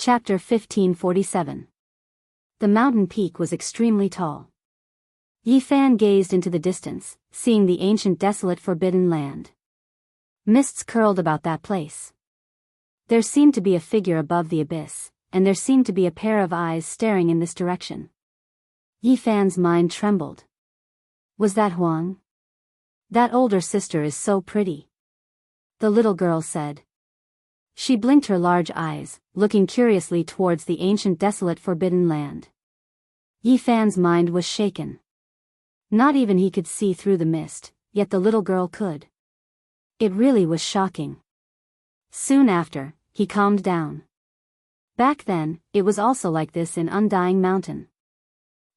Chapter 1547. The mountain peak was extremely tall. Yi Fan gazed into the distance, seeing the ancient desolate forbidden land. Mists curled about that place. There seemed to be a figure above the abyss, and there seemed to be a pair of eyes staring in this direction. Yi Fan's mind trembled. Was that Huang? That older sister is so pretty. The little girl said. She blinked her large eyes, looking curiously towards the ancient desolate forbidden land. Yi Fan's mind was shaken. Not even he could see through the mist, yet the little girl could. It really was shocking. Soon after, he calmed down. Back then, it was also like this in Undying Mountain.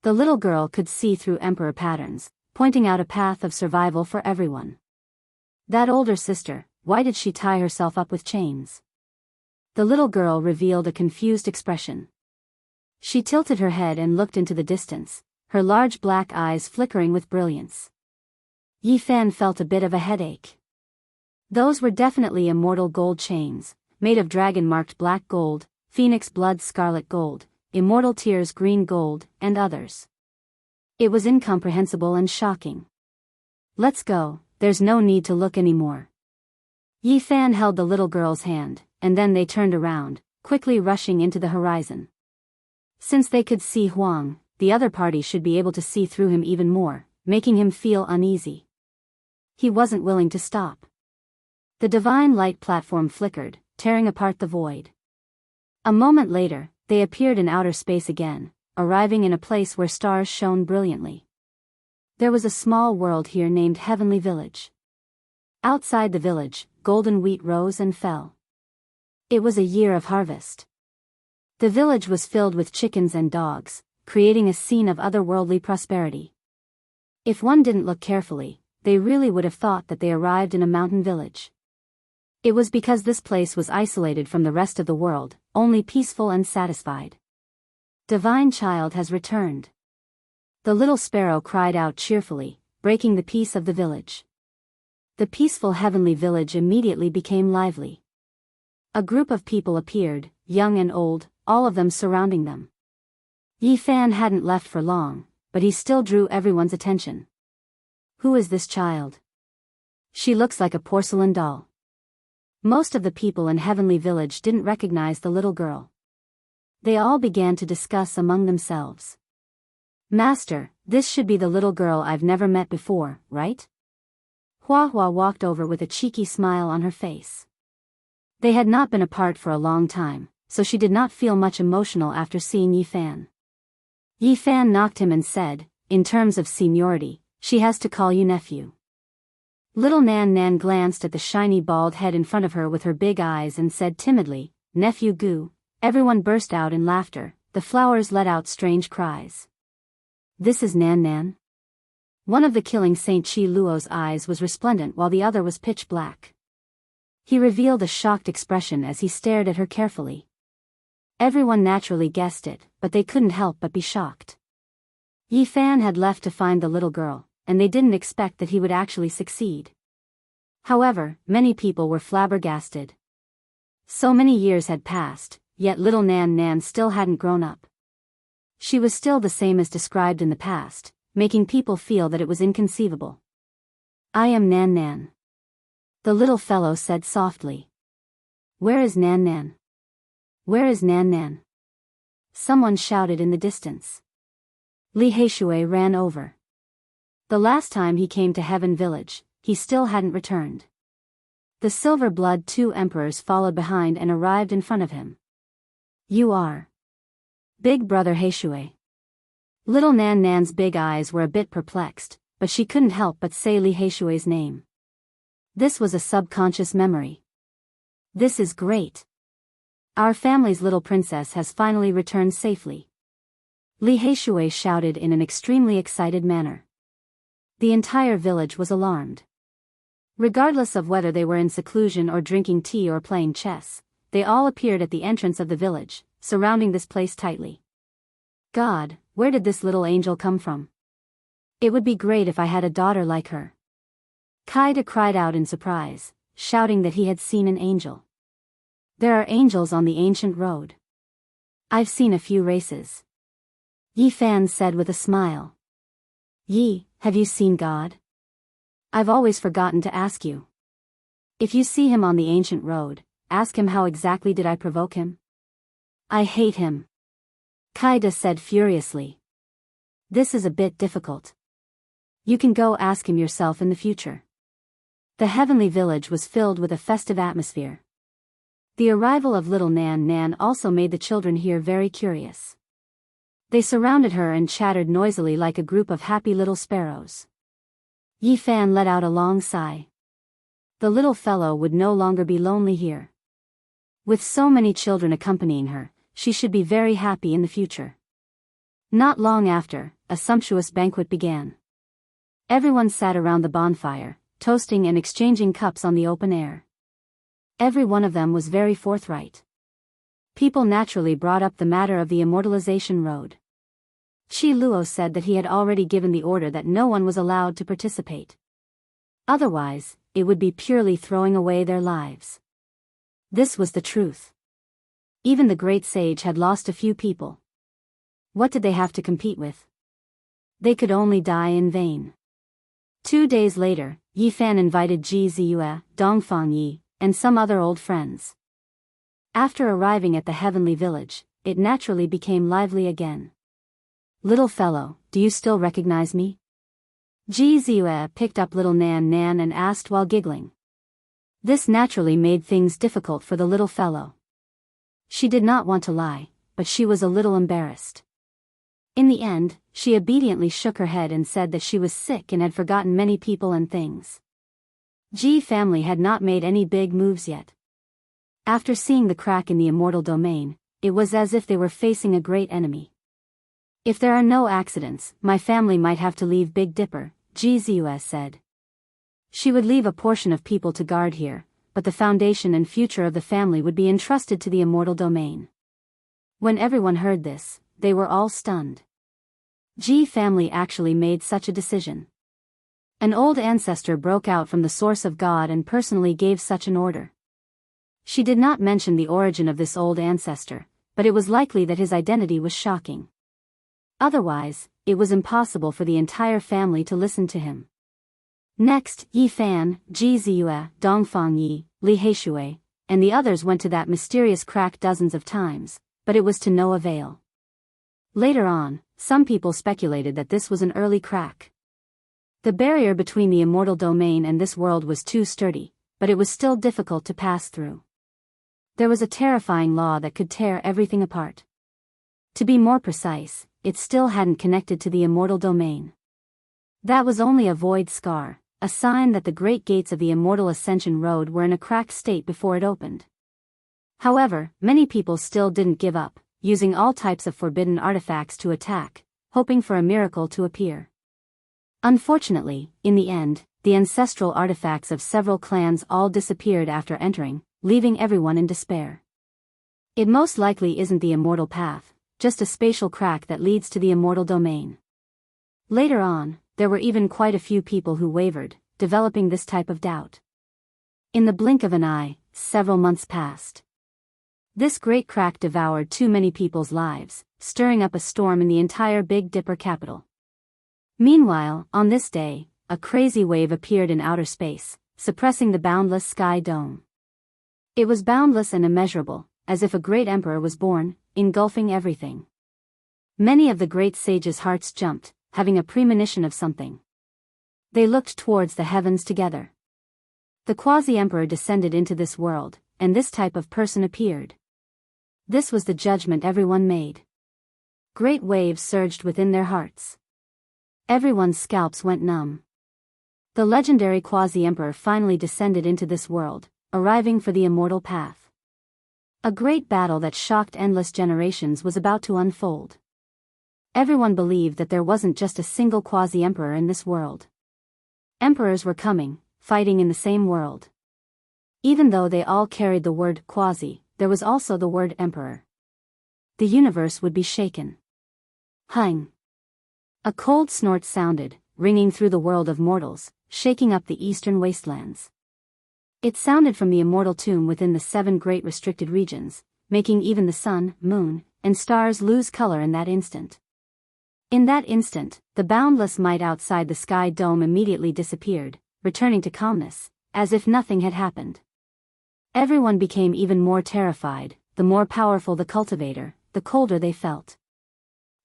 The little girl could see through emperor patterns, pointing out a path of survival for everyone. That older sister, why did she tie herself up with chains? The little girl revealed a confused expression. She tilted her head and looked into the distance, her large black eyes flickering with brilliance. Yi Fan felt a bit of a headache. Those were definitely immortal gold chains, made of dragon-marked black gold, phoenix blood scarlet gold, immortal tears green gold, and others. It was incomprehensible and shocking. Let's go, there's no need to look anymore. Yi Fan held the little girl's hand, and then they turned around, quickly rushing into the horizon. Since they could see Huang, the other party should be able to see through him even more, making him feel uneasy. He wasn't willing to stop. The divine light platform flickered, tearing apart the void. A moment later, they appeared in outer space again, arriving in a place where stars shone brilliantly. There was a small world here named Heavenly Village. Outside the village, golden wheat rose and fell. It was a year of harvest. The village was filled with chickens and dogs, creating a scene of otherworldly prosperity. If one didn't look carefully, they really would have thought that they arrived in a mountain village. It was because this place was isolated from the rest of the world, only peaceful and satisfied. Divine Child has returned. The little sparrow cried out cheerfully, breaking the peace of the village. The peaceful heavenly village immediately became lively. A group of people appeared, young and old, all of them surrounding them. Yi Fan hadn't left for long, but he still drew everyone's attention. Who is this child? She looks like a porcelain doll. Most of the people in Heavenly Village didn't recognize the little girl. They all began to discuss among themselves. Master, this should be the little girl I've never met before, right? Hua Hua walked over with a cheeky smile on her face. They had not been apart for a long time, so she did not feel much emotional after seeing Yi Fan. Yi Fan knocked him and said, in terms of seniority, she has to call you nephew. Little Nan Nan glanced at the shiny bald head in front of her with her big eyes and said timidly, Nephew Gu. Everyone burst out in laughter, the flowers let out strange cries. This is Nan Nan? One of the killing Saint Chi Luo's eyes was resplendent while the other was pitch black. He revealed a shocked expression as he stared at her carefully. Everyone naturally guessed it, but they couldn't help but be shocked. Yi Fan had left to find the little girl, and they didn't expect that he would actually succeed. However, many people were flabbergasted. So many years had passed, yet little Nan Nan still hadn't grown up. She was still the same as described in the past, making people feel that it was inconceivable. I am Nan Nan. The little fellow said softly. Where is Nan Nan? Where is Nan Nan? Someone shouted in the distance. Li Heishui ran over. The last time he came to Heaven Village, he still hadn't returned. The Silver Blood 2 emperors followed behind and arrived in front of him. You are Big Brother Heishui. Little Nan Nan's big eyes were a bit perplexed, but she couldn't help but say Li Heishui's name. This was a subconscious memory. This is great. Our family's little princess has finally returned safely. Li Heishui shouted in an extremely excited manner. The entire village was alarmed. Regardless of whether they were in seclusion or drinking tea or playing chess, they all appeared at the entrance of the village, surrounding this place tightly. God, where did this little angel come from? It would be great if I had a daughter like her. Kaida cried out in surprise, shouting that he had seen an angel. There are angels on the ancient road. I've seen a few races. Yi Fan said with a smile. Yi, have you seen God? I've always forgotten to ask you. If you see him on the ancient road, ask him how exactly did I provoke him? I hate him. Kaida said furiously. This is a bit difficult. You can go ask him yourself in the future. The heavenly village was filled with a festive atmosphere. The arrival of little Nan Nan also made the children here very curious. They surrounded her and chattered noisily like a group of happy little sparrows. Yi Fan let out a long sigh. The little fellow would no longer be lonely here. With so many children accompanying her, she should be very happy in the future. Not long after, a sumptuous banquet began. Everyone sat around the bonfire, toasting and exchanging cups on the open air. Every one of them was very forthright. People naturally brought up the matter of the immortalization road. Chi Luo said that he had already given the order that no one was allowed to participate. Otherwise, it would be purely throwing away their lives. This was the truth. Even the great sage had lost a few people. What did they have to compete with? They could only die in vain. 2 days later, Yi Fan invited Ji Ziyue, Dongfang Yi, and some other old friends. After arriving at the heavenly village, it naturally became lively again. Little fellow, do you still recognize me? Ji Ziyue picked up little Nan Nan and asked while giggling. This naturally made things difficult for the little fellow. She did not want to lie, but she was a little embarrassed. In the end, she obediently shook her head and said that she was sick and had forgotten many people and things. Ji family had not made any big moves yet. After seeing the crack in the immortal domain, it was as if they were facing a great enemy. If there are no accidents, my family might have to leave Big Dipper, Ji Ziyue said. She would leave a portion of people to guard here, but the foundation and future of the family would be entrusted to the immortal domain. When everyone heard this, they were all stunned. Ji family actually made such a decision. An old ancestor broke out from the source of God and personally gave such an order. She did not mention the origin of this old ancestor, but it was likely that his identity was shocking. Otherwise, it was impossible for the entire family to listen to him. Next, Yi Fan, Ji Ziyue, Dongfang Yi, Li Heishui, and the others went to that mysterious crack dozens of times, but it was to no avail. Later on, some people speculated that this was an early crack. The barrier between the immortal domain and this world was too sturdy, but it was still difficult to pass through. There was a terrifying law that could tear everything apart. To be more precise, it still hadn't connected to the immortal domain. That was only a void scar, a sign that the great gates of the immortal ascension road were in a cracked state before it opened. However, many people still didn't give up, using all types of forbidden artifacts to attack, hoping for a miracle to appear. Unfortunately, in the end, the ancestral artifacts of several clans all disappeared after entering, leaving everyone in despair. It most likely isn't the immortal path, just a spatial crack that leads to the immortal domain. Later on, there were even quite a few people who wavered, developing this type of doubt. In the blink of an eye, several months passed. This great crack devoured too many people's lives, stirring up a storm in the entire Big Dipper capital. Meanwhile, on this day, a crazy wave appeared in outer space, suppressing the boundless sky dome. It was boundless and immeasurable, as if a great emperor was born, engulfing everything. Many of the great sages' hearts jumped, having a premonition of something. They looked towards the heavens together. The quasi-emperor descended into this world, and this type of person appeared. This was the judgment everyone made. Great waves surged within their hearts. Everyone's scalps went numb. The legendary quasi-emperor finally descended into this world, arriving for the immortal path. A great battle that shocked endless generations was about to unfold. Everyone believed that there wasn't just a single quasi-emperor in this world. Emperors were coming, fighting in the same world. Even though they all carried the word quasi, there was also the word emperor. The universe would be shaken. Hang. A cold snort sounded, ringing through the world of mortals, shaking up the eastern wastelands. It sounded from the immortal tomb within the 7 great restricted regions, making even the sun, moon, and stars lose color in that instant. In that instant, the boundless might outside the sky dome immediately disappeared, returning to calmness, as if nothing had happened. Everyone became even more terrified. The more powerful the cultivator, the colder they felt.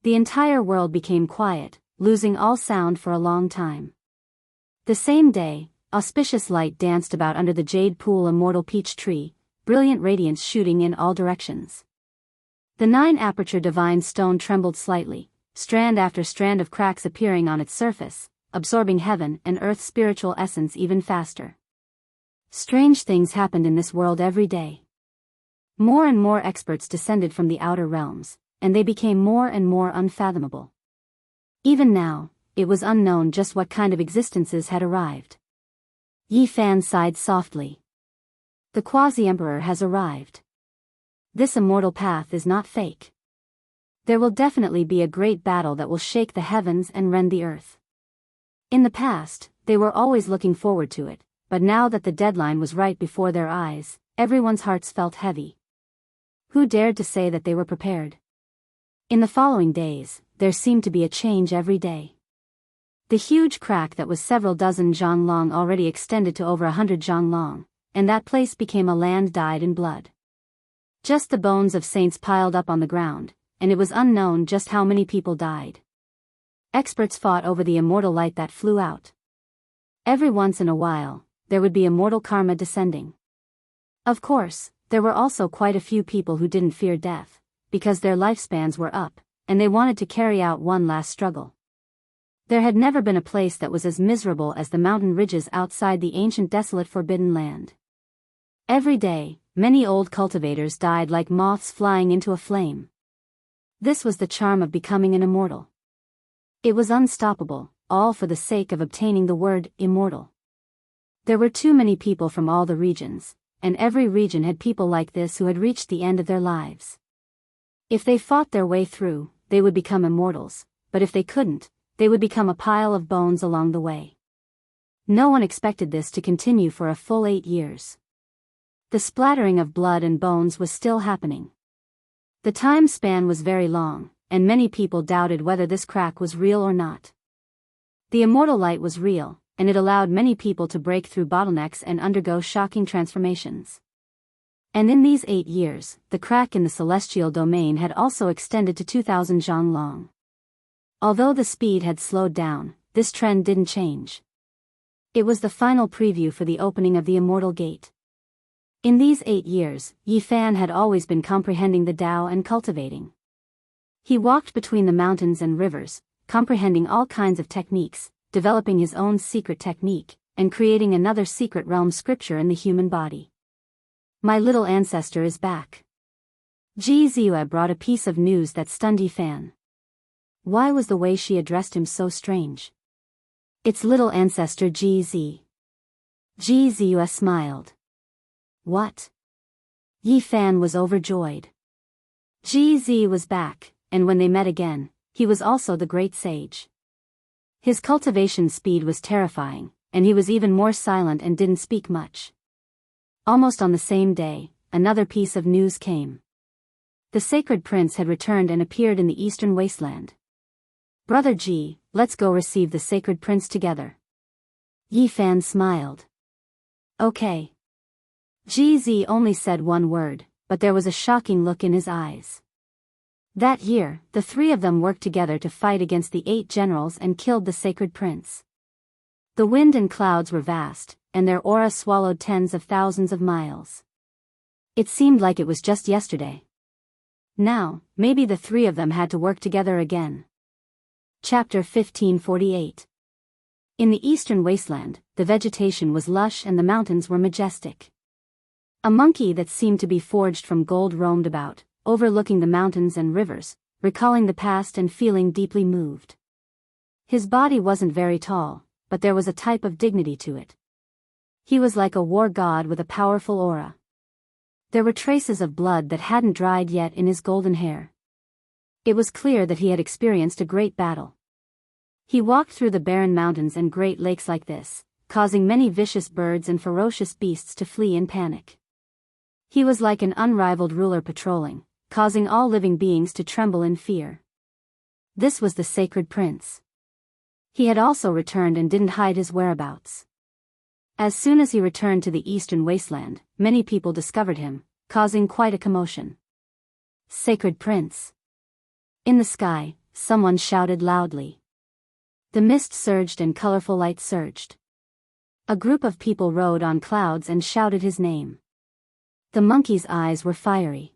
The entire world became quiet, losing all sound for a long time. The same day, auspicious light danced about under the jade pool immortal peach tree, brilliant radiance shooting in all directions. The 9-aperture divine stone trembled slightly, strand after strand of cracks appearing on its surface, absorbing heaven and earth's spiritual essence even faster. Strange things happened in this world every day. More and more experts descended from the outer realms, and they became more and more unfathomable. Even now, it was unknown just what kind of existences had arrived. Yi Fan sighed softly. The Quasi-Emperor has arrived. This immortal path is not fake. There will definitely be a great battle that will shake the heavens and rend the earth. In the past, they were always looking forward to it, but now that the deadline was right before their eyes, everyone's hearts felt heavy. Who dared to say that they were prepared? In the following days, there seemed to be a change every day. The huge crack that was several dozen zhang long already extended to over 100 zhang long, and that place became a land dyed in blood. Just the bones of saints piled up on the ground, and it was unknown just how many people died. Experts fought over the immortal light that flew out. Every once in a while, there would be immortal karma descending. Of course, there were also quite a few people who didn't fear death, because their lifespans were up, and they wanted to carry out one last struggle. There had never been a place that was as miserable as the mountain ridges outside the ancient desolate forbidden land. Every day, many old cultivators died like moths flying into a flame. This was the charm of becoming an immortal. It was unstoppable, all for the sake of obtaining the word immortal. There were too many people from all the regions, and every region had people like this who had reached the end of their lives. If they fought their way through, they would become immortals, but if they couldn't, they would become a pile of bones along the way. No one expected this to continue for a full 8 years. The splattering of blood and bones was still happening. The time span was very long, and many people doubted whether this crack was real or not. The immortal light was real, and it allowed many people to break through bottlenecks and undergo shocking transformations. And in these 8 years, the crack in the celestial domain had also extended to 2,000 zhang long. Although the speed had slowed down, this trend didn't change. It was the final preview for the opening of the immortal gate. In these 8 years, Yi Fan had always been comprehending the Tao and cultivating. He walked between the mountains and rivers, comprehending all kinds of techniques, developing his own secret technique, and creating another secret realm scripture in the human body. My little ancestor is back. Ji Ziyue brought a piece of news that stunned Yi Fan. Why was the way she addressed him so strange? It's little ancestor Ji Zi. Ji Ziyue smiled. What? Yi Fan was overjoyed. Ji Zi was back, and when they met again, he was also the great sage. His cultivation speed was terrifying, and he was even more silent and didn't speak much. Almost on the same day, another piece of news came. The sacred prince had returned and appeared in the eastern wasteland. Brother Ji, let's go receive the sacred prince together. Yi Fan smiled. Okay. Ji Zi only said one word, but there was a shocking look in his eyes. That year, the 3 of them worked together to fight against the 8 generals and killed the sacred prince. The wind and clouds were vast, and their aura swallowed tens of thousands of miles. It seemed like it was just yesterday. Now, maybe the 3 of them had to work together again. Chapter 1548. In the eastern wasteland, the vegetation was lush and the mountains were majestic. A monkey that seemed to be forged from gold roamed about, overlooking the mountains and rivers, recalling the past and feeling deeply moved. His body wasn't very tall, but there was a type of dignity to it. He was like a war god with a powerful aura. There were traces of blood that hadn't dried yet in his golden hair. It was clear that he had experienced a great battle. He walked through the barren mountains and great lakes like this, causing many vicious birds and ferocious beasts to flee in panic. He was like an unrivaled ruler patrolling, causing all living beings to tremble in fear. This was the Sacred Prince. He had also returned and didn't hide his whereabouts. As soon as he returned to the eastern wasteland, many people discovered him, causing quite a commotion. Sacred Prince. In the sky, someone shouted loudly. The mist surged and colorful light surged. A group of people rode on clouds and shouted his name. The monkey's eyes were fiery.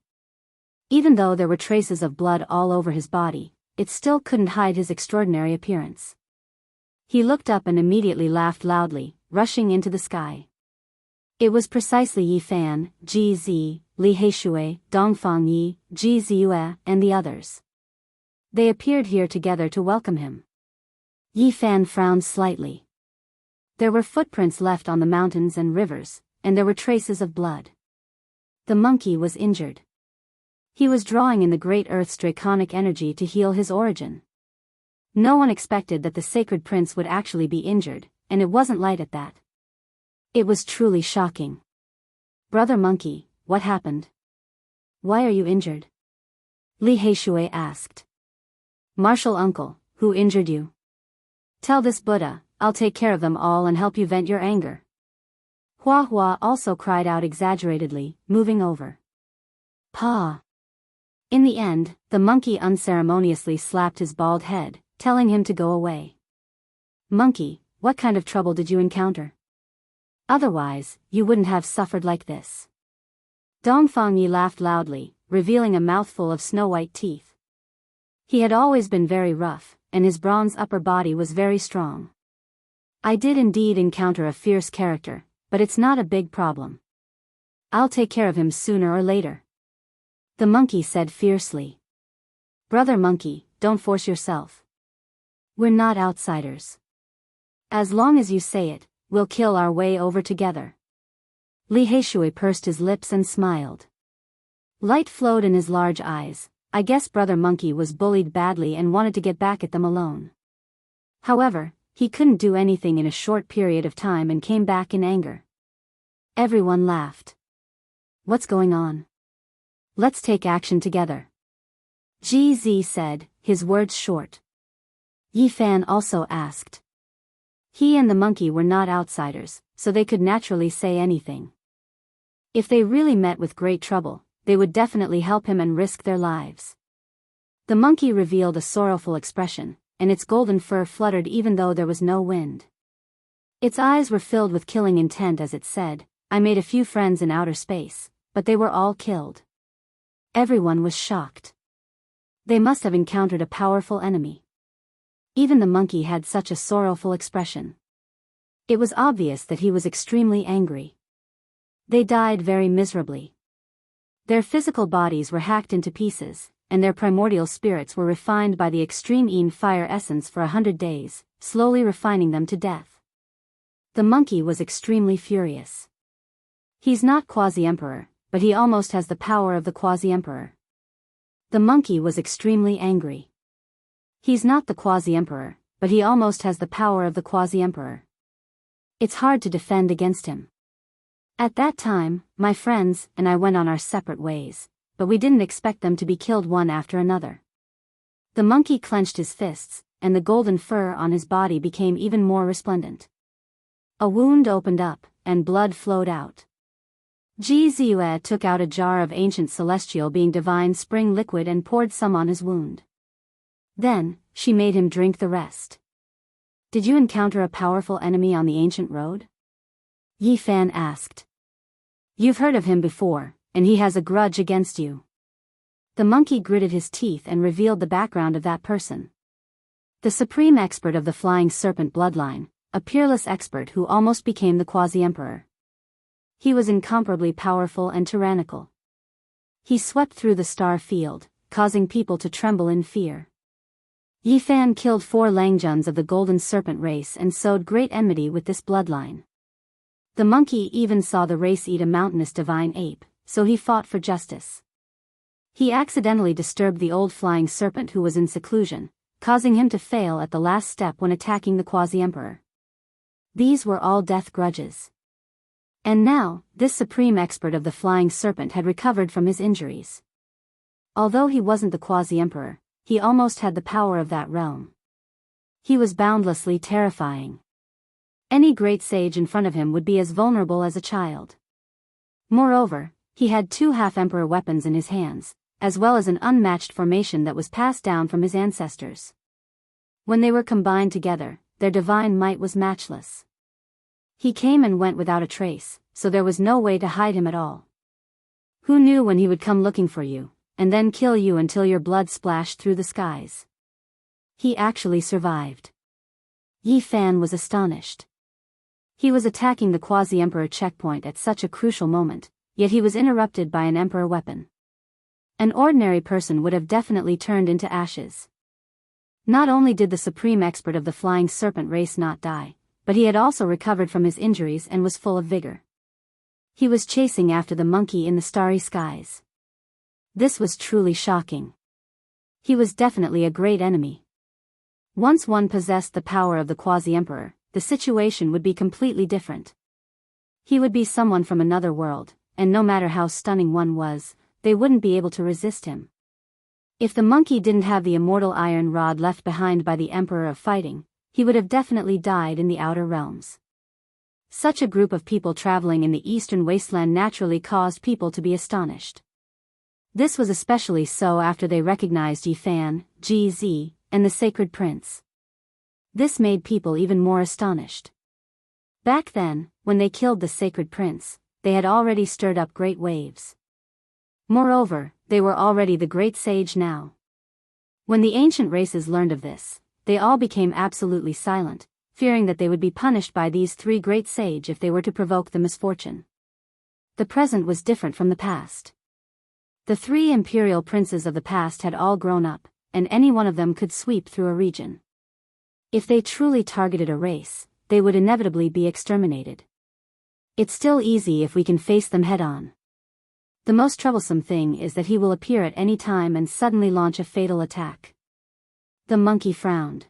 Even though there were traces of blood all over his body, it still couldn't hide his extraordinary appearance. He looked up and immediately laughed loudly, rushing into the sky. It was precisely Yi Fan, Ji Zi, Li Heishui, Dongfang Yi, Ji Ziyue, and the others. They appeared here together to welcome him. Yi Fan frowned slightly. There were footprints left on the mountains and rivers, and there were traces of blood. The monkey was injured. He was drawing in the great Earth's draconic energy to heal his origin. No one expected that the Sacred Prince would actually be injured, and it wasn't light at that. It was truly shocking. Brother Monkey, what happened? Why are you injured? Li Heishui asked. Martial uncle, who injured you? Tell this Buddha, I'll take care of them all and help you vent your anger. Hua Hua also cried out exaggeratedly, moving over. Pa. In the end, the monkey unceremoniously slapped his bald head, telling him to go away. Monkey, what kind of trouble did you encounter? Otherwise, you wouldn't have suffered like this. Dongfang Yi laughed loudly, revealing a mouthful of snow-white teeth. He had always been very rough, and his bronze upper body was very strong. I did indeed encounter a fierce character, but it's not a big problem. I'll take care of him sooner or later. The monkey said fiercely. Brother Monkey, don't force yourself. We're not outsiders. As long as you say it, we'll kill our way over together. Li Heishui pursed his lips and smiled. Light flowed in his large eyes. I guess Brother Monkey was bullied badly and wanted to get back at them alone. However, he couldn't do anything in a short period of time and came back in anger. Everyone laughed. What's going on? Let's take action together. Ji Zi said, his words short. Yi Fan also asked. He and the monkey were not outsiders, so they could naturally say anything. If they really met with great trouble, they would definitely help him and risk their lives. The monkey revealed a sorrowful expression, and its golden fur fluttered even though there was no wind. Its eyes were filled with killing intent as it said, I made a few friends in outer space, but they were all killed. Everyone was shocked. They must have encountered a powerful enemy. Even the monkey had such a sorrowful expression. It was obvious that he was extremely angry. They died very miserably. Their physical bodies were hacked into pieces, and their primordial spirits were refined by the extreme Yin fire essence for 100 days, slowly refining them to death. The monkey was extremely furious. He's not Quasi-Emperor, but he almost has the power of the Quasi-Emperor. The monkey was extremely angry. He's not the Quasi-Emperor, but he almost has the power of the Quasi-Emperor. It's hard to defend against him. At that time, my friends and I went on our separate ways, but we didn't expect them to be killed one after another. The monkey clenched his fists, and the golden fur on his body became even more resplendent. A wound opened up, and blood flowed out. Ji Ziyue took out a jar of ancient celestial being divine spring liquid and poured some on his wound. Then, she made him drink the rest. Did you encounter a powerful enemy on the ancient road? Yi Fan asked. You've heard of him before, and he has a grudge against you. The monkey gritted his teeth and revealed the background of that person. The supreme expert of the flying serpent bloodline, a peerless expert who almost became the Quasi-Emperor. He was incomparably powerful and tyrannical. He swept through the star field, causing people to tremble in fear. Yi Fan killed 4 Langjuns of the golden serpent race and sowed great enmity with this bloodline. The monkey even saw the race eat a mountainous divine ape, so he fought for justice. He accidentally disturbed the old flying serpent who was in seclusion, causing him to fail at the last step when attacking the Quasi-Emperor. These were all death grudges. And now, this supreme expert of the flying serpent had recovered from his injuries. Although he wasn't the quasi-emperor, he almost had the power of that realm. He was boundlessly terrifying. Any great sage in front of him would be as vulnerable as a child. Moreover, he had 2 half-emperor weapons in his hands, as well as an unmatched formation that was passed down from his ancestors. When they were combined together, their divine might was matchless. He came and went without a trace, so there was no way to hide him at all. Who knew when he would come looking for you, and then kill you until your blood splashed through the skies? He actually survived. Yi Fan was astonished. He was attacking the quasi-emperor checkpoint at such a crucial moment, yet he was interrupted by an emperor weapon. An ordinary person would have definitely turned into ashes. Not only did the supreme expert of the flying serpent race not die, but he had also recovered from his injuries and was full of vigor. He was chasing after the monkey in the starry skies. This was truly shocking. He was definitely a great enemy. Once one possessed the power of the quasi-emperor, the situation would be completely different. He would be someone from another world, and no matter how stunning one was, they wouldn't be able to resist him. If the monkey didn't have the immortal iron rod left behind by the Emperor of Fighting, he would have definitely died in the outer realms. Such a group of people traveling in the eastern wasteland naturally caused people to be astonished. This was especially so after they recognized Yi Fan, GZ, and the Sacred Prince. This made people even more astonished. Back then, when they killed the Sacred Prince, they had already stirred up great waves. Moreover, they were already the great sage now. When the ancient races learned of this, they all became absolutely silent, fearing that they would be punished by these 3 great sage if they were to provoke the misfortune. The present was different from the past. The 3 imperial princes of the past had all grown up, and any one of them could sweep through a region. If they truly targeted a race, they would inevitably be exterminated. It's still easy if we can face them head-on. The most troublesome thing is that he will appear at any time and suddenly launch a fatal attack. The monkey frowned.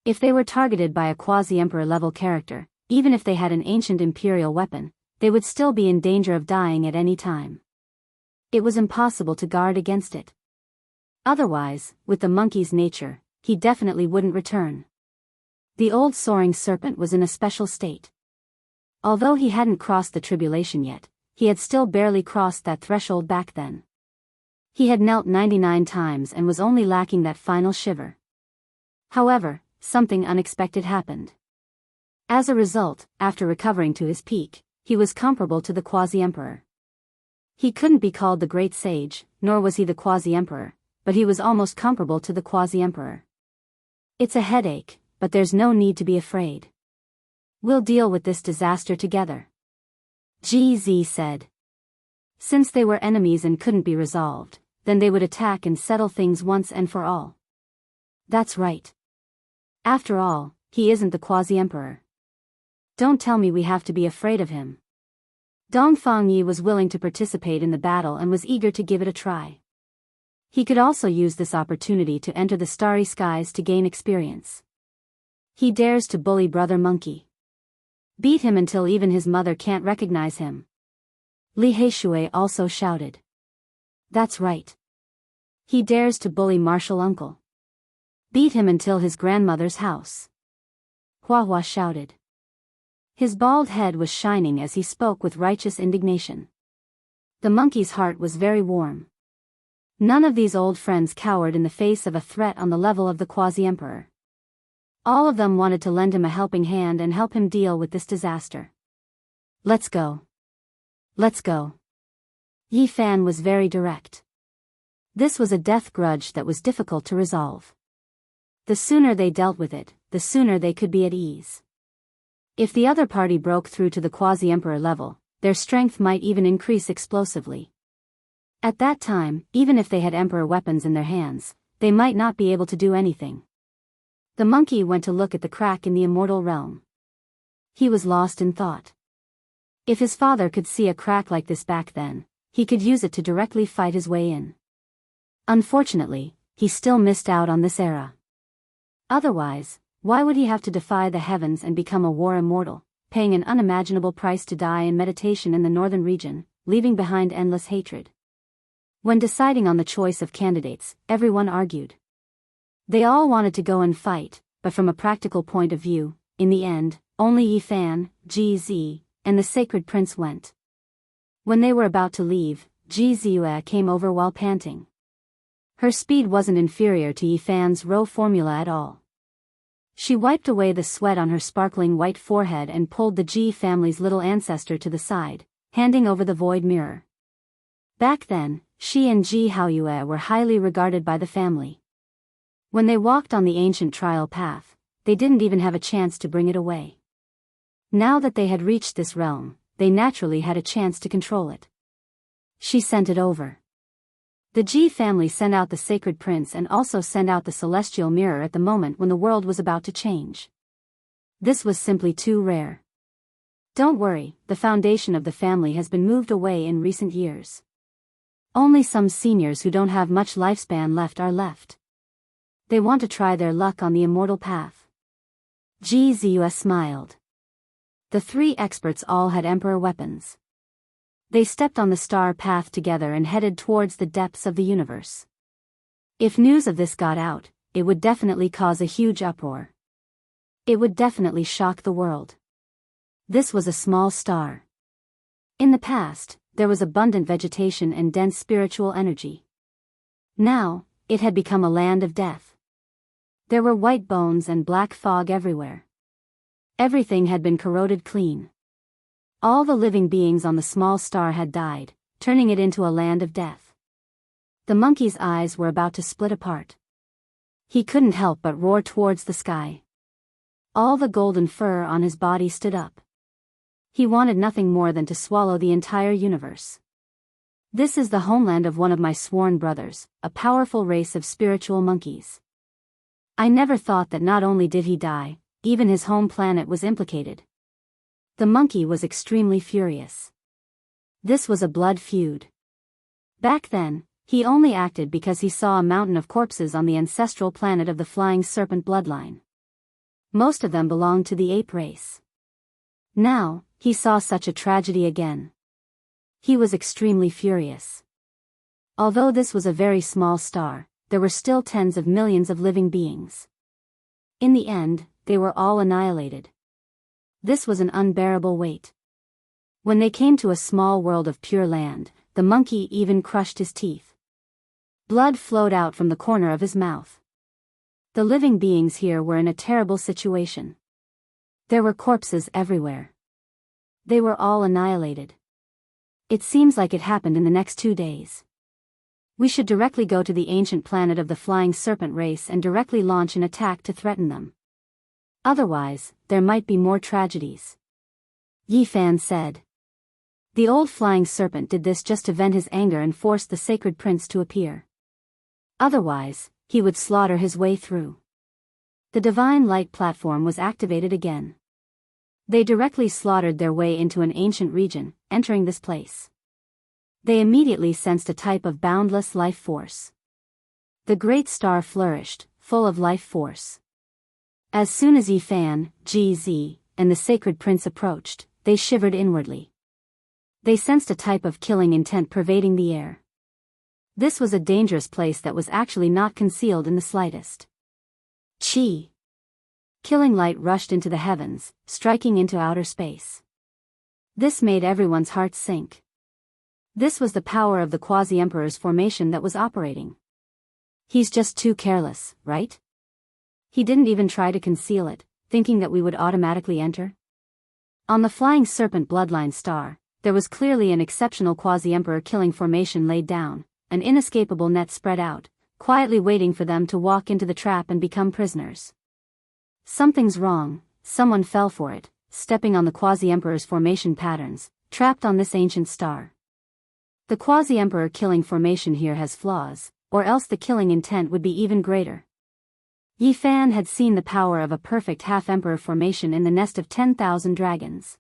If they were targeted by a quasi-emperor level character, even if they had an ancient imperial weapon, they would still be in danger of dying at any time. It was impossible to guard against it. Otherwise, with the monkey's nature, he definitely wouldn't return. The old soaring serpent was in a special state. Although he hadn't crossed the tribulation yet, he had still barely crossed that threshold back then. He had knelt 99 times and was only lacking that final shiver. However, something unexpected happened. As a result, after recovering to his peak, he was comparable to the quasi-emperor. He couldn't be called the great sage, nor was he the quasi-emperor, but he was almost comparable to the quasi-emperor. It's a headache, but there's no need to be afraid. We'll deal with this disaster together. GZ said. Since they were enemies and couldn't be resolved, then they would attack and settle things once and for all. That's right. After all, he isn't the quasi-emperor. Don't tell me we have to be afraid of him. Dongfang Yi was willing to participate in the battle and was eager to give it a try. He could also use this opportunity to enter the starry skies to gain experience. He dares to bully Brother Monkey. Beat him until even his mother can't recognize him. Li Heishui also shouted. That's right. He dares to bully Martial Uncle. Beat him until his grandmother's house. Hua Hua shouted. His bald head was shining as he spoke with righteous indignation. The monkey's heart was very warm. None of these old friends cowered in the face of a threat on the level of the quasi-emperor. All of them wanted to lend him a helping hand and help him deal with this disaster. Let's go. Let's go. Yi Fan was very direct. This was a death grudge that was difficult to resolve. The sooner they dealt with it, the sooner they could be at ease. If the other party broke through to the quasi-emperor level, their strength might even increase explosively. At that time, even if they had emperor weapons in their hands, they might not be able to do anything. The monkey went to look at the crack in the immortal realm. He was lost in thought. If his father could see a crack like this back then, he could use it to directly fight his way in. Unfortunately, he still missed out on this era. Otherwise, why would he have to defy the heavens and become a war immortal, paying an unimaginable price to die in meditation in the northern region, leaving behind endless hatred? When deciding on the choice of candidates, everyone argued. They all wanted to go and fight, but from a practical point of view, in the end, only Yifan, GZ, and the Sacred Prince went. When they were about to leave, Jizue came over while panting. Her speed wasn't inferior to Yifan's row formula at all. She wiped away the sweat on her sparkling white forehead and pulled the Ji family's little ancestor to the side, handing over the void mirror. Back then, she and Ji Haoyue were highly regarded by the family. When they walked on the ancient trial path, they didn't even have a chance to bring it away. Now that they had reached this realm, they naturally had a chance to control it. She sent it over. The Ji family sent out the Sacred Prince and also sent out the Celestial Mirror at the moment when the world was about to change. This was simply too rare. Don't worry, the foundation of the family has been moved away in recent years. Only some seniors who don't have much lifespan left are left. They want to try their luck on the immortal path. Ji Ziyue smiled. The three experts all had emperor weapons. They stepped on the star path together and headed towards the depths of the universe. If news of this got out, it would definitely cause a huge uproar. It would definitely shock the world. This was a small star. In the past, there was abundant vegetation and dense spiritual energy. Now, it had become a land of death. There were white bones and black fog everywhere. Everything had been corroded clean. All the living beings on the small star had died, turning it into a land of death. The monkey's eyes were about to split apart. He couldn't help but roar towards the sky. All the golden fur on his body stood up. He wanted nothing more than to swallow the entire universe. This is the homeland of one of my sworn brothers, a powerful race of spiritual monkeys. I never thought that not only did he die, even his home planet was implicated. The monkey was extremely furious. This was a blood feud. Back then, he only acted because he saw a mountain of corpses on the ancestral planet of the flying serpent bloodline. Most of them belonged to the ape race. Now, he saw such a tragedy again. He was extremely furious. Although this was a very small star, there were still tens of millions of living beings. In the end, they were all annihilated. This was an unbearable weight. When they came to a small world of pure land, the monkey even crushed his teeth. Blood flowed out from the corner of his mouth. The living beings here were in a terrible situation. There were corpses everywhere. They were all annihilated. It seems like it happened in the next 2 days. We should directly go to the ancient planet of the flying serpent race and directly launch an attack to threaten them. Otherwise, there might be more tragedies. Yifan said. The old flying serpent did this just to vent his anger and force the Sacred Prince to appear. Otherwise, he would slaughter his way through. The divine light platform was activated again. They directly slaughtered their way into an ancient region, entering this place. They immediately sensed a type of boundless life force. The great star flourished, full of life force. As soon as Yifan, GZ, and the Sacred Prince approached, they shivered inwardly. They sensed a type of killing intent pervading the air. This was a dangerous place that was actually not concealed in the slightest. Chi! Killing light rushed into the heavens, striking into outer space. This made everyone's hearts sink. This was the power of the Quasi-Emperor's formation that was operating. He's just too careless, right? He didn't even try to conceal it, thinking that we would automatically enter. On the flying serpent bloodline star, there was clearly an exceptional Quasi-Emperor killing formation laid down, an inescapable net spread out, quietly waiting for them to walk into the trap and become prisoners. Something's wrong, someone fell for it, stepping on the Quasi-Emperor's formation patterns, trapped on this ancient star. The Quasi-Emperor killing formation here has flaws, or else the killing intent would be even greater. Yifan had seen the power of a perfect half-emperor formation in the nest of 10,000 dragons.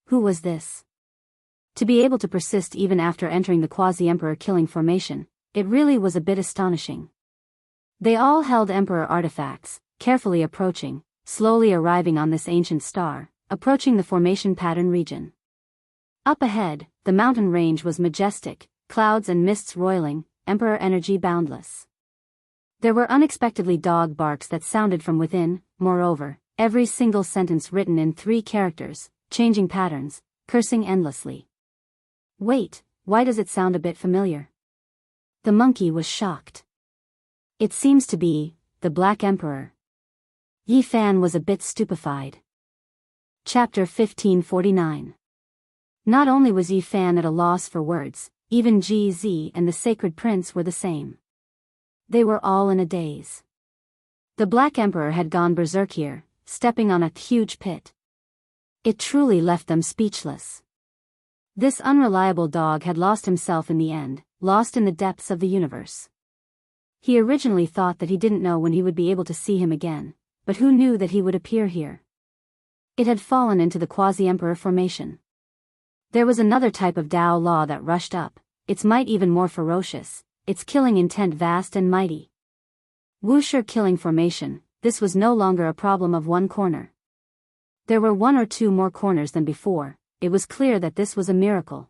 Who was this? To be able to persist even after entering the Quasi-Emperor killing formation, it really was a bit astonishing. They all held Emperor artifacts, carefully approaching, slowly arriving on this ancient star, approaching the formation pattern region. Up ahead, the mountain range was majestic, clouds and mists roiling, emperor energy boundless. There were unexpectedly dog barks that sounded from within, moreover, every single sentence written in 3 characters, changing patterns, cursing endlessly. Wait, why does it sound a bit familiar? The monkey was shocked. It seems to be the Black Emperor. Yi Fan was a bit stupefied. Chapter 1549. Not only was Yi Fan at a loss for words, even GZ and the Sacred Prince were the same. They were all in a daze. The Black Emperor had gone berserk here, stepping on a huge pit. It truly left them speechless. This unreliable dog had lost himself in the end, lost in the depths of the universe. He originally thought that he didn't know when he would be able to see him again, but who knew that he would appear here? It had fallen into the quasi-emperor formation. There was another type of Tao law that rushed up, its might even more ferocious, its killing intent vast and mighty. Wuxia killing formation, this was no longer a problem of one corner. There were 1 or 2 more corners than before. It was clear that this was a miracle.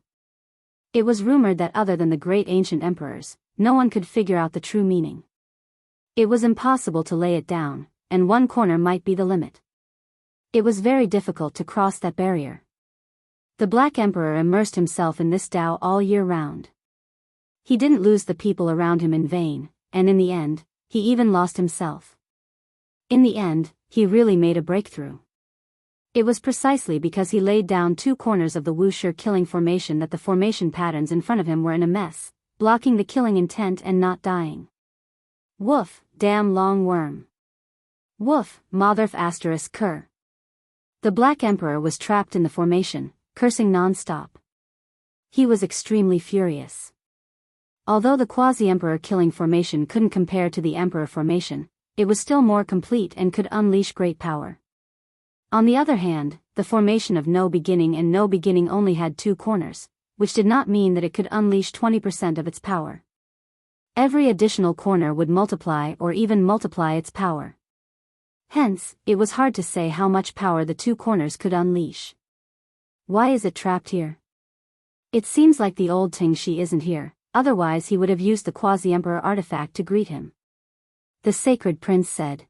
It was rumored that other than the great ancient emperors, no one could figure out the true meaning. It was impossible to lay it down, and 1 corner might be the limit. It was very difficult to cross that barrier. The Black Emperor immersed himself in this Tao all year round. He didn't lose the people around him in vain, and in the end, he even lost himself. In the end, he really made a breakthrough. It was precisely because he laid down 2 corners of the Wuxia killing formation that the formation patterns in front of him were in a mess, blocking the killing intent and not dying. Woof, damn long worm. Woof, motherf asterisk cur. The Black Emperor was trapped in the formation, cursing non-stop. He was extremely furious. Although the quasi-emperor killing formation couldn't compare to the emperor formation, it was still more complete and could unleash great power. On the other hand, the formation of no beginning and no beginning only had 2 corners, which did not mean that it could unleash 20% of its power. Every additional corner would multiply or even multiply its power. Hence, it was hard to say how much power the 2 corners could unleash. Why is it trapped here? It seems like the old Tingshi isn't here, otherwise he would have used the quasi-emperor artifact to greet him. The Sacred Prince said.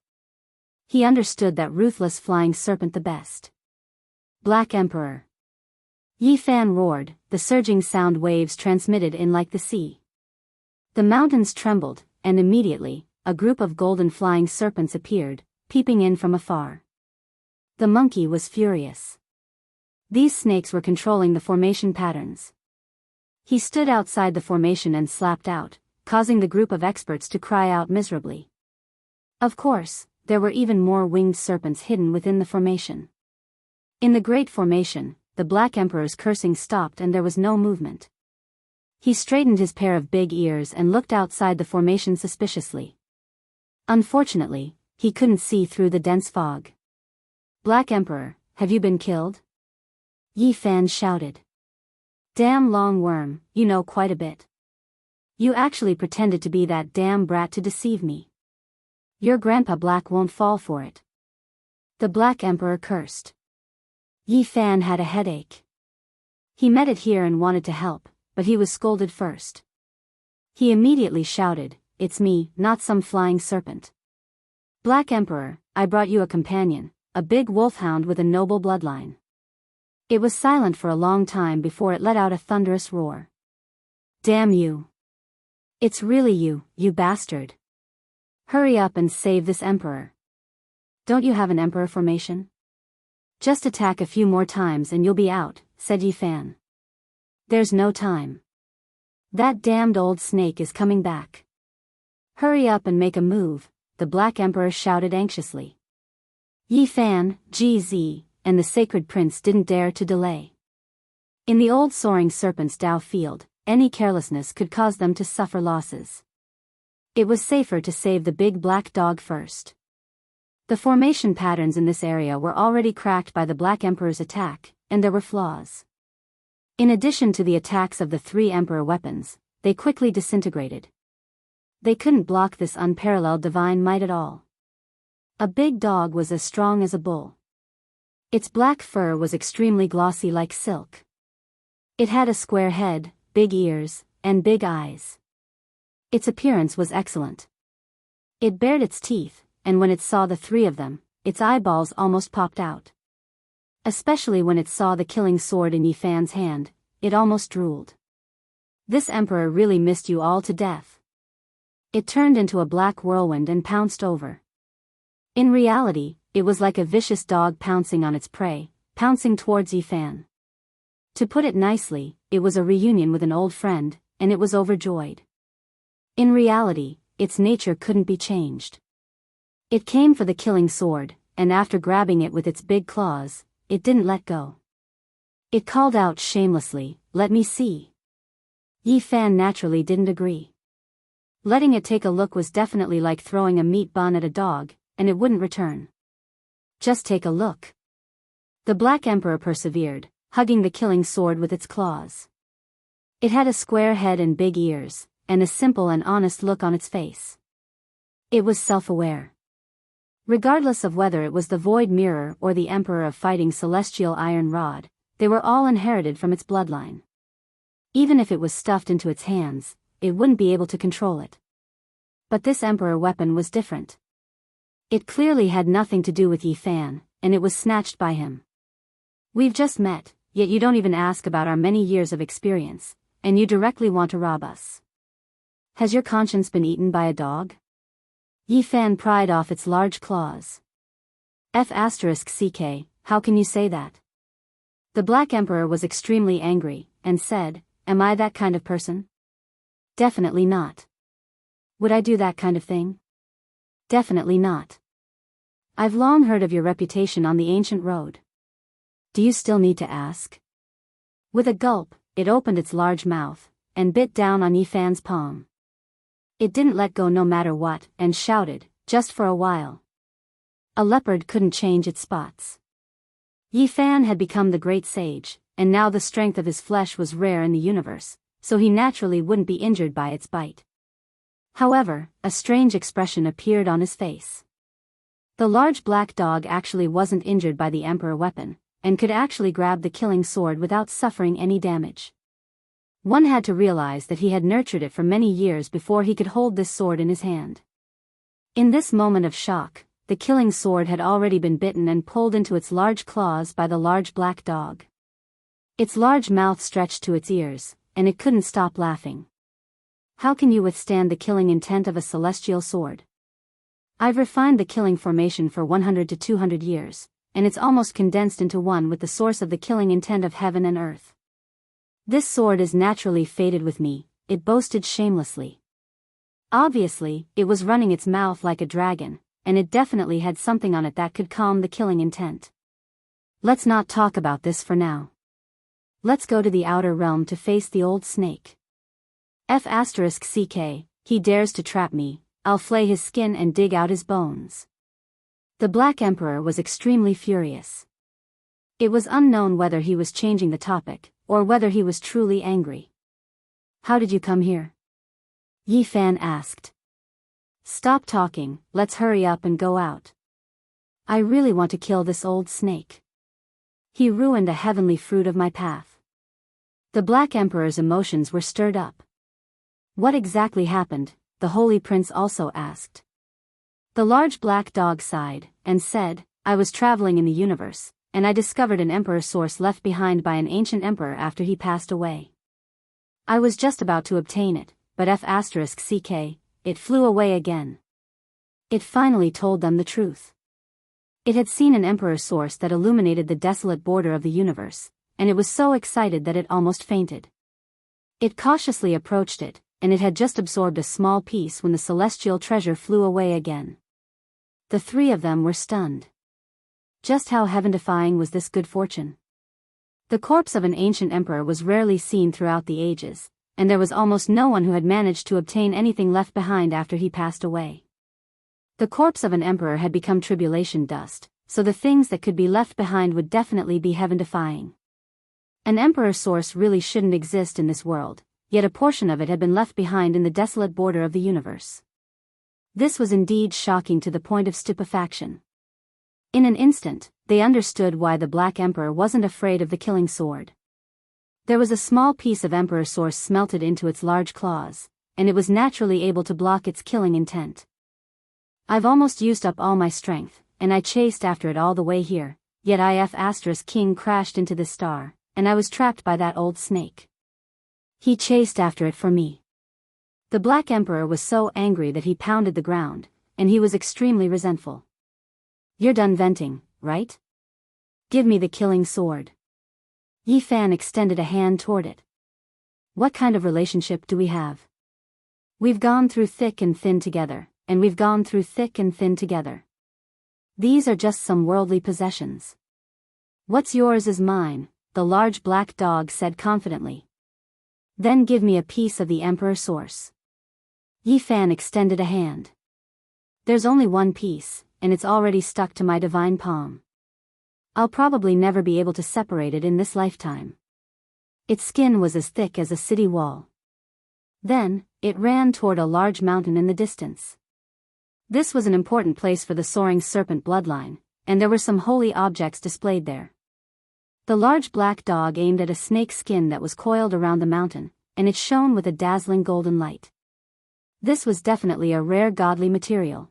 He understood that ruthless flying serpent the best. Black Emperor. Yi Fan roared, the surging sound waves transmitted in like the sea. The mountains trembled, and immediately, a group of golden flying serpents appeared, peeping in from afar. The monkey was furious. These snakes were controlling the formation patterns. He stood outside the formation and slapped out, causing the group of experts to cry out miserably. Of course, there were even more winged serpents hidden within the formation. In the Great Formation, the Black Emperor's cursing stopped and there was no movement. He straightened his pair of big ears and looked outside the formation suspiciously. Unfortunately, he couldn't see through the dense fog. Black Emperor, have you been killed? Yi Fan shouted. Damn long worm, you know quite a bit. You actually pretended to be that damn brat to deceive me. Your Grandpa Black won't fall for it. The Black Emperor cursed. Yi Fan had a headache. He met it here and wanted to help, but he was scolded first. He immediately shouted, It's me, not some flying serpent. Black Emperor, I brought you a companion, a big wolfhound with a noble bloodline. It was silent for a long time before it let out a thunderous roar. Damn you. It's really you, you bastard. Hurry up and save this emperor. Don't you have an emperor formation? Just attack a few more times and you'll be out, said Yi Fan. There's no time. That damned old snake is coming back. Hurry up and make a move, the Black Emperor shouted anxiously. Yi Fan, GZ, and the Sacred Prince didn't dare to delay. In the old soaring serpent's Tao field, any carelessness could cause them to suffer losses. It was safer to save the big black dog first. The formation patterns in this area were already cracked by the Black Emperor's attack, and there were flaws. In addition to the attacks of the 3 Emperor weapons, they quickly disintegrated. They couldn't block this unparalleled divine might at all. A big dog was as strong as a bull. Its black fur was extremely glossy like silk. It had a square head, big ears, and big eyes. Its appearance was excellent. It bared its teeth, and when it saw the three of them, its eyeballs almost popped out. Especially when it saw the killing sword in Yi Fan's hand, it almost drooled. This emperor really missed you all to death. It turned into a black whirlwind and pounced over. In reality, it was like a vicious dog pouncing on its prey, pouncing towards Yi Fan. To put it nicely, it was a reunion with an old friend, and it was overjoyed. In reality, its nature couldn't be changed. It came for the killing sword, and after grabbing it with its big claws, it didn't let go. It called out shamelessly, "Let me see." Yi Fan naturally didn't agree. Letting it take a look was definitely like throwing a meat bun at a dog, and it wouldn't return. "Just take a look." The Black Emperor persevered, hugging the killing sword with its claws. It had a square head and big ears, and a simple and honest look on its face. It was self-aware. Regardless of whether it was the Void Mirror or the Emperor of Fighting Celestial Iron Rod, they were all inherited from its bloodline. Even if it was stuffed into its hands, it wouldn't be able to control it. But this Emperor weapon was different. It clearly had nothing to do with Yi Fan, and it was snatched by him. "We've just met, yet you don't even ask about our many years of experience, and you directly want to rob us. Has your conscience been eaten by a dog?" Yi Fan pried off its large claws. F***ck, how can you say that? The Black Emperor was extremely angry, and said, "Am I that kind of person? Definitely not. Would I do that kind of thing? Definitely not. I've long heard of your reputation on the ancient road. Do you still need to ask?" With a gulp, it opened its large mouth, and bit down on Yi Fan's palm. It didn't let go no matter what, and shouted, "Just for a while." A leopard couldn't change its spots. Yi Fan had become the great sage, and now the strength of his flesh was rare in the universe, so he naturally wouldn't be injured by its bite. However, a strange expression appeared on his face. The large black dog actually wasn't injured by the Emperor weapon, and could actually grab the killing sword without suffering any damage. One had to realize that he had nurtured it for many years before he could hold this sword in his hand. In this moment of shock, the killing sword had already been bitten and pulled into its large claws by the large black dog. Its large mouth stretched to its ears, and it couldn't stop laughing. "How can you withstand the killing intent of a celestial sword? I've refined the killing formation for 100 to 200 years, and it's almost condensed into one with the source of the killing intent of heaven and earth. This sword is naturally fated with me," it boasted shamelessly. Obviously, it was running its mouth like a dragon, and it definitely had something on it that could calm the killing intent. "Let's not talk about this for now. Let's go to the outer realm to face the old snake. F***ck, he dares to trap me, I'll flay his skin and dig out his bones." The Black Emperor was extremely furious. It was unknown whether he was changing the topic, or whether he was truly angry. "How did you come here?" Yi Fan asked. "Stop talking, let's hurry up and go out. I really want to kill this old snake. He ruined a heavenly fruit of my path." The Black Emperor's emotions were stirred up. What exactly happened, the Holy Prince also asked. The large black dog sighed, and said, "I was traveling in the universe, and I discovered an emperor source left behind by an ancient emperor after he passed away. I was just about to obtain it, but F***ck, it flew away again." It finally told them the truth. It had seen an emperor source that illuminated the desolate border of the universe, and it was so excited that it almost fainted. It cautiously approached it, and it had just absorbed a small piece when the celestial treasure flew away again. The three of them were stunned. Just how heaven-defying was this good fortune? The corpse of an ancient emperor was rarely seen throughout the ages, and there was almost no one who had managed to obtain anything left behind after he passed away. The corpse of an emperor had become tribulation dust, so the things that could be left behind would definitely be heaven-defying. An emperor source really shouldn't exist in this world, yet a portion of it had been left behind in the desolate border of the universe. This was indeed shocking to the point of stupefaction. In an instant, they understood why the Black Emperor wasn't afraid of the killing sword. There was a small piece of Emperor Source smelted into its large claws, and it was naturally able to block its killing intent. I've almost used up all my strength, and I chased after it all the way here, yet King crashed into this star, and I was trapped by that old snake. He chased after it for me. The Black Emperor was so angry that he pounded the ground, and he was extremely resentful. You're done venting, right? Give me the killing sword. Yi Fan extended a hand toward it. What kind of relationship do we have? We've gone through thick and thin together, and we've gone through thick and thin together. These are just some worldly possessions. What's yours is mine, the large black dog said confidently. Then give me a piece of the Emperor Source. Yi Fan extended a hand. There's only one piece, and it's already stuck to my divine palm. I'll probably never be able to separate it in this lifetime. Its skin was as thick as a city wall. Then, it ran toward a large mountain in the distance. This was an important place for the soaring serpent bloodline, and there were some holy objects displayed there. The large black dog aimed at a snake skin that was coiled around the mountain, and it shone with a dazzling golden light. This was definitely a rare godly material.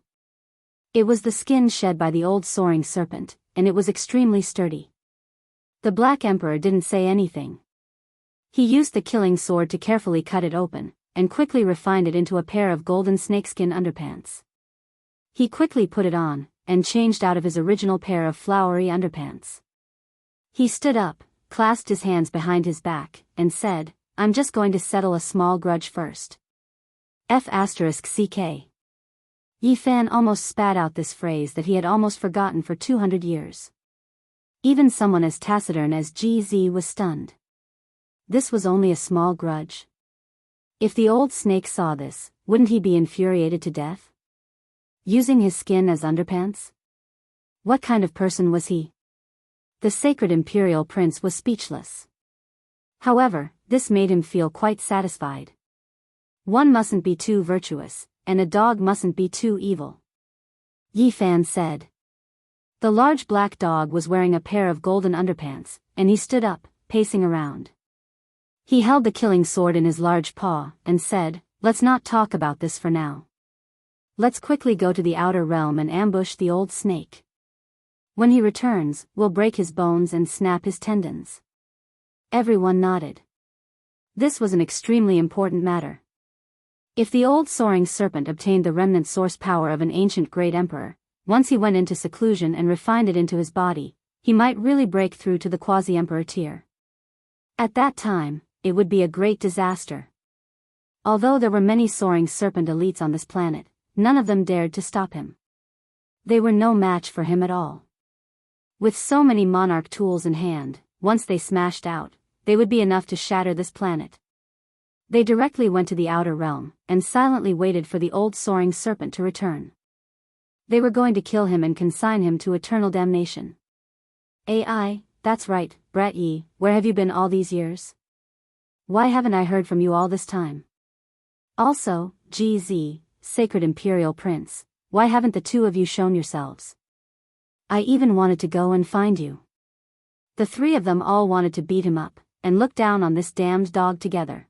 It was the skin shed by the old soaring serpent, and it was extremely sturdy. The Black Emperor didn't say anything. He used the killing sword to carefully cut it open, and quickly refined it into a pair of golden snakeskin underpants. He quickly put it on, and changed out of his original pair of flowery underpants. He stood up, clasped his hands behind his back, and said, I'm just going to settle a small grudge first. F***ck. Yi Fan almost spat out this phrase that he had almost forgotten for 200 years. Even someone as taciturn as GZ was stunned. This was only a small grudge. If the old snake saw this, wouldn't he be infuriated to death? Using his skin as underpants? What kind of person was he? The sacred imperial prince was speechless. However, this made him feel quite satisfied. One mustn't be too virtuous, and a dog mustn't be too evil. Yi Fan said. The large black dog was wearing a pair of golden underpants, and he stood up, pacing around. He held the killing sword in his large paw, and said, Let's not talk about this for now. Let's quickly go to the outer realm and ambush the old snake. When he returns, we'll break his bones and snap his tendons. Everyone nodded. This was an extremely important matter. If the old soaring serpent obtained the remnant source power of an ancient great emperor, once he went into seclusion and refined it into his body, he might really break through to the quasi-emperor tier. At that time, it would be a great disaster. Although there were many soaring serpent elites on this planet, none of them dared to stop him. They were no match for him at all. With so many monarch tools in hand, once they smashed out, they would be enough to shatter this planet. They directly went to the outer realm, and silently waited for the old soaring serpent to return. They were going to kill him and consign him to eternal damnation. AI, that's right, Brat Yi, where have you been all these years? Why haven't I heard from you all this time? Also, GZ, Sacred Imperial Prince, why haven't the two of you shown yourselves? I even wanted to go and find you. The three of them all wanted to beat him up, and look down on this damned dog together.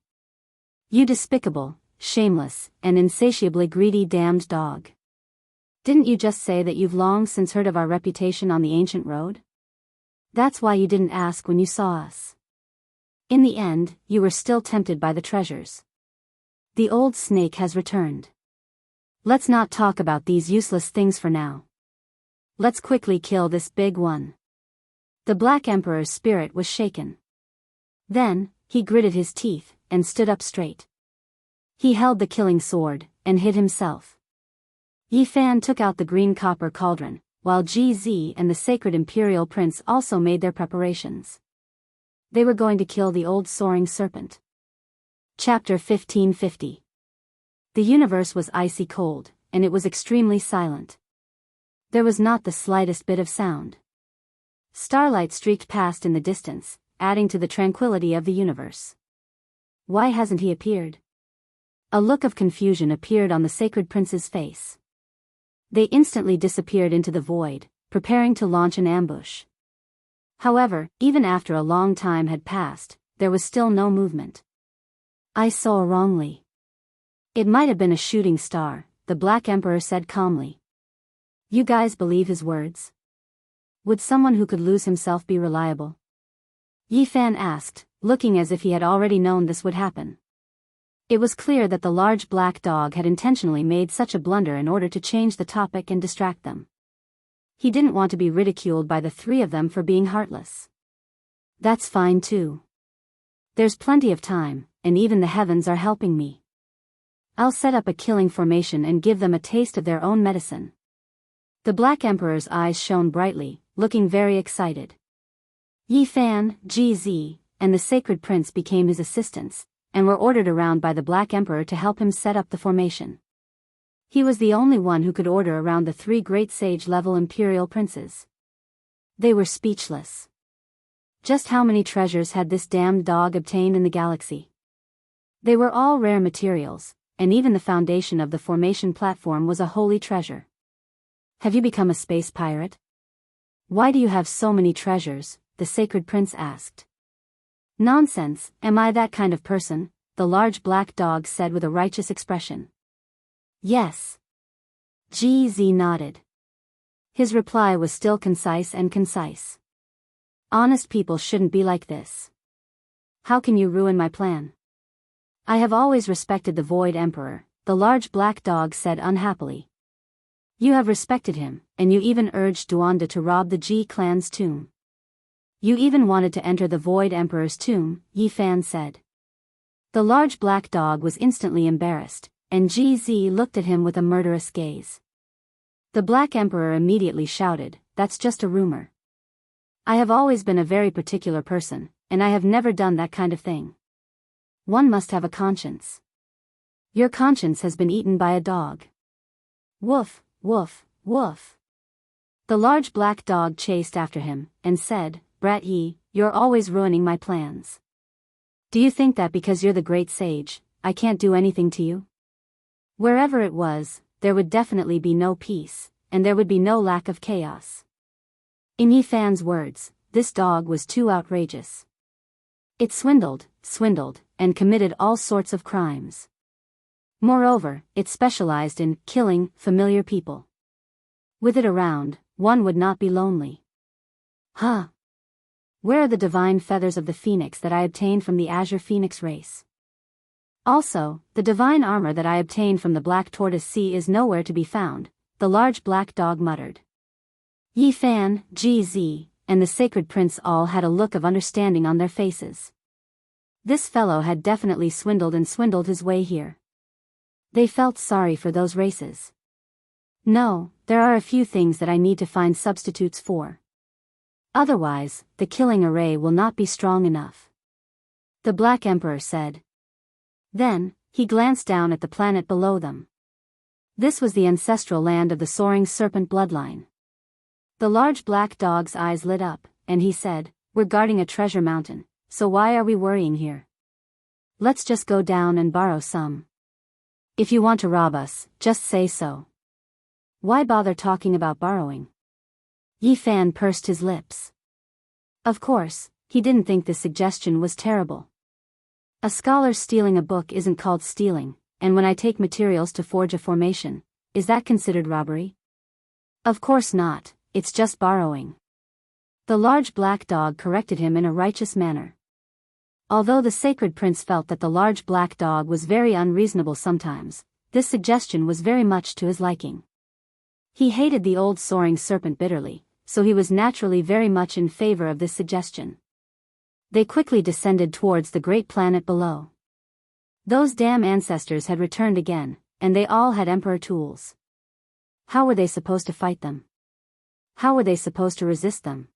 You despicable, shameless, and insatiably greedy damned dog. Didn't you just say that you've long since heard of our reputation on the ancient road? That's why you didn't ask when you saw us. In the end, you were still tempted by the treasures. The old snake has returned. Let's not talk about these useless things for now. Let's quickly kill this big one. The Black Emperor's spirit was shaken. Then, he gritted his teeth, and stood up straight. He held the killing sword, and hid himself. Yi Fan took out the green copper cauldron, while GZ and the Sacred Imperial Prince also made their preparations. They were going to kill the old soaring serpent. Chapter 1550. The universe was icy cold, and it was extremely silent. There was not the slightest bit of sound. Starlight streaked past in the distance, adding to the tranquility of the universe. Why hasn't he appeared? A look of confusion appeared on the Sacred Prince's face. They instantly disappeared into the void, preparing to launch an ambush. However, even after a long time had passed, there was still no movement. I saw wrongly. It might have been a shooting star, the Black Emperor said calmly. You guys believe his words? Would someone who could lose himself be reliable? Yi Fan asked, looking as if he had already known this would happen. It was clear that the large black dog had intentionally made such a blunder in order to change the topic and distract them. He didn't want to be ridiculed by the three of them for being heartless. That's fine too. There's plenty of time, and even the heavens are helping me. I'll set up a killing formation and give them a taste of their own medicine. The Black Emperor's eyes shone brightly, looking very excited. Yi Fan, GZ, and the Sacred Prince became his assistants, and were ordered around by the Black Emperor to help him set up the formation. He was the only one who could order around the three great sage-level imperial princes. They were speechless. Just how many treasures had this damned dog obtained in the galaxy? They were all rare materials, and even the foundation of the formation platform was a holy treasure. Have you become a space pirate? Why do you have so many treasures? The Sacred Prince asked. Nonsense, am I that kind of person? The large black dog said with a righteous expression. Yes. GZ nodded. His reply was still concise and concise. Honest people shouldn't be like this. How can you ruin my plan? I have always respected the Void Emperor, the large black dog said unhappily. You have respected him, and you even urged Duanda to rob the G clan's tomb. You even wanted to enter the Void Emperor's tomb, Yi Fan said. The large black dog was instantly embarrassed, and GZ looked at him with a murderous gaze. The Black Emperor immediately shouted, That's just a rumor. I have always been a very particular person, and I have never done that kind of thing. One must have a conscience. Your conscience has been eaten by a dog. Woof, woof, woof. The large black dog chased after him, and said, Brat Yi, you're always ruining my plans. Do you think that because you're the great sage, I can't do anything to you? Wherever it was, there would definitely be no peace, and there would be no lack of chaos. In Yi Fan's words, this dog was too outrageous. It swindled, and committed all sorts of crimes. Moreover, it specialized in killing familiar people. With it around, one would not be lonely. Huh? Where are the divine feathers of the phoenix that I obtained from the Azure Phoenix race? Also, the divine armor that I obtained from the Black Tortoise Sea is nowhere to be found, the large black dog muttered. Yi Fan, GZ, and the Sacred Prince all had a look of understanding on their faces. This fellow had definitely swindled his way here. They felt sorry for those races. No, there are a few things that I need to find substitutes for. Otherwise, the killing array will not be strong enough. The Black Emperor said. Then, he glanced down at the planet below them. This was the ancestral land of the soaring serpent bloodline. The large black dog's eyes lit up, and he said, We're guarding a treasure mountain, so why are we worrying here? Let's just go down and borrow some. If you want to rob us, just say so. Why bother talking about borrowing? Yi Fan pursed his lips. Of course, he didn't think this suggestion was terrible. A scholar stealing a book isn't called stealing, and when I take materials to forge a formation, is that considered robbery? Of course not, it's just borrowing. The large black dog corrected him in a righteous manner. Although the Sacred Prince felt that the large black dog was very unreasonable sometimes, this suggestion was very much to his liking. He hated the old soaring serpent bitterly, so he was naturally very much in favor of this suggestion. They quickly descended towards the great planet below. Those damn ancestors had returned again, and they all had Emperor tools. How were they supposed to fight them? How were they supposed to resist them?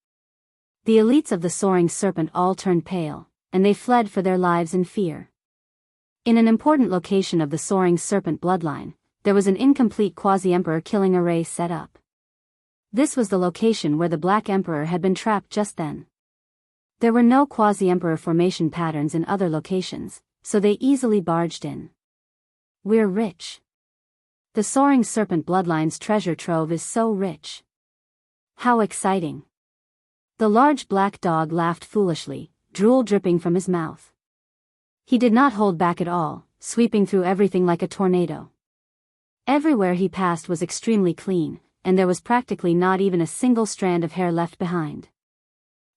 The elites of the soaring serpent all turned pale, and they fled for their lives in fear. In an important location of the soaring serpent bloodline, there was an incomplete quasi-emperor killing array set up. This was the location where the Black Emperor had been trapped just then. There were no quasi-emperor formation patterns in other locations, so they easily barged in. We're rich. The soaring serpent bloodline's treasure trove is so rich. How exciting. The large black dog laughed foolishly, drool dripping from his mouth. He did not hold back at all, sweeping through everything like a tornado. Everywhere he passed was extremely clean, and there was practically not even a single strand of hair left behind.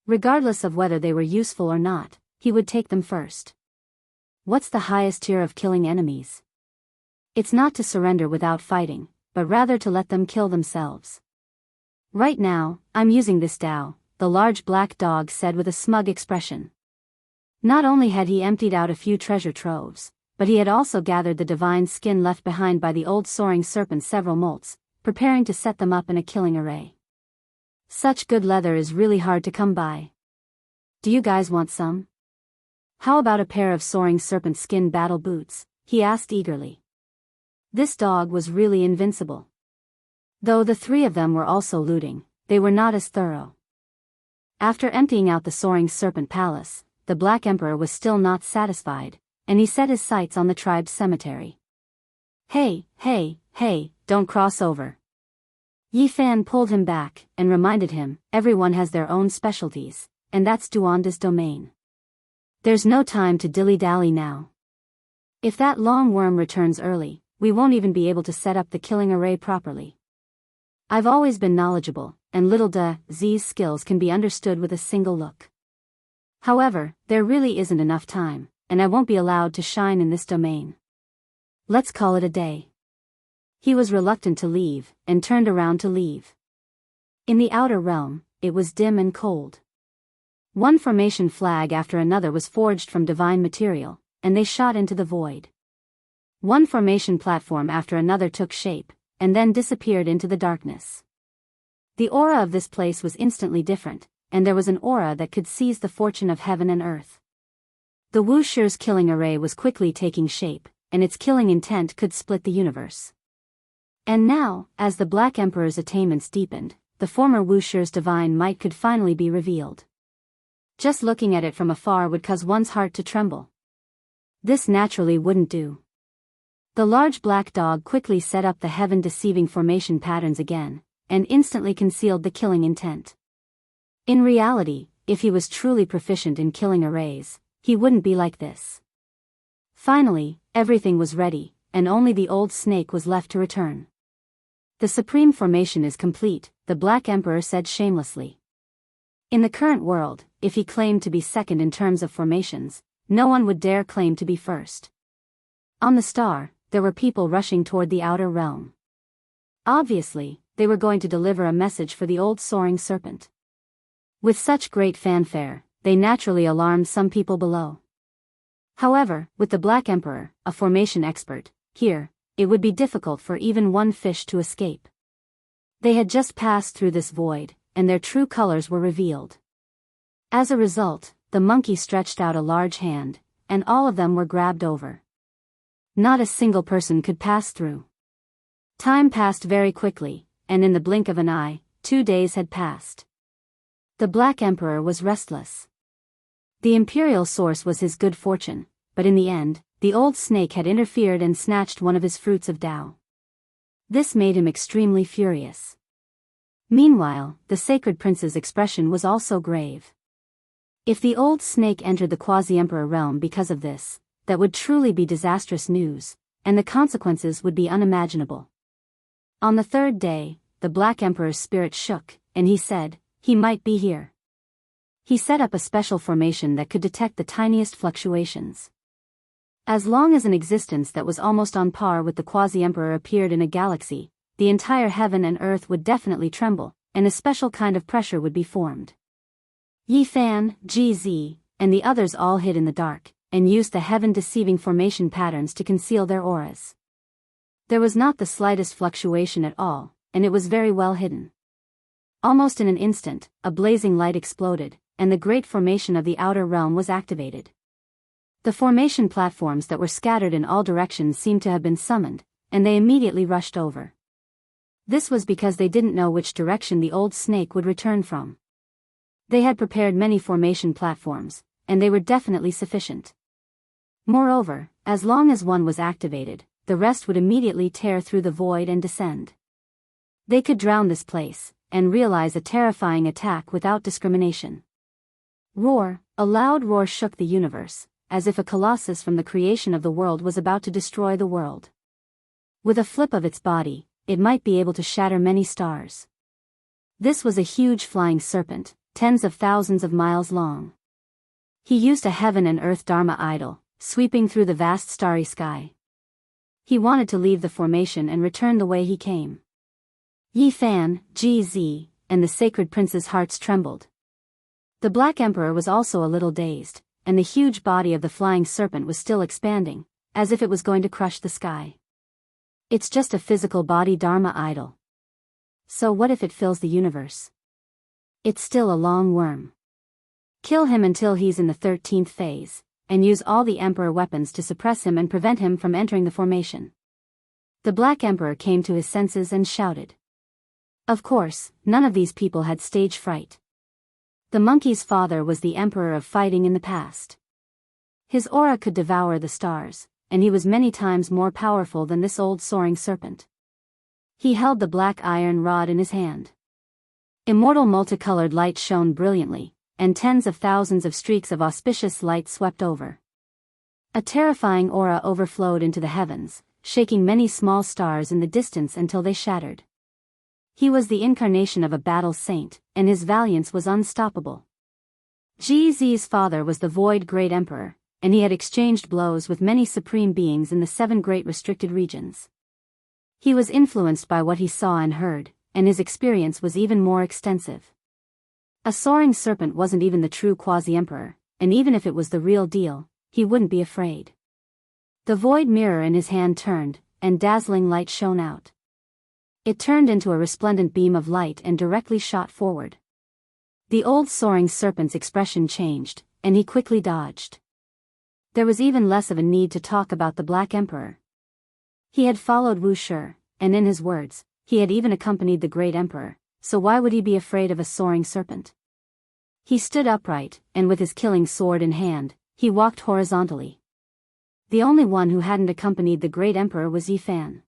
Regardless of whether they were useful or not, he would take them first. What's the highest tier of killing enemies? It's not to surrender without fighting, but rather to let them kill themselves. Right now, I'm using this Tao, the large black dog said with a smug expression. Not only had he emptied out a few treasure troves, but he had also gathered the divine skin left behind by the old soaring serpent several molts, preparing to set them up in a killing array. Such good leather is really hard to come by. Do you guys want some? How about a pair of soaring serpent skin battle boots? He asked eagerly. This dog was really invincible. Though the three of them were also looting, they were not as thorough. After emptying out the soaring serpent palace, the Black Emperor was still not satisfied, and he set his sights on the tribe's cemetery. Hey, don't cross over. Yi Fan pulled him back and reminded him, everyone has their own specialties, and that's Duanda's domain. There's no time to dilly-dally now. If that long worm returns early, we won't even be able to set up the killing array properly. I've always been knowledgeable, and little Z's skills can be understood with a single look. However, there really isn't enough time, and I won't be allowed to shine in this domain. Let's call it a day. He was reluctant to leave, and turned around to leave. In the outer realm, it was dim and cold. One formation flag after another was forged from divine material, and they shot into the void. One formation platform after another took shape, and then disappeared into the darkness. The aura of this place was instantly different, and there was an aura that could seize the fortune of heaven and earth. The Wushir's killing array was quickly taking shape, and its killing intent could split the universe. And now, as the Black Emperor's attainments deepened, the former Wushir's divine might could finally be revealed. Just looking at it from afar would cause one's heart to tremble. This naturally wouldn't do. The large black dog quickly set up the heaven-deceiving formation patterns again, and instantly concealed the killing intent. In reality, if he was truly proficient in killing arrays, he wouldn't be like this. Finally, everything was ready, and only the old snake was left to return. The supreme formation is complete, the Black Emperor said shamelessly. In the current world, if he claimed to be second in terms of formations, no one would dare claim to be first. On the star, there were people rushing toward the outer realm. Obviously, they were going to deliver a message for the old soaring serpent. With such great fanfare, they naturally alarmed some people below. However, with the Black Emperor, a formation expert, here, it would be difficult for even one fish to escape. They had just passed through this void, and their true colors were revealed. As a result, the monkey stretched out a large hand, and all of them were grabbed over. Not a single person could pass through. Time passed very quickly, and in the blink of an eye, 2 days had passed. The Black Emperor was restless. The imperial source was his good fortune, but in the end, the old snake had interfered and snatched one of his fruits of Tao. This made him extremely furious. Meanwhile, the sacred prince's expression was also grave. If the old snake entered the quasi-emperor realm because of this, that would truly be disastrous news, and the consequences would be unimaginable. On the third day, the Black Emperor's spirit shook, and he said, he might be here. He set up a special formation that could detect the tiniest fluctuations. As long as an existence that was almost on par with the quasi-emperor appeared in a galaxy, the entire heaven and earth would definitely tremble, and a special kind of pressure would be formed. Yi Fan, GZ, and the others all hid in the dark, and used the heaven-deceiving formation patterns to conceal their auras. There was not the slightest fluctuation at all, and it was very well hidden. Almost in an instant, a blazing light exploded, and the great formation of the outer realm was activated. The formation platforms that were scattered in all directions seemed to have been summoned, and they immediately rushed over. This was because they didn't know which direction the old snake would return from. They had prepared many formation platforms, and they were definitely sufficient. Moreover, as long as one was activated, the rest would immediately tear through the void and descend. They could drown this place, and realize a terrifying attack without discrimination. Roar, a loud roar shook the universe, as if a colossus from the creation of the world was about to destroy the world. With a flip of its body, it might be able to shatter many stars. This was a huge flying serpent, tens of thousands of miles long. He used a heaven and earth Dharma idol, sweeping through the vast starry sky. He wanted to leave the formation and return the way he came. Yi Fan, GZ, and the sacred prince's hearts trembled. The Black Emperor was also a little dazed, and the huge body of the flying serpent was still expanding, as if it was going to crush the sky. It's just a physical body Dharma idol. So what if it fills the universe? It's still a long worm. Kill him until he's in the 13th phase, and use all the Emperor weapons to suppress him and prevent him from entering the formation. The Black Emperor came to his senses and shouted. Of course, none of these people had stage fright. The monkey's father was the Emperor of fighting in the past. His aura could devour the stars, and he was many times more powerful than this old soaring serpent. He held the black iron rod in his hand. Immortal multicolored light shone brilliantly, and tens of thousands of streaks of auspicious light swept over. A terrifying aura overflowed into the heavens, shaking many small stars in the distance until they shattered. He was the incarnation of a battle saint, and his valiance was unstoppable. GZ's father was the Void Great Emperor, and he had exchanged blows with many supreme beings in the 7 great restricted regions. He was influenced by what he saw and heard, and his experience was even more extensive. A soaring serpent wasn't even the true quasi-emperor, and even if it was the real deal, he wouldn't be afraid. The void mirror in his hand turned, and dazzling light shone out. It turned into a resplendent beam of light and directly shot forward. The old soaring serpent's expression changed, and he quickly dodged. There was even less of a need to talk about the Black Emperor. He had followed Wu Shi, and in his words, he had even accompanied the Great Emperor, so why would he be afraid of a soaring serpent? He stood upright, and with his killing sword in hand, he walked horizontally. The only one who hadn't accompanied the Great Emperor was Yi Fan.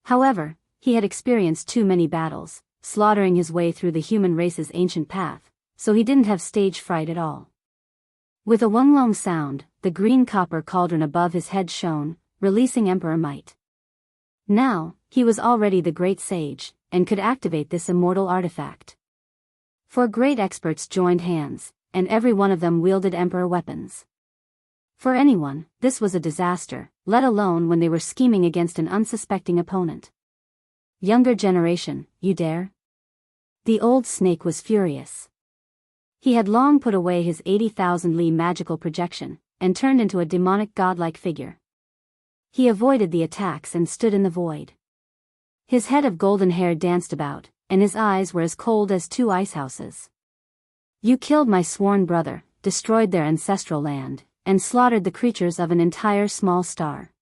However, he had experienced too many battles, slaughtering his way through the human race's ancient path, so he didn't have stage fright at all. With a wonglong sound, the green copper cauldron above his head shone, releasing Emperor might. Now, he was already the great sage, and could activate this immortal artifact. 4 great experts joined hands, and every one of them wielded Emperor weapons. For anyone, this was a disaster, let alone when they were scheming against an unsuspecting opponent. Younger generation, you dare? The old snake was furious. He had long put away his 80,000 li magical projection, and turned into a demonic godlike figure. He avoided the attacks and stood in the void. His head of golden hair danced about, and his eyes were as cold as 2 ice houses. You killed my sworn brother, destroyed their ancestral land, and slaughtered the creatures of an entire small star.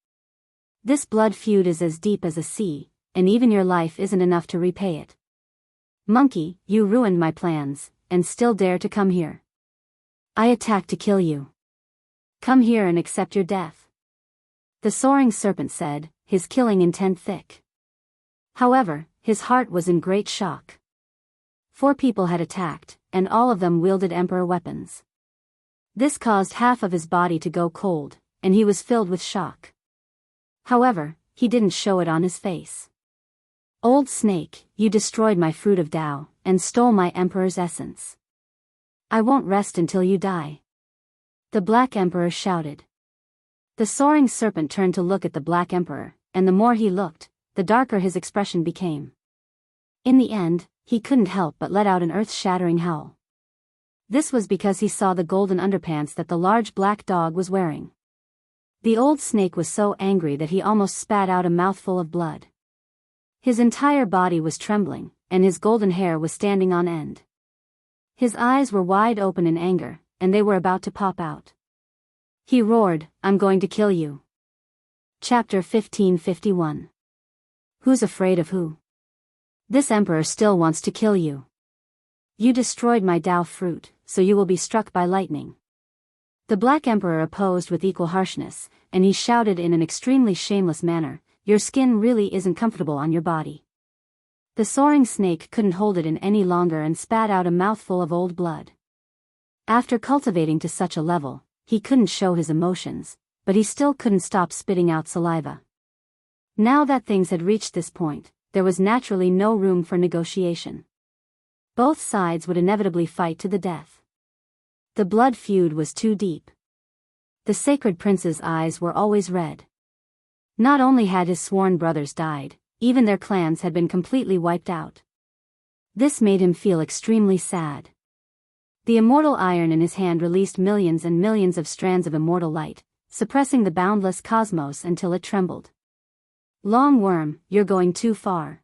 This blood feud is as deep as a sea, and even your life isn't enough to repay it. Monkey, you ruined my plans, and still dare to come here. I attacked to kill you. Come here and accept your death. The soaring serpent said, his killing intent thick. However, his heart was in great shock. 4 people had attacked, and all of them wielded Emperor weapons. This caused half of his body to go cold, and he was filled with shock. However, he didn't show it on his face. Old snake, you destroyed my fruit of Tao, and stole my Emperor's essence. I won't rest until you die. The Black Emperor shouted. The soaring serpent turned to look at the Black Emperor, and the more he looked, the darker his expression became. In the end, he couldn't help but let out an earth-shattering howl. This was because he saw the golden underpants that the large black dog was wearing. The old snake was so angry that he almost spat out a mouthful of blood. His entire body was trembling, and his golden hair was standing on end. His eyes were wide open in anger, and they were about to pop out. He roared, I'm going to kill you. Chapter 1551. Who's afraid of who? This emperor still wants to kill you. You destroyed my Tao fruit, so you will be struck by lightning. The Black Emperor opposed with equal harshness, and he shouted in an extremely shameless manner, your skin really isn't comfortable on your body. The soaring snake couldn't hold it in any longer and spat out a mouthful of old blood. After cultivating to such a level, he couldn't show his emotions, but he still couldn't stop spitting out saliva. Now that things had reached this point, there was naturally no room for negotiation. Both sides would inevitably fight to the death. The blood feud was too deep. The sacred prince's eyes were always red. Not only had his sworn brothers died, even their clans had been completely wiped out. This made him feel extremely sad. The immortal iron in his hand released millions and millions of strands of immortal light, suppressing the boundless cosmos until it trembled. Long worm, you're going too far.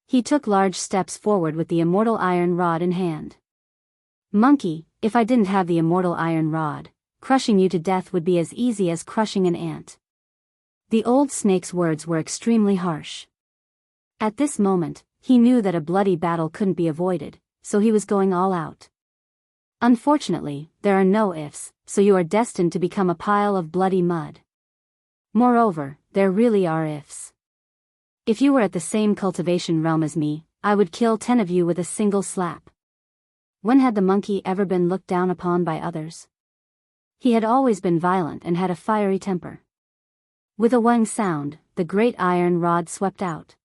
He took large steps forward with the immortal iron rod in hand. Monkey, if I didn't have the immortal iron rod, crushing you to death would be as easy as crushing an ant. The old snake's words were extremely harsh. At this moment, he knew that a bloody battle couldn't be avoided, so he was going all out. Unfortunately, there are no ifs, so you are destined to become a pile of bloody mud. Moreover, there really are ifs. If you were at the same cultivation realm as me, I would kill 10 of you with a single slap. When had the monkey ever been looked down upon by others? He had always been violent and had a fiery temper. With a wang sound, the great iron rod swept out.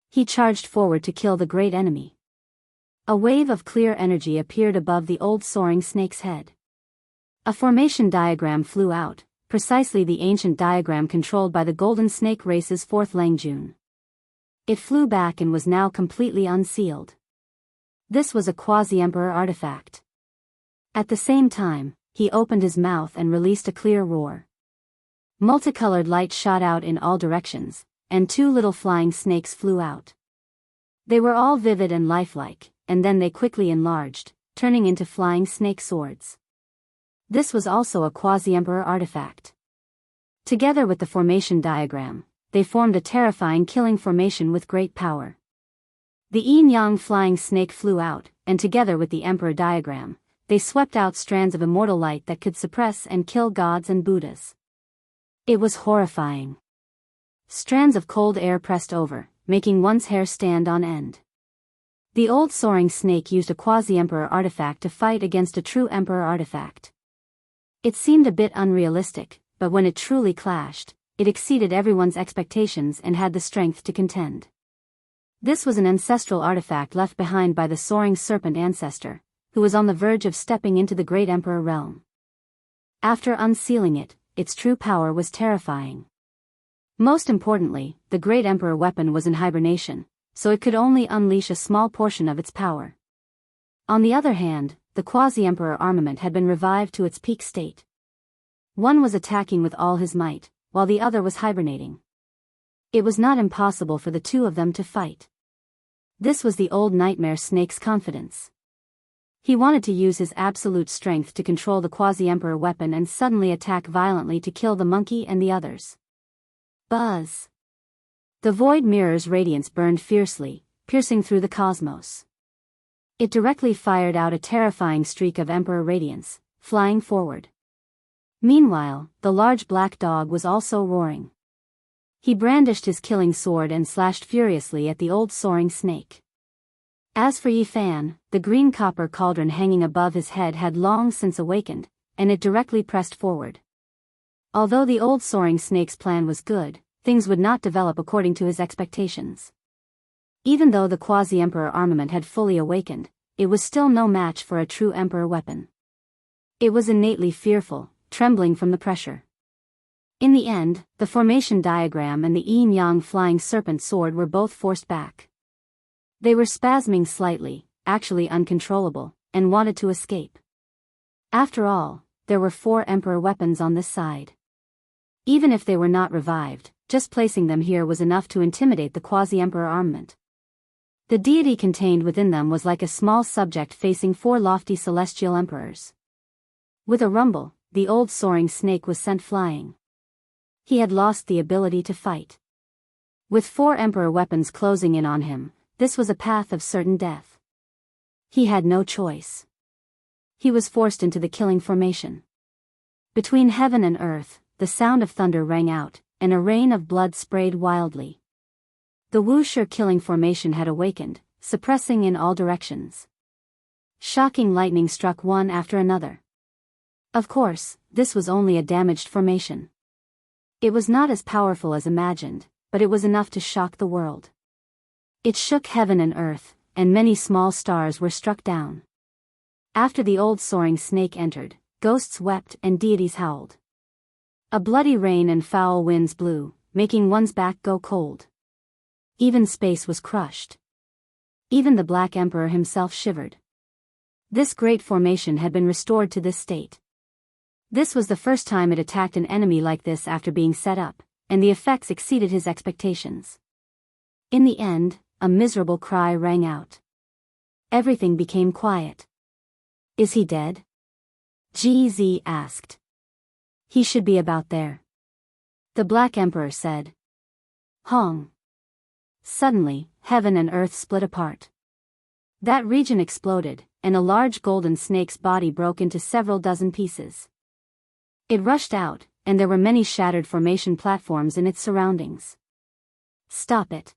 He charged forward to kill the great enemy. A wave of clear energy appeared above the old soaring snake's head. A formation diagram flew out, precisely the ancient diagram controlled by the golden snake race's fourth Langjun. It flew back and was now completely unsealed. This was a quasi-emperor artifact. At the same time, he opened his mouth and released a clear roar. Multicolored light shot out in all directions, and 2 little flying snakes flew out. They were all vivid and lifelike, and then they quickly enlarged, turning into flying snake swords. This was also a quasi-emperor artifact. Together with the formation diagram, they formed a terrifying killing formation with great power. The yin-yang flying snake flew out, and together with the emperor diagram, they swept out strands of immortal light that could suppress and kill gods and Buddhas. It was horrifying. Strands of cold air pressed over, making one's hair stand on end. The old soaring snake used a quasi-emperor artifact to fight against a true emperor artifact. It seemed a bit unrealistic, but when it truly clashed, it exceeded everyone's expectations and had the strength to contend. This was an ancestral artifact left behind by the soaring serpent ancestor, who was on the verge of stepping into the great emperor realm. After unsealing it, its true power was terrifying. Most importantly, the great emperor weapon was in hibernation, so it could only unleash a small portion of its power. On the other hand, the quasi-emperor armament had been revived to its peak state. One was attacking with all his might, while the other was hibernating. It was not impossible for the two of them to fight. This was the old nightmare snake's confidence. He wanted to use his absolute strength to control the quasi-emperor weapon and suddenly attack violently to kill the monkey and the others. Buzz! The void mirror's radiance burned fiercely, piercing through the cosmos. It directly fired out a terrifying streak of emperor radiance, flying forward. Meanwhile, the large black dog was also roaring. He brandished his killing sword and slashed furiously at the old soaring snake. As for Yi Fan, the green copper cauldron hanging above his head had long since awakened, and it directly pressed forward. Although the old soaring snake's plan was good, things would not develop according to his expectations. Even though the quasi-emperor armament had fully awakened, it was still no match for a true emperor weapon. It was innately fearful, trembling from the pressure. In the end, the formation diagram and the yin-yang flying serpent sword were both forced back. They were spasming slightly, actually uncontrollable, and wanted to escape. After all, there were 4 emperor weapons on this side. Even if they were not revived, just placing them here was enough to intimidate the quasi-emperor armament. The deity contained within them was like a small subject facing 4 lofty celestial emperors. With a rumble, the old soaring snake was sent flying. He had lost the ability to fight. With 4 emperor weapons closing in on him, this was a path of certain death. He had no choice. He was forced into the killing formation. Between heaven and earth, the sound of thunder rang out, and a rain of blood sprayed wildly. The Wuxia killing formation had awakened, suppressing in all directions. Shocking lightning struck one after another. Of course, this was only a damaged formation. It was not as powerful as imagined, but it was enough to shock the world. It shook heaven and earth, and many small stars were struck down. After the old soaring snake entered, ghosts wept and deities howled. A bloody rain and foul winds blew, making one's back go cold. Even space was crushed. Even the Black Emperor himself shivered. This great formation had been restored to this state. This was the first time it attacked an enemy like this after being set up, and the effects exceeded his expectations. In the end, a miserable cry rang out. Everything became quiet. Is he dead? GZ asked. He should be about there. The Black Emperor said. Hong. Suddenly, heaven and earth split apart. That region exploded, and a large golden snake's body broke into several dozen pieces. It rushed out, and there were many shattered formation platforms in its surroundings. Stop it.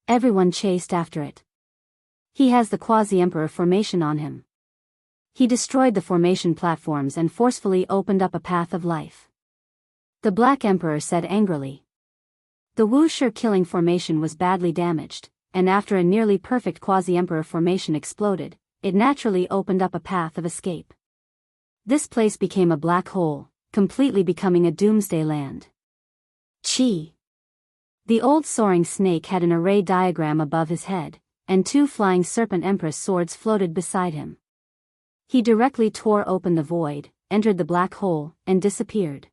Everyone chased after it. He has the Quasi-Emperor formation on him. He destroyed the formation platforms and forcefully opened up a path of life. The Black Emperor said angrily. The Wuxia killing formation was badly damaged, and after a nearly perfect Quasi-Emperor formation exploded, it naturally opened up a path of escape. This place became a black hole, completely becoming a doomsday land. Chi. The old soaring snake had an array diagram above his head, and two flying serpent empress swords floated beside him. He directly tore open the void, entered the black hole, and disappeared.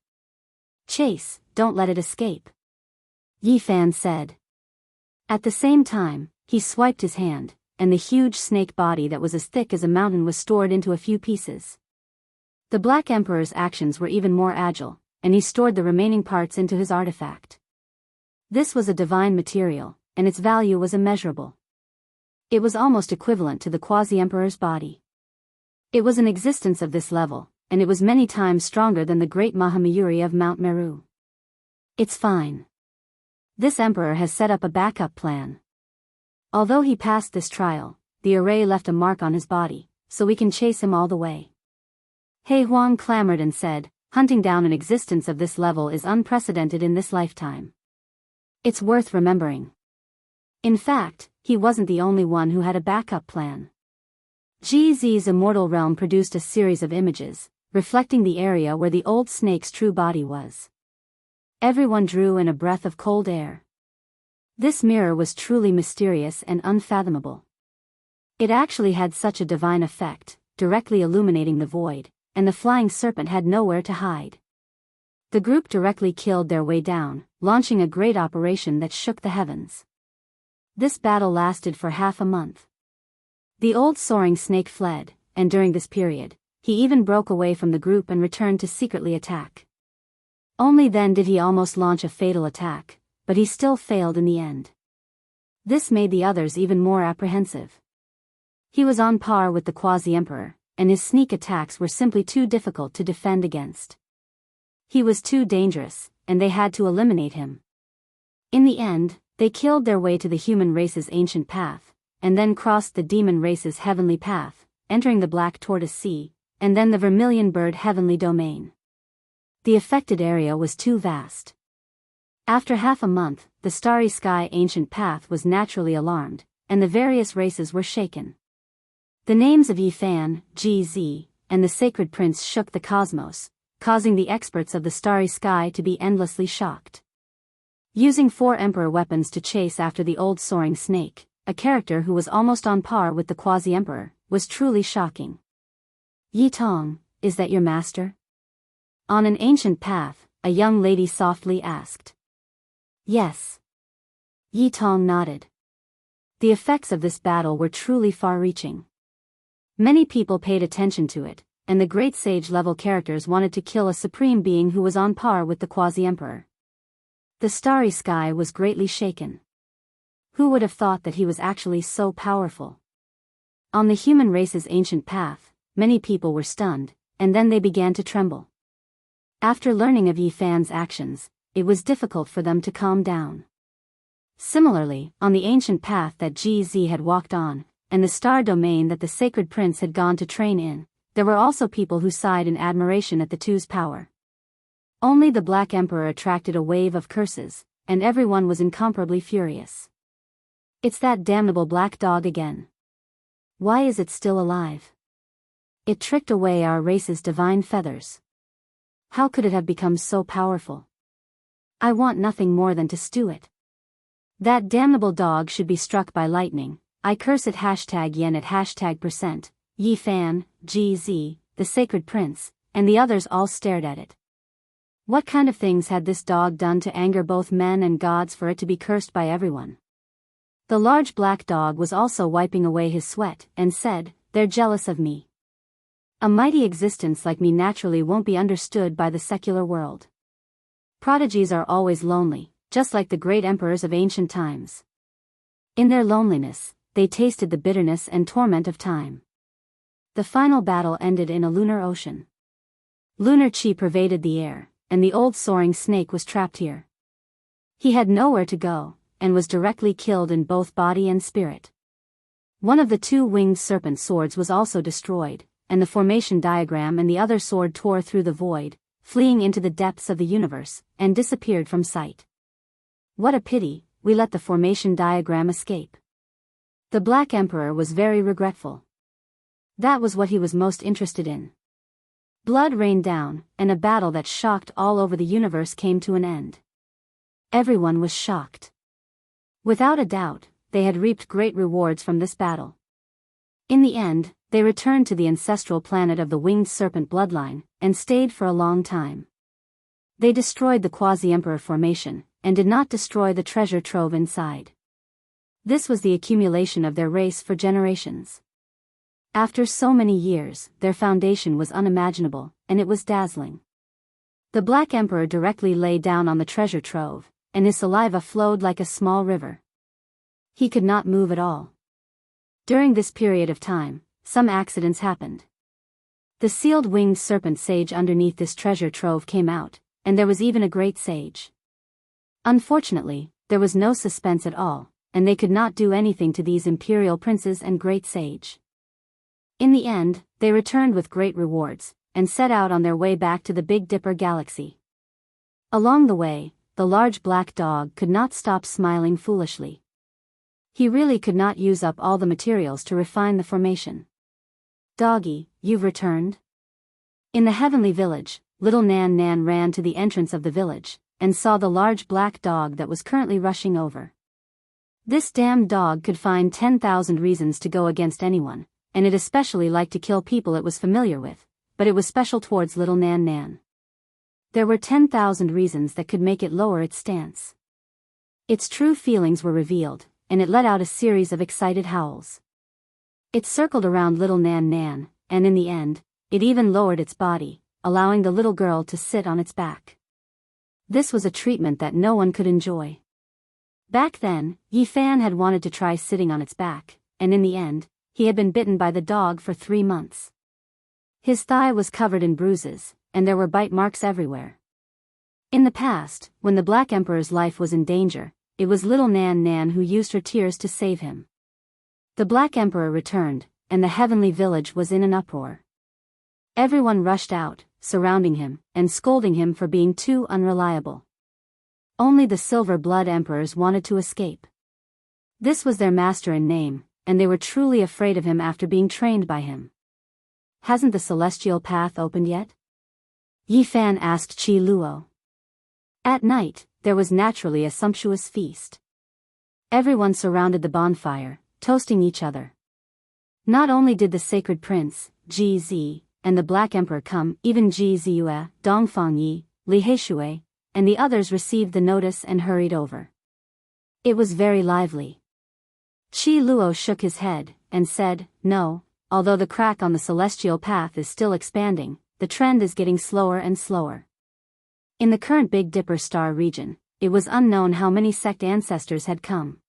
Chase, don't let it escape. Yi Fan said. At the same time, he swiped his hand, and the huge snake body that was as thick as a mountain was stored into a few pieces. The Black Emperor's actions were even more agile, and he stored the remaining parts into his artifact. This was a divine material, and its value was immeasurable. It was almost equivalent to the Quasi-Emperor's body. It was an existence of this level, and it was many times stronger than the great Mahamayuri of Mount Meru. It's fine. This emperor has set up a backup plan. Although he passed this trial, the array left a mark on his body, so we can chase him all the way. He Huang clamored and said, hunting down an existence of this level is unprecedented in this lifetime. It's worth remembering. In fact, he wasn't the only one who had a backup plan. GZ's immortal realm produced a series of images, reflecting the area where the old snake's true body was. Everyone drew in a breath of cold air. This mirror was truly mysterious and unfathomable. It actually had such a divine effect, directly illuminating the void, and the flying serpent had nowhere to hide. The group directly killed their way down, launching a great operation that shook the heavens. This battle lasted for half a month. The old soaring snake fled, and during this period, he even broke away from the group and returned to secretly attack. Only then did he almost launch a fatal attack, but he still failed in the end. This made the others even more apprehensive. He was on par with the Quasi-Emperor, and his sneak attacks were simply too difficult to defend against. He was too dangerous, and they had to eliminate him. In the end, they killed their way to the human race's ancient path, and then crossed the demon race's heavenly path, entering the Black Tortoise Sea, and then the Vermilion Bird heavenly domain. The affected area was too vast. After half a month, the Starry Sky ancient path was naturally alarmed, and the various races were shaken. The names of Yi Fan, GZ, and the Sacred Prince shook the cosmos, causing the experts of the Starry Sky to be endlessly shocked. Using 4 Emperor weapons to chase after the old soaring snake, a character who was almost on par with the Quasi-Emperor, was truly shocking. Yi Tong, is that your master? On an ancient path, a young lady softly asked. Yes. Yi Tong nodded. The effects of this battle were truly far-reaching. Many people paid attention to it, and the great sage-level characters wanted to kill a supreme being who was on par with the Quasi-Emperor. The Starry Sky was greatly shaken. Who would have thought that he was actually so powerful? On the human race's ancient path, many people were stunned, and then they began to tremble. After learning of Yi Fan's actions, it was difficult for them to calm down. Similarly, on the ancient path that GZ had walked on, and the star domain that the sacred prince had gone to train in, there were also people who sighed in admiration at the two's power. Only the Black Emperor attracted a wave of curses, and everyone was incomparably furious. It's that damnable black dog again. Why is it still alive? It tricked away our race's divine feathers. How could it have become so powerful? I want nothing more than to stew it. That damnable dog should be struck by lightning. I curse it. #yen at #%, Yi Fan, GZ, the sacred prince, and the others all stared at it. What kind of things had this dog done to anger both men and gods for it to be cursed by everyone? The large black dog was also wiping away his sweat, and said, "They're jealous of me. A mighty existence like me naturally won't be understood by the secular world. Prodigies are always lonely, just like the great emperors of ancient times. In their loneliness, they tasted the bitterness and torment of time." The final battle ended in a lunar ocean. Lunar chi pervaded the air, and the old soaring snake was trapped here. He had nowhere to go, and was directly killed in both body and spirit. One of the two winged serpent swords was also destroyed, and the formation diagram and the other sword tore through the void, fleeing into the depths of the universe, and disappeared from sight. What a pity, we let the formation diagram escape. The Black Emperor was very regretful. That was what he was most interested in. Blood rained down, and a battle that shocked all over the universe came to an end. Everyone was shocked. Without a doubt, they had reaped great rewards from this battle. In the end, they returned to the ancestral planet of the winged serpent bloodline, and stayed for a long time. They destroyed the quasi-emperor formation, and did not destroy the treasure trove inside. This was the accumulation of their race for generations. After so many years, their foundation was unimaginable, and it was dazzling. The Black Emperor directly lay down on the treasure trove, and his saliva flowed like a small river. He could not move at all. During this period of time, some accidents happened. The sealed winged serpent sage underneath this treasure trove came out, and there was even a great sage. Unfortunately, there was no suspense at all, and they could not do anything to these imperial princes and great sage. In the end, they returned with great rewards, and set out on their way back to the Big Dipper galaxy. Along the way, the large black dog could not stop smiling foolishly. He really could not use up all the materials to refine the formation. "Doggy, you've returned?" In the heavenly village, little Nan Nan ran to the entrance of the village, and saw the large black dog that was currently rushing over. This damned dog could find 10,000 reasons to go against anyone, and it especially liked to kill people it was familiar with, but it was special towards little Nan Nan. There were 10,000 reasons that could make it lower its stance. Its true feelings were revealed, and it let out a series of excited howls. It circled around little Nan Nan, and in the end, it even lowered its body, allowing the little girl to sit on its back. This was a treatment that no one could enjoy. Back then, Yi Fan had wanted to try sitting on its back, and in the end, he had been bitten by the dog for 3 months. His thigh was covered in bruises, and there were bite marks everywhere. In the past, when the Black Emperor's life was in danger, it was little Nan Nan who used her tears to save him. The Black Emperor returned, and the heavenly village was in an uproar. Everyone rushed out, surrounding him, and scolding him for being too unreliable. Only the Silver Blood Emperors wanted to escape. This was their master in name, and they were truly afraid of him after being trained by him. "Hasn't the celestial path opened yet?" Yi Fan asked Qi Luo. At night, there was naturally a sumptuous feast. Everyone surrounded the bonfire, toasting each other. Not only did the sacred prince, GZ, and the Black Emperor come, even Ji Ziyue, Dongfang Yi, Li Heishui, and the others received the notice and hurried over. It was very lively. Qi Luo shook his head, and said, "No, although the crack on the celestial path is still expanding, the trend is getting slower and slower." In the current Big Dipper star region, it was unknown how many sect ancestors had come.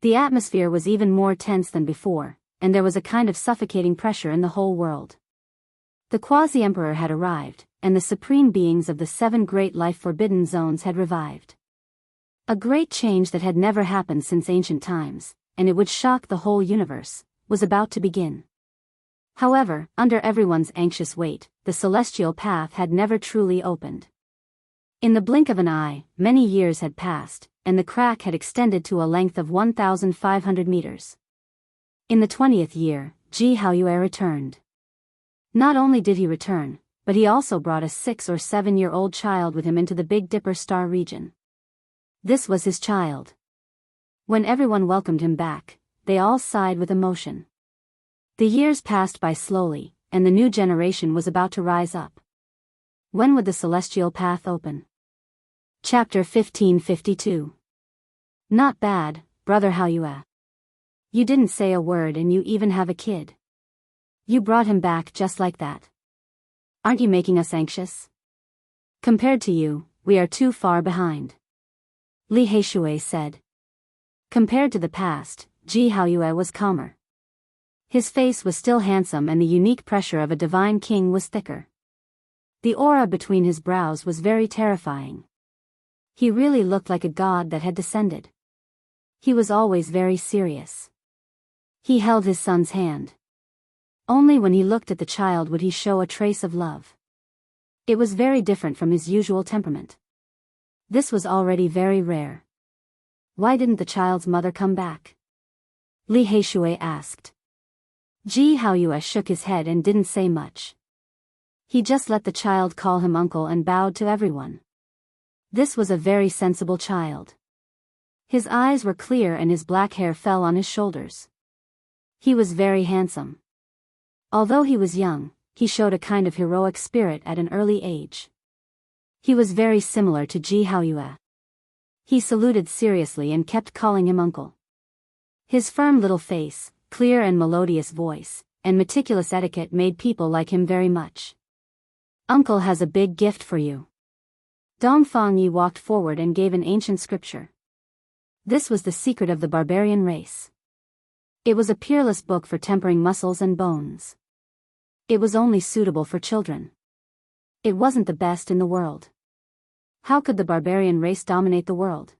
The atmosphere was even more tense than before, and there was a kind of suffocating pressure in the whole world. The quasi-emperor had arrived, and the supreme beings of the 7 great life-forbidden zones had revived. A great change that had never happened since ancient times, and it would shock the whole universe, was about to begin. However, under everyone's anxious wait, the celestial path had never truly opened. In the blink of an eye, many years had passed, and the crack had extended to a length of 1,500 meters. In the 20th year, Ji Haoyue returned. Not only did he return, but he also brought a 6 or 7-year-old child with him into the Big Dipper star region. This was his child. When everyone welcomed him back, they all sighed with emotion. The years passed by slowly, and the new generation was about to rise up. When would the celestial path open? Chapter 1552. Not bad, Brother Haoyue. You didn't say a word and you even have a kid. You brought him back just like that. Aren't you making us anxious? Compared to you, we are too far behind. Li Heishui said. Compared to the past, Ji Haoyue was calmer. His face was still handsome and the unique pressure of a divine king was thicker. The aura between his brows was very terrifying. He really looked like a god that had descended. He was always very serious. He held his son's hand. Only when he looked at the child would he show a trace of love. It was very different from his usual temperament. This was already very rare. Why didn't the child's mother come back? Li Heishui asked. Ji Haoyue shook his head and didn't say much. He just let the child call him uncle and bowed to everyone. This was a very sensible child. His eyes were clear and his black hair fell on his shoulders. He was very handsome. Although he was young, he showed a kind of heroic spirit at an early age. He was very similar to Ji Haoyue. He saluted seriously and kept calling him uncle. His firm little face, clear and melodious voice, and meticulous etiquette made people like him very much. Uncle has a big gift for you. Dong Fangyi walked forward and gave an ancient scripture. This was the secret of the barbarian race. It was a peerless book for tempering muscles and bones. It was only suitable for children. It wasn't the best in the world. How could the barbarian race dominate the world?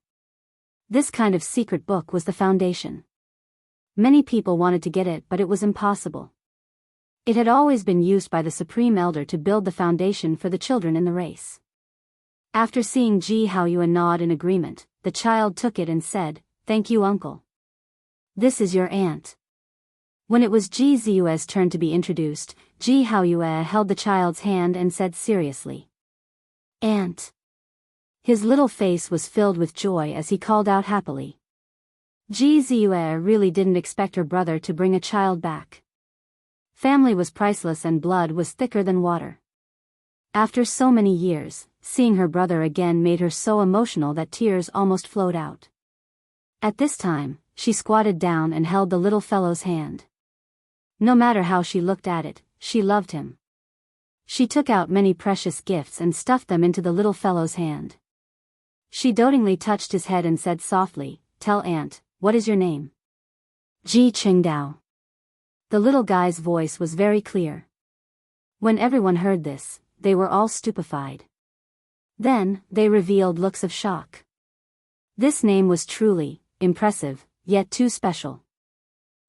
This kind of secret book was the foundation. Many people wanted to get it, but it was impossible. It had always been used by the Supreme Elder to build the foundation for the children in the race. After seeing Ji Haoyue nod in agreement, the child took it and said, "Thank you, uncle. This is your aunt." When it was Ji Ziyue's turn to be introduced, Ji Haoyue held the child's hand and said seriously, "Aunt." His little face was filled with joy as he called out happily. Ji Ziyue really didn't expect her brother to bring a child back. Family was priceless and blood was thicker than water. After so many years, seeing her brother again made her so emotional that tears almost flowed out. At this time, she squatted down and held the little fellow's hand. No matter how she looked at it, she loved him. She took out many precious gifts and stuffed them into the little fellow's hand. She dotingly touched his head and said softly, "Tell Aunt, what is your name?" "Ji Qingdao." The little guy's voice was very clear. When everyone heard this, they were all stupefied. Then, they revealed looks of shock. This name was truly impressive, yet too special.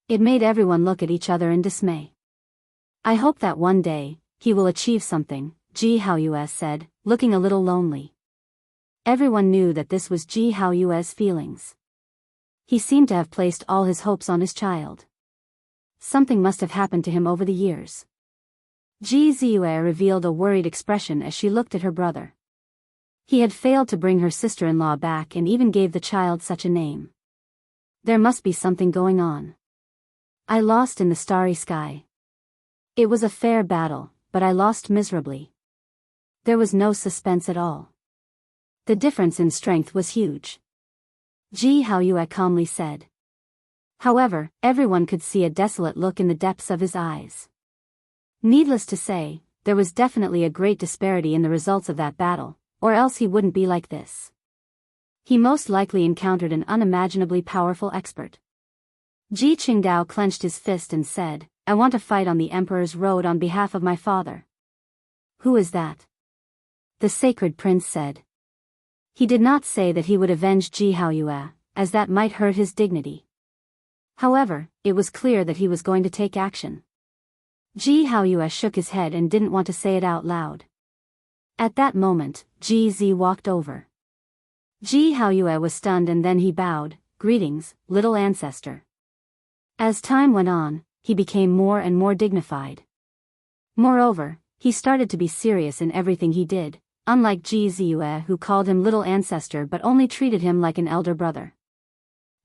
It made everyone look at each other in dismay. "I hope that one day, he will achieve something," Ji Haoyue said, looking a little lonely. Everyone knew that this was Ji Haoyue's feelings. He seemed to have placed all his hopes on his child. Something must have happened to him over the years. Ji Ziyue revealed a worried expression as she looked at her brother. He had failed to bring her sister-in-law back and even gave the child such a name. There must be something going on. "I lost in the starry sky. It was a fair battle, but I lost miserably." There was no suspense at all. The difference in strength was huge. Ji Haoyue calmly said. However, everyone could see a desolate look in the depths of his eyes. Needless to say, there was definitely a great disparity in the results of that battle, or else he wouldn't be like this. He most likely encountered an unimaginably powerful expert. Ji Qingdao clenched his fist and said, "I want to fight on the Emperor's road on behalf of my father." "Who is that?" The sacred prince said. He did not say that he would avenge Ji Haoyue, as that might hurt his dignity. However, it was clear that he was going to take action. Ji Haoyue shook his head and didn't want to say it out loud. At that moment, Ji Zi walked over. Ji Haoyue was stunned and then he bowed, "Greetings, little ancestor." As time went on, he became more and more dignified. Moreover, he started to be serious in everything he did, unlike Ji Ziyue who called him little ancestor but only treated him like an elder brother.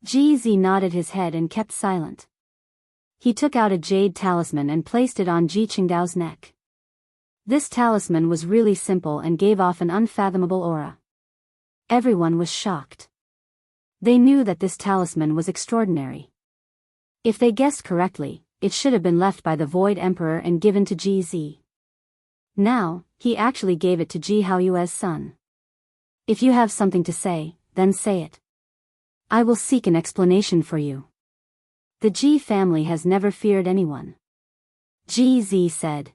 Ji Zi nodded his head and kept silent. He took out a jade talisman and placed it on Ji Qingdao's neck. This talisman was really simple and gave off an unfathomable aura. Everyone was shocked. They knew that this talisman was extraordinary. If they guessed correctly, it should have been left by the Void Emperor and given to Ji Zi. Now, he actually gave it to Ji Haoyue's son. If you have something to say, then say it. I will seek an explanation for you. The Ji family has never feared anyone. Ji Zi said.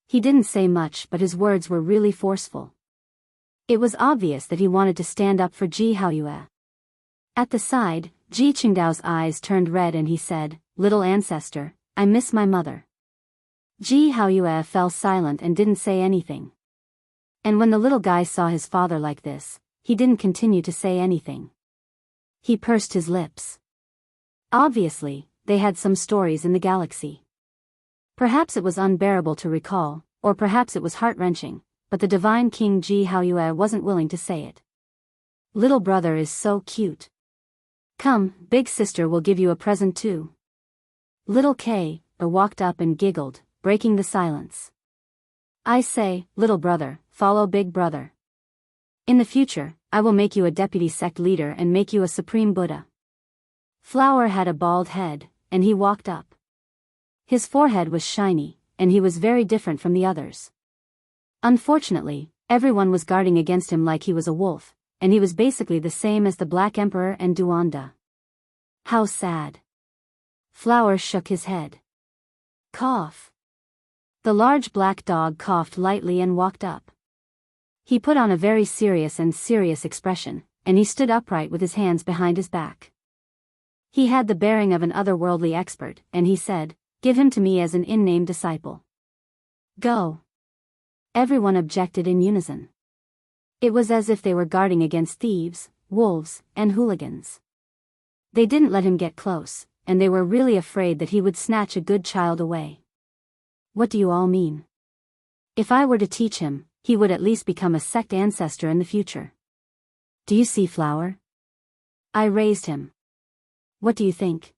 He didn't say much but his words were really forceful. It was obvious that he wanted to stand up for Ji Haoyue. At the side, Ji Qingdao's eyes turned red and he said, "Little ancestor, I miss my mother." Ji Haoyue fell silent and didn't say anything. And when the little guy saw his father like this, he didn't continue to say anything. He pursed his lips. Obviously, they had some stories in the galaxy. Perhaps it was unbearable to recall, or perhaps it was heart-wrenching, but the divine king Ji Haoyue wasn't willing to say it. Little brother is so cute. Come, big sister will give you a present too. Little K walked up and giggled, breaking the silence. I say, little brother, follow big brother. In the future, I will make you a deputy sect leader and make you a supreme Buddha. Flower had a bald head, and he walked up. His forehead was shiny, and he was very different from the others. Unfortunately, everyone was guarding against him like he was a wolf, and he was basically the same as the Black Emperor and Duanda. How sad. Flower shook his head. Cough. The large black dog coughed lightly and walked up. He put on a very serious expression, and he stood upright with his hands behind his back. He had the bearing of an otherworldly expert, and he said, "Give him to me as an in-name disciple." Go. Everyone objected in unison. It was as if they were guarding against thieves, wolves, and hooligans. They didn't let him get close, and they were really afraid that he would snatch a good child away. What do you all mean? If I were to teach him, he would at least become a sect ancestor in the future. Do you see Flower? I raised him. What do you think?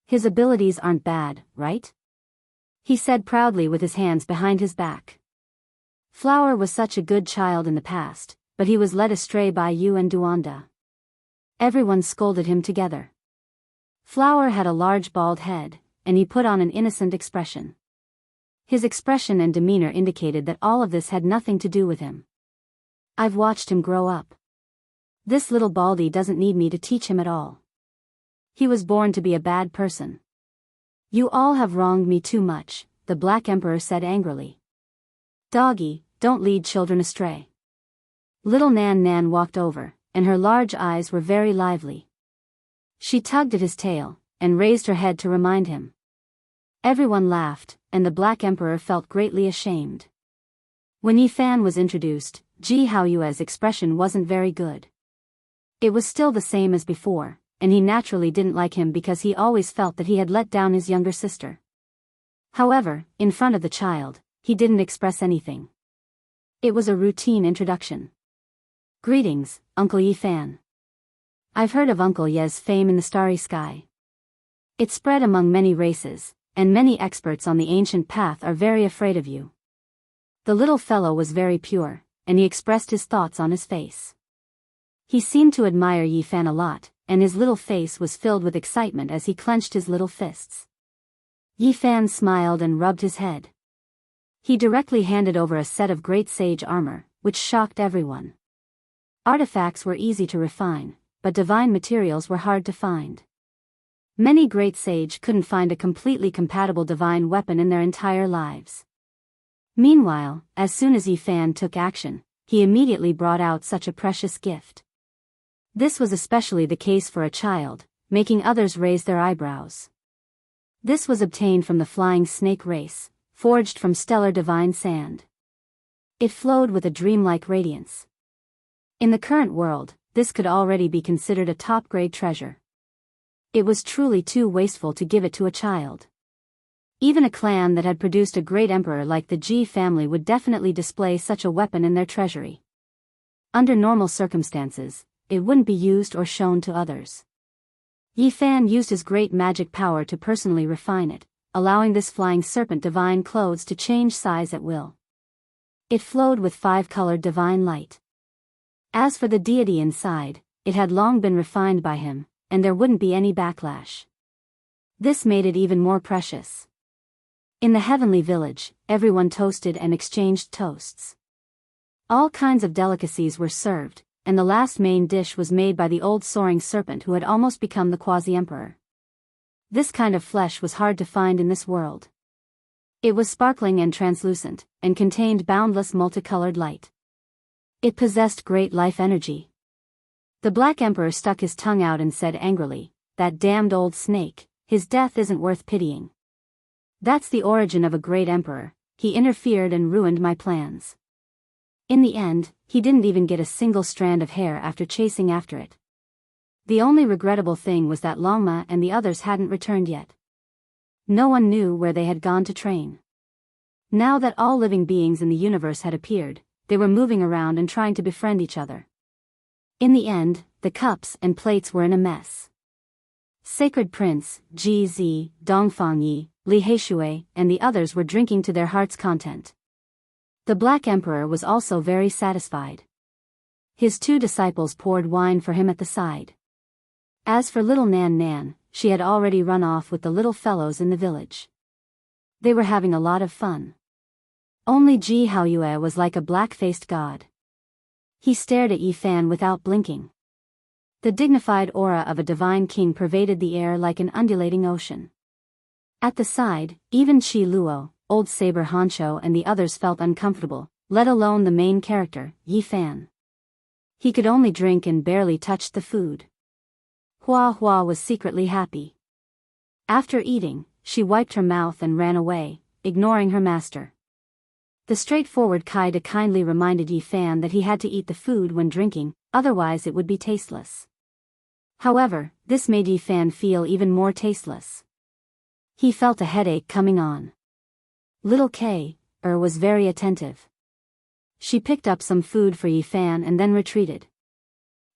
His abilities aren't bad, right? He said proudly with his hands behind his back. Flower was such a good child in the past, but he was led astray by you and Duanda. Everyone scolded him together. Flower had a large bald head, and he put on an innocent expression. His expression and demeanor indicated that all of this had nothing to do with him. I've watched him grow up. This little baldy doesn't need me to teach him at all. He was born to be a bad person. You all have wronged me too much, the Black Emperor said angrily. Doggy, don't lead children astray. Little Nan Nan walked over, and her large eyes were very lively. She tugged at his tail, and raised her head to remind him. Everyone laughed, and the Black Emperor felt greatly ashamed. When Yi Fan was introduced, Ji Haoyue's expression wasn't very good. It was still the same as before, and he naturally didn't like him because he always felt that he had let down his younger sister. However, in front of the child, he didn't express anything. It was a routine introduction. Greetings, Uncle Yi Fan. I've heard of Uncle Ye's fame in the starry sky. It spread among many races, and many experts on the ancient path are very afraid of you. The little fellow was very pure, and he expressed his thoughts on his face. He seemed to admire Yi Fan a lot, and his little face was filled with excitement as he clenched his little fists. Yi Fan smiled and rubbed his head. He directly handed over a set of great sage armor, which shocked everyone. Artifacts were easy to refine, but divine materials were hard to find. Many great sage couldn't find a completely compatible divine weapon in their entire lives. Meanwhile, as soon as Yi Fan took action, he immediately brought out such a precious gift. This was especially the case for a child, making others raise their eyebrows. This was obtained from the flying snake race, forged from stellar divine sand. It flowed with a dreamlike radiance. In the current world, this could already be considered a top-grade treasure. It was truly too wasteful to give it to a child. Even a clan that had produced a great emperor like the Ji family would definitely display such a weapon in their treasury. Under normal circumstances, it wouldn't be used or shown to others. Yi Fan used his great magic power to personally refine it, allowing this flying serpent divine clothes to change size at will. It flowed with 5-colored divine light. As for the deity inside, it had long been refined by him, and there wouldn't be any backlash. This made it even more precious. In the heavenly village, everyone toasted and exchanged toasts. All kinds of delicacies were served, and the last main dish was made by the old soaring serpent who had almost become the quasi-emperor. This kind of flesh was hard to find in this world. It was sparkling and translucent, and contained boundless multicolored light. It possessed great life energy. The Black Emperor stuck his tongue out and said angrily, "That damned old snake, his death isn't worth pitying. That's the origin of a great emperor, he interfered and ruined my plans." In the end, he didn't even get a single strand of hair after chasing after it. The only regrettable thing was that Longma and the others hadn't returned yet. No one knew where they had gone to train. Now that all living beings in the universe had appeared, they were moving around and trying to befriend each other. In the end, the cups and plates were in a mess. Sacred Prince, Ji Zi, Dongfang Yi, Li Heishui, and the others were drinking to their heart's content. The Black Emperor was also very satisfied. His 2 disciples poured wine for him at the side. As for little Nan Nan, she had already run off with the little fellows in the village. They were having a lot of fun. Only Ji Haoyue was like a black-faced god. He stared at Yi Fan without blinking. The dignified aura of a divine king pervaded the air like an undulating ocean. At the side, even Qi Luo, Old Saber Honcho and the others felt uncomfortable, let alone the main character, Yi Fan. He could only drink and barely touched the food. Hua Hua was secretly happy. After eating, she wiped her mouth and ran away, ignoring her master. The straightforward Kaida kindly reminded Yi Fan that he had to eat the food when drinking, otherwise it would be tasteless. However, this made Yi Fan feel even more tasteless. He felt a headache coming on. Little K was very attentive. She picked up some food for Yi Fan and then retreated.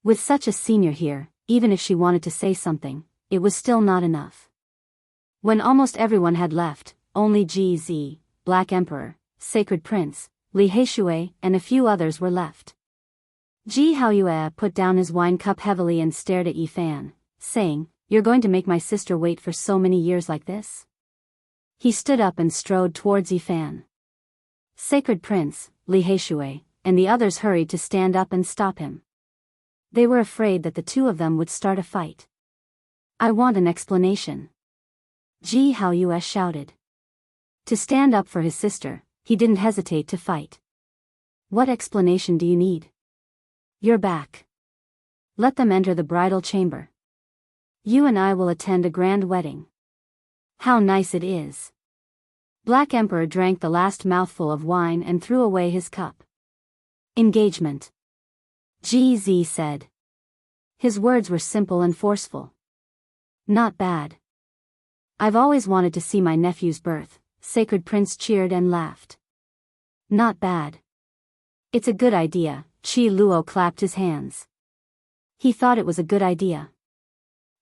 With such a senior here, even if she wanted to say something, it was still not enough. When almost everyone had left, only Ji Zi, Black Emperor, Sacred Prince, Li Heishui, and a few others were left. Ji Haoyue put down his wine cup heavily and stared at Yi Fan, saying, "You're going to make my sister wait for so many years like this?" He stood up and strode towards Yi Fan. Sacred Prince, Li Heishui, and the others hurried to stand up and stop him. They were afraid that the 2 of them would start a fight. "I want an explanation," Ji Haoyue shouted. To stand up for his sister, he didn't hesitate to fight. "What explanation do you need? You're back. Let them enter the bridal chamber. You and I will attend a grand wedding. How nice it is." Black Emperor drank the last mouthful of wine and threw away his cup. "Engagement," Ji Zi said. His words were simple and forceful. "Not bad. I've always wanted to see my nephew's birth," Sacred Prince cheered and laughed. "Not bad. It's a good idea," Qi Luo clapped his hands. He thought it was a good idea.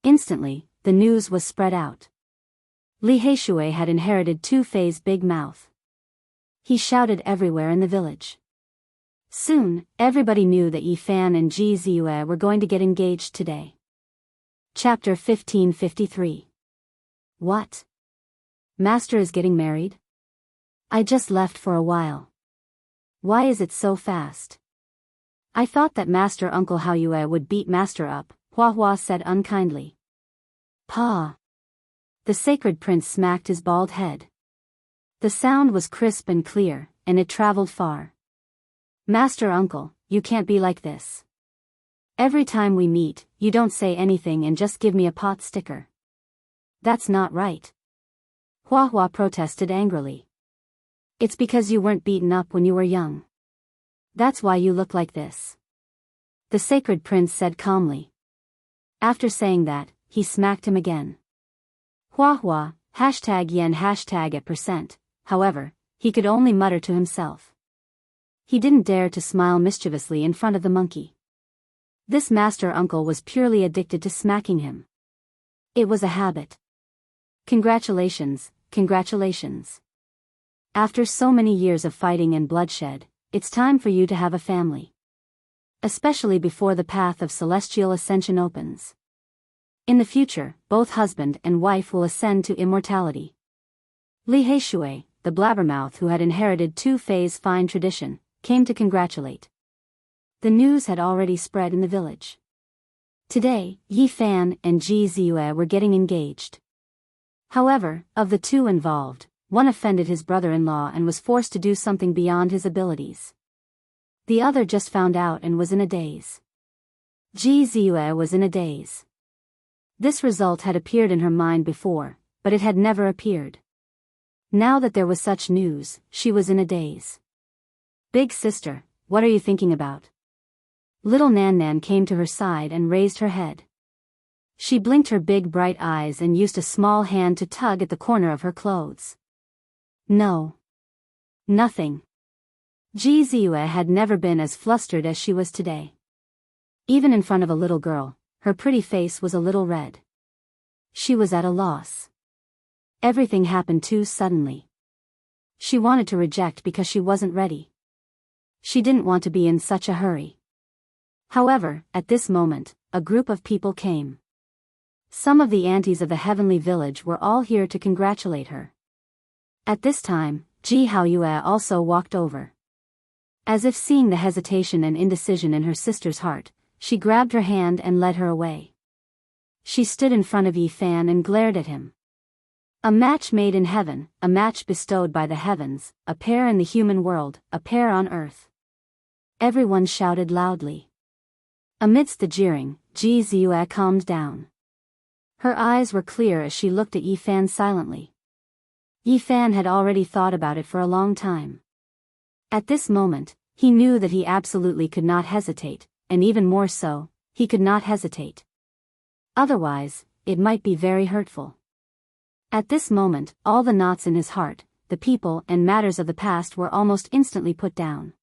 Instantly, the news was spread out. Li Heishui had inherited Two-Fei's big mouth. He shouted everywhere in the village. Soon, everybody knew that Yi Fan and Ji Ziyue were going to get engaged today. Chapter 1553. What? Master is getting married? I just left for a while. Why is it so fast? I thought that Master Uncle Haoyue would beat Master up, Hua Hua said unkindly. Pa. The Sacred Prince smacked his bald head. The sound was crisp and clear, and it traveled far. Master Uncle, you can't be like this. Every time we meet, you don't say anything and just give me a pot sticker. That's not right. Hua Hua protested angrily. It's because you weren't beaten up when you were young. That's why you look like this. The sacred prince said calmly. After saying that, he smacked him again. Hua Hua, #yen #%, however, he could only mutter to himself. He didn't dare to smile mischievously in front of the monkey. This master uncle was purely addicted to smacking him. It was a habit. Congratulations, congratulations. After so many years of fighting and bloodshed, it's time for you to have a family. Especially before the path of celestial ascension opens. In the future, both husband and wife will ascend to immortality. Li Heishui, the blabbermouth who had inherited two-phase fine tradition, came to congratulate. The news had already spread in the village. Today, Yi Fan and Ji Ziyue were getting engaged. However, of the two involved, one offended his brother-in-law and was forced to do something beyond his abilities. The other just found out and was in a daze. Ji Ziyue was in a daze. This result had appeared in her mind before, but it had never appeared. Now that there was such news, she was in a daze. Big sister, what are you thinking about? Little Nan Nan came to her side and raised her head. She blinked her big bright eyes and used a small hand to tug at the corner of her clothes. No. Nothing. Ji Ziyue had never been as flustered as she was today. Even in front of a little girl, her pretty face was a little red. She was at a loss. Everything happened too suddenly. She wanted to reject because she wasn't ready. She didn't want to be in such a hurry. However, at this moment, a group of people came. Some of the aunties of the heavenly village were all here to congratulate her. At this time, Ji Haoyue also walked over. As if seeing the hesitation and indecision in her sister's heart, she grabbed her hand and led her away. She stood in front of Yi Fan and glared at him. A match made in heaven, a match bestowed by the heavens, a pair in the human world, a pair on earth. Everyone shouted loudly. Amidst the jeering, Ji Ziyue calmed down. Her eyes were clear as she looked at Yi Fan silently. Yi Fan had already thought about it for a long time. At this moment, he knew that he absolutely could not hesitate, and even more so, he could not hesitate. Otherwise, it might be very hurtful. At this moment, all the knots in his heart, the people and matters of the past were almost instantly put down.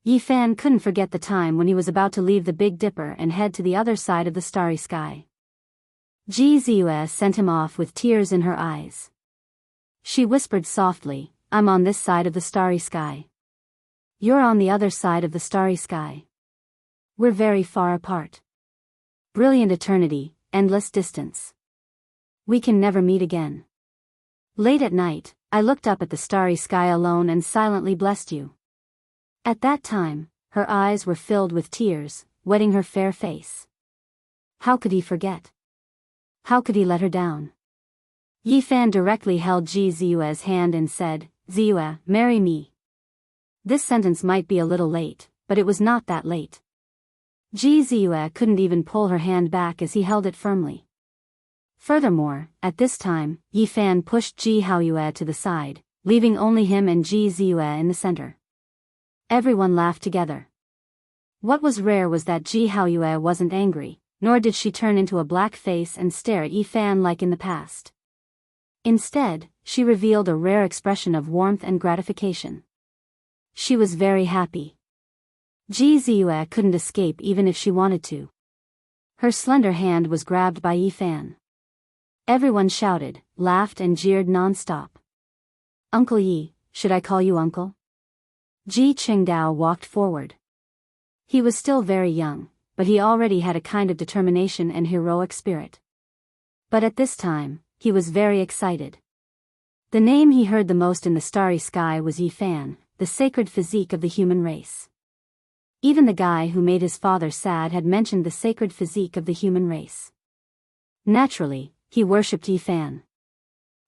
Yi Fan couldn't forget the time when he was about to leave the Big Dipper and head to the other side of the starry sky. Ji Ziyue sent him off with tears in her eyes. She whispered softly, I'm on this side of the starry sky. You're on the other side of the starry sky. We're very far apart. Brilliant eternity, endless distance. We can never meet again. Late at night, I looked up at the starry sky alone and silently blessed you. At that time, her eyes were filled with tears, wetting her fair face. How could he forget? How could he let her down? Yi Fan directly held Ji Ziyue's hand and said, Ziyue, marry me. This sentence might be a little late, but it was not that late. Ji Ziyue couldn't even pull her hand back as he held it firmly. Furthermore, at this time, Yi Fan pushed Ji Haoyue to the side, leaving only him and Ji Ziyue in the center. Everyone laughed together. What was rare was that Ji Haoyue wasn't angry, nor did she turn into a black face and stare at Yi Fan like in the past. Instead, she revealed a rare expression of warmth and gratification. She was very happy. Ji Ziyue couldn't escape even if she wanted to. Her slender hand was grabbed by Yi Fan. Everyone shouted, laughed and jeered non-stop. Uncle Yi, should I call you uncle? Ji Qingdao walked forward. He was still very young, but he already had a kind of determination and heroic spirit. But at this time, he was very excited. The name he heard the most in the starry sky was Yi Fan, the sacred physique of the human race. Even the guy who made his father sad had mentioned the sacred physique of the human race. Naturally, he worshipped Yi Fan.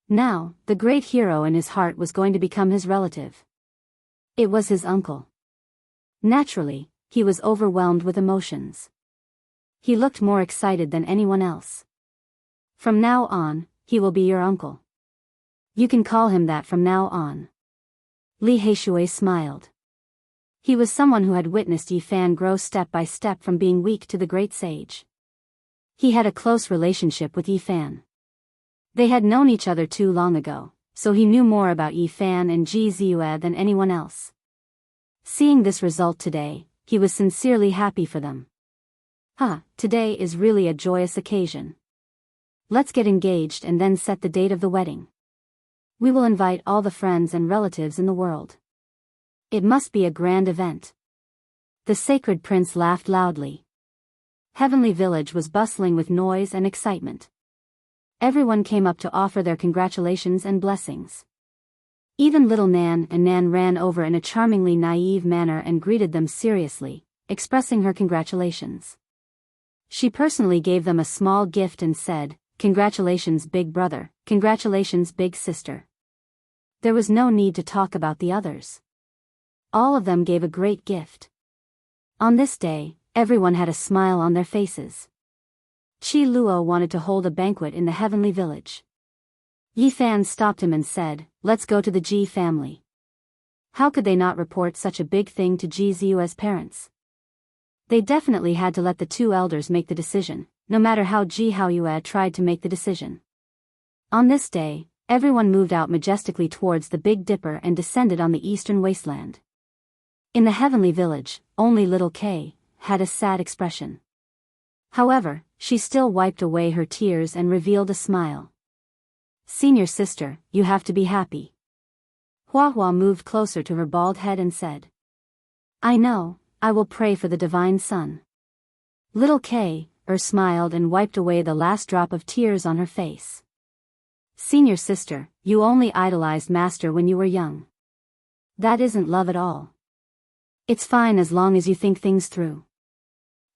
Now, the great hero in his heart was going to become his relative. It was his uncle. Naturally, he was overwhelmed with emotions. He looked more excited than anyone else. From now on, he will be your uncle. You can call him that from now on. Li Heishui smiled. He was someone who had witnessed Yi Fan grow step by step from being weak to the great sage. He had a close relationship with Yi Fan. They had known each other too long ago, so he knew more about Yi Fan and Ji Ziyue than anyone else. Seeing this result today, he was sincerely happy for them. Today is really a joyous occasion. Let's get engaged and then set the date of the wedding. We will invite all the friends and relatives in the world. It must be a grand event. The sacred prince laughed loudly. Heavenly Village was bustling with noise and excitement. Everyone came up to offer their congratulations and blessings. Even little Nan and Nan ran over in a charmingly naive manner and greeted them seriously, expressing her congratulations. She personally gave them a small gift and said, "Congratulations, big brother, congratulations, big sister." There was no need to talk about the others. All of them gave a great gift. On this day, everyone had a smile on their faces. Qi Luo wanted to hold a banquet in the Heavenly Village. Yi Fan stopped him and said, "Let's go to the Ji family." How could they not report such a big thing to Ji Ziyue's parents? They definitely had to let the two elders make the decision, no matter how Ji Haoyue tried to make the decision. On this day, everyone moved out majestically towards the Big Dipper and descended on the eastern wasteland. In the Heavenly Village, only little Kay had a sad expression. However, she still wiped away her tears and revealed a smile. "Senior sister, you have to be happy." Hua Hua moved closer to her bald head and said, "I know, I will pray for the divine son." Little Kay smiled and wiped away the last drop of tears on her face. "Senior sister, you only idolized Master when you were young. That isn't love at all. It's fine as long as you think things through."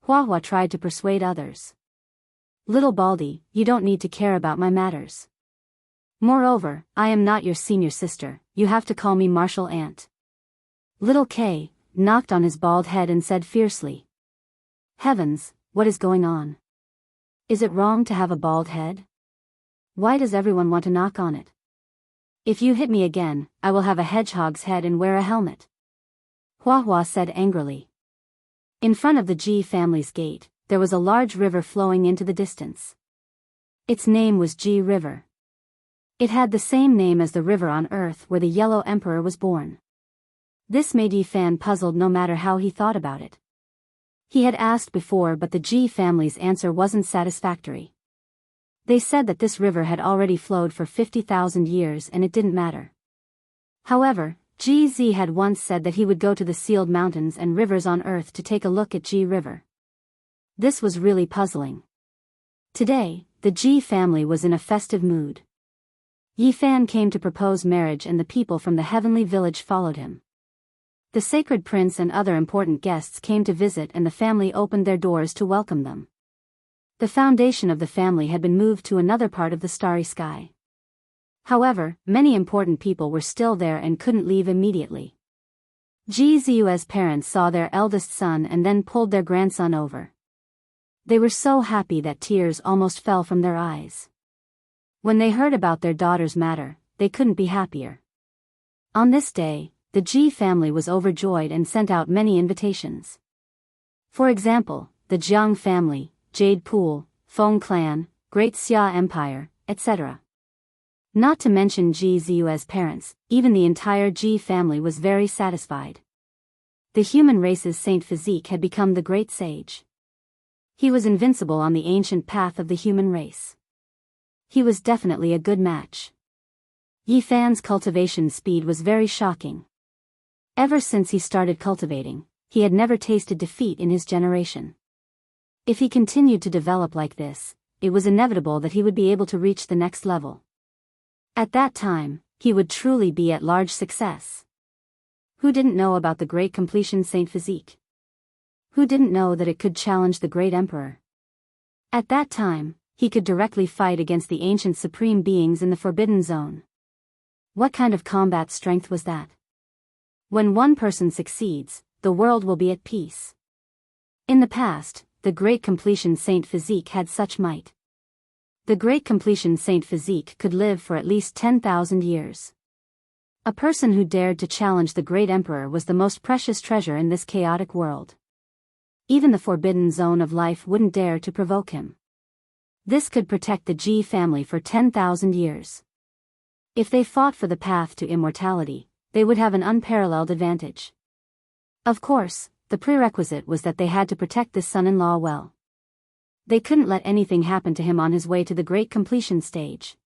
Hua Hua tried to persuade others. "Little Baldy, you don't need to care about my matters. Moreover, I am not your senior sister, you have to call me Martial Aunt." Little Kay knocked on his bald head and said fiercely, "Heavens, what is going on? Is it wrong to have a bald head? Why does everyone want to knock on it? If you hit me again, I will have a hedgehog's head and wear a helmet." Hua Hua said angrily. In front of the Ji family's gate, there was a large river flowing into the distance. Its name was Ji River. It had the same name as the river on Earth where the Yellow Emperor was born. This made Yi Fan puzzled no matter how he thought about it. He had asked before, but the Ji family's answer wasn't satisfactory. They said that this river had already flowed for 50,000 years and it didn't matter. However, Ji Zi had once said that he would go to the sealed mountains and rivers on Earth to take a look at Ji River. This was really puzzling. Today, the Ji family was in a festive mood. Yi Fan came to propose marriage and the people from the Heavenly Village followed him. The sacred prince and other important guests came to visit and the family opened their doors to welcome them. The foundation of the family had been moved to another part of the starry sky. However, many important people were still there and couldn't leave immediately. Ji Ziyue's parents saw their eldest son and then pulled their grandson over. They were so happy that tears almost fell from their eyes. When they heard about their daughter's matter, they couldn't be happier. On this day, the Ji family was overjoyed and sent out many invitations. For example, the Jiang family, Jade Pool, Feng Clan, Great Xia Empire, etc. Not to mention Ji Ziyue's parents, even the entire Ji family was very satisfied. The human race's saint physique had become the great sage. He was invincible on the ancient path of the human race. He was definitely a good match. Yi Fan's cultivation speed was very shocking. Ever since he started cultivating, he had never tasted defeat in his generation. If he continued to develop like this, it was inevitable that he would be able to reach the next level. At that time, he would truly be at large success. Who didn't know about the great completion Saint Physique? Who didn't know that it could challenge the great emperor? At that time, he could directly fight against the ancient supreme beings in the Forbidden Zone. What kind of combat strength was that? When one person succeeds, the world will be at peace. In the past, the Great Completion Saint Physique had such might. The Great Completion Saint Physique could live for at least 10,000 years. A person who dared to challenge the great emperor was the most precious treasure in this chaotic world. Even the forbidden zone of life wouldn't dare to provoke him. This could protect the Ji family for 10,000 years. If they fought for the path to immortality, they would have an unparalleled advantage. Of course, the prerequisite was that they had to protect this son-in-law well. They couldn't let anything happen to him on his way to the Great Completion stage.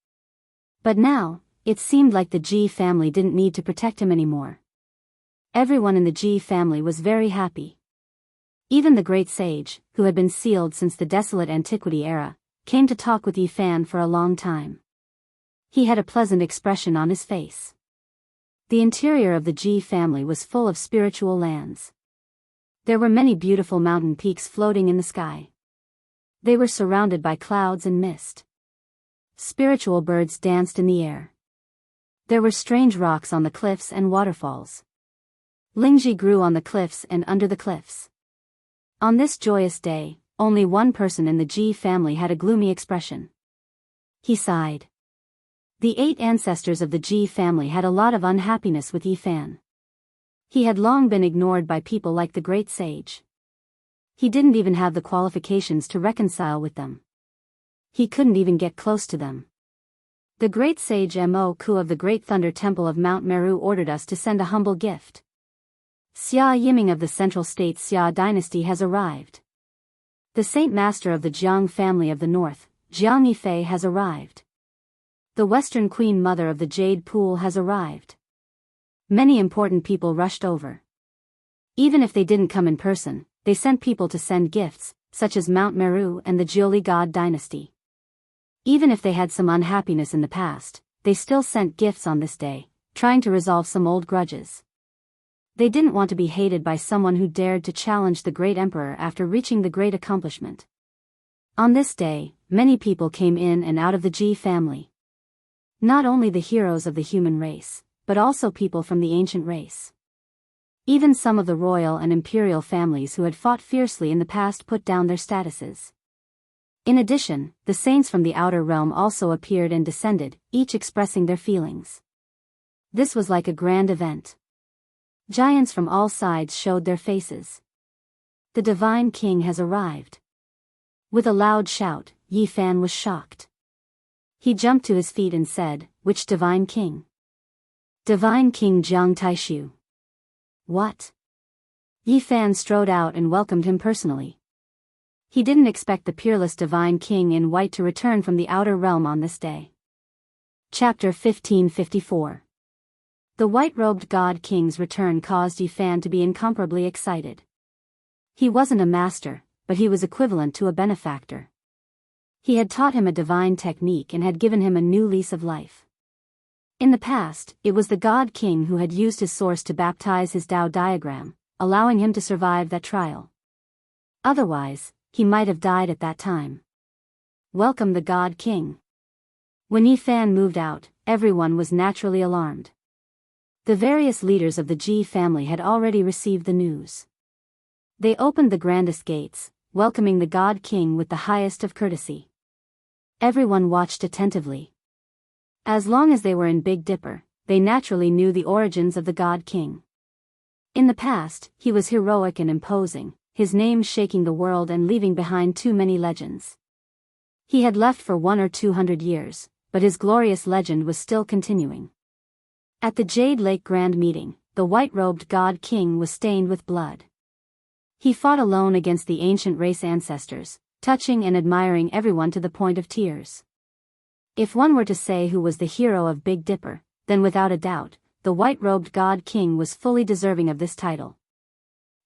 But now, it seemed like the Ji family didn't need to protect him anymore. Everyone in the Ji family was very happy. Even the great sage, who had been sealed since the desolate antiquity era, came to talk with Yi Fan for a long time. He had a pleasant expression on his face. The interior of the Ji family was full of spiritual lands. There were many beautiful mountain peaks floating in the sky. They were surrounded by clouds and mist. Spiritual birds danced in the air. There were strange rocks on the cliffs and waterfalls. Lingji grew on the cliffs and under the cliffs. On this joyous day, only one person in the Ji family had a gloomy expression. He sighed. The 8 ancestors of the Ji family had a lot of unhappiness with Yi Fan. He had long been ignored by people like the great sage. He didn't even have the qualifications to reconcile with them. He couldn't even get close to them. The great sage Mo Ku of the Great Thunder Temple of Mount Meru ordered us to send a humble gift. Xia Yiming of the Central State Xia dynasty has arrived. The Saint Master of the Jiang family of the North, Jiang Yifei, has arrived. The Western Queen Mother of the Jade Pool has arrived. Many important people rushed over. Even if they didn't come in person, they sent people to send gifts, such as Mount Meru and the Jiuli God dynasty. Even if they had some unhappiness in the past, they still sent gifts on this day, trying to resolve some old grudges. They didn't want to be hated by someone who dared to challenge the great emperor after reaching the great accomplishment. On this day, many people came in and out of the Ji family. Not only the heroes of the human race, but also people from the ancient race. Even some of the royal and imperial families who had fought fiercely in the past put down their statuses. In addition, the saints from the outer realm also appeared and descended, each expressing their feelings. This was like a grand event. Giants from all sides showed their faces. The divine king has arrived. With a loud shout, Yi Fan was shocked. He jumped to his feet and said, "Which divine king?" "Divine King Jiang Taishu." "What?" Yi Fan strode out and welcomed him personally. He didn't expect the peerless divine king in white to return from the outer realm on this day. Chapter 1554. The white-robed god king's return caused Yi Fan to be incomparably excited. He wasn't a master, but he was equivalent to a benefactor. He had taught him a divine technique and had given him a new lease of life. In the past, it was the god king who had used his source to baptize his Tao diagram, allowing him to survive that trial. Otherwise, he might have died at that time. Welcome the god king. When Yi Fan moved out, everyone was naturally alarmed. The various leaders of the Ji family had already received the news. They opened the grandest gates, welcoming the god king with the highest of courtesy. Everyone watched attentively. As long as they were in Big Dipper, they naturally knew the origins of the god king. In the past, he was heroic and imposing, his name shaking the world and leaving behind too many legends. He had left for 100 or 200 years, but his glorious legend was still continuing. At the Jade Lake Grand Meeting, the white-robed god king was stained with blood. He fought alone against the ancient race ancestors, touching and admiring everyone to the point of tears. If one were to say who was the hero of Big Dipper, then without a doubt, the white-robed god king was fully deserving of this title.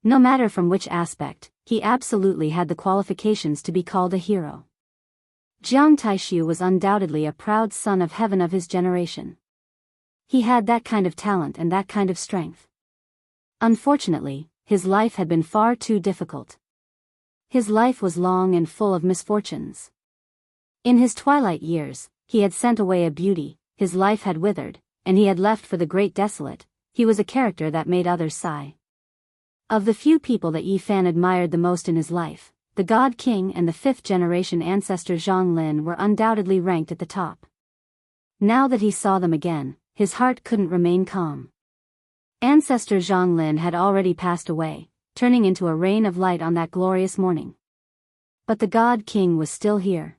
No matter from which aspect, he absolutely had the qualifications to be called a hero. Jiang Taishu was undoubtedly a proud son of heaven of his generation. He had that kind of talent and that kind of strength. Unfortunately, his life had been far too difficult. His life was long and full of misfortunes. In his twilight years, he had sent away a beauty, his life had withered, and he had left for the great desolate. He was a character that made others sigh. Of the few people that Yi Fan admired the most in his life, the God King and the fifth-generation ancestor Zhang Lin were undoubtedly ranked at the top. Now that he saw them again, his heart couldn't remain calm. Ancestor Zhang Lin had already passed away, turning into a rain of light on that glorious morning. But the God King was still here.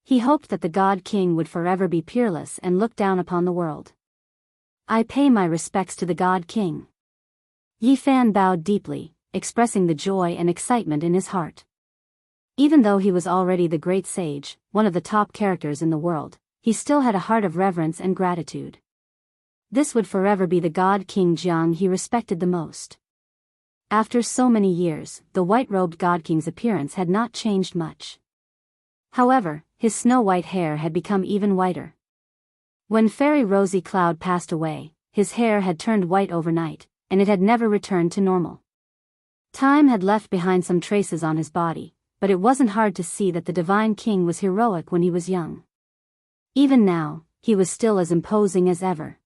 He hoped that the God King would forever be peerless and look down upon the world. I pay my respects to the God King. Yi Fan bowed deeply, expressing the joy and excitement in his heart. Even though he was already the great sage, one of the top characters in the world, he still had a heart of reverence and gratitude. This would forever be the God King Jiang he respected the most. After so many years, the white-robed God King's appearance had not changed much. However, his snow-white hair had become even whiter. When Fairy Rosy Cloud passed away, his hair had turned white overnight, and it had never returned to normal. Time had left behind some traces on his body, but it wasn't hard to see that the Divine King was heroic when he was young. Even now, he was still as imposing as ever.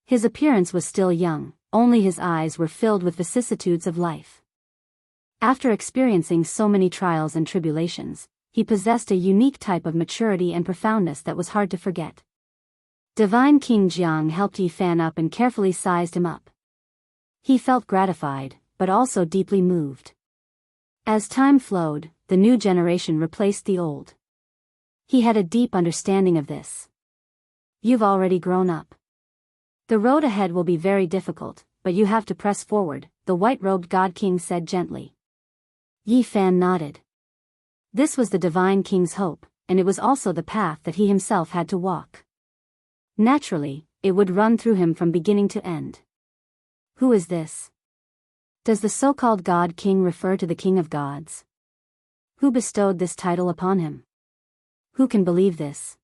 His appearance was still young, only his eyes were filled with vicissitudes of life. After experiencing so many trials and tribulations, he possessed a unique type of maturity and profoundness that was hard to forget. Divine King Jiang helped Yi Fan up and carefully sized him up. He felt gratified, but also deeply moved. As time flowed, the new generation replaced the old. He had a deep understanding of this. You've already grown up. The road ahead will be very difficult, but you have to press forward, the white-robed God King said gently. Yi Fan nodded. This was the Divine King's hope, and it was also the path that he himself had to walk. Naturally, it would run through him from beginning to end. Who is this? Does the so-called God King refer to the King of Gods? Who bestowed this title upon him? Who can believe this?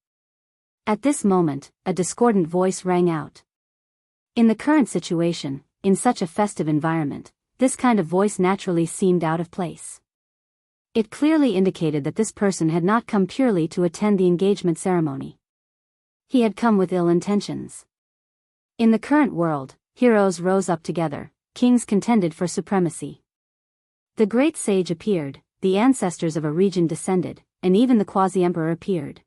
At this moment, a discordant voice rang out. In the current situation, in such a festive environment, this kind of voice naturally seemed out of place. It clearly indicated that this person had not come purely to attend the engagement ceremony. He had come with ill intentions. In the current world, heroes rose up together, kings contended for supremacy. The great sage appeared, the ancestors of a region descended, and even the quasi-emperor appeared.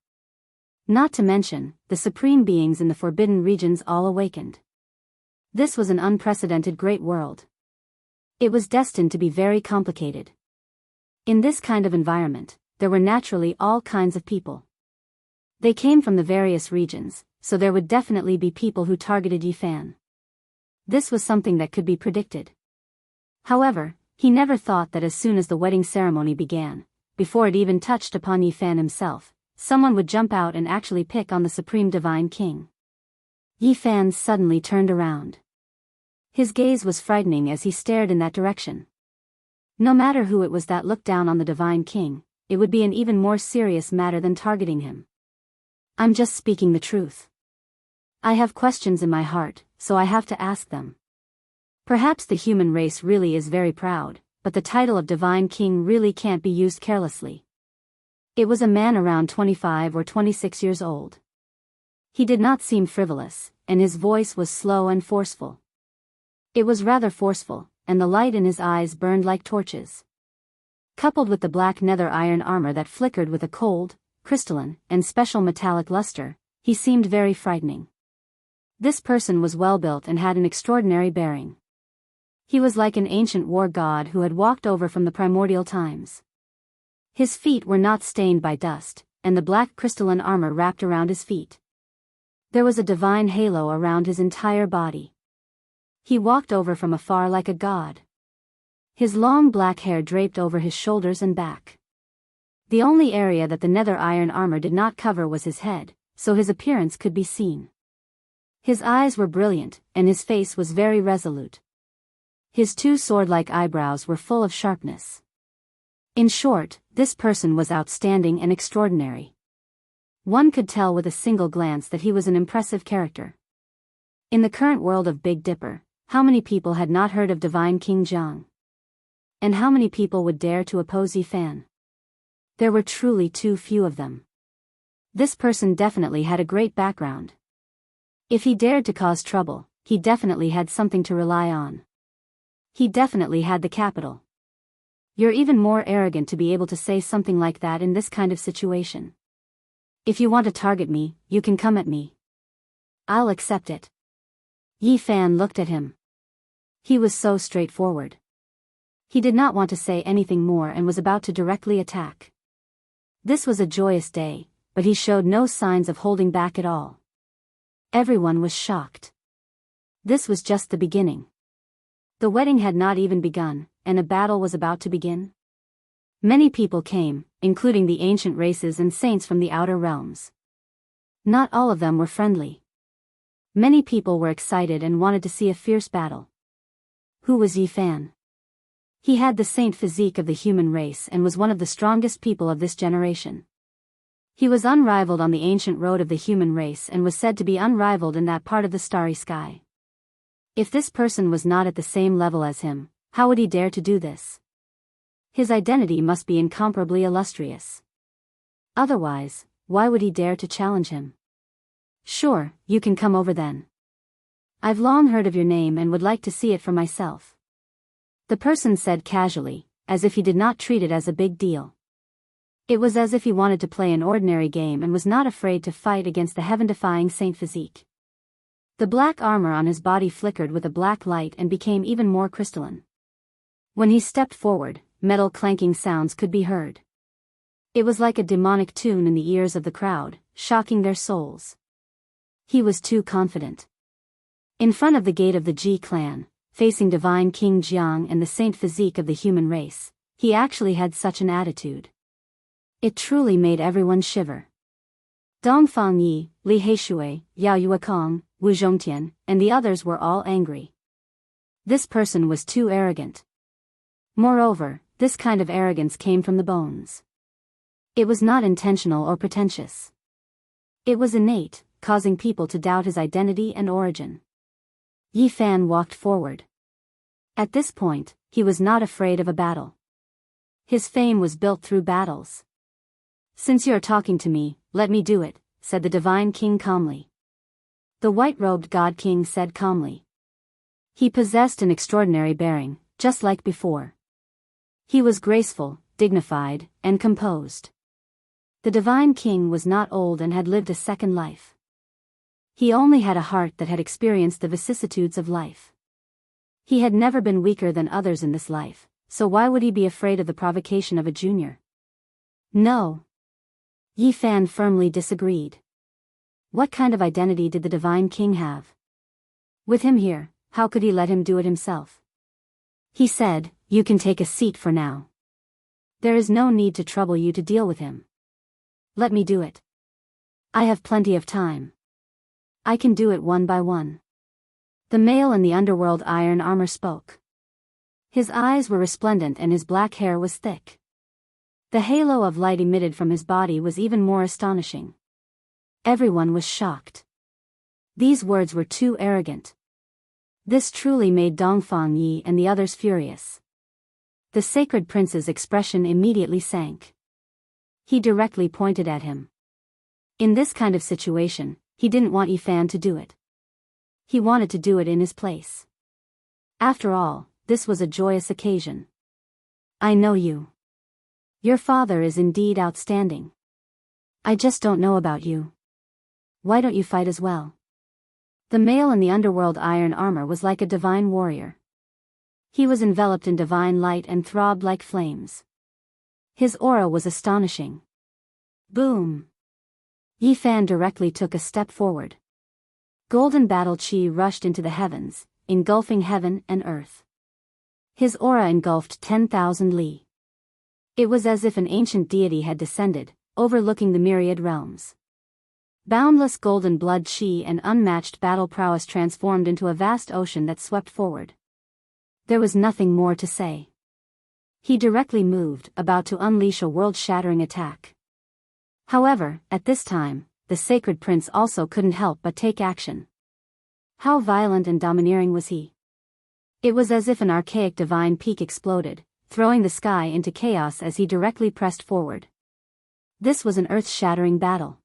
Not to mention, the supreme beings in the forbidden regions all awakened. This was an unprecedented great world. It was destined to be very complicated. In this kind of environment, there were naturally all kinds of people. They came from the various regions, so there would definitely be people who targeted Yi Fan. This was something that could be predicted. However, he never thought that as soon as the wedding ceremony began, before it even touched upon Yi Fan himself, someone would jump out and actually pick on the Supreme Divine King. Yi Fan suddenly turned around. His gaze was frightening as he stared in that direction. No matter who it was that looked down on the Divine King, it would be an even more serious matter than targeting him. I'm just speaking the truth. I have questions in my heart, so I have to ask them. Perhaps the human race really is very proud, but the title of Divine King really can't be used carelessly. It was a man around 25 or 26 years old. He did not seem frivolous, and his voice was slow and forceful. It was rather forceful, and the light in his eyes burned like torches. Coupled with the black nether iron armor that flickered with a cold, crystalline, and special metallic luster, he seemed very frightening. This person was well-built and had an extraordinary bearing. He was like an ancient war god who had walked over from the primordial times. His feet were not stained by dust, and the black crystalline armor wrapped around his feet. There was a divine halo around his entire body. He walked over from afar like a god. His long black hair draped over his shoulders and back. The only area that the nether iron armor did not cover was his head, so his appearance could be seen. His eyes were brilliant, and his face was very resolute. His two sword-like eyebrows were full of sharpness. In short, this person was outstanding and extraordinary. One could tell with a single glance that he was an impressive character. In the current world of Big Dipper, how many people had not heard of Divine King Jiang? And how many people would dare to oppose Yi Fan? There were truly too few of them. This person definitely had a great background. If he dared to cause trouble, he definitely had something to rely on. He definitely had the capital. You're even more arrogant to be able to say something like that in this kind of situation. If you want to target me, you can come at me. I'll accept it. Yi Fan looked at him. He was so straightforward. He did not want to say anything more and was about to directly attack. This was a joyous day, but he showed no signs of holding back at all. Everyone was shocked. This was just the beginning. The wedding had not even begun, and a battle was about to begin. Many people came, including the ancient races and saints from the outer realms. Not all of them were friendly. Many people were excited and wanted to see a fierce battle. Who was Yi Fan? He had the saint physique of the human race and was one of the strongest people of this generation. He was unrivaled on the ancient road of the human race and was said to be unrivaled in that part of the starry sky. If this person was not at the same level as him, how would he dare to do this? His identity must be incomparably illustrious. Otherwise, why would he dare to challenge him? Sure, you can come over then. I've long heard of your name and would like to see it for myself. The person said casually, as if he did not treat it as a big deal. It was as if he wanted to play an ordinary game and was not afraid to fight against the heaven-defying saint physique. The black armor on his body flickered with a black light and became even more crystalline. When he stepped forward, metal clanking sounds could be heard. It was like a demonic tune in the ears of the crowd, shocking their souls. He was too confident. In front of the gate of the Ji clan, facing Divine King Jiang and the saint physique of the human race, he actually had such an attitude. It truly made everyone shiver. Dongfang Yi, Li Heishui, Yao Yuekong, Wu Zhongtian, and the others were all angry. This person was too arrogant. Moreover, this kind of arrogance came from the bones. It was not intentional or pretentious. It was innate, causing people to doubt his identity and origin. Yi Fan walked forward. At this point, he was not afraid of a battle. His fame was built through battles. Since you are talking to me, let me do it, said the Divine King calmly. The white-robed God King said calmly. He possessed an extraordinary bearing, just like before. He was graceful, dignified, and composed. The Divine King was not old and had lived a second life. He only had a heart that had experienced the vicissitudes of life. He had never been weaker than others in this life, so why would he be afraid of the provocation of a junior? No. Yi Fan firmly disagreed. What kind of identity did the Divine King have? With him here, how could he let him do it himself? He said, "You can take a seat for now. There is no need to trouble you to deal with him. Let me do it. I have plenty of time. I can do it one by one." The male in the underworld iron armor spoke. His eyes were resplendent and his black hair was thick. The halo of light emitted from his body was even more astonishing. Everyone was shocked. These words were too arrogant. This truly made Dongfang Yi and the others furious. The sacred prince's expression immediately sank. He directly pointed at him. In this kind of situation, he didn't want Yi Fan to do it. He wanted to do it in his place. After all, this was a joyous occasion. I know you. Your father is indeed outstanding. I just don't know about you. Why don't you fight as well? The male in the underworld iron armor was like a divine warrior. He was enveloped in divine light and throbbed like flames. His aura was astonishing. Boom! Yi Fan directly took a step forward. Golden battle chi rushed into the heavens, engulfing heaven and earth. His aura engulfed 10,000 li. It was as if an ancient deity had descended, overlooking the myriad realms. Boundless golden blood chi and unmatched battle prowess transformed into a vast ocean that swept forward. There was nothing more to say. He directly moved, about to unleash a world-shattering attack. However, at this time, the sacred prince also couldn't help but take action. How violent and domineering was he? It was as if an archaic divine peak exploded, throwing the sky into chaos as he directly pressed forward. This was an earth-shattering battle.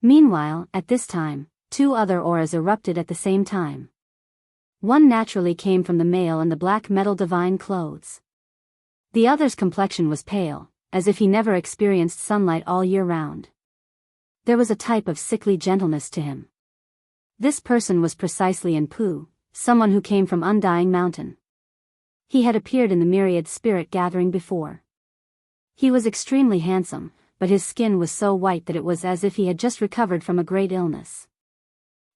Meanwhile, at this time, two other auras erupted at the same time. One naturally came from the male in the black metal divine clothes. The other's complexion was pale, as if he never experienced sunlight all year round. There was a type of sickly gentleness to him. This person was precisely Enpu, someone who came from Undying Mountain. He had appeared in the myriad spirit gathering before. He was extremely handsome, but his skin was so white that it was as if he had just recovered from a great illness.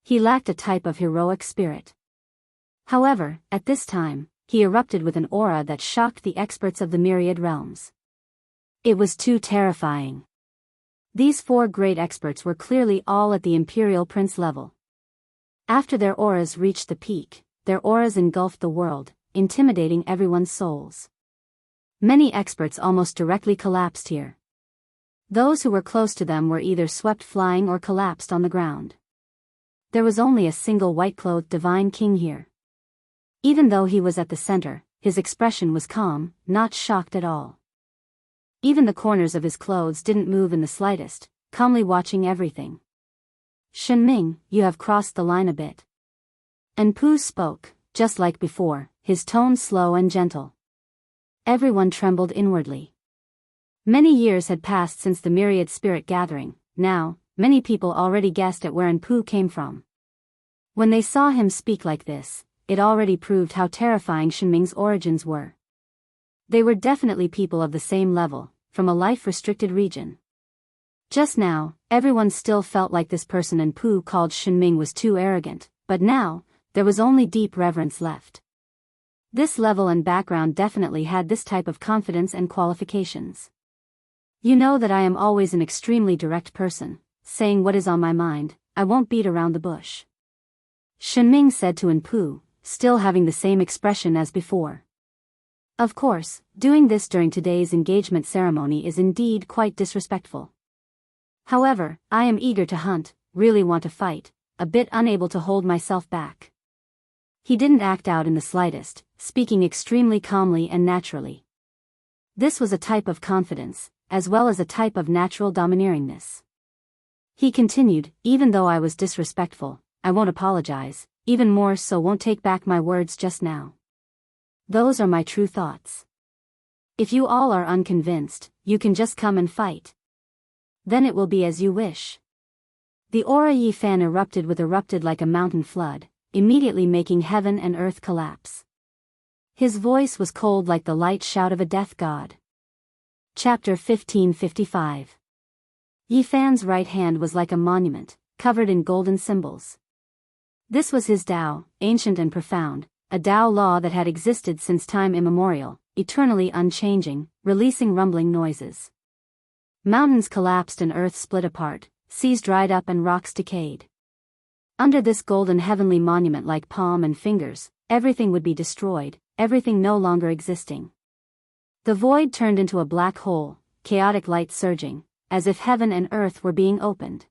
He lacked a type of heroic spirit. However, at this time, he erupted with an aura that shocked the experts of the myriad realms. It was too terrifying. These four great experts were clearly all at the Imperial Prince level. After their auras reached the peak, their auras engulfed the world, intimidating everyone's souls. Many experts almost directly collapsed here. Those who were close to them were either swept flying or collapsed on the ground. There was only a single white-clothed divine king here. Even though he was at the center, his expression was calm, not shocked at all. Even the corners of his clothes didn't move in the slightest, calmly watching everything. "Shenming, you have crossed the line a bit." Enpu spoke, just like before, his tone slow and gentle. Everyone trembled inwardly. Many years had passed since the myriad spirit gathering. Now, many people already guessed at where Enpu came from. When they saw him speak like this, it already proved how terrifying Shenming's origins were. They were definitely people of the same level, from a life-restricted region. Just now, everyone still felt like this person Enpu called Shenming was too arrogant, but now, there was only deep reverence left. This level and background definitely had this type of confidence and qualifications. "You know that I am always an extremely direct person, saying what is on my mind. I won't beat around the bush," Shenming said to Enpu, still having the same expression as before. Of course, doing this during today's engagement ceremony is indeed quite disrespectful. However, I am eager to hunt, really want to fight, a bit unable to hold myself back. He didn't act out in the slightest, speaking extremely calmly and naturally. This was a type of confidence, as well as a type of natural domineeringness. He continued, "Even though I was disrespectful, I won't apologize, even more so won't take back my words just now. Those are my true thoughts. If you all are unconvinced, you can just come and fight. Then it will be as you wish." The aura Yi Fan erupted like a mountain flood, immediately making heaven and earth collapse. His voice was cold like the light shout of a death god. Chapter 1555. Yi Fan's right hand was like a monument, covered in golden symbols. This was his Tao, ancient and profound, a Tao law that had existed since time immemorial, eternally unchanging, releasing rumbling noises. Mountains collapsed and earth split apart, seas dried up and rocks decayed. Under this golden heavenly monument like palm and fingers, everything would be destroyed, everything no longer existing. The void turned into a black hole, chaotic light surging, as if heaven and earth were being opened.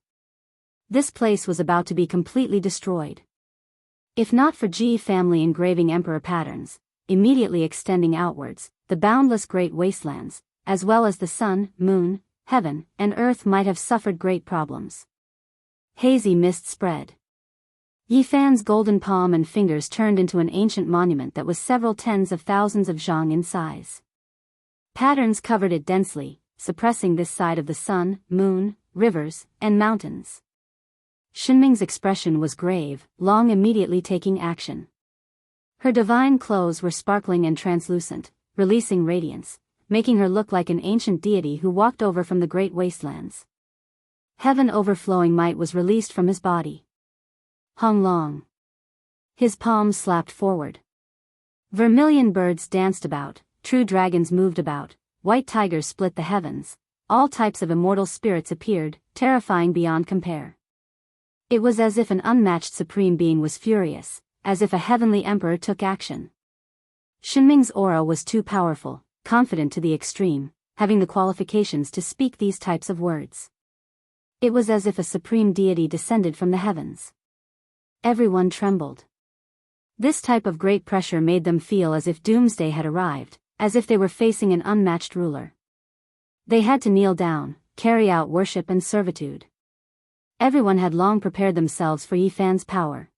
This place was about to be completely destroyed. If not for Ji family engraving emperor patterns, immediately extending outwards, the boundless great wastelands, as well as the sun, moon, heaven, and earth might have suffered great problems. Hazy mist spread. Yi Fan's golden palm and fingers turned into an ancient monument that was several tens of thousands of zhang in size. Patterns covered it densely, suppressing this side of the sun, moon, rivers, and mountains. Shenming's expression was grave, Long immediately taking action. Her divine clothes were sparkling and translucent, releasing radiance, making her look like an ancient deity who walked over from the great wastelands. Heaven overflowing might was released from his body. Hung Long. His palms slapped forward. Vermilion birds danced about, true dragons moved about, white tigers split the heavens, all types of immortal spirits appeared, terrifying beyond compare. It was as if an unmatched supreme being was furious, as if a heavenly emperor took action. Shenming's aura was too powerful, confident to the extreme, having the qualifications to speak these types of words. It was as if a supreme deity descended from the heavens. Everyone trembled. This type of great pressure made them feel as if doomsday had arrived, as if they were facing an unmatched ruler. They had to kneel down, carry out worship and servitude. Everyone had long prepared themselves for Yi Fan's power.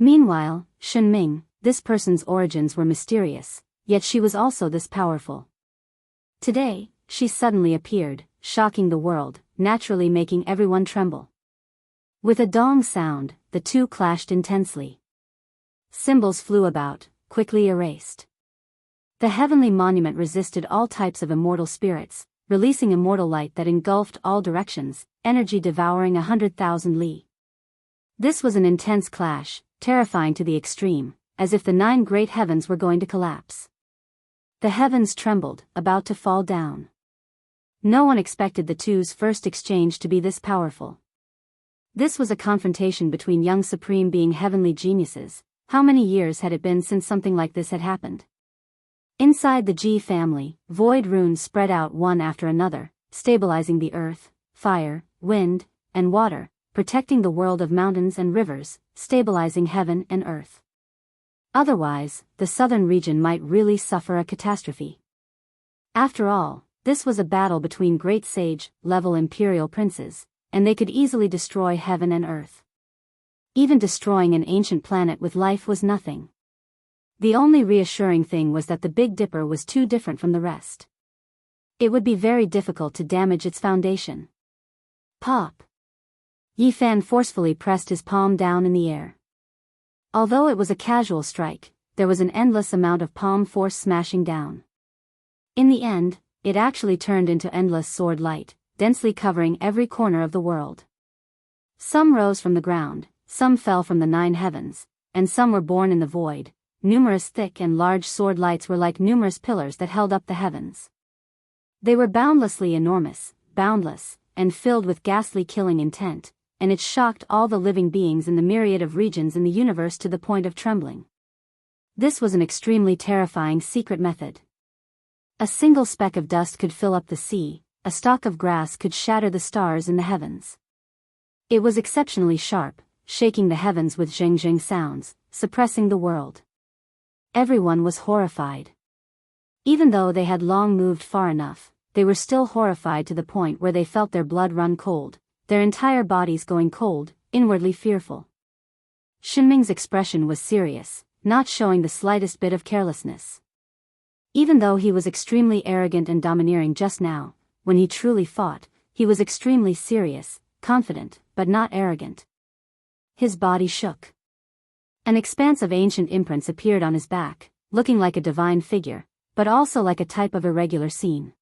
Meanwhile, Shenming, this person's origins were mysterious, yet she was also this powerful. Today, she suddenly appeared, shocking the world, naturally making everyone tremble. With a dong sound, the two clashed intensely. Symbols flew about, quickly erased. The heavenly monument resisted all types of immortal spirits, releasing immortal light that engulfed all directions, energy devouring 100,000 li. This was an intense clash, terrifying to the extreme, as if the 9 great heavens were going to collapse. The heavens trembled, about to fall down. No one expected the two's first exchange to be this powerful. This was a confrontation between young supreme being heavenly geniuses. How many years had it been since something like this had happened? Inside the Ji family, void runes spread out one after another, stabilizing the earth, fire, wind, and water, protecting the world of mountains and rivers, stabilizing heaven and earth. Otherwise, the southern region might really suffer a catastrophe. After all, this was a battle between great sage-level imperial princes, and they could easily destroy heaven and earth. Even destroying an ancient planet with life was nothing. The only reassuring thing was that the Big Dipper was too different from the rest. It would be very difficult to damage its foundation. Pop! Yifan forcefully pressed his palm down in the air. Although it was a casual strike, there was an endless amount of palm force smashing down. In the end, it actually turned into endless sword light, densely covering every corner of the world. Some rose from the ground, some fell from the 9 heavens, and some were born in the void. Numerous thick and large sword lights were like numerous pillars that held up the heavens. They were boundlessly enormous, boundless, and filled with ghastly killing intent, and it shocked all the living beings in the myriad of regions in the universe to the point of trembling. This was an extremely terrifying secret method. A single speck of dust could fill up the sea, a stalk of grass could shatter the stars in the heavens. It was exceptionally sharp, shaking the heavens with zheng-zheng sounds, suppressing the world. Everyone was horrified. Even though they had long moved far enough, they were still horrified to the point where they felt their blood run cold, their entire bodies going cold, inwardly fearful. Shinming's expression was serious, not showing the slightest bit of carelessness. Even though he was extremely arrogant and domineering just now, when he truly fought, he was extremely serious, confident, but not arrogant. His body shook. An expanse of ancient imprints appeared on his back, looking like a divine figure, but also like a type of irregular scene.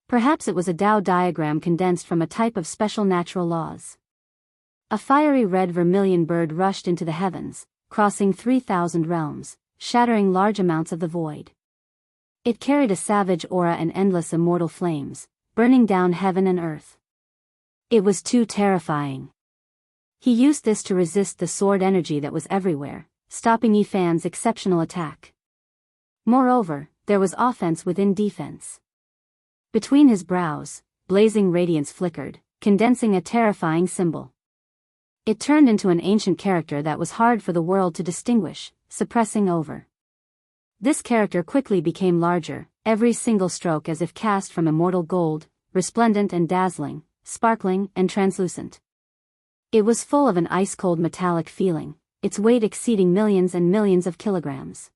Perhaps it was a Tao diagram condensed from a type of special natural laws. A fiery red vermilion bird rushed into the heavens, crossing 3,000 realms, shattering large amounts of the void. It carried a savage aura and endless immortal flames, burning down heaven and earth. It was too terrifying. He used this to resist the sword energy that was everywhere, stopping Yifan's exceptional attack. Moreover, there was offense within defense. Between his brows, blazing radiance flickered, condensing a terrifying symbol. It turned into an ancient character that was hard for the world to distinguish, suppressing over. This character quickly became larger, every single stroke as if cast from immortal gold, resplendent and dazzling, sparkling and translucent. It was full of an ice-cold metallic feeling, its weight exceeding millions and millions of kilograms.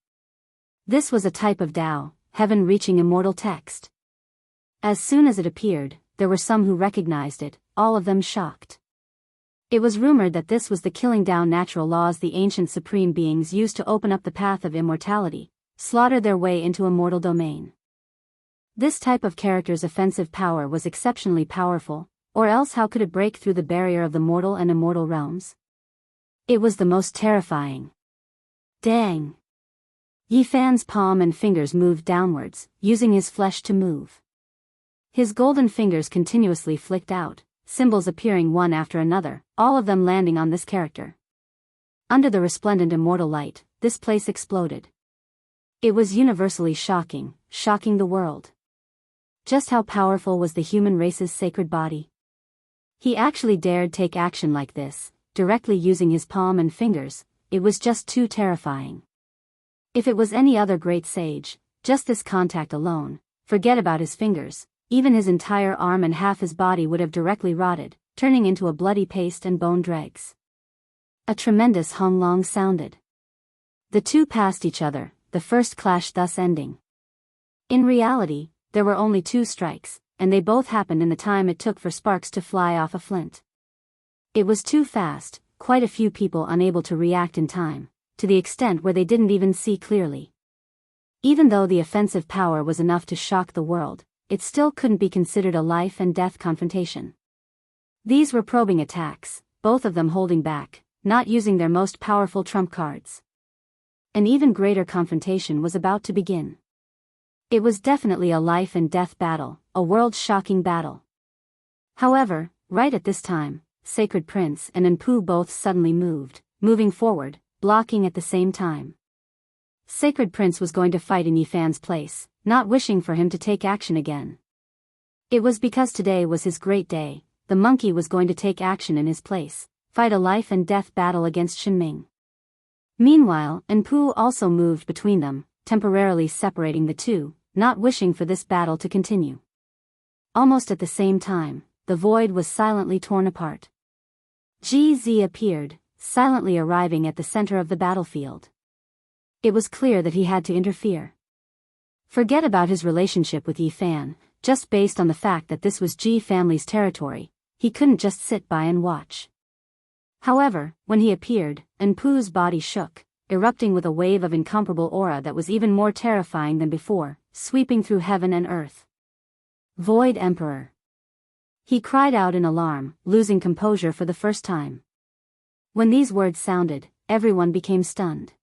This was a type of Tao, heaven-reaching immortal text. As soon as it appeared, there were some who recognized it, all of them shocked. It was rumored that this was the killing down natural laws the ancient supreme beings used to open up the path of immortality, slaughter their way into immortal domain. This type of character's offensive power was exceptionally powerful, or else how could it break through the barrier of the mortal and immortal realms? It was the most terrifying. Dang! Yifan's palm and fingers moved downwards, using his flesh to move. His golden fingers continuously flicked out, symbols appearing one after another, all of them landing on this character. Under the resplendent immortal light, this place exploded. It was universally shocking, shocking the world. Just how powerful was the human race's sacred body? He actually dared take action like this, directly using his palm and fingers. It was just too terrifying. If it was any other great sage, just this contact alone, forget about his fingers, even his entire arm and half his body would have directly rotted, turning into a bloody paste and bone dregs. A tremendous honglong sounded. The two passed each other, the first clash thus ending. In reality, there were only 2 strikes, and they both happened in the time it took for sparks to fly off a flint. It was too fast, quite a few people unable to react in time, to the extent where they didn't even see clearly. Even though the offensive power was enough to shock the world, it still couldn't be considered a life and death confrontation. These were probing attacks, both of them holding back, not using their most powerful trump cards. An even greater confrontation was about to begin. It was definitely a life and death battle, a world-shocking battle. However, right at this time, Sacred Prince and Enpu both suddenly moving forward, blocking at the same time. Sacred Prince was going to fight in Yifan's place, not wishing for him to take action again. It was because today was his great day. The monkey was going to take action in his place, fight a life and death battle against Shinming. Meanwhile, Enpu also moved between them, temporarily separating the two, not wishing for this battle to continue. Almost at the same time, the void was silently torn apart. GZ appeared, silently arriving at the center of the battlefield. It was clear that he had to interfere. Forget about his relationship with Yifan, just based on the fact that this was Ji family's territory, he couldn't just sit by and watch. However, when he appeared, Enpu's body shook, erupting with a wave of incomparable aura that was even more terrifying than before, sweeping through heaven and earth. Void Emperor. He cried out in alarm, losing composure for the first time. When these words sounded, everyone became stunned.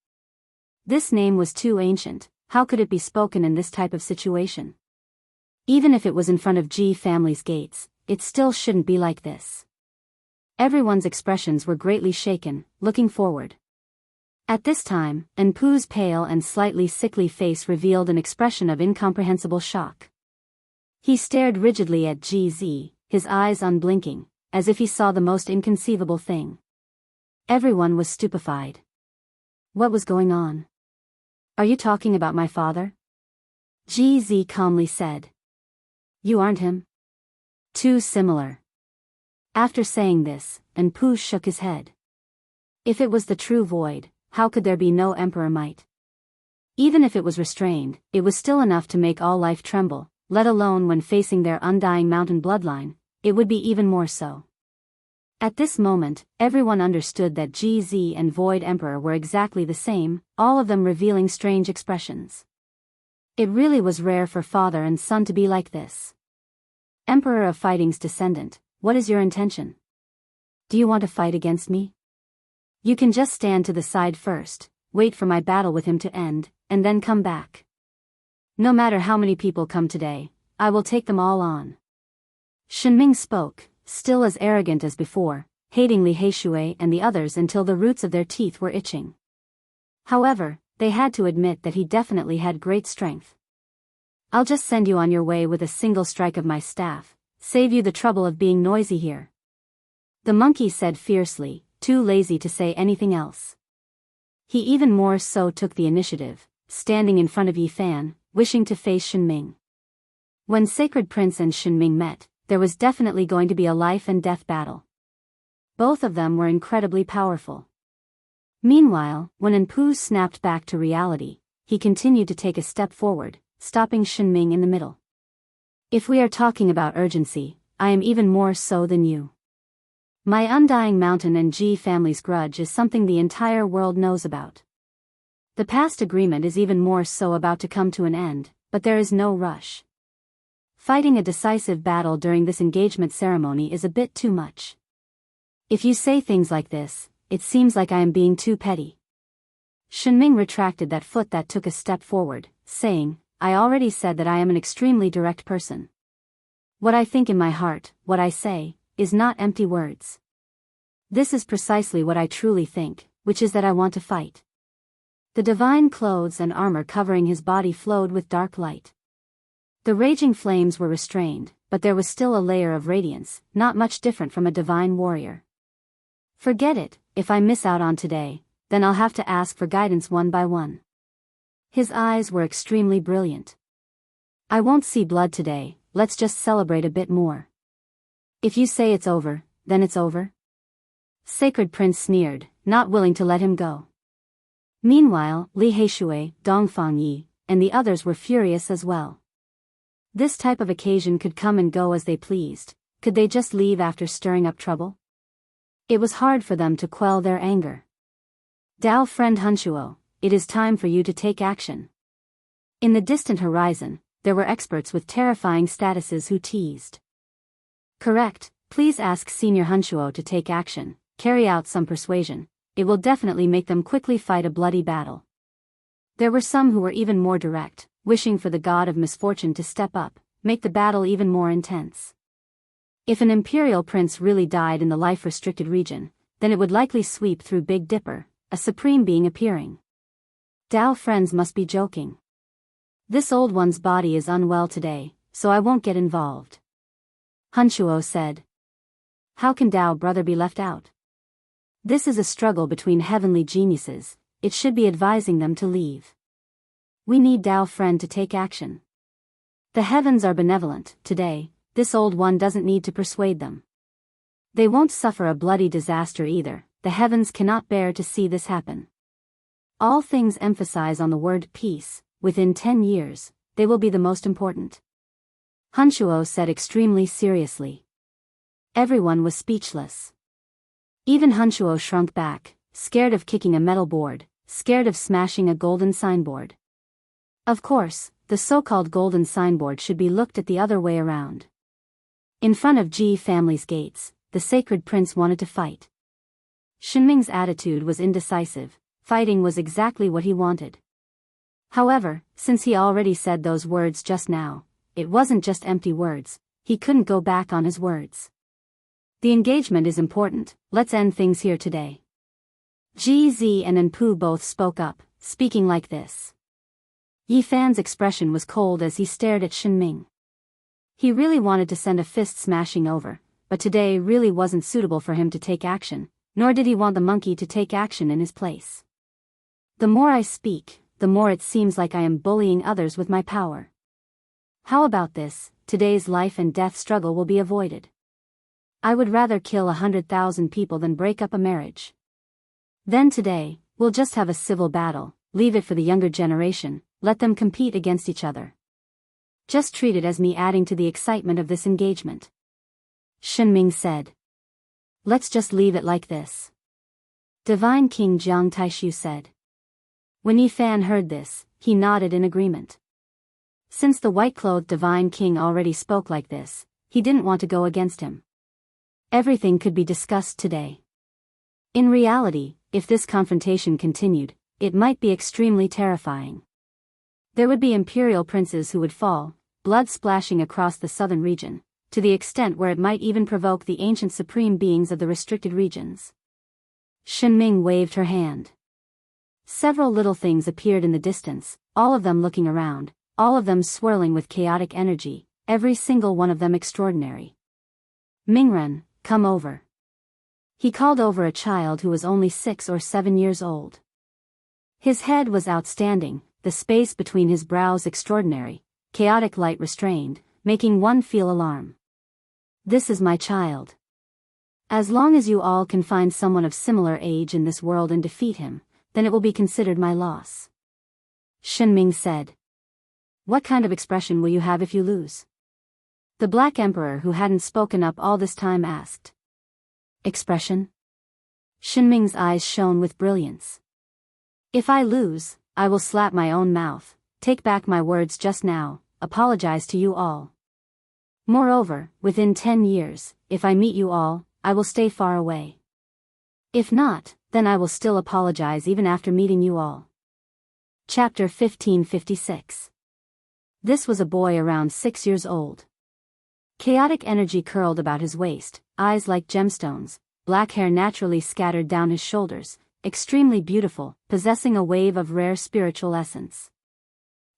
This name was too ancient, how could it be spoken in this type of situation? Even if it was in front of Ji family's gates, it still shouldn't be like this. Everyone's expressions were greatly shaken, looking forward. At this time, Enpu's pale and slightly sickly face revealed an expression of incomprehensible shock. He stared rigidly at GZ, his eyes unblinking, as if he saw the most inconceivable thing. Everyone was stupefied. What was going on? Are you talking about my father? GZ calmly said. You aren't him? Too similar. After saying this, Enpu shook his head. If it was the true void, how could there be no emperor might? Even if it was restrained, it was still enough to make all life tremble, let alone when facing their undying mountain bloodline, it would be even more so. At this moment, everyone understood that GZ and Void Emperor were exactly the same, all of them revealing strange expressions. It really was rare for father and son to be like this. Emperor of Fighting's descendant, what is your intention? Do you want to fight against me? You can just stand to the side first, wait for my battle with him to end, and then come back. No matter how many people come today, I will take them all on. Shinming spoke, still as arrogant as before, hating Li Heishui and the others until the roots of their teeth were itching. However, they had to admit that he definitely had great strength. I'll just send you on your way with a single strike of my staff, save you the trouble of being noisy here. The monkey said fiercely, too lazy to say anything else. He even more so took the initiative, standing in front of Yifan, wishing to face Shinming. When Sacred Prince and Shinming met, there was definitely going to be a life and death battle. Both of them were incredibly powerful. Meanwhile, when Enpu snapped back to reality, he continued to take a step forward, stopping Shinming in the middle. If we are talking about urgency, I am even more so than you. My undying mountain and Ji family's grudge is something the entire world knows about. The past agreement is even more so about to come to an end, but there is no rush. Fighting a decisive battle during this engagement ceremony is a bit too much. If you say things like this, it seems like I am being too petty. Shinming retracted that foot that took a step forward, saying, I already said that I am an extremely direct person. What I think in my heart, what I say, is not empty words. This is precisely what I truly think, which is that I want to fight. The divine clothes and armor covering his body flowed with dark light. The raging flames were restrained, but there was still a layer of radiance, not much different from a divine warrior. Forget it, if I miss out on today, then I'll have to ask for guidance one by one. His eyes were extremely brilliant. I won't see blood today, let's just celebrate a bit more. If you say it's over, then it's over? Sacred Prince sneered, not willing to let him go. Meanwhile, Li Heishui, Dongfang Yi, and the others were furious as well. This type of occasion could come and go as they pleased. Could they just leave after stirring up trouble? It was hard for them to quell their anger. Dao friend Hunshuo, it is time for you to take action. In the distant horizon, there were experts with terrifying statuses who teased. Correct, please ask Senior Hunshuo to take action, carry out some persuasion. It will definitely make them quickly fight a bloody battle. There were some who were even more direct, wishing for the god of misfortune to step up, make the battle even more intense. If an imperial prince really died in the life-restricted region, then it would likely sweep through Big Dipper, a supreme being appearing. Dao friends must be joking. This old one's body is unwell today, so I won't get involved. Hunshuo said. How can Dao brother be left out? This is a struggle between heavenly geniuses, it should be advising them to leave. We need Dao friend to take action. The heavens are benevolent, today, this old one doesn't need to persuade them. They won't suffer a bloody disaster either, the heavens cannot bear to see this happen. All things emphasize on the word peace, within 10 years, they will be the most important. Hunshuo said extremely seriously. Everyone was speechless. Even Hunshuo shrunk back, scared of kicking a metal board, scared of smashing a golden signboard. Of course, the so-called golden signboard should be looked at the other way around. In front of Ji family's gates, the sacred prince wanted to fight. Shinming's attitude was indecisive, fighting was exactly what he wanted. However, since he already said those words just now, it wasn't just empty words, he couldn't go back on his words. The engagement is important, let's end things here today. Ji Zi and Enpu both spoke up, speaking like this. Yi Fan's expression was cold as he stared at Shinming. He really wanted to send a fist smashing over, but today really wasn't suitable for him to take action, nor did he want the monkey to take action in his place. The more I speak, the more it seems like I am bullying others with my power. How about this, today's life and death struggle will be avoided. I would rather kill 100,000 people than break up a marriage. Then today, we'll just have a civil battle, leave it for the younger generation, let them compete against each other. Just treat it as me adding to the excitement of this engagement. Shinming said. Let's just leave it like this. Divine King Jiang Taishu said. When Yi Fan heard this, he nodded in agreement. Since the white-clothed Divine King already spoke like this, he didn't want to go against him. Everything could be discussed today. In reality, if this confrontation continued, it might be extremely terrifying. There would be imperial princes who would fall, blood splashing across the southern region, to the extent where it might even provoke the ancient supreme beings of the restricted regions. Shinming waved her hand. Several little things appeared in the distance, all of them looking around, all of them swirling with chaotic energy, every single one of them extraordinary. Mingren, come over. He called over a child who was only 6 or 7 years old. His head was outstanding, the space between his brows extraordinary, chaotic light restrained, making one feel alarm. This is my child. As long as you all can find someone of similar age in this world and defeat him, then it will be considered my loss. Shinming said. What kind of expression will you have if you lose? The Black Emperor who hadn't spoken up all this time asked. Expression? Shinming's eyes shone with brilliance. If I lose, I will slap my own mouth, take back my words just now, apologize to you all. Moreover, within 10 years, if I meet you all, I will stay far away. If not, then I will still apologize even after meeting you all. Chapter 1556. This was a boy around 6 years old. Chaotic energy curled about his waist, eyes like gemstones, black hair naturally scattered down his shoulders, extremely beautiful, possessing a wave of rare spiritual essence.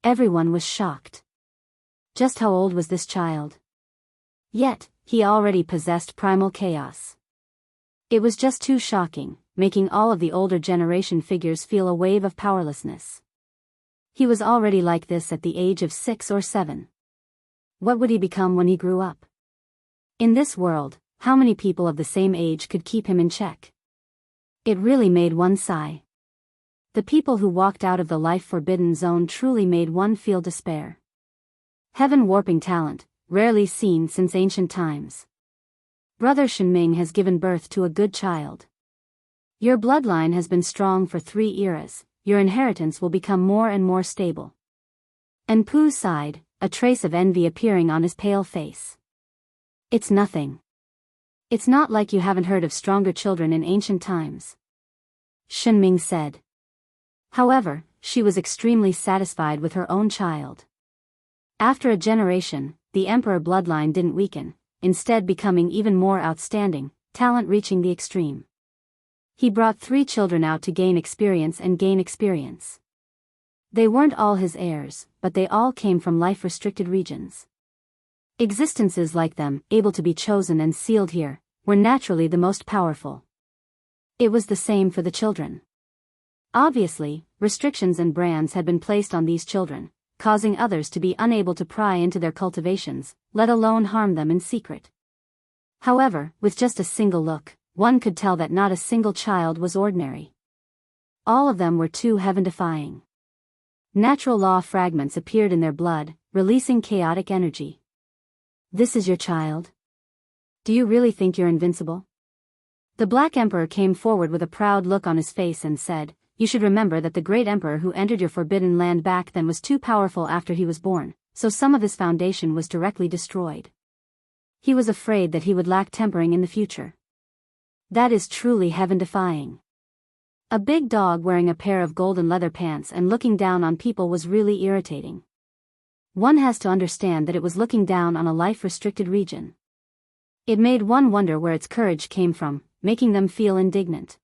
Everyone was shocked. Just how old was this child? Yet, he already possessed primal chaos. It was just too shocking, making all of the older generation figures feel a wave of powerlessness. He was already like this at the age of 6 or 7. What would he become when he grew up? In this world, how many people of the same age could keep him in check? It really made one sigh. The people who walked out of the life-forbidden zone truly made one feel despair. Heaven-warping talent, rarely seen since ancient times. Brother Shenming has given birth to a good child. Your bloodline has been strong for 3 eras, your inheritance will become more and more stable. Enpu sighed, a trace of envy appearing on his pale face. It's nothing. It's not like you haven't heard of stronger children in ancient times. Shenming said. However, she was extremely satisfied with her own child. After a generation, the emperor bloodline didn't weaken, instead becoming even more outstanding, talent reaching the extreme. He brought 3 children out to gain experience. They weren't all his heirs, but they all came from life-restricted regions. Existences like them, able to be chosen and sealed here, were naturally the most powerful. It was the same for the children. Obviously, restrictions and brands had been placed on these children, causing others to be unable to pry into their cultivations, let alone harm them in secret. However, with just a single look, one could tell that not a single child was ordinary. All of them were too heaven-defying. Natural law fragments appeared in their blood, releasing chaotic energy. This is your child? Do you really think you're invincible? The Black Emperor came forward with a proud look on his face and said, You should remember that the great emperor who entered your forbidden land back then was too powerful after he was born, so some of his foundation was directly destroyed. He was afraid that he would lack tempering in the future. That is truly heaven-defying. A big dog wearing a pair of golden leather pants and looking down on people was really irritating. One has to understand that it was looking down on a life-restricted region. It made one wonder where its courage came from, making them feel indignant.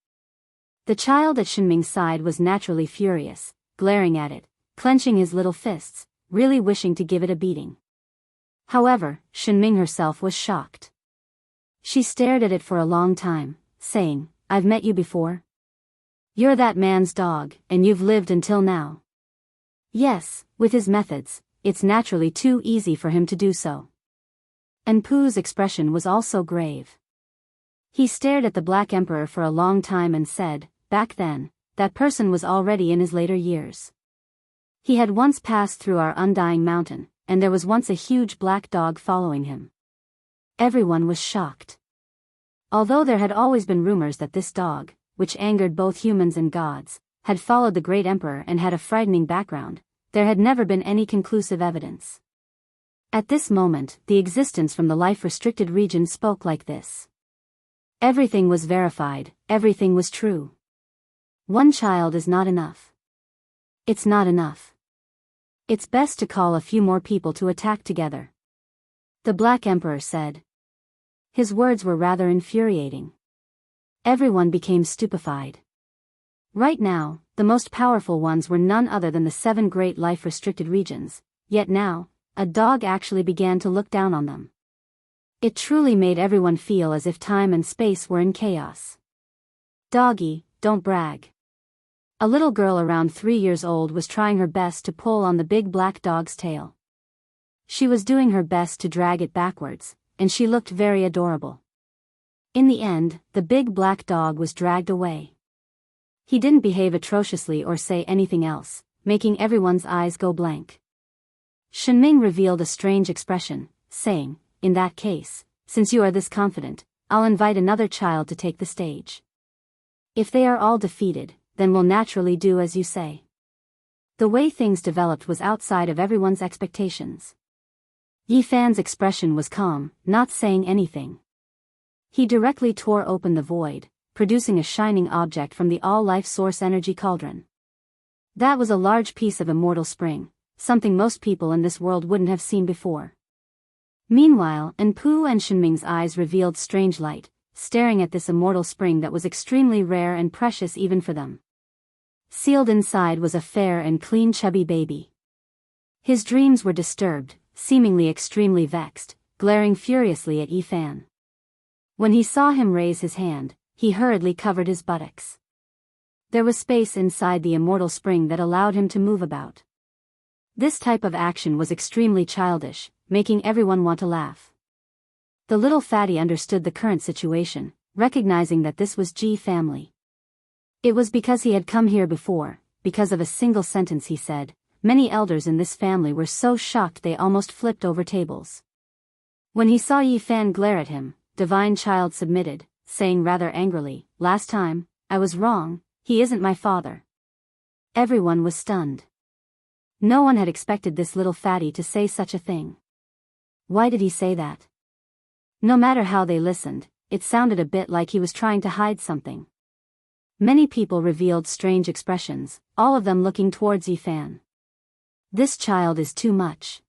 The child at Shenming's side was naturally furious, glaring at it, clenching his little fists, really wishing to give it a beating. However, Shenming herself was shocked. She stared at it for a long time, saying, I've met you before? You're that man's dog, and you've lived until now. Yes, with his methods, it's naturally too easy for him to do so. Enpu's expression was also grave. He stared at the Black Emperor for a long time and said, Back then, that person was already in his later years. He had once passed through our undying mountain, and there was once a huge black dog following him. Everyone was shocked. Although there had always been rumors that this dog, which angered both humans and gods, had followed the great emperor and had a frightening background, there had never been any conclusive evidence. At this moment, the existence from the life-restricted region spoke like this. Everything was verified, everything was true. One child is not enough. It's not enough. It's best to call a few more people to attack together. The Black Emperor said. His words were rather infuriating. Everyone became stupefied. Right now, the most powerful ones were none other than the 7 great life-restricted regions, yet now, a dog actually began to look down on them. It truly made everyone feel as if time and space were in chaos. Doggy, don't brag. A little girl around 3 years old was trying her best to pull on the big black dog's tail. She was doing her best to drag it backwards, and she looked very adorable. In the end, the big black dog was dragged away. He didn't behave atrociously or say anything else, making everyone's eyes go blank. Shenming revealed a strange expression, saying, In that case, since you are this confident, I'll invite another child to take the stage. If they are all defeated, then we'll naturally do as you say. The way things developed was outside of everyone's expectations. Yi Fan's expression was calm, not saying anything. He directly tore open the void, producing a shining object from the all-life source energy cauldron. That was a large piece of immortal spring, something most people in this world wouldn't have seen before. Meanwhile, Enpu and Shenming's eyes revealed strange light, staring at this immortal spring that was extremely rare and precious even for them. Sealed inside was a fair and clean chubby baby. His dreams were disturbed, seemingly extremely vexed, glaring furiously at Yi Fan. When he saw him raise his hand, he hurriedly covered his buttocks. There was space inside the immortal spring that allowed him to move about. This type of action was extremely childish, making everyone want to laugh. The little fatty understood the current situation, recognizing that this was Ji family. It was because he had come here before, because of a single sentence he said, many elders in this family were so shocked they almost flipped over tables. When he saw Yi Fan glare at him, Divine Child submitted, saying rather angrily, "Last time, I was wrong, he isn't my father." Everyone was stunned. No one had expected this little fatty to say such a thing. Why did he say that? No matter how they listened, it sounded a bit like he was trying to hide something. Many people revealed strange expressions, all of them looking towards Yi Fan. This child is too much.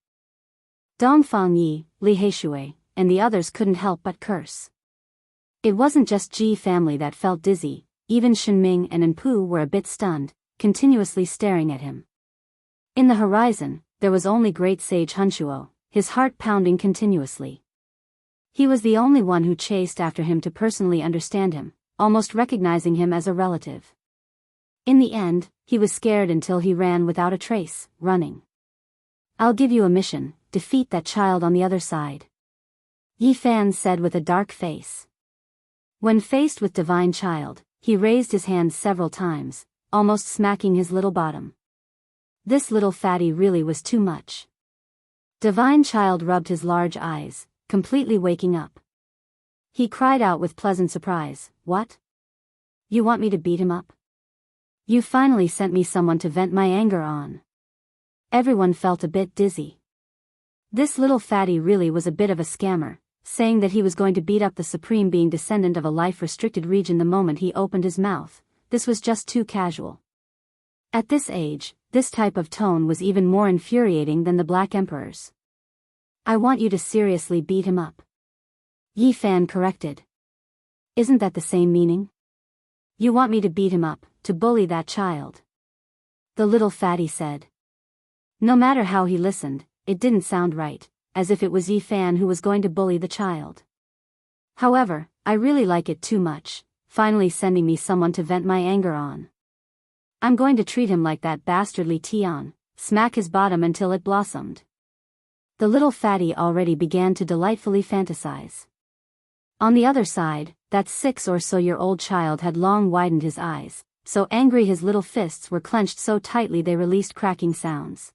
Dongfang Yi, Li Heishui, and the others couldn't help but curse. It wasn't just Ji family that felt dizzy, even Shenming and Enpu were a bit stunned, continuously staring at him. In the horizon, there was only great sage Hunshuo, his heart pounding continuously. He was the only one who chased after him to personally understand him, almost recognizing him as a relative. In the end, he was scared until he ran without a trace, running. "I'll give you a mission, defeat that child on the other side," Yi Fan said with a dark face. When faced with Divine Child, he raised his hands several times, almost smacking his little bottom. This little fatty really was too much. Divine Child rubbed his large eyes, completely waking up. He cried out with pleasant surprise, "What? You want me to beat him up? You finally sent me someone to vent my anger on." Everyone felt a bit dizzy. This little fatty really was a bit of a scammer, saying that he was going to beat up the supreme being descendant of a life-restricted region the moment he opened his mouth. This was just too casual. At this age, this type of tone was even more infuriating than the Black Emperor's. "I want you to seriously beat him up," Yi Fan corrected. "Isn't that the same meaning? You want me to beat him up, to bully that child?" the little fatty said. No matter how he listened, it didn't sound right, as if it was Yi Fan who was going to bully the child. "However, I really like it too much, finally sending me someone to vent my anger on. I'm going to treat him like that bastardly Tian, smack his bottom until it blossomed." The little fatty already began to delightfully fantasize. On the other side, that 6-or-so-year-old child had long widened his eyes, so angry his little fists were clenched so tightly they released cracking sounds.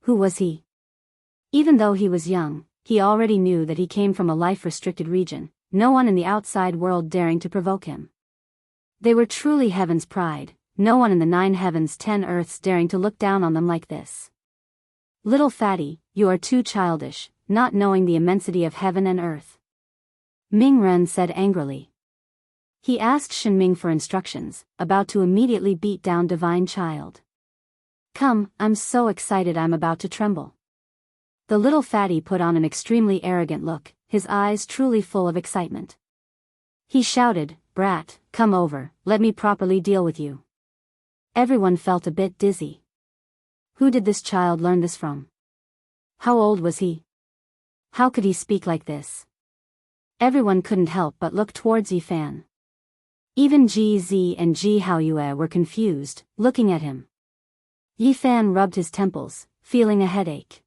Who was he? Even though he was young, he already knew that he came from a life-restricted region, no one in the outside world daring to provoke him. They were truly heaven's pride, no one in the 9 heavens 10 earths daring to look down on them like this. "Little fatty, you are too childish, not knowing the immensity of heaven and earth," Ming Ren said angrily. He asked Shenming for instructions, about to immediately beat down Divine Child. "Come, I'm so excited I'm about to tremble." The little fatty put on an extremely arrogant look, his eyes truly full of excitement. He shouted, "Brat, come over, let me properly deal with you." Everyone felt a bit dizzy. Who did this child learn this from? How old was he? How could he speak like this? Everyone couldn't help but look towards Yi Fan. Even Ji Zi and Ji Haoyue were confused, looking at him. Yi Fan rubbed his temples, feeling a headache.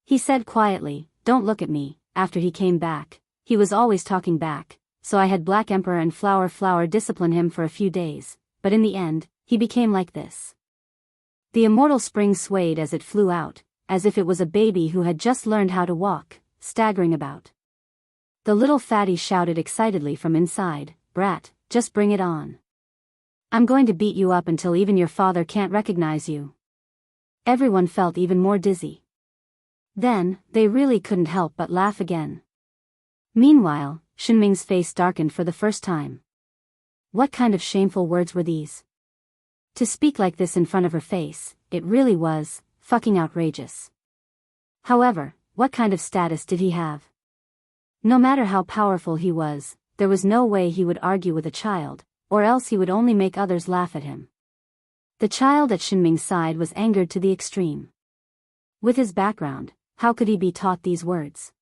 He said quietly, "Don't look at me." After he came back, he was always talking back, so I had Black Emperor and Flower discipline him for a few days, but in the end, he became like this. The immortal spring swayed as it flew out, as if it was a baby who had just learned how to walk, staggering about. The little fatty shouted excitedly from inside, "Brat, just bring it on. I'm going to beat you up until even your father can't recognize you." Everyone felt even more dizzy. Then, they really couldn't help but laugh again. Meanwhile, Shenming's face darkened for the first time. What kind of shameful words were these? To speak like this in front of her face, it really was fucking outrageous. However, what kind of status did he have? No matter how powerful he was, there was no way he would argue with a child, or else he would only make others laugh at him. The child at Shenming's side was angered to the extreme. With his background, how could he be taught these words?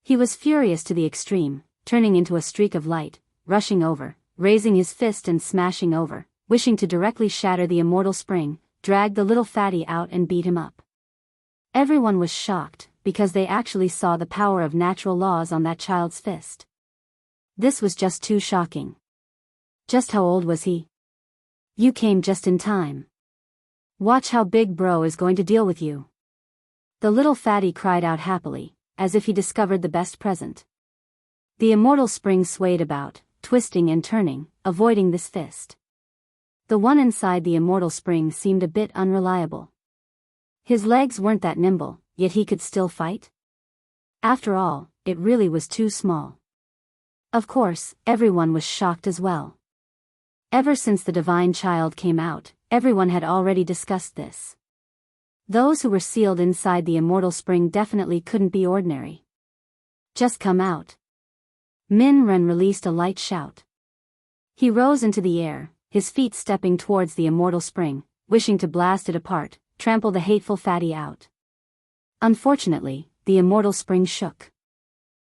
He was furious to the extreme, turning into a streak of light, rushing over, raising his fist and smashing over, wishing to directly shatter the immortal spring, drag the little fatty out and beat him up. Everyone was shocked, because they actually saw the power of natural laws on that child's fist. This was just too shocking. Just how old was he? You came just in time. Watch how Big Bro is going to deal with you. The little fatty cried out happily, as if he discovered the best present. The immortal spring swayed about, twisting and turning, avoiding this fist. The one inside the immortal spring seemed a bit unreliable. His legs weren't that nimble, yet he could still fight? After all, it really was too small. Of course, everyone was shocked as well. Ever since the divine child came out, everyone had already discussed this. Those who were sealed inside the immortal spring definitely couldn't be ordinary. Just come out. Min Ren released a light shout. He rose into the air, his feet stepping towards the immortal spring, wishing to blast it apart, trample the hateful fatty out. Unfortunately, the immortal spring shook.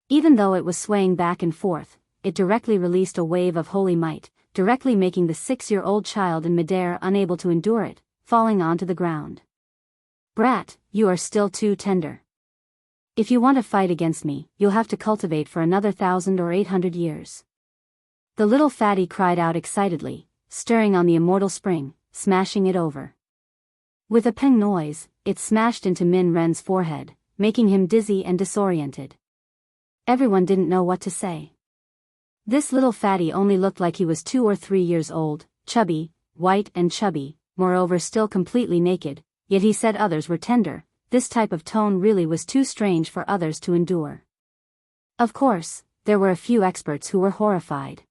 Even though it was swaying back and forth, it directly released a wave of holy might, directly making the 6-year-old child in midair unable to endure it, falling onto the ground. Brat, you are still too tender. If you want to fight against me, you'll have to cultivate for another 1,000 or 800 years. The little fatty cried out excitedly, stirring on the immortal spring, smashing it over. With a peng noise, it smashed into Min Ren's forehead, making him dizzy and disoriented. Everyone didn't know what to say. This little fatty only looked like he was 2 or 3 years old, chubby, white and chubby, moreover still completely naked, yet he said others were tender. This type of tone really was too strange for others to endure. Of course, there were a few experts who were horrified.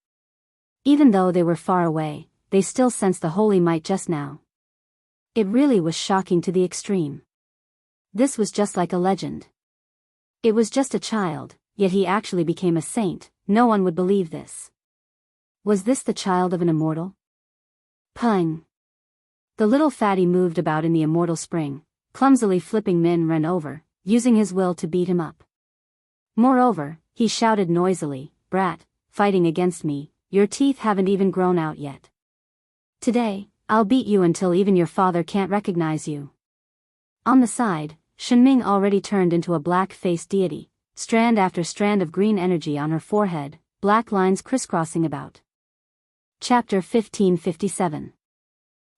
Even though they were far away, they still sensed the holy might just now. It really was shocking to the extreme. This was just like a legend. It was just a child, yet he actually became a saint. No one would believe this. Was this the child of an immortal? Pung. The little fatty moved about in the immortal spring, clumsily flipping Min Ren over, using his will to beat him up. Moreover, he shouted noisily, "Brat, fighting against me, your teeth haven't even grown out yet. Today, I'll beat you until even your father can't recognize you." On the side, Shenming already turned into a black-faced deity, strand after strand of green energy on her forehead, black lines crisscrossing about. Chapter 1557.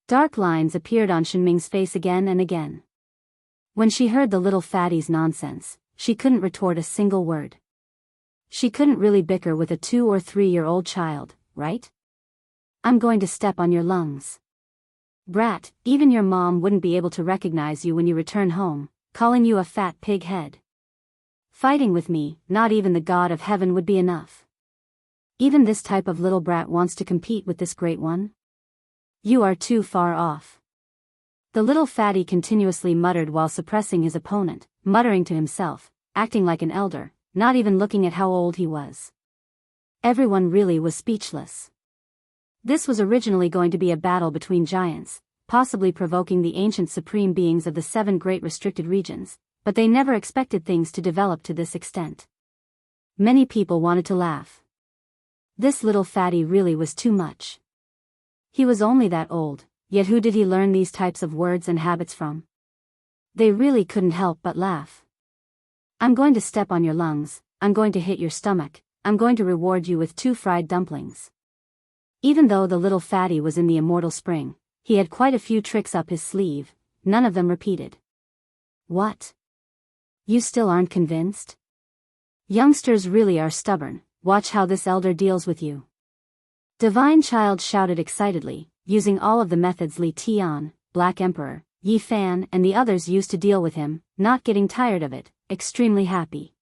Dark lines appeared on Shenming's face again and again. When she heard the little fatty's nonsense, she couldn't retort a single word. She couldn't really bicker with a 2 or 3-year-old child, right? "I'm going to step on your lungs. Brat, even your mom wouldn't be able to recognize you when you return home, calling you a fat pig head. Fighting with me, not even the God of heaven would be enough. Even this type of little brat wants to compete with this great one? You are too far off." The little fatty continuously muttered while suppressing his opponent, muttering to himself, acting like an elder, not even looking at how old he was. Everyone really was speechless. This was originally going to be a battle between giants, possibly provoking the ancient supreme beings of the 7 great restricted regions, but they never expected things to develop to this extent. Many people wanted to laugh. This little fatty really was too much. He was only that old, yet who did he learn these types of words and habits from? They really couldn't help but laugh. "I'm going to step on your lungs, I'm going to hit your stomach, I'm going to reward you with 2 fried dumplings." Even though the little fatty was in the immortal spring, he had quite a few tricks up his sleeve, none of them repeated. "What? You still aren't convinced? Youngsters really are stubborn, watch how this elder deals with you." Divine Child shouted excitedly, using all of the methods Li Tian, Black Emperor, Yi Fan and the others used to deal with him, not getting tired of it, extremely happy.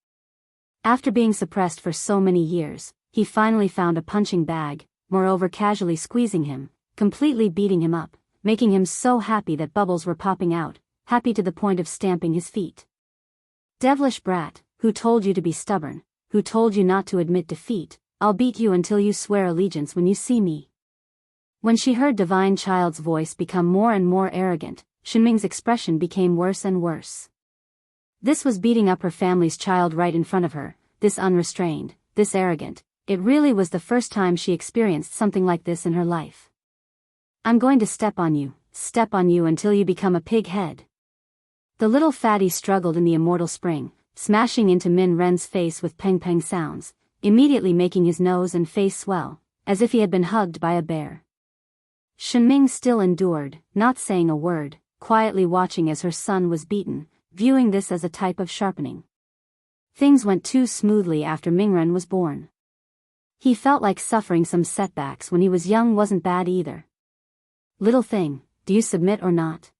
After being suppressed for so many years, he finally found a punching bag, moreover casually squeezing him, completely beating him up, making him so happy that bubbles were popping out, happy to the point of stamping his feet. "Devilish brat, who told you to be stubborn, who told you not to admit defeat, I'll beat you until you swear allegiance when you see me." When she heard Divine Child's voice become more and more arrogant, Shenming's expression became worse and worse. This was beating up her family's child right in front of her, this unrestrained, this arrogant. It really was the first time she experienced something like this in her life. "I'm going to step on you until you become a pig head." The little fatty struggled in the immortal spring, smashing into Min Ren's face with peng-peng sounds, immediately making his nose and face swell, as if he had been hugged by a bear. Shenming still endured, not saying a word, quietly watching as her son was beaten, viewing this as a type of sharpening. Things went too smoothly after Mingren was born. He felt like suffering some setbacks when he was young wasn't bad either. Little thing, do you submit or not?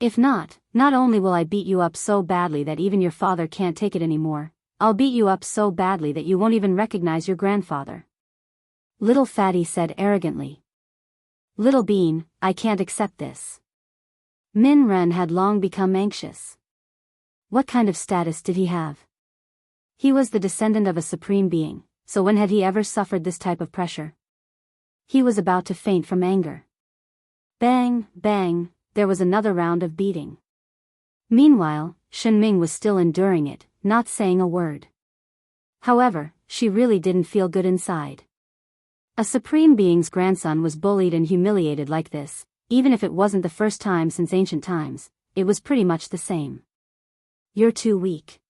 If not, not only will I beat you up so badly that even your father can't take it anymore, I'll beat you up so badly that you won't even recognize your grandfather. Little Fatty said arrogantly. Little Bean, I can't accept this. Min Ren had long become anxious. What kind of status did he have? He was the descendant of a supreme being, so when had he ever suffered this type of pressure? He was about to faint from anger. Bang, bang, there was another round of beating. Meanwhile, Shenming was still enduring it, not saying a word. However, she really didn't feel good inside. A supreme being's grandson was bullied and humiliated like this, even if it wasn't the first time since ancient times, it was pretty much the same. You're too weak.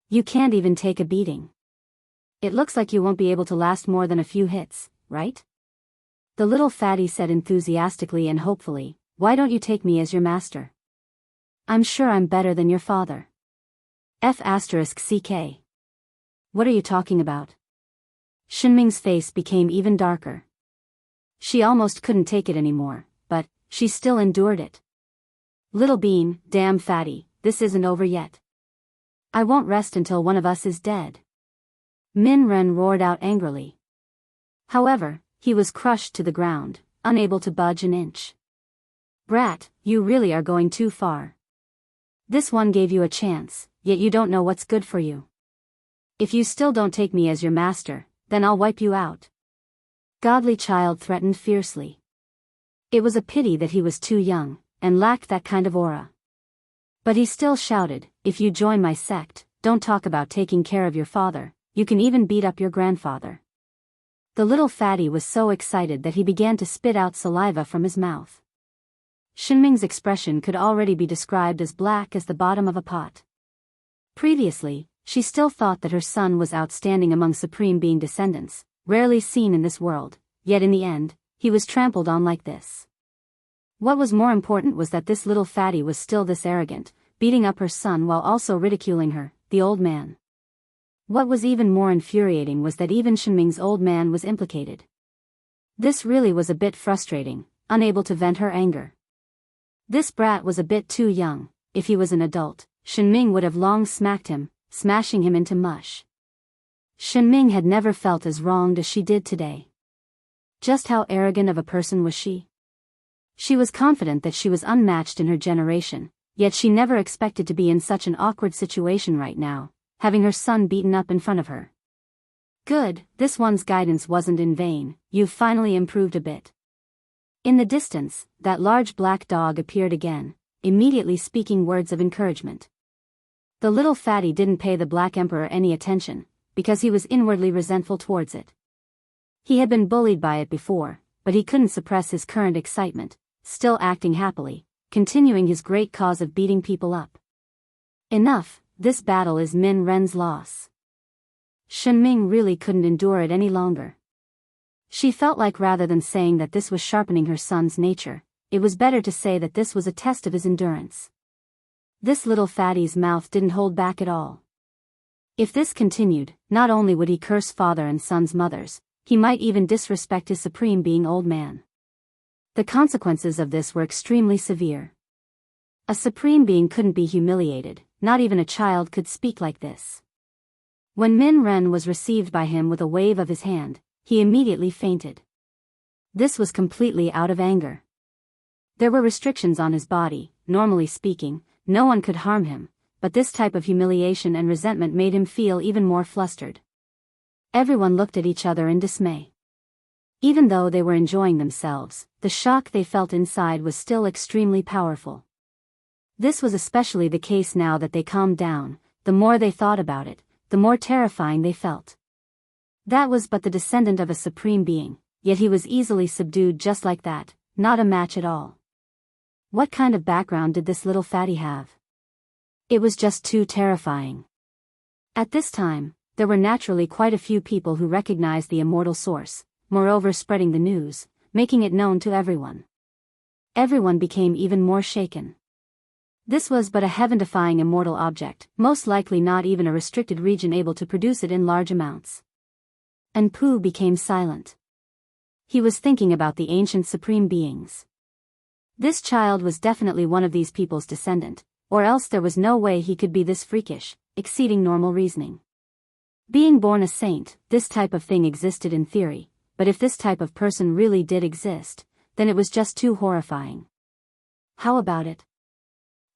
You can't even take a beating. It looks like you won't be able to last more than a few hits, right? The little fatty said enthusiastically and hopefully, why don't you take me as your master? I'm sure I'm better than your father. F***CK. What are you talking about? Shenming's face became even darker. She almost couldn't take it anymore, but she still endured it. Little Bean, damn fatty, this isn't over yet. I won't rest until one of us is dead. Min Ren roared out angrily. However, he was crushed to the ground, unable to budge an inch. Brat, you really are going too far. This one gave you a chance, yet you don't know what's good for you. If you still don't take me as your master, then I'll wipe you out. Godly Child threatened fiercely. It was a pity that he was too young, and lacked that kind of aura. But he still shouted, if you join my sect, don't talk about taking care of your father, you can even beat up your grandfather. The little fatty was so excited that he began to spit out saliva from his mouth. Shenming's expression could already be described as black as the bottom of a pot. Previously, she still thought that her son was outstanding among supreme being descendants, rarely seen in this world, yet in the end, he was trampled on like this. What was more important was that this little fatty was still this arrogant, beating up her son while also ridiculing her, the old man. What was even more infuriating was that even Shenming's old man was implicated. This really was a bit frustrating, unable to vent her anger. This brat was a bit too young. If he was an adult, Shenming would have long smacked him, smashing him into mush. Shenming had never felt as wronged as she did today. Just how arrogant of a person was she? She was confident that she was unmatched in her generation, yet she never expected to be in such an awkward situation right now, having her son beaten up in front of her. Good, this one's guidance wasn't in vain, you've finally improved a bit. In the distance, that large black dog appeared again, immediately speaking words of encouragement. The little fatty didn't pay the Black Emperor any attention, because he was inwardly resentful towards it. He had been bullied by it before, but he couldn't suppress his current excitement, still acting happily, continuing his great cause of beating people up. Enough, this battle is Min Ren's loss. Shenming really couldn't endure it any longer. She felt like rather than saying that this was sharpening her son's nature, it was better to say that this was a test of his endurance. This little fatty's mouth didn't hold back at all. If this continued, not only would he curse father and son's mothers, he might even disrespect his supreme being old man. The consequences of this were extremely severe. A supreme being couldn't be humiliated, not even a child could speak like this. When Min Ren was received by him with a wave of his hand, he immediately fainted. This was completely out of anger. There were restrictions on his body, normally speaking, no one could harm him, but this type of humiliation and resentment made him feel even more flustered. Everyone looked at each other in dismay. Even though they were enjoying themselves, the shock they felt inside was still extremely powerful. This was especially the case now that they calmed down. The more they thought about it, the more terrifying they felt. That was but the descendant of a supreme being, yet he was easily subdued just like that, not a match at all. What kind of background did this little fatty have? It was just too terrifying. At this time, there were naturally quite a few people who recognized the immortal source, moreover spreading the news, making it known to everyone. Everyone became even more shaken. This was but a heaven-defying immortal object, most likely not even a restricted region able to produce it in large amounts. And Pooh became silent. He was thinking about the ancient supreme beings. This child was definitely one of these people's descendant, or else there was no way he could be this freakish, exceeding normal reasoning. Being born a saint, this type of thing existed in theory, but if this type of person really did exist, then it was just too horrifying. How about it?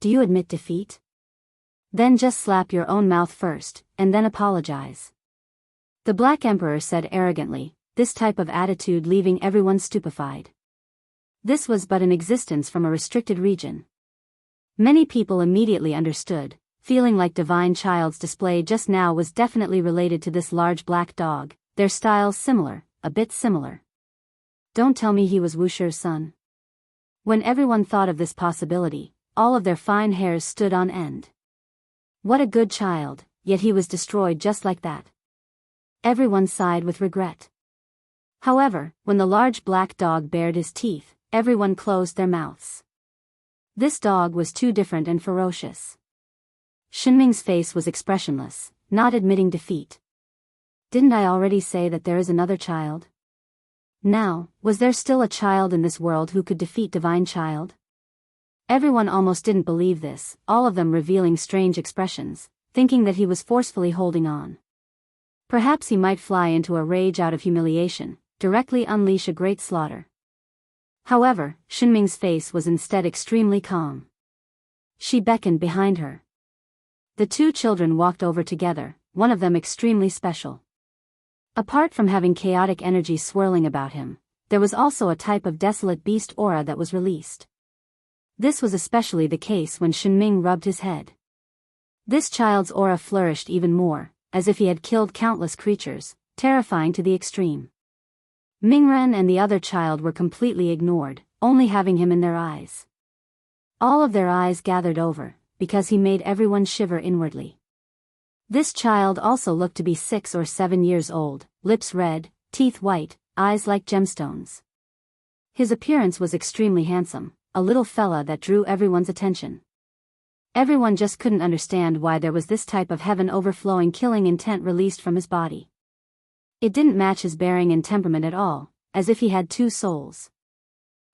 Do you admit defeat? Then just slap your own mouth first, and then apologize. The Black Emperor said arrogantly, this type of attitude leaving everyone stupefied. This was but an existence from a restricted region. Many people immediately understood, feeling like Divine Child's display just now was definitely related to this large black dog, their styles similar, a bit similar. Don't tell me he was Wusher's son. When everyone thought of this possibility, all of their fine hairs stood on end. What a good child, yet he was destroyed just like that. Everyone sighed with regret. However, when the large black dog bared his teeth, everyone closed their mouths. This dog was too different and ferocious. Shinming's face was expressionless, not admitting defeat. Didn't I already say that there is another child? Now, was there still a child in this world who could defeat Divine Child? Everyone almost didn't believe this, all of them revealing strange expressions, thinking that he was forcefully holding on. Perhaps he might fly into a rage out of humiliation, directly unleash a great slaughter. However, Shinming's face was instead extremely calm. She beckoned behind her. The two children walked over together, one of them extremely special. Apart from having chaotic energy swirling about him, there was also a type of desolate beast aura that was released. This was especially the case when Shinming rubbed his head. This child's aura flourished even more, as if he had killed countless creatures, terrifying to the extreme. Mingren and the other child were completely ignored, only having him in their eyes. All of their eyes gathered over, because he made everyone shiver inwardly. This child also looked to be 6 or 7 years old, lips red, teeth white, eyes like gemstones. His appearance was extremely handsome, a little fella that drew everyone's attention. Everyone just couldn't understand why there was this type of heaven overflowing killing intent released from his body. It didn't match his bearing and temperament at all, as if he had 2 souls.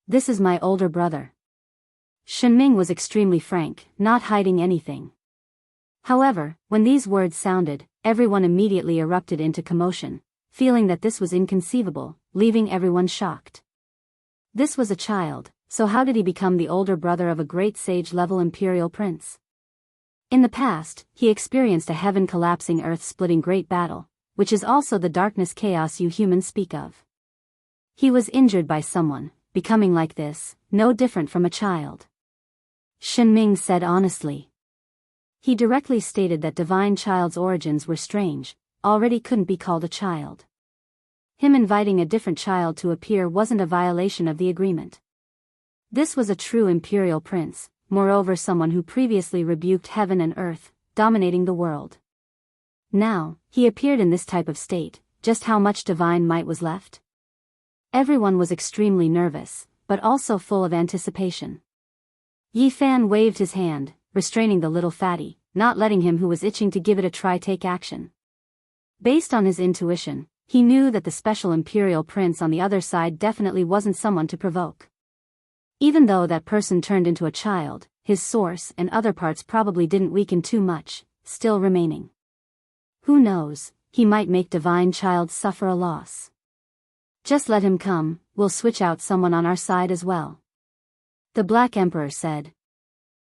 This is my older brother. Shinming was extremely frank, not hiding anything. However, when these words sounded, everyone immediately erupted into commotion, feeling that this was inconceivable, leaving everyone shocked. This was a child, so how did he become the older brother of a great sage-level imperial prince? In the past, he experienced a heaven-collapsing earth-splitting great battle, which is also the darkness chaos you humans speak of. He was injured by someone, becoming like this, no different from a child. Shinming said honestly. He directly stated that Divine Child's origins were strange, already couldn't be called a child. Him inviting a different child to appear wasn't a violation of the agreement. This was a true imperial prince, moreover someone who previously rebuked heaven and earth, dominating the world. Now, he appeared in this type of state, just how much divine might was left? Everyone was extremely nervous, but also full of anticipation. Yi Fan waved his hand, restraining the little fatty, not letting him who was itching to give it a try take action. Based on his intuition, he knew that the special imperial prince on the other side definitely wasn't someone to provoke. Even though that person turned into a child, his source and other parts probably didn't weaken too much, still remaining. Who knows, he might make Divine Child suffer a loss. Just let him come, we'll switch out someone on our side as well. The Black Emperor said.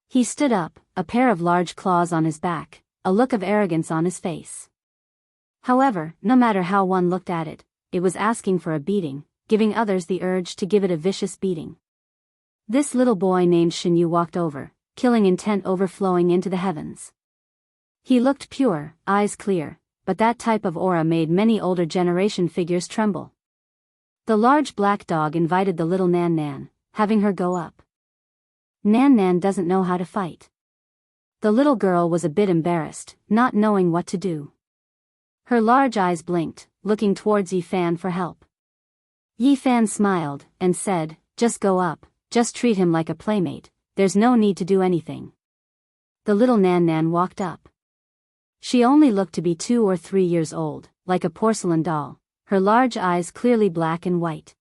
He stood up, a pair of large claws on his back, a look of arrogance on his face. However, no matter how one looked at it, it was asking for a beating, giving others the urge to give it a vicious beating. This little boy named Shinyu walked over, killing intent overflowing into the heavens. He looked pure, eyes clear, but that type of aura made many older generation figures tremble. The large black dog invited the little Nan Nan, having her go up. Nan Nan doesn't know how to fight. The little girl was a bit embarrassed, not knowing what to do. Her large eyes blinked, looking towards Yi Fan for help. Yi Fan smiled, and said, just go up, just treat him like a playmate, there's no need to do anything. The little Nan walked up. She only looked to be 2 or 3 years old, like a porcelain doll, her large eyes clearly black and white.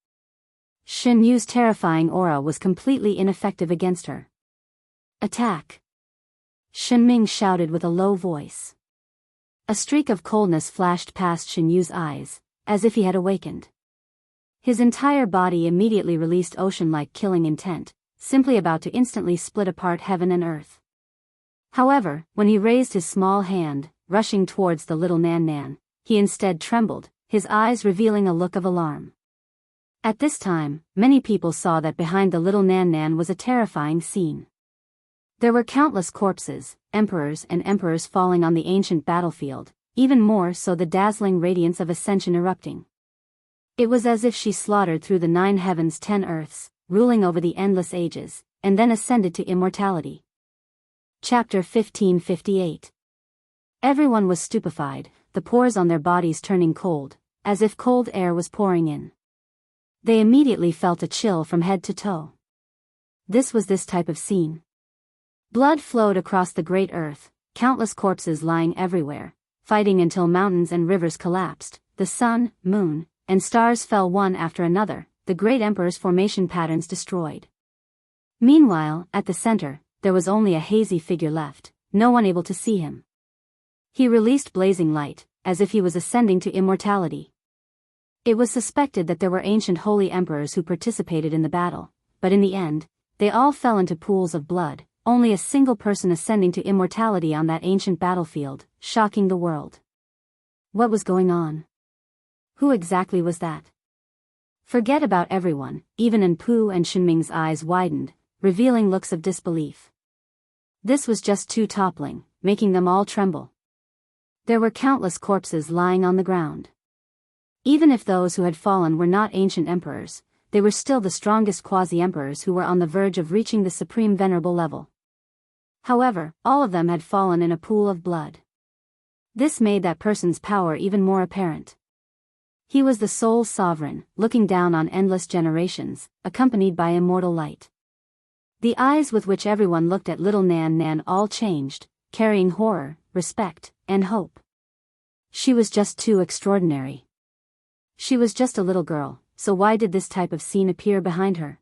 Shen Yu's terrifying aura was completely ineffective against her. Attack! Shen Ming shouted with a low voice. A streak of coldness flashed past Shen Yu's eyes, as if he had awakened. His entire body immediately released ocean-like killing intent, simply about to instantly split apart heaven and earth. However, when he raised his small hand, rushing towards the little Nan, he instead trembled, his eyes revealing a look of alarm. At this time, many people saw that behind the little Nan was a terrifying scene. There were countless corpses, emperors and emperors falling on the ancient battlefield, even more so the dazzling radiance of ascension erupting. It was as if she slaughtered through the 9 heavens 10 earths, ruling over the endless ages, and then ascended to immortality. Chapter 1558. Everyone was stupefied, the pores on their bodies turning cold, as if cold air was pouring in. They immediately felt a chill from head to toe. This was this type of scene. Blood flowed across the great earth, countless corpses lying everywhere, fighting until mountains and rivers collapsed, the sun, moon, and stars fell one after another, the great emperor's formation patterns destroyed. Meanwhile, at the center, there was only a hazy figure left, no one able to see him. He released blazing light, as if he was ascending to immortality. It was suspected that there were ancient holy emperors who participated in the battle, but in the end, they all fell into pools of blood, only a single person ascending to immortality on that ancient battlefield, shocking the world. What was going on? Who exactly was that? Forget about everyone, even Enpu and Shenming's eyes widened, revealing looks of disbelief. This was just too toppling, making them all tremble. There were countless corpses lying on the ground. Even if those who had fallen were not ancient emperors, they were still the strongest quasi-emperors who were on the verge of reaching the supreme venerable level. However, all of them had fallen in a pool of blood. This made that person's power even more apparent. He was the sole sovereign, looking down on endless generations, accompanied by immortal light. The eyes with which everyone looked at little Nan all changed, carrying horror, respect, and hope. She was just too extraordinary. She was just a little girl, so why did this type of scene appear behind her?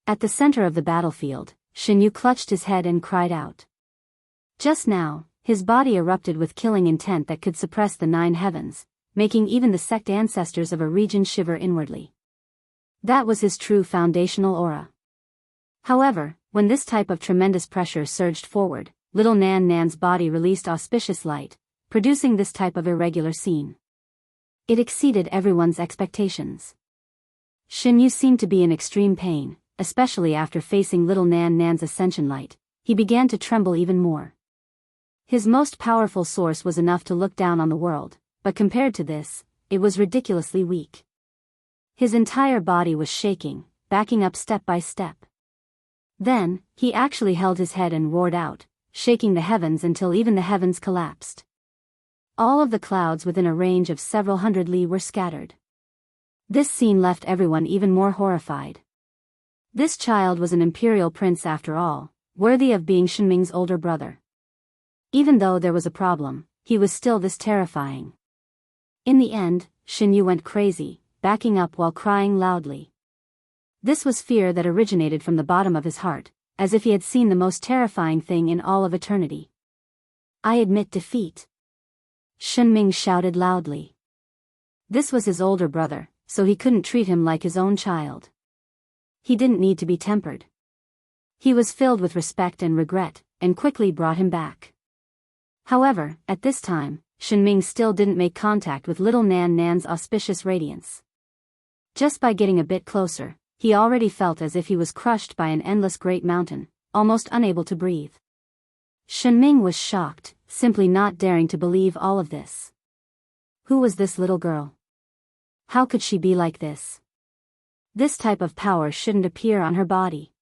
At the center of the battlefield, Shen Yu clutched his head and cried out. Just now, his body erupted with killing intent that could suppress the 9 heavens, making even the sect ancestors of a region shiver inwardly. That was his true foundational aura. However, when this type of tremendous pressure surged forward, little Nan's body released auspicious light, producing this type of irregular scene. It exceeded everyone's expectations. Shen Yu seemed to be in extreme pain, especially after facing little Nan's ascension light. He began to tremble even more. His most powerful source was enough to look down on the world, but compared to this, it was ridiculously weak. His entire body was shaking, backing up step by step. Then, he actually held his head and roared out, shaking the heavens until even the heavens collapsed. All of the clouds within a range of several hundred li were scattered. This scene left everyone even more horrified. This child was an imperial prince after all, worthy of being Shenming's older brother. Even though there was a problem, he was still this terrifying. In the end, Shen Yu went crazy, backing up while crying loudly. This was fear that originated from the bottom of his heart, as if he had seen the most terrifying thing in all of eternity. I admit defeat. Shenming shouted loudly. This was his older brother, so he couldn't treat him like his own child. He didn't need to be tempered. He was filled with respect and regret, and quickly brought him back. However, at this time, Shenming still didn't make contact with little Nan's auspicious radiance. Just by getting a bit closer, he already felt as if he was crushed by an endless great mountain, almost unable to breathe. Shenming was shocked, simply not daring to believe all of this. Who was this little girl? How could she be like this? This type of power shouldn't appear on her body.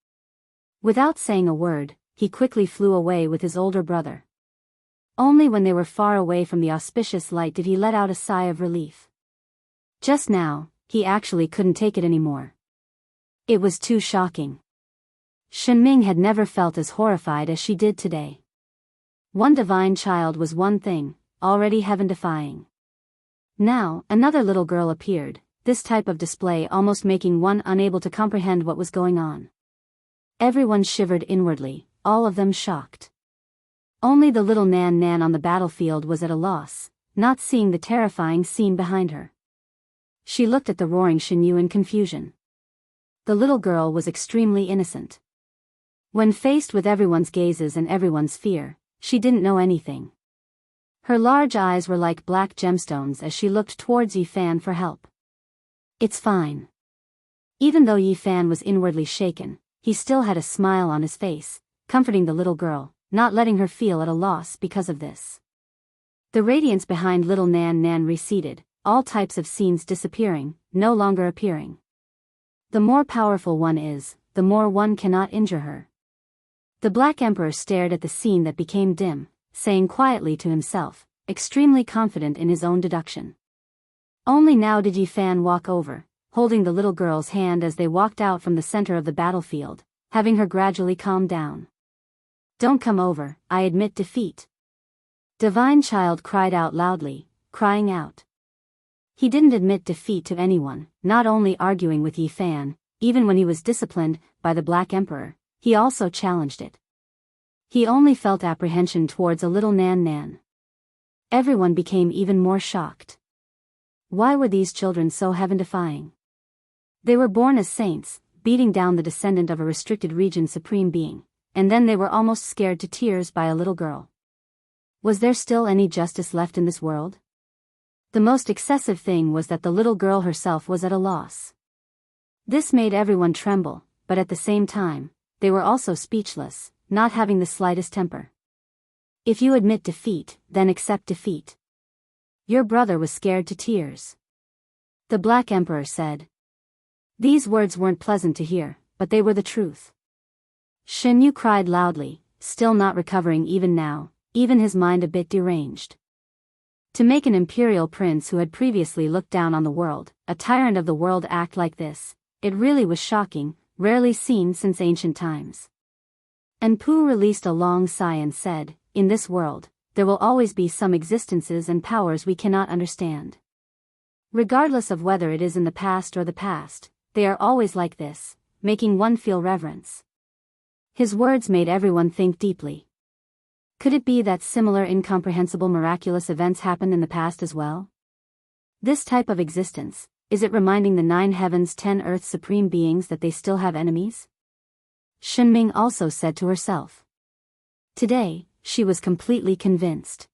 Without saying a word, he quickly flew away with his older brother. Only when they were far away from the auspicious light did he let out a sigh of relief. Just now, he actually couldn't take it anymore. It was too shocking. Shenming had never felt as horrified as she did today. One divine child was one thing, already heaven-defying. Now, another little girl appeared, this type of display almost making one unable to comprehend what was going on. Everyone shivered inwardly, all of them shocked. Only the little Nan Nan on the battlefield was at a loss, not seeing the terrifying scene behind her. She looked at the roaring Shinyu in confusion. The little girl was extremely innocent. When faced with everyone's gazes and everyone's fear, she didn't know anything. Her large eyes were like black gemstones as she looked towards Yi Fan for help. "It's fine." Even though Yi Fan was inwardly shaken, he still had a smile on his face, comforting the little girl, not letting her feel at a loss because of this. The radiance behind little Nan Nan receded, all types of scenes disappearing, no longer appearing. The more powerful one is, the more one cannot injure her. The Black Emperor stared at the scene that became dim, saying quietly to himself, extremely confident in his own deduction. Only now did Yi Fan walk over, holding the little girl's hand as they walked out from the center of the battlefield, having her gradually calm down. "Don't come over, I admit defeat." Divine Child cried out loudly, crying out. He didn't admit defeat to anyone, not only arguing with Yi Fan, even when he was disciplined by the Black Emperor, he also challenged it. He only felt apprehension towards a little Nan Nan. Everyone became even more shocked. Why were these children so heaven-defying? They were born as saints, beating down the descendant of a restricted region supreme being, and then they were almost scared to tears by a little girl. Was there still any justice left in this world? The most excessive thing was that the little girl herself was at a loss. This made everyone tremble, but at the same time, they were also speechless, not having the slightest temper. If you admit defeat, then accept defeat. Your brother was scared to tears. The Black Emperor said. These words weren't pleasant to hear, but they were the truth. Shenyu cried loudly, still not recovering even now, even his mind a bit deranged. To make an imperial prince who had previously looked down on the world, a tyrant of the world, act like this, it really was shocking, rarely seen since ancient times. And Pu released a long sigh and said, "In this world, there will always be some existences and powers we cannot understand. Regardless of whether it is in the past or the past, they are always like this, making one feel reverence." His words made everyone think deeply. Could it be that similar incomprehensible miraculous events happened in the past as well? This type of existence, is it reminding the 9 heavens 10 earths supreme beings that they still have enemies? Shenming also said to herself. Today, she was completely convinced.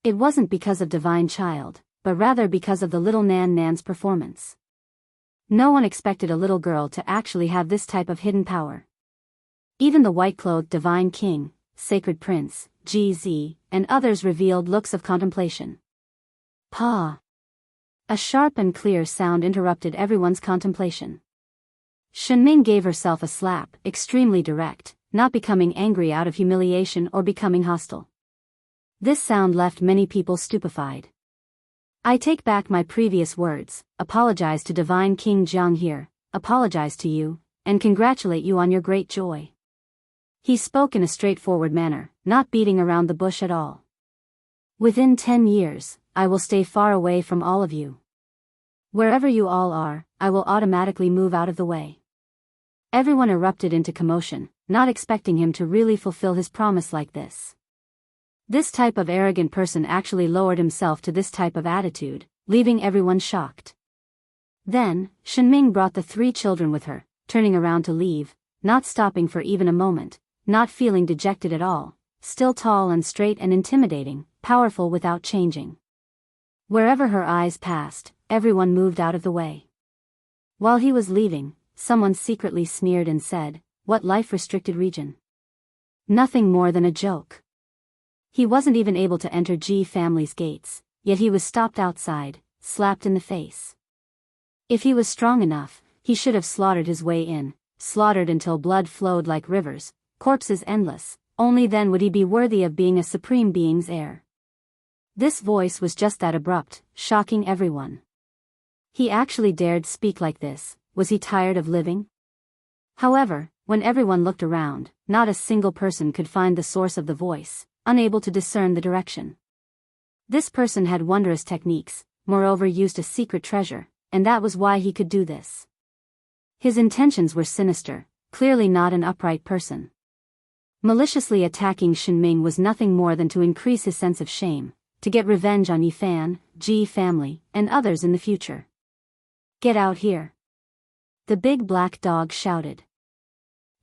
It wasn't because of Divine Child, but rather because of the little Nan Nan's performance. No one expected a little girl to actually have this type of hidden power. Even the white-clothed Divine King, Sacred Prince, GZ, and others revealed looks of contemplation. Pa! A sharp and clear sound interrupted everyone's contemplation. Shenming gave herself a slap, extremely direct, not becoming angry out of humiliation or becoming hostile. This sound left many people stupefied. I take back my previous words, apologize to Divine King Jiang here, apologize to you, and congratulate you on your great joy. He spoke in a straightforward manner, not beating around the bush at all. Within 10 years, I will stay far away from all of you. Wherever you all are, I will automatically move out of the way. Everyone erupted into commotion, not expecting him to really fulfill his promise like this. This type of arrogant person actually lowered himself to this type of attitude, leaving everyone shocked. Then, Shenming brought the 3 children with her, turning around to leave, not stopping for even a moment, not feeling dejected at all, still tall and straight and intimidating, powerful without changing. Wherever her eyes passed, everyone moved out of the way. While he was leaving, someone secretly sneered and said, "What life-restricted region? Nothing more than a joke." He wasn't even able to enter Ji family's gates, yet he was stopped outside, slapped in the face. If he was strong enough, he should have slaughtered his way in, slaughtered until blood flowed like rivers, corpses endless, only then would he be worthy of being a supreme being's heir. This voice was just that abrupt, shocking everyone. He actually dared speak like this, was he tired of living? However, When everyone looked around, not a single person could find the source of the voice, unable to discern the direction. This person had wondrous techniques, moreover used a secret treasure, and that was why he could do this. His intentions were sinister, clearly not an upright person. Maliciously attacking Shenming was nothing more than to increase his sense of shame, to get revenge on Yifan, Ji family, and others in the future. "Get out here!" the big black dog shouted.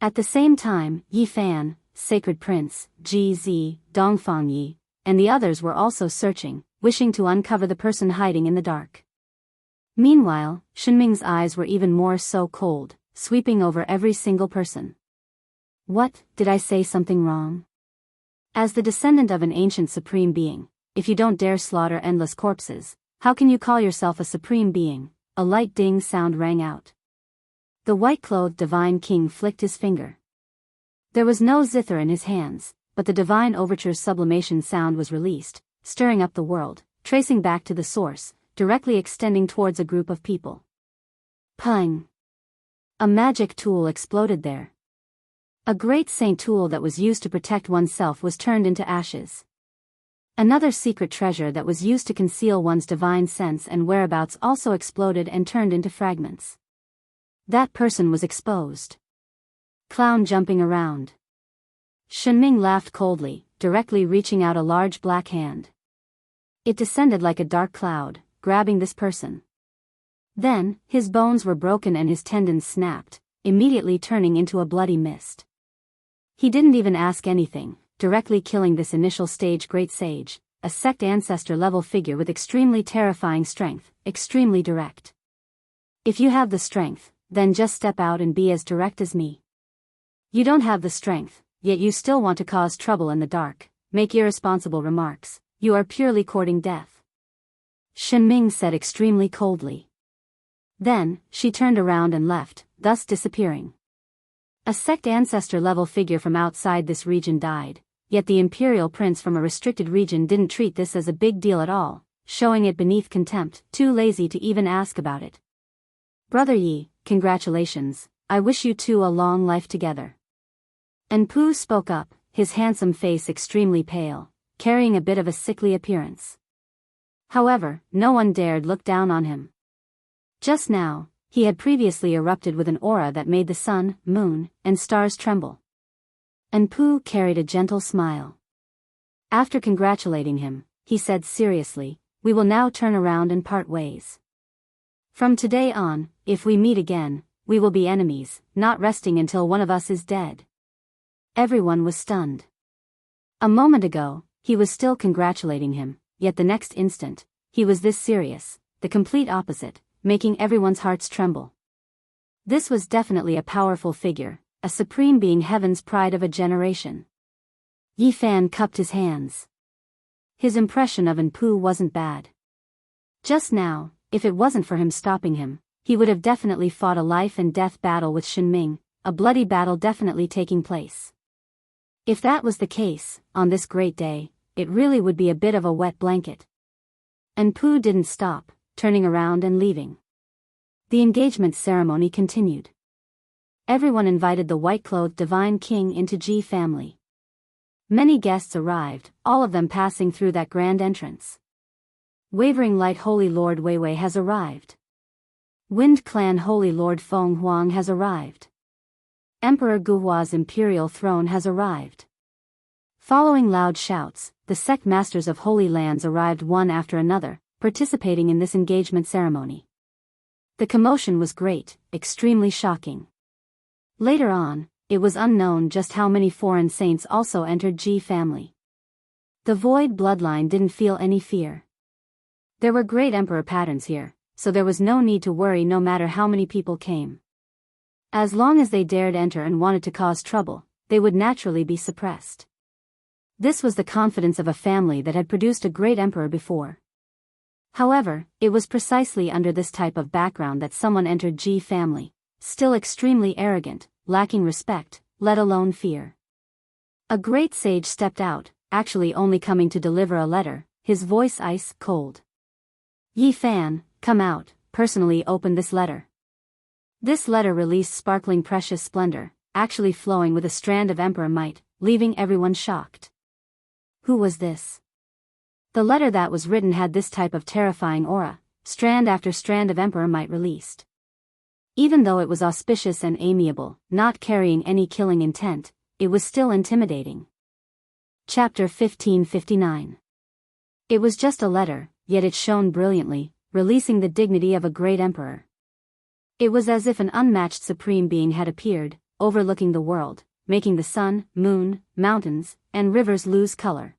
At the same time, Yifan, Sacred Prince, Ji Zi, Dongfang Yi, and the others were also searching, wishing to uncover the person hiding in the dark. Meanwhile, Shenming's eyes were even more so cold, sweeping over every single person. "What, did I say something wrong? As the descendant of an ancient supreme being, if you don't dare slaughter endless corpses, how can you call yourself a supreme being?" A light ding sound rang out. The white-clothed divine king flicked his finger. There was no zither in his hands, but the divine overture's sublimation sound was released, stirring up the world, tracing back to the source, directly extending towards a group of people. Pung! A magic tool exploded there. A great saint tool that was used to protect oneself was turned into ashes. Another secret treasure that was used to conceal one's divine sense and whereabouts also exploded and turned into fragments. That person was exposed. Clown jumping around. Shenming laughed coldly, directly reaching out a large black hand. It descended like a dark cloud, grabbing this person. Then, his bones were broken and his tendons snapped, immediately turning into a bloody mist. He didn't even ask anything, directly killing this initial stage great sage, a sect ancestor-level figure with extremely terrifying strength, extremely direct. If you have the strength, then just step out and be as direct as me. You don't have the strength, yet you still want to cause trouble in the dark, make irresponsible remarks, you are purely courting death. Shenming said extremely coldly. Then, she turned around and left, thus disappearing. A sect ancestor-level figure from outside this region died, yet the imperial prince from a restricted region didn't treat this as a big deal at all, showing it beneath contempt, too lazy to even ask about it. "Brother Yi, congratulations, I wish you two a long life together." Enpu spoke up, his handsome face extremely pale, carrying a bit of a sickly appearance. However, no one dared look down on him. Just now, he had previously erupted with an aura that made the sun, moon, and stars tremble. Enpu carried a gentle smile. After congratulating him, he said seriously, "We will now turn around and part ways. From today on, if we meet again, we will be enemies, not resting until one of us is dead." Everyone was stunned. A moment ago, he was still congratulating him, yet the next instant, he was this serious, the complete opposite, making everyone's hearts tremble. This was definitely a powerful figure, a supreme being, heaven's pride of a generation. Yifan cupped his hands. His impression of Enpu wasn't bad. Just now, if it wasn't for him stopping him, he would have definitely fought a life and death battle with Shenming, a bloody battle definitely taking place. If that was the case, on this great day, it really would be a bit of a wet blanket. Enpu didn't stop, turning around and leaving. The engagement ceremony continued. Everyone invited the white-clothed divine king into Ji family. Many guests arrived, all of them passing through that grand entrance. Wavering Light Holy Lord Weiwei has arrived. Wind Clan Holy Lord Feng Huang has arrived. Emperor Guhua's imperial throne has arrived. Following loud shouts, the sect masters of holy lands arrived one after another, participating in this engagement ceremony. The commotion was great, extremely shocking. Later on, it was unknown just how many foreign saints also entered Ji family. The void bloodline didn't feel any fear. There were great emperor patterns here, so there was no need to worry no matter how many people came. As long as they dared enter and wanted to cause trouble, they would naturally be suppressed. This was the confidence of a family that had produced a great emperor before. However, it was precisely under this type of background that someone entered Ji family, still extremely arrogant, lacking respect, let alone fear. A great sage stepped out, actually only coming to deliver a letter, his voice ice cold. "Yi Fan, come out, personally open this letter." This letter released sparkling precious splendor, actually flowing with a strand of emperor might, leaving everyone shocked. Who was this? The letter that was written had this type of terrifying aura, strand after strand of emperor might released. Even though it was auspicious and amiable, not carrying any killing intent, it was still intimidating. Chapter 1559. It was just a letter, yet it shone brilliantly, releasing the dignity of a great emperor. It was as if an unmatched supreme being had appeared, overlooking the world, making the sun, moon, mountains, and rivers lose color.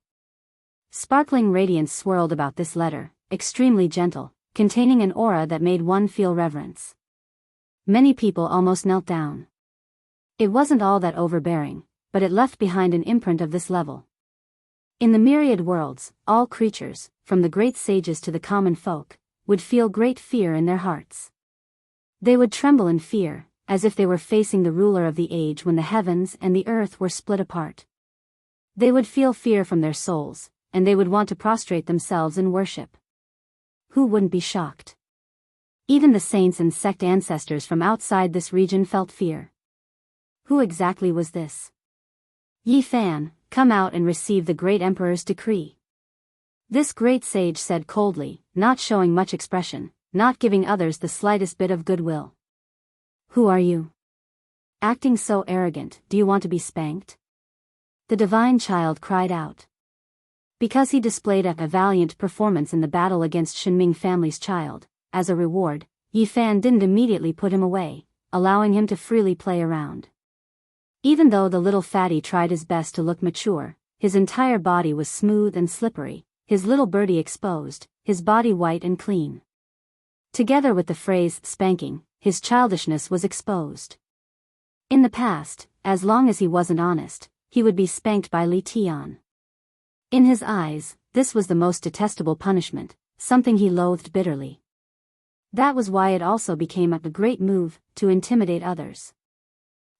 Sparkling radiance swirled about this letter, extremely gentle, containing an aura that made one feel reverence. Many people almost knelt down. It wasn't all that overbearing, but it left behind an imprint of this level. In the myriad worlds, all creatures, from the great sages to the common folk, would feel great fear in their hearts. They would tremble in fear, as if they were facing the ruler of the age when the heavens and the earth were split apart. They would feel fear from their souls, and they would want to prostrate themselves in worship. Who wouldn't be shocked? Even the saints and sect ancestors from outside this region felt fear. Who exactly was this? Yi Fan, come out and receive the great emperor's decree. This great sage said coldly, not showing much expression, not giving others the slightest bit of goodwill. Who are you? Acting so arrogant, do you want to be spanked? The divine child cried out. Because he displayed a valiant performance in the battle against Shenming family's child, as a reward, Yi Fan didn't immediately put him away, allowing him to freely play around. Even though the little fatty tried his best to look mature, his entire body was smooth and slippery, his little birdie exposed, his body white and clean. Together with the phrase spanking, his childishness was exposed. In the past, as long as he wasn't honest, he would be spanked by Li Tian. In his eyes, this was the most detestable punishment, something he loathed bitterly. That was why it also became a great move, to intimidate others.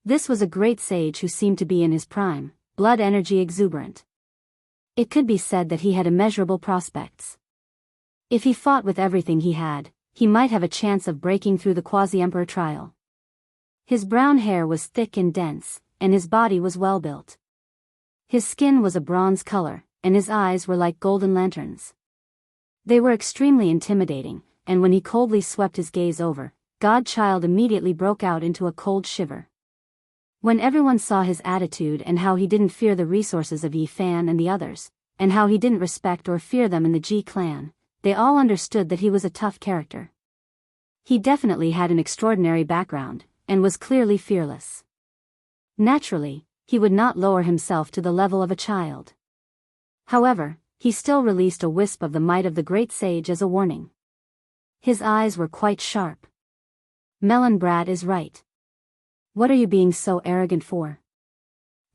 This was a great sage who seemed to be in his prime, blood energy exuberant. It could be said that he had immeasurable prospects. If he fought with everything he had, he might have a chance of breaking through the quasi-emperor trial. His brown hair was thick and dense, and his body was well built. His skin was a bronze color, and his eyes were like golden lanterns. They were extremely intimidating, and when he coldly swept his gaze over, Godchild immediately broke out into a cold shiver. When everyone saw his attitude and how he didn't fear the resources of Yi Fan and the others, and how he didn't respect or fear them in the Ji clan, they all understood that he was a tough character. He definitely had an extraordinary background, and was clearly fearless. Naturally, he would not lower himself to the level of a child. However, he still released a wisp of the might of the great sage as a warning. His eyes were quite sharp. Melon Brat is right. What are you being so arrogant for?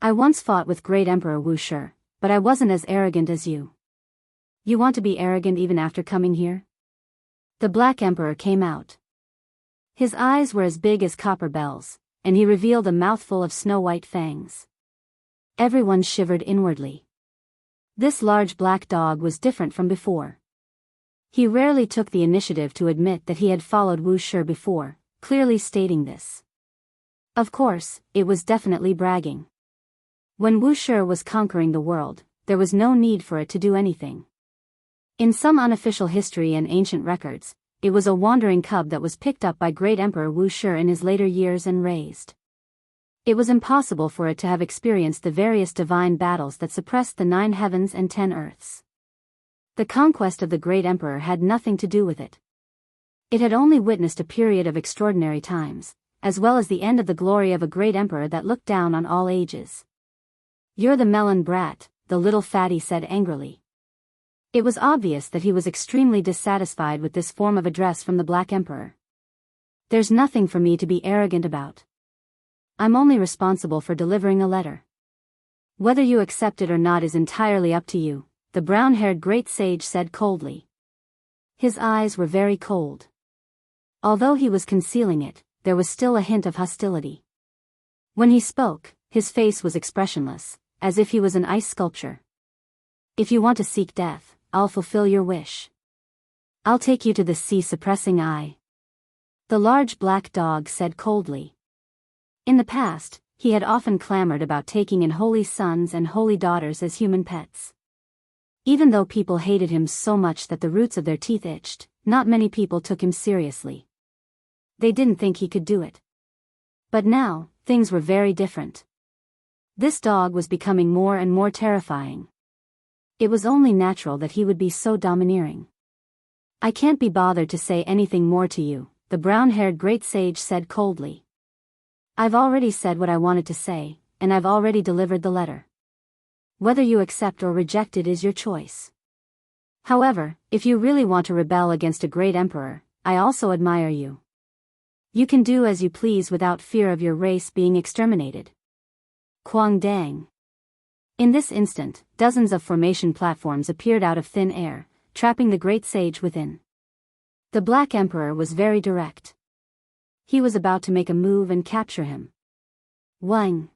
I once fought with great Emperor Wu Shi, but I wasn't as arrogant as you. You want to be arrogant even after coming here? The Black Emperor came out. His eyes were as big as copper bells, and he revealed a mouthful of snow-white fangs. Everyone shivered inwardly. This large black dog was different from before. He rarely took the initiative to admit that he had followed Wu Shi before, clearly stating this. Of course, it was definitely bragging. When Wu Shi was conquering the world, there was no need for it to do anything. In some unofficial history and ancient records, it was a wandering cub that was picked up by great Emperor Wu Shi in his later years and raised. It was impossible for it to have experienced the various divine battles that suppressed the 9 heavens and 10 earths. The conquest of the great emperor had nothing to do with it. It had only witnessed a period of extraordinary times, as well as the end of the glory of a great emperor that looked down on all ages. You're the melon brat, the little fatty said angrily. It was obvious that he was extremely dissatisfied with this form of address from the Black Emperor. There's nothing for me to be arrogant about. I'm only responsible for delivering a letter. Whether you accept it or not is entirely up to you, the brown-haired great sage said coldly. His eyes were very cold. Although he was concealing it, there was still a hint of hostility. When he spoke, his face was expressionless, as if he was an ice sculpture. If you want to seek death, I'll fulfill your wish. I'll take you to the sea suppressing eye. The large black dog said coldly. In the past, he had often clamored about taking in holy sons and holy daughters as human pets. Even though people hated him so much that the roots of their teeth itched, not many people took him seriously. They didn't think he could do it. But now, things were very different. This dog was becoming more and more terrifying. It was only natural that he would be so domineering. "I can't be bothered to say anything more to you," the brown-haired great sage said coldly. "I've already said what I wanted to say, and I've already delivered the letter. Whether you accept or reject it is your choice. However, if you really want to rebel against a great emperor, I also admire you. You can do as you please without fear of your race being exterminated." Quang Dang. In this instant, dozens of formation platforms appeared out of thin air, trapping the great sage within. The Black Emperor was very direct. He was about to make a move and capture him. Wang.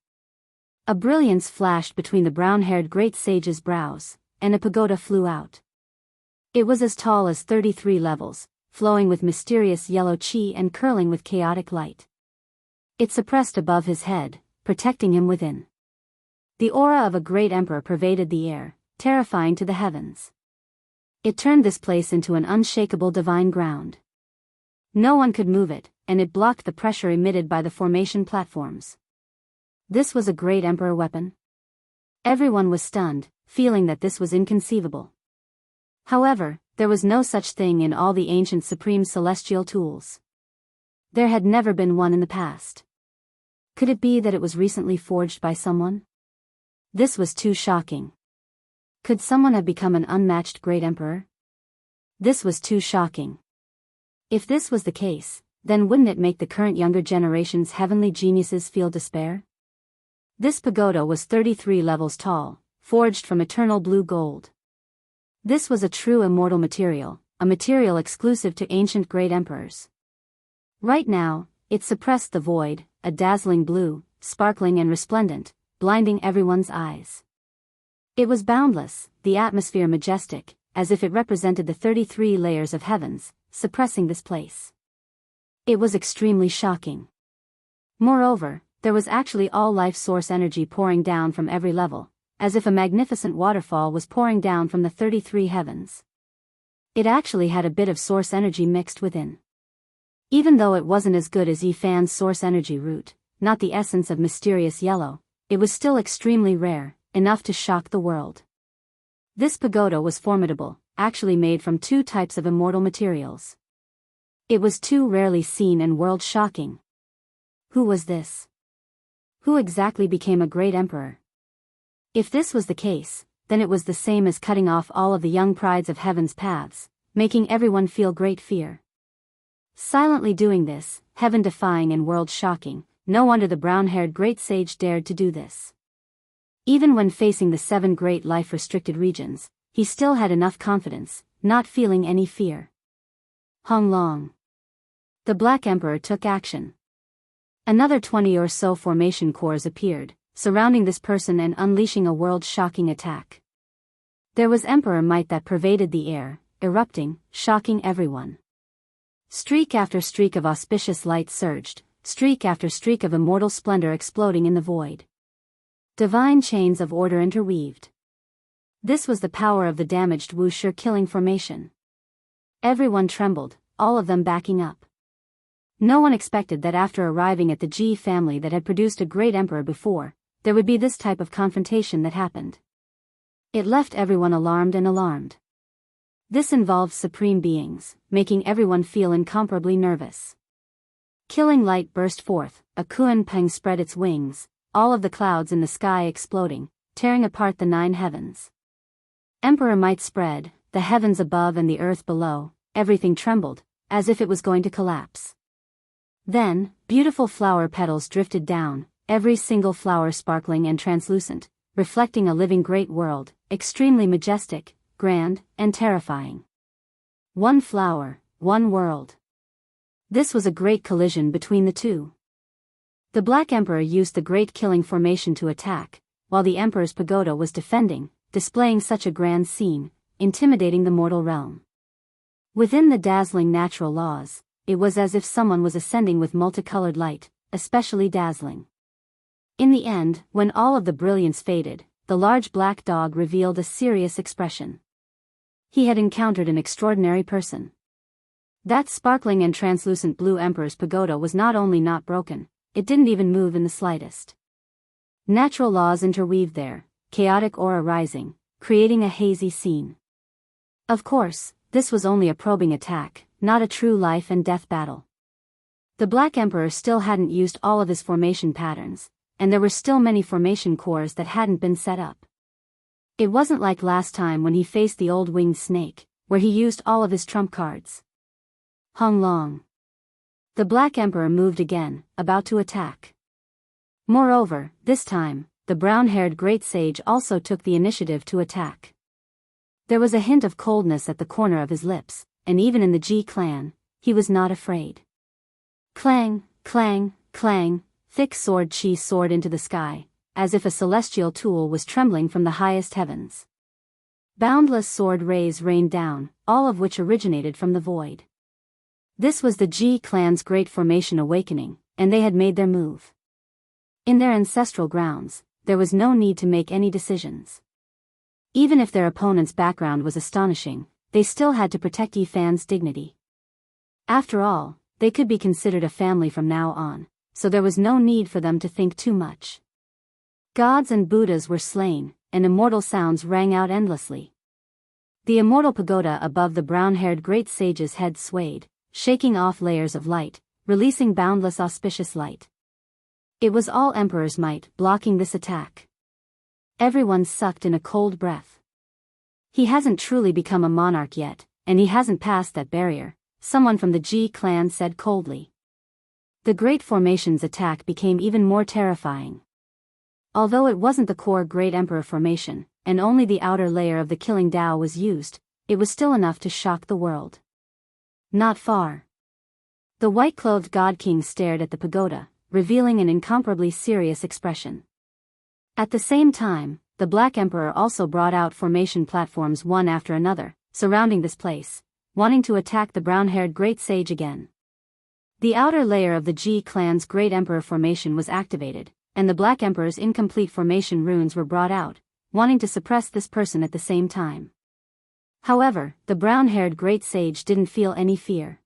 A brilliance flashed between the brown-haired great sage's brows, and a pagoda flew out. It was as tall as 33 levels, flowing with mysterious yellow chi and curling with chaotic light. It suppressed above his head, protecting him within. The aura of a great emperor pervaded the air, terrifying to the heavens. It turned this place into an unshakable divine ground. No one could move it, and it blocked the pressure emitted by the formation platforms. This was a great emperor weapon? Everyone was stunned, feeling that this was inconceivable. However, there was no such thing in all the ancient supreme celestial tools. There had never been one in the past. Could it be that it was recently forged by someone? This was too shocking. Could someone have become an unmatched great emperor? This was too shocking. If this was the case, then wouldn't it make the current younger generation's heavenly geniuses feel despair? This pagoda was 33 levels tall, forged from eternal blue gold. This was a true immortal material, a material exclusive to ancient great emperors. Right now, it suppressed the void, a dazzling blue, sparkling and resplendent, blinding everyone's eyes. It was boundless, the atmosphere majestic, as if it represented the 33 layers of heavens, suppressing this place. It was extremely shocking. Moreover, there was actually all life source energy pouring down from every level, as if a magnificent waterfall was pouring down from the 33 heavens. It actually had a bit of source energy mixed within. Even though it wasn't as good as Yifan's source energy root, not the essence of mysterious yellow, it was still extremely rare, enough to shock the world. This pagoda was formidable, actually made from two types of immortal materials. It was too rarely seen and world-shocking. Who was this? Who exactly became a great emperor? If this was the case, then it was the same as cutting off all of the young prides of heaven's paths, making everyone feel great fear. Silently doing this, heaven-defying and world-shocking, no wonder the brown-haired great sage dared to do this. Even when facing the 7 great life-restricted regions, he still had enough confidence, not feeling any fear. Hong Long. The Black Emperor took action. Another 20 or so formation cores appeared, surrounding this person and unleashing a world-shocking attack. There was emperor might that pervaded the air, erupting, shocking everyone. Streak after streak of auspicious light surged, streak after streak of immortal splendor exploding in the void. Divine chains of order interweaved. This was the power of the damaged Wuxia killing formation. Everyone trembled, all of them backing up. No one expected that after arriving at the Ji family that had produced a great emperor before, there would be this type of confrontation that happened. It left everyone alarmed. This involved supreme beings, making everyone feel incomparably nervous. Killing light burst forth, a Kuan Peng spread its wings, all of the clouds in the sky exploding, tearing apart the 9 heavens. Emperor might spread, the heavens above and the earth below, everything trembled, as if it was going to collapse. Then, beautiful flower petals drifted down, every single flower sparkling and translucent, reflecting a living great world, extremely majestic, grand, and terrifying. One flower, one world. This was a great collision between the two. The Black Emperor used the great killing formation to attack, while the Emperor's pagoda was defending, displaying such a grand scene, intimidating the mortal realm. Within the dazzling natural laws, it was as if someone was ascending with multicolored light, especially dazzling. In the end, when all of the brilliance faded, the large black dog revealed a serious expression. He had encountered an extraordinary person. That sparkling and translucent blue Emperor's pagoda was not only not broken, it didn't even move in the slightest. Natural laws interweaved there, chaotic aura rising, creating a hazy scene. Of course, this was only a probing attack, not a true life and death battle. The Black Emperor still hadn't used all of his formation patterns, and there were still many formation cores that hadn't been set up. It wasn't like last time when he faced the old winged snake, where he used all of his trump cards. Hung long. The Black Emperor moved again, about to attack. Moreover, this time, the brown-haired great sage also took the initiative to attack. There was a hint of coldness at the corner of his lips, and even in the G clan, he was not afraid. Clang, clang, clang, thick sword chi soared into the sky, as if a celestial tool was trembling from the highest heavens. Boundless sword rays rained down, all of which originated from the void. This was the G clan's great formation awakening, and they had made their move. In their ancestral grounds, there was no need to make any decisions. Even if their opponent's background was astonishing, they still had to protect Yifan's dignity. After all, they could be considered a family from now on, so there was no need for them to think too much. Gods and Buddhas were slain, and immortal sounds rang out endlessly. The immortal pagoda above the brown-haired great sage's head swayed, shaking off layers of light, releasing boundless auspicious light. It was all Emperor's might blocking this attack. Everyone sucked in a cold breath. He hasn't truly become a monarch yet, and he hasn't passed that barrier, someone from the G clan said coldly. The Great Formation's attack became even more terrifying. Although it wasn't the core Great Emperor formation, and only the outer layer of the killing Tao was used, it was still enough to shock the world. Not far. The white-clothed God King stared at the pagoda, revealing an incomparably serious expression. At the same time, the Black Emperor also brought out formation platforms one after another, surrounding this place, wanting to attack the brown-haired great sage again. The outer layer of the G clan's Great Emperor formation was activated, and the Black Emperor's incomplete formation runes were brought out, wanting to suppress this person at the same time. However, the brown-haired great sage didn't feel any fear.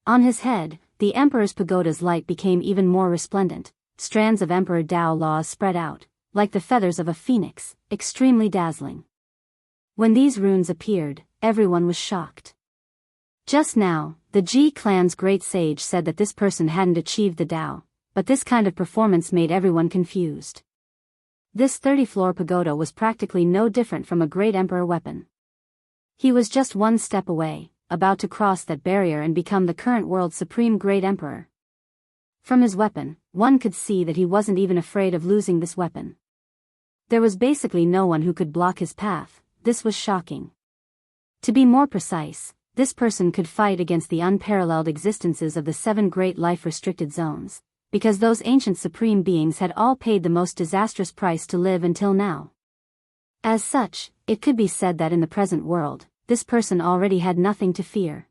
On his head, the Emperor's pagoda's light became even more resplendent, strands of Emperor Tao laws spread out, like the feathers of a phoenix, extremely dazzling. When these runes appeared, everyone was shocked. Just now, the G clan's great sage said that this person hadn't achieved the Tao, but this kind of performance made everyone confused. This 30-floor pagoda was practically no different from a great emperor weapon. He was just one step away, about to cross that barrier and become the current world's supreme great emperor. From his weapon, one could see that he wasn't even afraid of losing this weapon. There was basically no one who could block his path. This was shocking. To be more precise, this person could fight against the unparalleled existences of the 7 great life-restricted zones, because those ancient supreme beings had all paid the most disastrous price to live until now. As such, it could be said that in the present world, this person already had nothing to fear.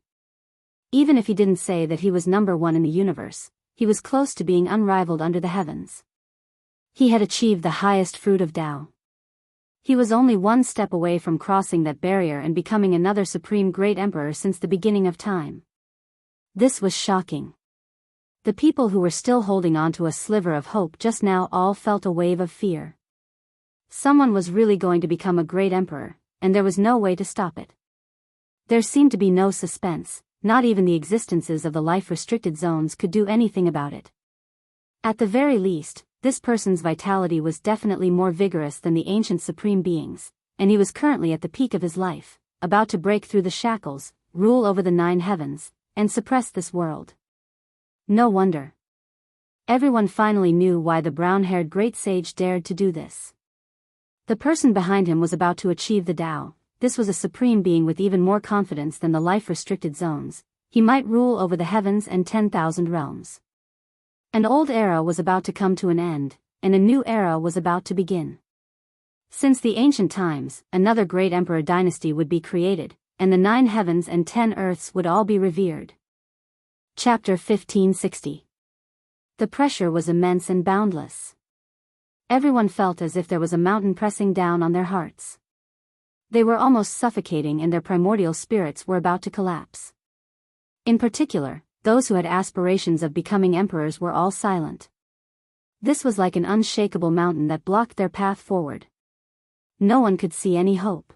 Even if he didn't say that he was number 1 in the universe, he was close to being unrivaled under the heavens. He had achieved the highest fruit of Tao. He was only one step away from crossing that barrier and becoming another supreme great emperor since the beginning of time. This was shocking. The people who were still holding on to a sliver of hope just now all felt a wave of fear. Someone was really going to become a great emperor, and there was no way to stop it. There seemed to be no suspense, not even the existences of the life-restricted zones could do anything about it. At the very least, this person's vitality was definitely more vigorous than the ancient supreme beings, and he was currently at the peak of his life, about to break through the shackles, rule over the 9 heavens, and suppress this world. No wonder. Everyone finally knew why the brown-haired great sage dared to do this. The person behind him was about to achieve the Tao. This was a supreme being with even more confidence than the life-restricted zones. He might rule over the heavens and 10,000 realms. An old era was about to come to an end, and a new era was about to begin. Since the ancient times, another great emperor dynasty would be created, and the 9 heavens and 10 earths would all be revered. Chapter 1560. The pressure was immense and boundless. Everyone felt as if there was a mountain pressing down on their hearts. They were almost suffocating and their primordial spirits were about to collapse. In particular, those who had aspirations of becoming emperors were all silent. This was like an unshakable mountain that blocked their path forward. No one could see any hope.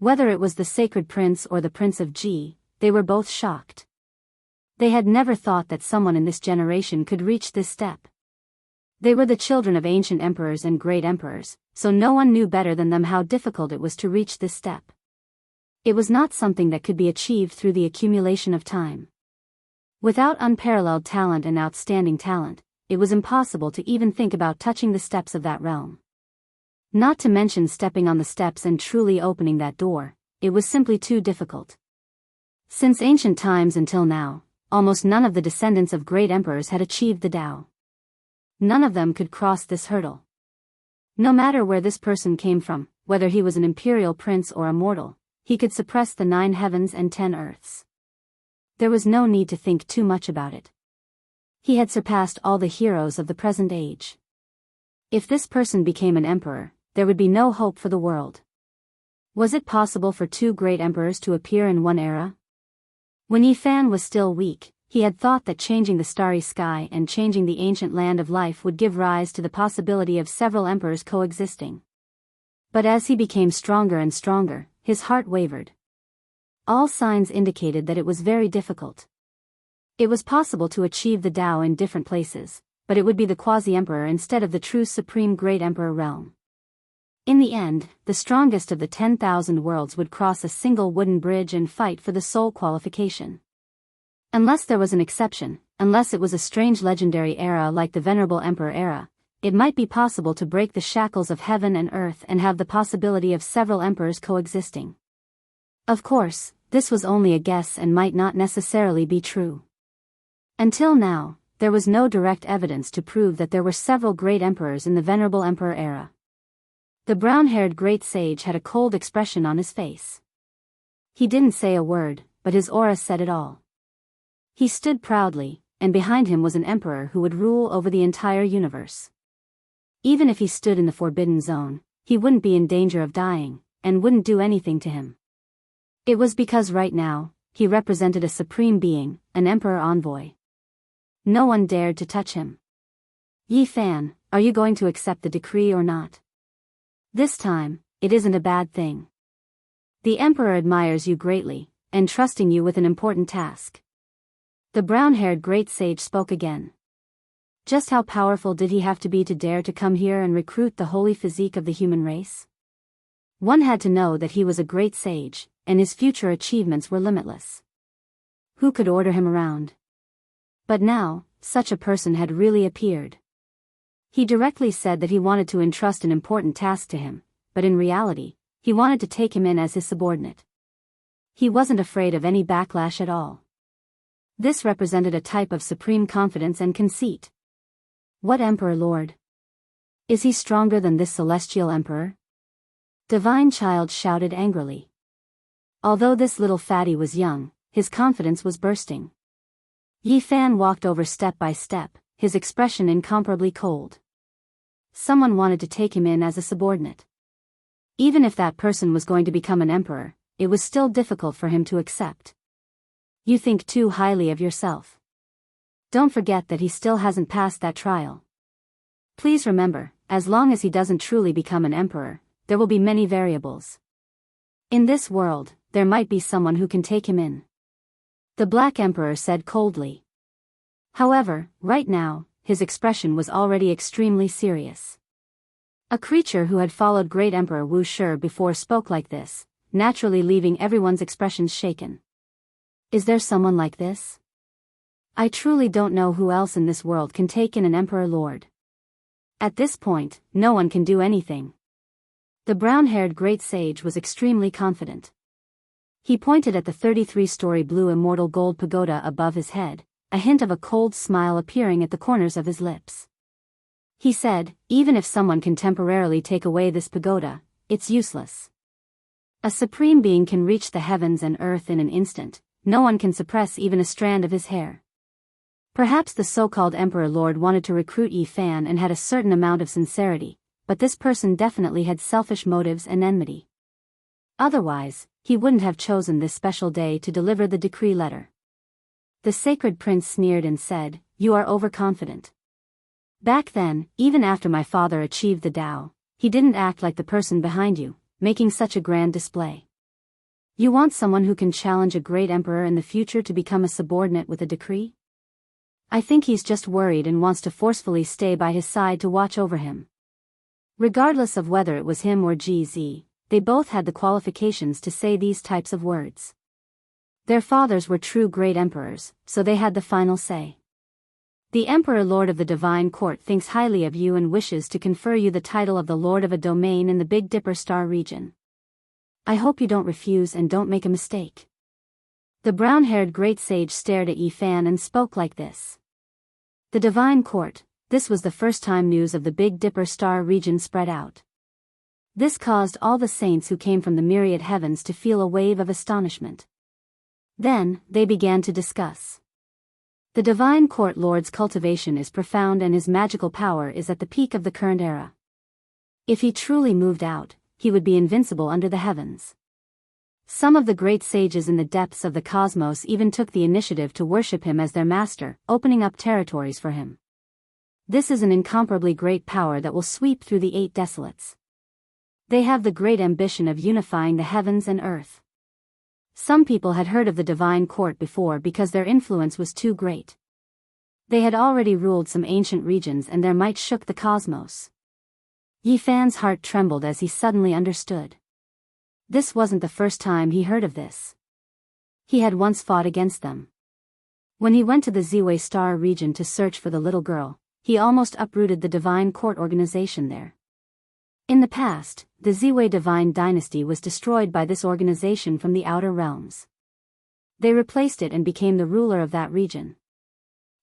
Whether it was the sacred prince or the Prince of G, they were both shocked. They had never thought that someone in this generation could reach this step. They were the children of ancient emperors and great emperors, so no one knew better than them how difficult it was to reach this step. It was not something that could be achieved through the accumulation of time. Without unparalleled talent and outstanding talent, it was impossible to even think about touching the steps of that realm. Not to mention stepping on the steps and truly opening that door, it was simply too difficult. Since ancient times until now, almost none of the descendants of great emperors had achieved the Tao. None of them could cross this hurdle. No matter where this person came from, whether he was an imperial prince or a mortal, he could suppress the 9 heavens and 10 earths. There was no need to think too much about it. He had surpassed all the heroes of the present age. If this person became an emperor, there would be no hope for the world. Was it possible for 2 great emperors to appear in one era? When Yi Fan was still weak, he had thought that changing the starry sky and changing the ancient land of life would give rise to the possibility of several emperors coexisting. But as he became stronger and stronger, his heart wavered. All signs indicated that it was very difficult. It was possible to achieve the Tao in different places, but it would be the quasi-emperor instead of the true supreme great emperor realm. In the end, the strongest of the 10,000 worlds would cross a single wooden bridge and fight for the sole qualification. Unless there was an exception, unless it was a strange legendary era like the Venerable Emperor era, it might be possible to break the shackles of heaven and earth and have the possibility of several emperors coexisting. Of course, this was only a guess and might not necessarily be true. Until now, there was no direct evidence to prove that there were several great emperors in the Venerable Emperor era. The brown-haired great sage had a cold expression on his face. He didn't say a word, but his aura said it all. He stood proudly, and behind him was an emperor who would rule over the entire universe. Even if he stood in the forbidden zone, he wouldn't be in danger of dying, and wouldn't do anything to him. It was because right now, he represented a supreme being, an emperor envoy. No one dared to touch him. Yi Fan, are you going to accept the decree or not? This time, it isn't a bad thing. The emperor admires you greatly, entrusting you with an important task. The brown-haired great sage spoke again. Just how powerful did he have to be to dare to come here and recruit the holy physique of the human race? One had to know that he was a great sage, and his future achievements were limitless. Who could order him around? But now, such a person had really appeared. He directly said that he wanted to entrust an important task to him, but in reality, he wanted to take him in as his subordinate. He wasn't afraid of any backlash at all. This represented a type of supreme confidence and conceit. What emperor lord? Is he stronger than this celestial emperor? Divine Child shouted angrily. Although this little fatty was young, his confidence was bursting. Yi Fan walked over step by step, his expression incomparably cold. Someone wanted to take him in as a subordinate. Even if that person was going to become an emperor, it was still difficult for him to accept. You think too highly of yourself. Don't forget that he still hasn't passed that trial. Please remember, as long as he doesn't truly become an emperor, there will be many variables. In this world, there might be someone who can take him in. The Black Emperor said coldly. However, right now, his expression was already extremely serious. A creature who had followed Great Emperor Wu Shi before spoke like this, naturally leaving everyone's expressions shaken. Is there someone like this? I truly don't know who else in this world can take in an emperor lord. At this point, no one can do anything. The brown-haired great sage was extremely confident. He pointed at the 33-story blue immortal gold pagoda above his head, a hint of a cold smile appearing at the corners of his lips. He said, even if someone can temporarily take away this pagoda, it's useless. A supreme being can reach the heavens and earth in an instant. No one can suppress even a strand of his hair. Perhaps the so-called Emperor Lord wanted to recruit Yi Fan and had a certain amount of sincerity, but this person definitely had selfish motives and enmity. Otherwise, he wouldn't have chosen this special day to deliver the decree letter. The sacred prince sneered and said, "You are overconfident. Back then, even after my father achieved the Tao, he didn't act like the person behind you, making such a grand display. You want someone who can challenge a great emperor in the future to become a subordinate with a decree? I think he's just worried and wants to forcefully stay by his side to watch over him." Regardless of whether it was him or GZ, they both had the qualifications to say these types of words. Their fathers were true great emperors, so they had the final say. The Emperor Lord of the Divine Court thinks highly of you and wishes to confer you the title of the Lord of a domain in the Big Dipper Star region. I hope you don't refuse and don't make a mistake. The brown-haired great sage stared at Yi Fan and spoke like this. The Divine Court, this was the first time news of the Big Dipper Star region spread out. This caused all the saints who came from the myriad heavens to feel a wave of astonishment. Then, they began to discuss. The Divine Court Lord's cultivation is profound and his magical power is at the peak of the current era. If he truly moved out, he would be invincible under the heavens. Some of the great sages in the depths of the cosmos even took the initiative to worship him as their master, opening up territories for him. This is an incomparably great power that will sweep through the 8 desolates. They have the great ambition of unifying the heavens and earth. Some people had heard of the Divine Court before because their influence was too great. They had already ruled some ancient regions and their might shook the cosmos. Yi Fan's heart trembled as he suddenly understood. This wasn't the first time he heard of this. He had once fought against them. When he went to the Ziwei Star region to search for the little girl, he almost uprooted the Divine Court organization there. In the past, the Ziwei Divine Dynasty was destroyed by this organization from the outer realms. They replaced it and became the ruler of that region.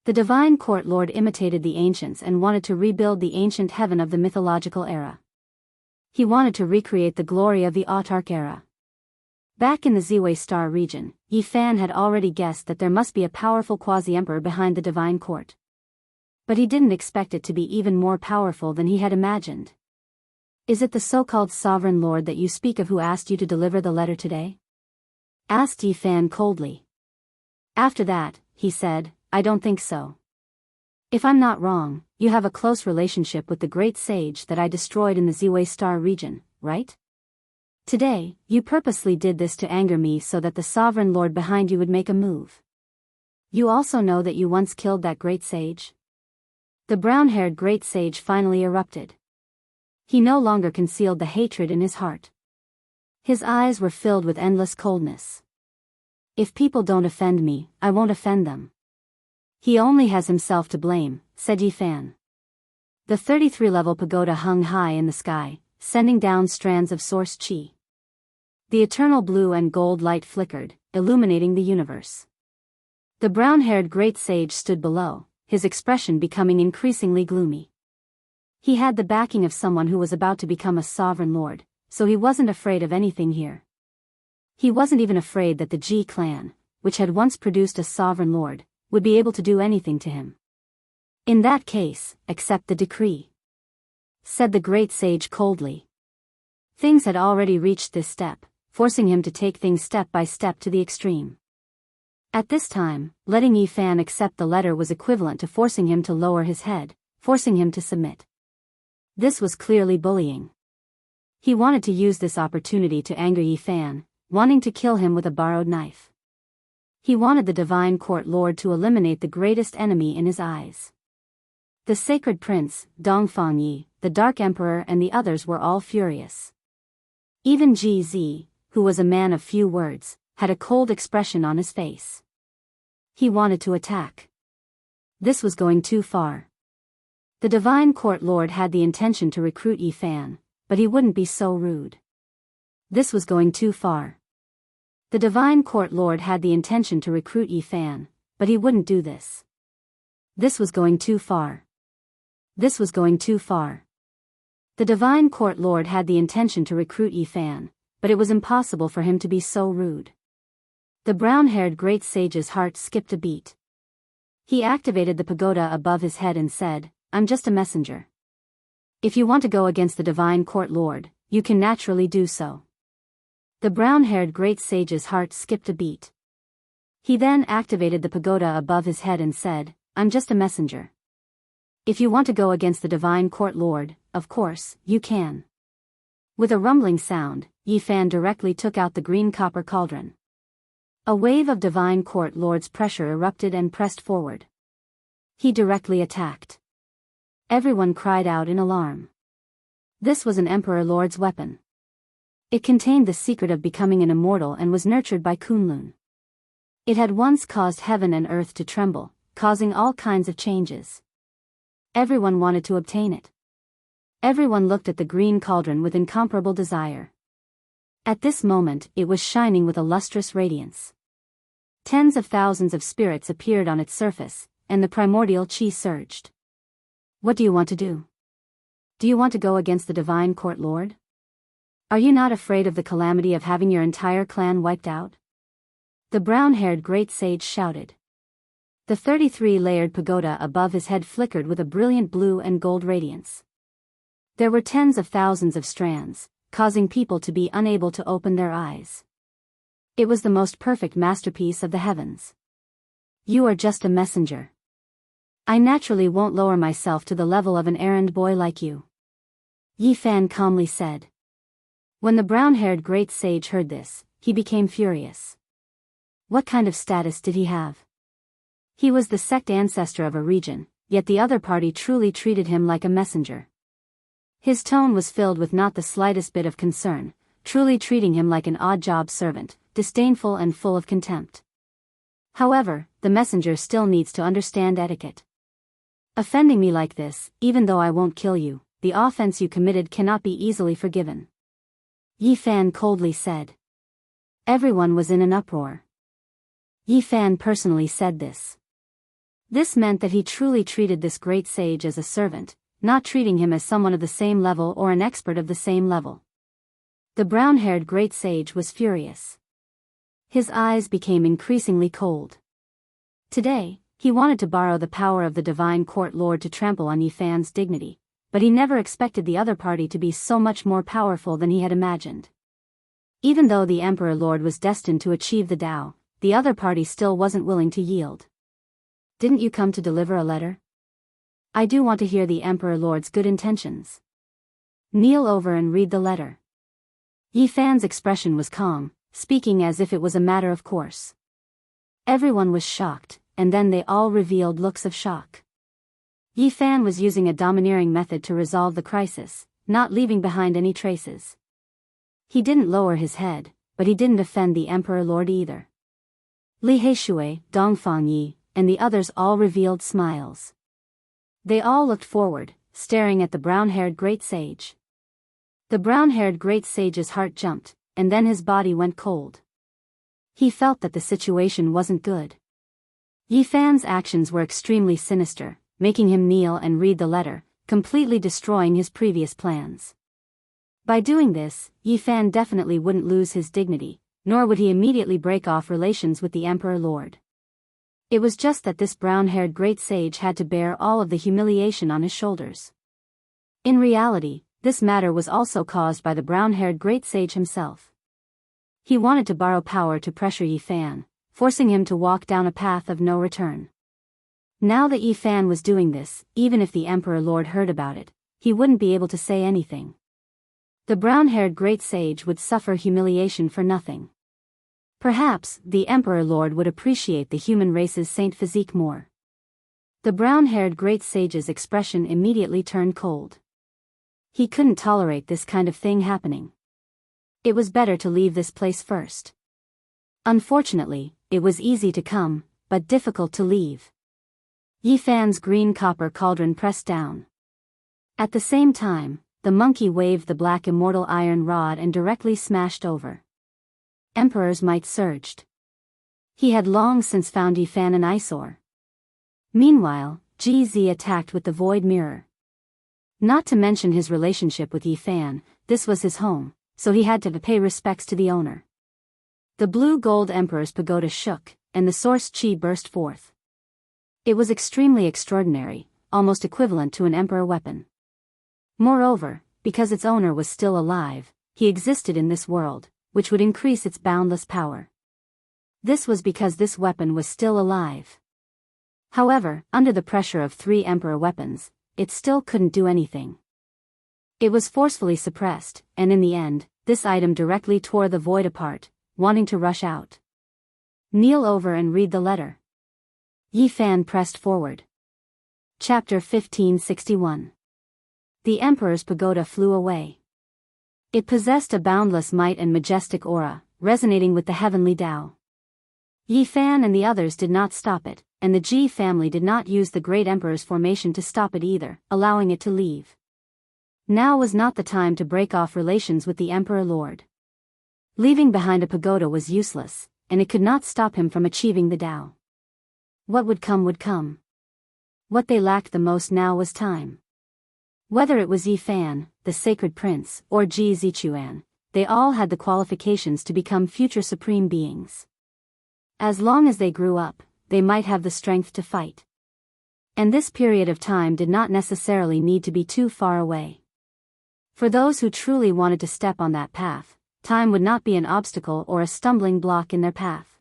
The Divine Court Lord imitated the ancients and wanted to rebuild the ancient heaven of the mythological era. He wanted to recreate the glory of the autarch era. Back in the Ziwei Star region, Yi Fan had already guessed that there must be a powerful quasi-emperor behind the Divine Court. But he didn't expect it to be even more powerful than he had imagined. Is it the so-called Sovereign Lord that you speak of who asked you to deliver the letter today? Asked Yi Fan coldly. After that, he said, I don't think so. If I'm not wrong, you have a close relationship with the great sage that I destroyed in the Ziwei Star region, right? Today, you purposely did this to anger me so that the Sovereign Lord behind you would make a move. You also know that you once killed that great sage? The brown-haired great sage finally erupted. He no longer concealed the hatred in his heart. His eyes were filled with endless coldness. If people don't offend me, I won't offend them. He only has himself to blame, said Yi Fan. The 33-level pagoda hung high in the sky, sending down strands of source chi. The eternal blue and gold light flickered, illuminating the universe. The brown-haired great sage stood below, his expression becoming increasingly gloomy. He had the backing of someone who was about to become a sovereign lord, so he wasn't afraid of anything here. He wasn't even afraid that the Ji clan, which had once produced a sovereign lord, would be able to do anything to him. In that case, accept the decree, said the great sage coldly. Things had already reached this step, forcing him to take things step by step to the extreme. At this time, letting Yi Fan accept the letter was equivalent to forcing him to lower his head, forcing him to submit. This was clearly bullying. He wanted to use this opportunity to anger Yi Fan, wanting to kill him with a borrowed knife. He wanted the Divine Court Lord to eliminate the greatest enemy in his eyes. The Sacred Prince, Dongfang Yi, the Dark Emperor and the others were all furious. Even GZ, who was a man of few words, had a cold expression on his face. He wanted to attack. This was going too far. The Divine Court Lord had the intention to recruit Yi Fan, but he wouldn't be so rude. This was going too far. The Divine Court Lord had the intention to recruit Yi Fan, but he wouldn't do this. This was going too far. This was going too far. The Divine Court Lord had the intention to recruit Yi Fan, but it was impossible for him to be so rude. The brown-haired great sage's heart skipped a beat. He activated the pagoda above his head and said, "I'm just a messenger. If you want to go against the divine court lord, you can naturally do so." The brown-haired great sage's heart skipped a beat. He then activated the pagoda above his head and said, "I'm just a messenger. If you want to go against the divine court lord, of course, you can." With a rumbling sound, Yi Fan directly took out the green copper cauldron. A wave of divine court lord's pressure erupted and pressed forward. He directly attacked. Everyone cried out in alarm. This was an Emperor Lord's weapon. It contained the secret of becoming an immortal and was nurtured by Kunlun. It had once caused heaven and earth to tremble, causing all kinds of changes. Everyone wanted to obtain it. Everyone looked at the green cauldron with incomparable desire. At this moment, it was shining with a lustrous radiance. Tens of thousands of spirits appeared on its surface, and the primordial chi surged. What do you want to do? Do you want to go against the divine court lord? Are you not afraid of the calamity of having your entire clan wiped out? The brown-haired great sage shouted. The 33-layered pagoda above his head flickered with a brilliant blue and gold radiance. There were tens of thousands of strands, causing people to be unable to open their eyes. It was the most perfect masterpiece of the heavens. You are just a messenger. I naturally won't lower myself to the level of an errand boy like you. Yi Fan calmly said. When the brown-haired great sage heard this, he became furious. What kind of status did he have? He was the sect ancestor of a region, yet the other party truly treated him like a messenger. His tone was filled with not the slightest bit of concern, truly treating him like an odd-job servant, disdainful and full of contempt. However, the messenger still needs to understand etiquette. Offending me like this, even though I won't kill you, the offense you committed cannot be easily forgiven. Yi Fan coldly said. Everyone was in an uproar. Yi Fan personally said this. This meant that he truly treated this great sage as a servant, not treating him as someone of the same level or an expert of the same level. The brown-haired great sage was furious. His eyes became increasingly cold. Today, he wanted to borrow the power of the divine court lord to trample on Yi Fan's dignity, but he never expected the other party to be so much more powerful than he had imagined. Even though the Emperor Lord was destined to achieve the Tao, the other party still wasn't willing to yield. Didn't you come to deliver a letter? I do want to hear the Emperor Lord's good intentions. Kneel over and read the letter. Yi Fan's expression was calm, speaking as if it was a matter of course. Everyone was shocked, and then they all revealed looks of shock. Yi Fan was using a domineering method to resolve the crisis, not leaving behind any traces. He didn't lower his head, but he didn't offend the Emperor Lord either. Li Heishui, Dongfang Yi, and the others all revealed smiles. They all looked forward, staring at the brown-haired great sage. The brown-haired great sage's heart jumped, and then his body went cold. He felt that the situation wasn't good. Yi Fan's actions were extremely sinister, making him kneel and read the letter, completely destroying his previous plans. By doing this, Yi Fan definitely wouldn't lose his dignity, nor would he immediately break off relations with the Emperor Lord. It was just that this brown-haired great sage had to bear all of the humiliation on his shoulders. In reality, this matter was also caused by the brown-haired great sage himself. He wanted to borrow power to pressure Yi Fan, forcing him to walk down a path of no return. Now that Yi Fan was doing this, even if the Emperor Lord heard about it, he wouldn't be able to say anything. The brown-haired great sage would suffer humiliation for nothing. Perhaps, the Emperor Lord would appreciate the human race's saint physique more. The brown-haired great sage's expression immediately turned cold. He couldn't tolerate this kind of thing happening. It was better to leave this place first. Unfortunately, it was easy to come, but difficult to leave. Yi Fan's green copper cauldron pressed down. At the same time, the monkey waved the black immortal iron rod and directly smashed over. Emperor's might surged. He had long since found Yi Fan an eyesore. Meanwhile, GZ attacked with the void mirror. Not to mention his relationship with Yi Fan, this was his home, so he had to pay respects to the owner. The blue-gold Emperor's pagoda shook, and the source chi burst forth. It was extremely extraordinary, almost equivalent to an emperor weapon. Moreover, because its owner was still alive, he existed in this world, which would increase its boundless power. This was because this weapon was still alive. However, under the pressure of 3 emperor weapons, it still couldn't do anything. It was forcefully suppressed, and in the end, this item directly tore the void apart, wanting to rush out. Kneel over and read the letter. Yi Fan pressed forward. Chapter 1561. The Emperor's Pagoda flew away. It possessed a boundless might and majestic aura, resonating with the heavenly Tao. Yi Fan and the others did not stop it, and the Ji family did not use the Great Emperor's formation to stop it either, allowing it to leave. Now was not the time to break off relations with the Emperor Lord. Leaving behind a pagoda was useless, and it could not stop him from achieving the Tao. What would come would come. What they lacked the most now was time. Whether it was Yi Fan, the Sacred Prince, or Ji Zichuan, they all had the qualifications to become future supreme beings. As long as they grew up, they might have the strength to fight. And this period of time did not necessarily need to be too far away. For those who truly wanted to step on that path, time would not be an obstacle or a stumbling block in their path.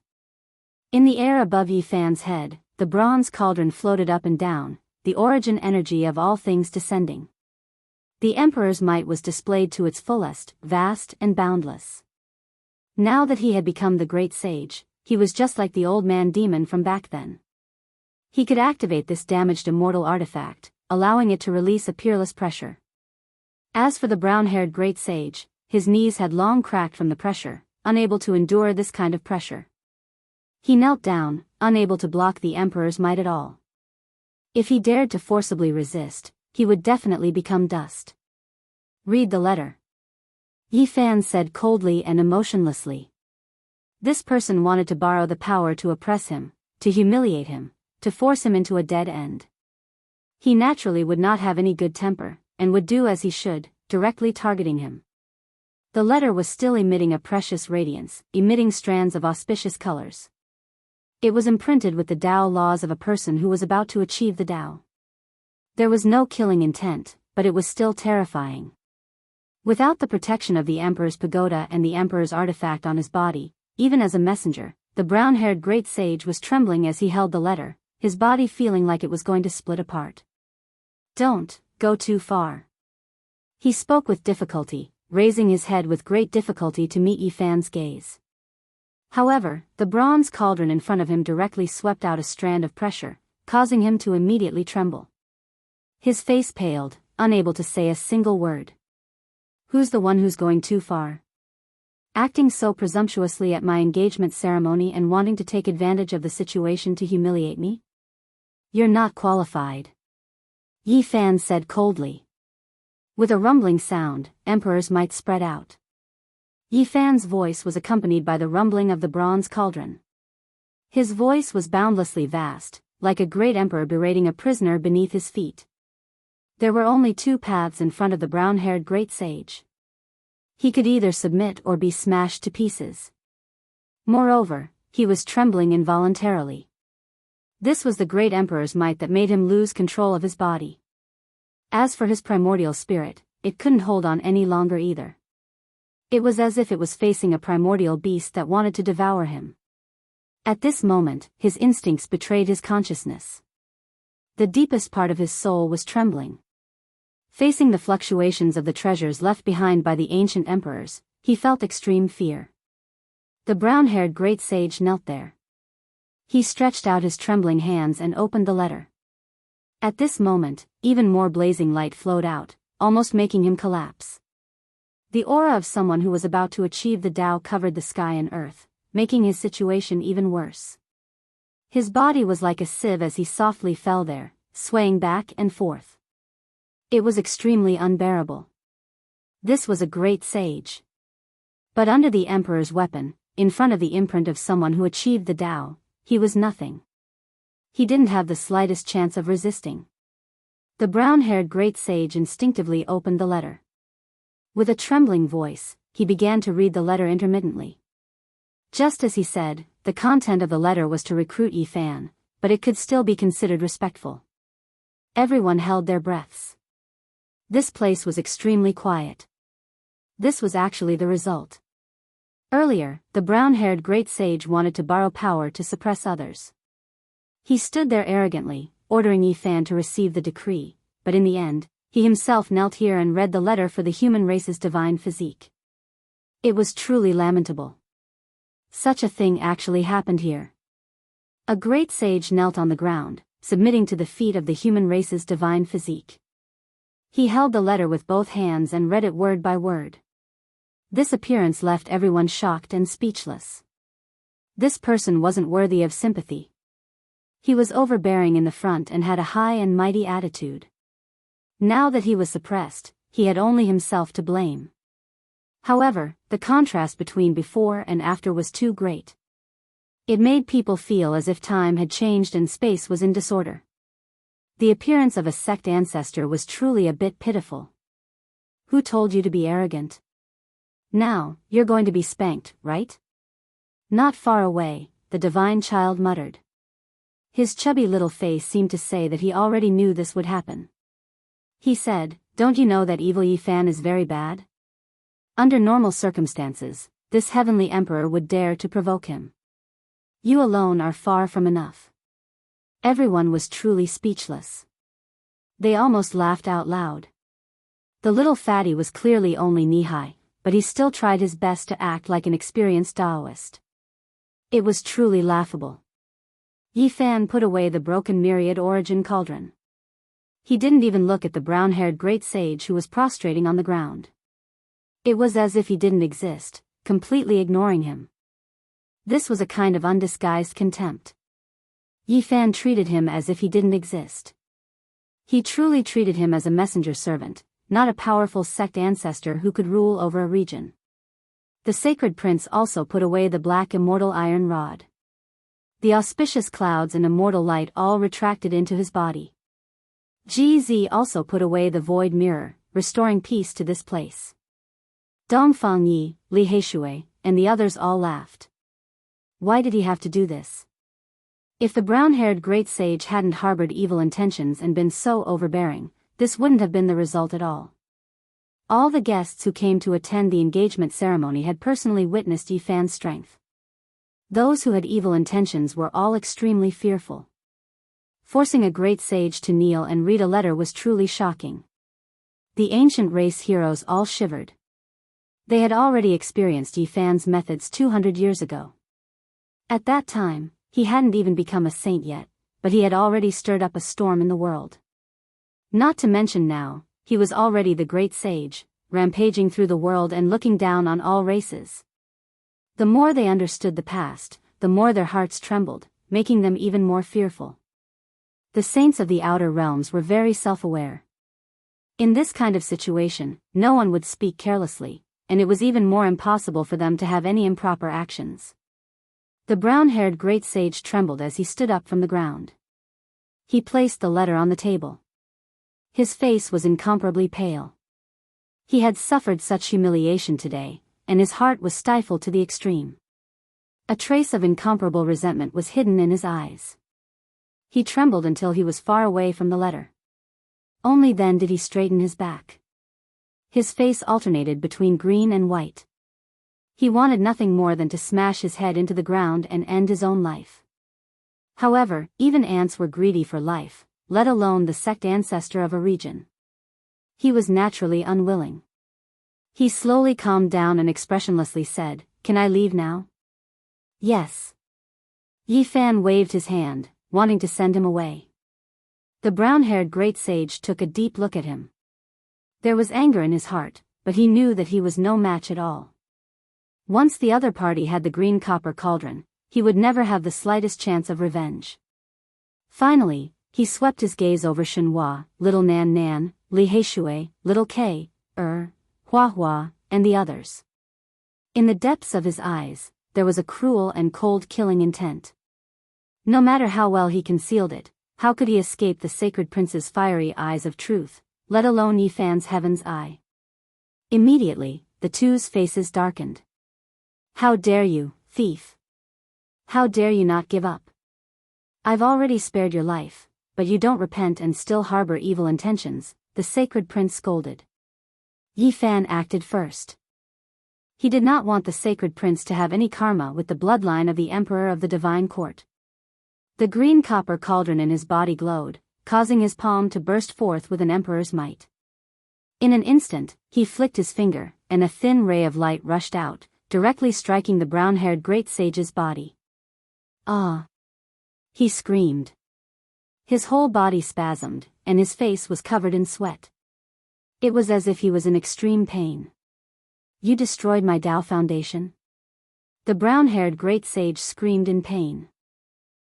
In the air above Yi Fan's head, the bronze cauldron floated up and down, the origin energy of all things descending. The Emperor's might was displayed to its fullest, vast and boundless. Now that he had become the great sage, he was just like the old man demon from back then. He could activate this damaged immortal artifact, allowing it to release a peerless pressure. As for the brown-haired great sage, his knees had long cracked from the pressure, unable to endure this kind of pressure. He knelt down, unable to block the Emperor's might at all. If he dared to forcibly resist, he would definitely become dust. Read the letter. Yi Fan said coldly and emotionlessly. This person wanted to borrow the power to oppress him, to humiliate him, to force him into a dead end. He naturally would not have any good temper, and would do as he should, directly targeting him. The letter was still emitting a precious radiance, emitting strands of auspicious colors. It was imprinted with the Tao laws of a person who was about to achieve the Tao. There was no killing intent, but it was still terrifying. Without the protection of the Emperor's pagoda and the Emperor's artifact on his body, even as a messenger, the brown-haired great sage was trembling as he held the letter, his body feeling like it was going to split apart. Don't go too far. He spoke with difficulty, raising his head with great difficulty to meet Yi Fan's gaze. However, the bronze cauldron in front of him directly swept out a strand of pressure, causing him to immediately tremble. His face paled, unable to say a single word. Who's the one who's going too far? Acting so presumptuously at my engagement ceremony and wanting to take advantage of the situation to humiliate me? You're not qualified. Yi Fan said coldly. With a rumbling sound, Emperor's might spread out. Yi Fan's voice was accompanied by the rumbling of the bronze cauldron. His voice was boundlessly vast, like a great emperor berating a prisoner beneath his feet. There were only 2 paths in front of the brown-haired great sage. He could either submit or be smashed to pieces. Moreover, he was trembling involuntarily. This was the great emperor's might that made him lose control of his body. As for his primordial spirit, it couldn't hold on any longer either. It was as if it was facing a primordial beast that wanted to devour him. At this moment, his instincts betrayed his consciousness. The deepest part of his soul was trembling. Facing the fluctuations of the treasures left behind by the ancient emperors, he felt extreme fear. The brown-haired great sage knelt there. He stretched out his trembling hands and opened the letter. At this moment, even more blazing light flowed out, almost making him collapse. The aura of someone who was about to achieve the Tao covered the sky and earth, making his situation even worse. His body was like a sieve as he softly fell there, swaying back and forth. It was extremely unbearable. This was a great sage. But under the Emperor's weapon, in front of the imprint of someone who achieved the Tao, he was nothing. He didn't have the slightest chance of resisting. The brown-haired great sage instinctively opened the letter. With a trembling voice, he began to read the letter intermittently. Just as he said, the content of the letter was to recruit Yi Fan, but it could still be considered respectful. Everyone held their breaths. This place was extremely quiet. This was actually the result. Earlier, the brown-haired great sage wanted to borrow power to suppress others. He stood there arrogantly, ordering Yifan to receive the decree, but in the end, he himself knelt here and read the letter for the human race's divine physique. It was truly lamentable. Such a thing actually happened here. A great sage knelt on the ground, submitting to the feet of the human race's divine physique. He held the letter with both hands and read it word by word. This appearance left everyone shocked and speechless. This person wasn't worthy of sympathy. He was overbearing in the front and had a high and mighty attitude. Now that he was suppressed, he had only himself to blame. However, the contrast between before and after was too great. It made people feel as if time had changed and space was in disorder. The appearance of a sect ancestor was truly a bit pitiful. Who told you to be arrogant? Now, you're going to be spanked, right? Not far away, the divine child muttered. His chubby little face seemed to say that he already knew this would happen. He said, "Don't you know that evil Yifan is very bad? Under normal circumstances, this heavenly emperor would dare to provoke him. You alone are far from enough." Everyone was truly speechless. They almost laughed out loud. The little fatty was clearly only knee-high, but he still tried his best to act like an experienced Taoist. It was truly laughable. Yifan put away the broken myriad origin cauldron. He didn't even look at the brown-haired great sage who was prostrating on the ground. It was as if he didn't exist, completely ignoring him. This was a kind of undisguised contempt. Yifan treated him as if he didn't exist. He truly treated him as a messenger servant, not a powerful sect ancestor who could rule over a region. The sacred prince also put away the black immortal iron rod. The auspicious clouds and immortal light all retracted into his body. GZ also put away the void mirror, restoring peace to this place. Dongfang Yi, Li Heishui, and the others all laughed. Why did he have to do this? If the brown-haired great sage hadn't harbored evil intentions and been so overbearing, this wouldn't have been the result at all. All the guests who came to attend the engagement ceremony had personally witnessed Yifan's strength. Those who had evil intentions were all extremely fearful. Forcing a great sage to kneel and read a letter was truly shocking. The ancient race heroes all shivered. They had already experienced Yifan's methods 200 years ago. At that time, he hadn't even become a saint yet, but he had already stirred up a storm in the world. Not to mention now, he was already the great sage, rampaging through the world and looking down on all races. The more they understood the past, the more their hearts trembled, making them even more fearful. The saints of the outer realms were very self-aware. In this kind of situation, no one would speak carelessly, and it was even more impossible for them to have any improper actions. The brown-haired great sage trembled as he stood up from the ground. He placed the letter on the table. His face was incomparably pale. He had suffered such humiliation today, and his heart was stifled to the extreme. A trace of incomparable resentment was hidden in his eyes. He trembled until he was far away from the letter. Only then did he straighten his back. His face alternated between green and white. He wanted nothing more than to smash his head into the ground and end his own life. However, even ants were greedy for life, let alone the sect ancestor of a region. He was naturally unwilling. He slowly calmed down and expressionlessly said, "Can I leave now?" "Yes." Yifan waved his hand, wanting to send him away. The brown-haired great sage took a deep look at him. There was anger in his heart, but he knew that he was no match at all. Once the other party had the green copper cauldron, he would never have the slightest chance of revenge. Finally, he swept his gaze over Shenhua, little Nan Nan, Li Heishui, little K, Hua Hua, and the others. In the depths of his eyes, there was a cruel and cold killing intent. No matter how well he concealed it, how could he escape the sacred prince's fiery eyes of truth, let alone Yifan's heaven's eye? Immediately, the two's faces darkened. "How dare you, thief! How dare you not give up?" I've already spared your life, but you don't repent and still harbor evil intentions, the sacred prince scolded. Yi Fan acted first. He did not want the sacred prince to have any karma with the bloodline of the emperor of the divine court. The green copper cauldron in his body glowed, causing his palm to burst forth with an emperor's might. In an instant, he flicked his finger, and a thin ray of light rushed out, directly striking the brown-haired great sage's body. "Ah!" he screamed. His whole body spasmed, and his face was covered in sweat. It was as if he was in extreme pain. "You destroyed my Tao foundation?" The brown-haired great sage screamed in pain.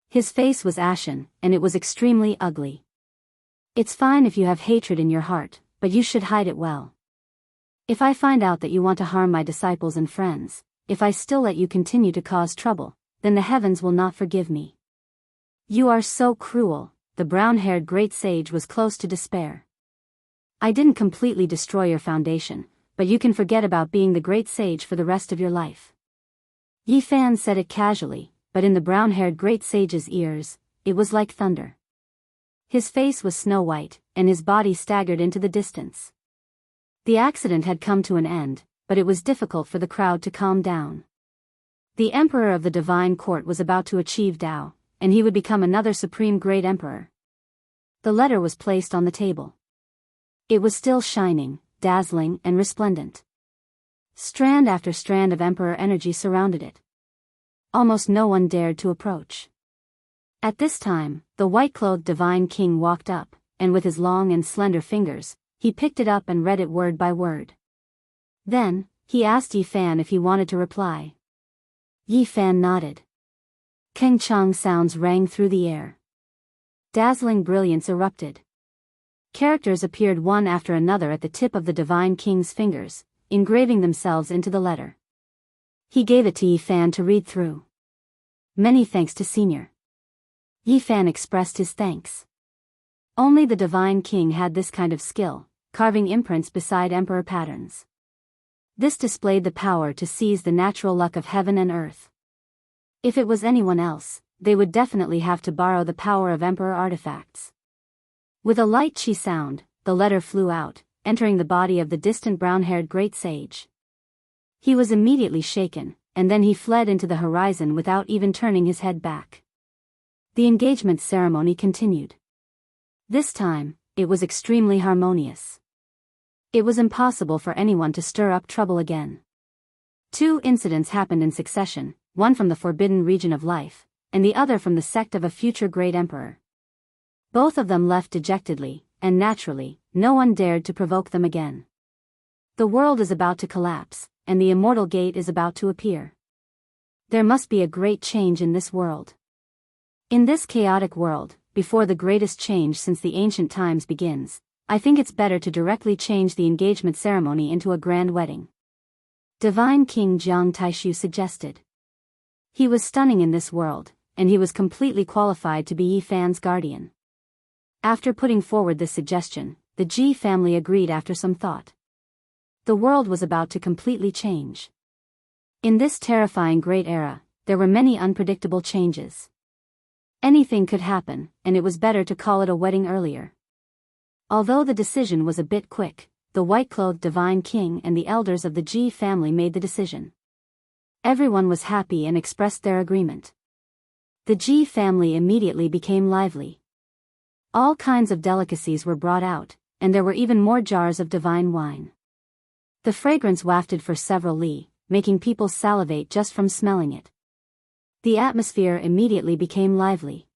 His face was ashen, and it was extremely ugly. "It's fine if you have hatred in your heart, but you should hide it well. If I find out that you want to harm my disciples and friends, if I still let you continue to cause trouble, then the heavens will not forgive me." "You are so cruel," the brown-haired great sage was close to despair. "I didn't completely destroy your foundation, but you can forget about being the great sage for the rest of your life." Yi Fan said it casually, but in the brown-haired great sage's ears, it was like thunder. His face was snow-white, and his body staggered into the distance. The accident had come to an end, but it was difficult for the crowd to calm down. The emperor of the divine court was about to achieve Tao, and he would become another supreme great emperor. The letter was placed on the table. It was still shining, dazzling, and resplendent. Strand after strand of emperor energy surrounded it. Almost no one dared to approach. At this time, the white-clothed divine king walked up, and with his long and slender fingers, he picked it up and read it word by word. Then, he asked Yi Fan if he wanted to reply. Yi Fan nodded. Keng Chang sounds rang through the air. Dazzling brilliance erupted. Characters appeared one after another at the tip of the divine king's fingers, engraving themselves into the letter. He gave it to Yi Fan to read through. "Many thanks to Senior." Yi Fan expressed his thanks. Only the divine king had this kind of skill, carving imprints beside emperor patterns. This displayed the power to seize the natural luck of heaven and earth. If it was anyone else, they would definitely have to borrow the power of emperor artifacts. With a light chi sound, the letter flew out, entering the body of the distant brown-haired great sage. He was immediately shaken, and then he fled into the horizon without even turning his head back. The engagement ceremony continued. This time, it was extremely harmonious. It was impossible for anyone to stir up trouble again. 2 incidents happened in succession, one from the forbidden region of life, and the other from the sect of a future great emperor. Both of them left dejectedly, and naturally, no one dared to provoke them again. The world is about to collapse, and the immortal gate is about to appear. There must be a great change in this world. In this chaotic world, before the greatest change since the ancient times begins, I think it's better to directly change the engagement ceremony into a grand wedding. Divine King Jiang Taishu suggested. He was stunning in this world, and he was completely qualified to be Yi Fan's guardian. After putting forward this suggestion, the Ji family agreed after some thought. The world was about to completely change. In this terrifying great era, there were many unpredictable changes. Anything could happen, and it was better to call it a wedding earlier. Although the decision was a bit quick, the white-clothed divine king and the elders of the Ji family made the decision. Everyone was happy and expressed their agreement. The Ji family immediately became lively. All kinds of delicacies were brought out, and there were even more jars of divine wine. The fragrance wafted for several li, making people salivate just from smelling it. The atmosphere immediately became lively.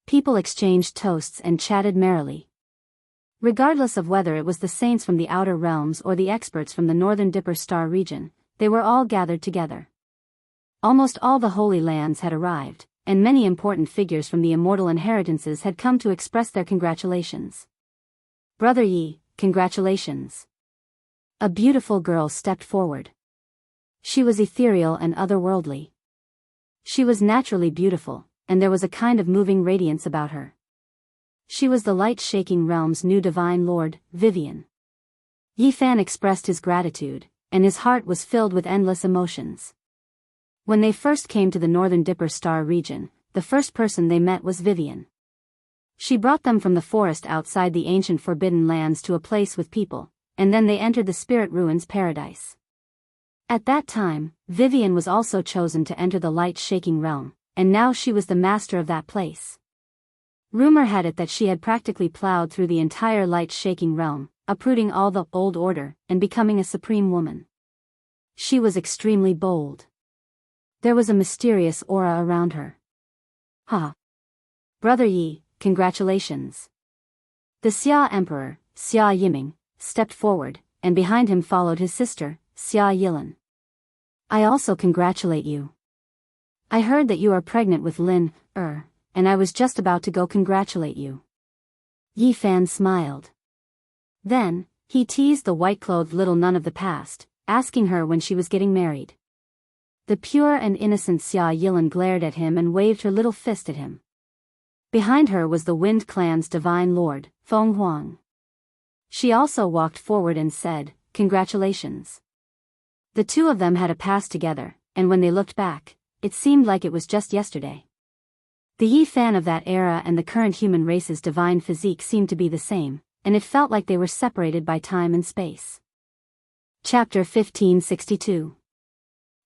People exchanged toasts and chatted merrily. Regardless of whether it was the saints from the outer realms or the experts from the northern Dipper Star region, they were all gathered together. Almost all the Holy Lands had arrived, and many important figures from the immortal inheritances had come to express their congratulations. "Brother Yi, congratulations." A beautiful girl stepped forward. She was ethereal and otherworldly. She was naturally beautiful, and there was a kind of moving radiance about her. She was the light-shaking realm's new divine lord, Vivian. Yi Fan expressed his gratitude, and his heart was filled with endless emotions. When they first came to the northern Dipper Star region, the first person they met was Vivian. She brought them from the forest outside the ancient forbidden lands to a place with people, and then they entered the spirit ruins paradise. At that time, Vivian was also chosen to enter the light-shaking realm, and now she was the master of that place. Rumor had it that she had practically plowed through the entire light-shaking realm, uprooting all the old order and becoming a supreme woman. She was extremely bold. There was a mysterious aura around her. Ha! Brother Yi, congratulations. The Xia Emperor, Xia Yiming, stepped forward, and behind him followed his sister, Xia Yilan. I also congratulate you. I heard that you are pregnant with Lin, and I was just about to go congratulate you. Yi Fan smiled. Then, he teased the white-clothed little nun of the past, asking her when she was getting married. The pure and innocent Xia Yilan glared at him and waved her little fist at him. Behind her was the Wind Clan's divine lord, Feng Huang. She also walked forward and said, "Congratulations." The two of them had a past together, and when they looked back, it seemed like it was just yesterday. The Yi Fan of that era and the current human race's divine physique seemed to be the same, and it felt like they were separated by time and space. Chapter 1562.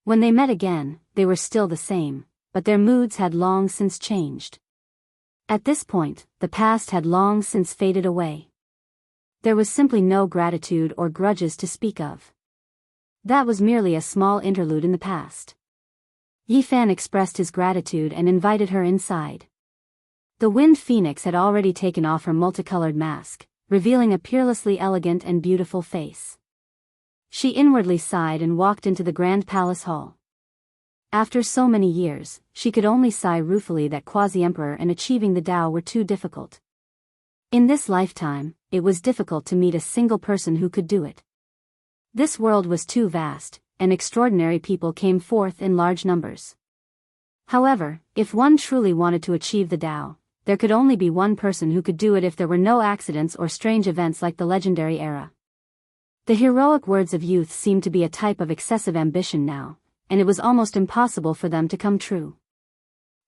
When they met again, they were still the same, but their moods had long since changed. At this point, the past had long since faded away. There was simply no gratitude or grudges to speak of. That was merely a small interlude in the past. Yi Fan expressed his gratitude and invited her inside. The Wind Phoenix had already taken off her multicolored mask, revealing a peerlessly elegant and beautiful face. She inwardly sighed and walked into the grand palace hall. After so many years, she could only sigh ruefully that Quasi-Emperor and achieving the Tao were too difficult. In this lifetime, it was difficult to meet a single person who could do it. This world was too vast, and extraordinary people came forth in large numbers. However, if one truly wanted to achieve the Tao, there could only be one person who could do it if there were no accidents or strange events like the legendary era. The heroic words of youth seemed to be a type of excessive ambition now, and it was almost impossible for them to come true.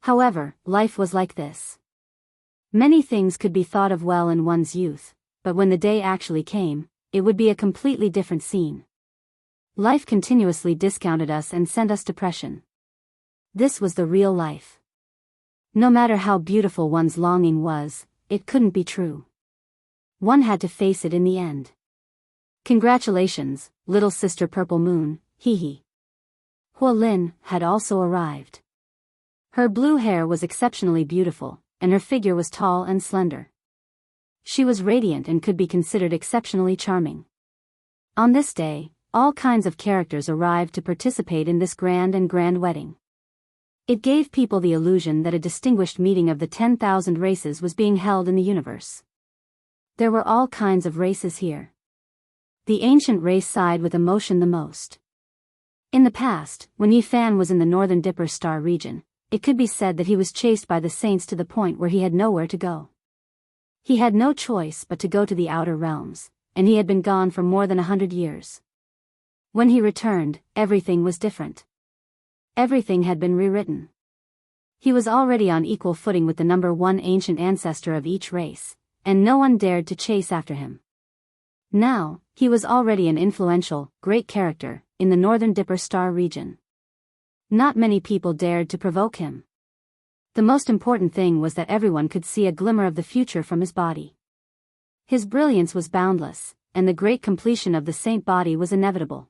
However, life was like this. Many things could be thought of well in one's youth, but when the day actually came, it would be a completely different scene. Life continuously discounted us and sent us depression. This was the real life. No matter how beautiful one's longing was, it couldn't be true. One had to face it in the end. Congratulations, little sister Purple Moon, hee. Hua Lin had also arrived. Her blue hair was exceptionally beautiful, and her figure was tall and slender. She was radiant and could be considered exceptionally charming. On this day, all kinds of characters arrived to participate in this grand wedding. It gave people the illusion that a distinguished meeting of the 10,000 races was being held in the universe. There were all kinds of races here. The ancient race sighed with emotion the most. In the past, when Yi Fan was in the northern Dipper Star region, it could be said that he was chased by the saints to the point where he had nowhere to go. He had no choice but to go to the outer realms, and he had been gone for more than 100 years. When he returned, everything was different. Everything had been rewritten. He was already on equal footing with the number one ancient ancestor of each race, and no one dared to chase after him. Now, he was already an influential, great character, in the northern Dipper Star region. Not many people dared to provoke him. The most important thing was that everyone could see a glimmer of the future from his body. His brilliance was boundless, and the great completion of the saint body was inevitable.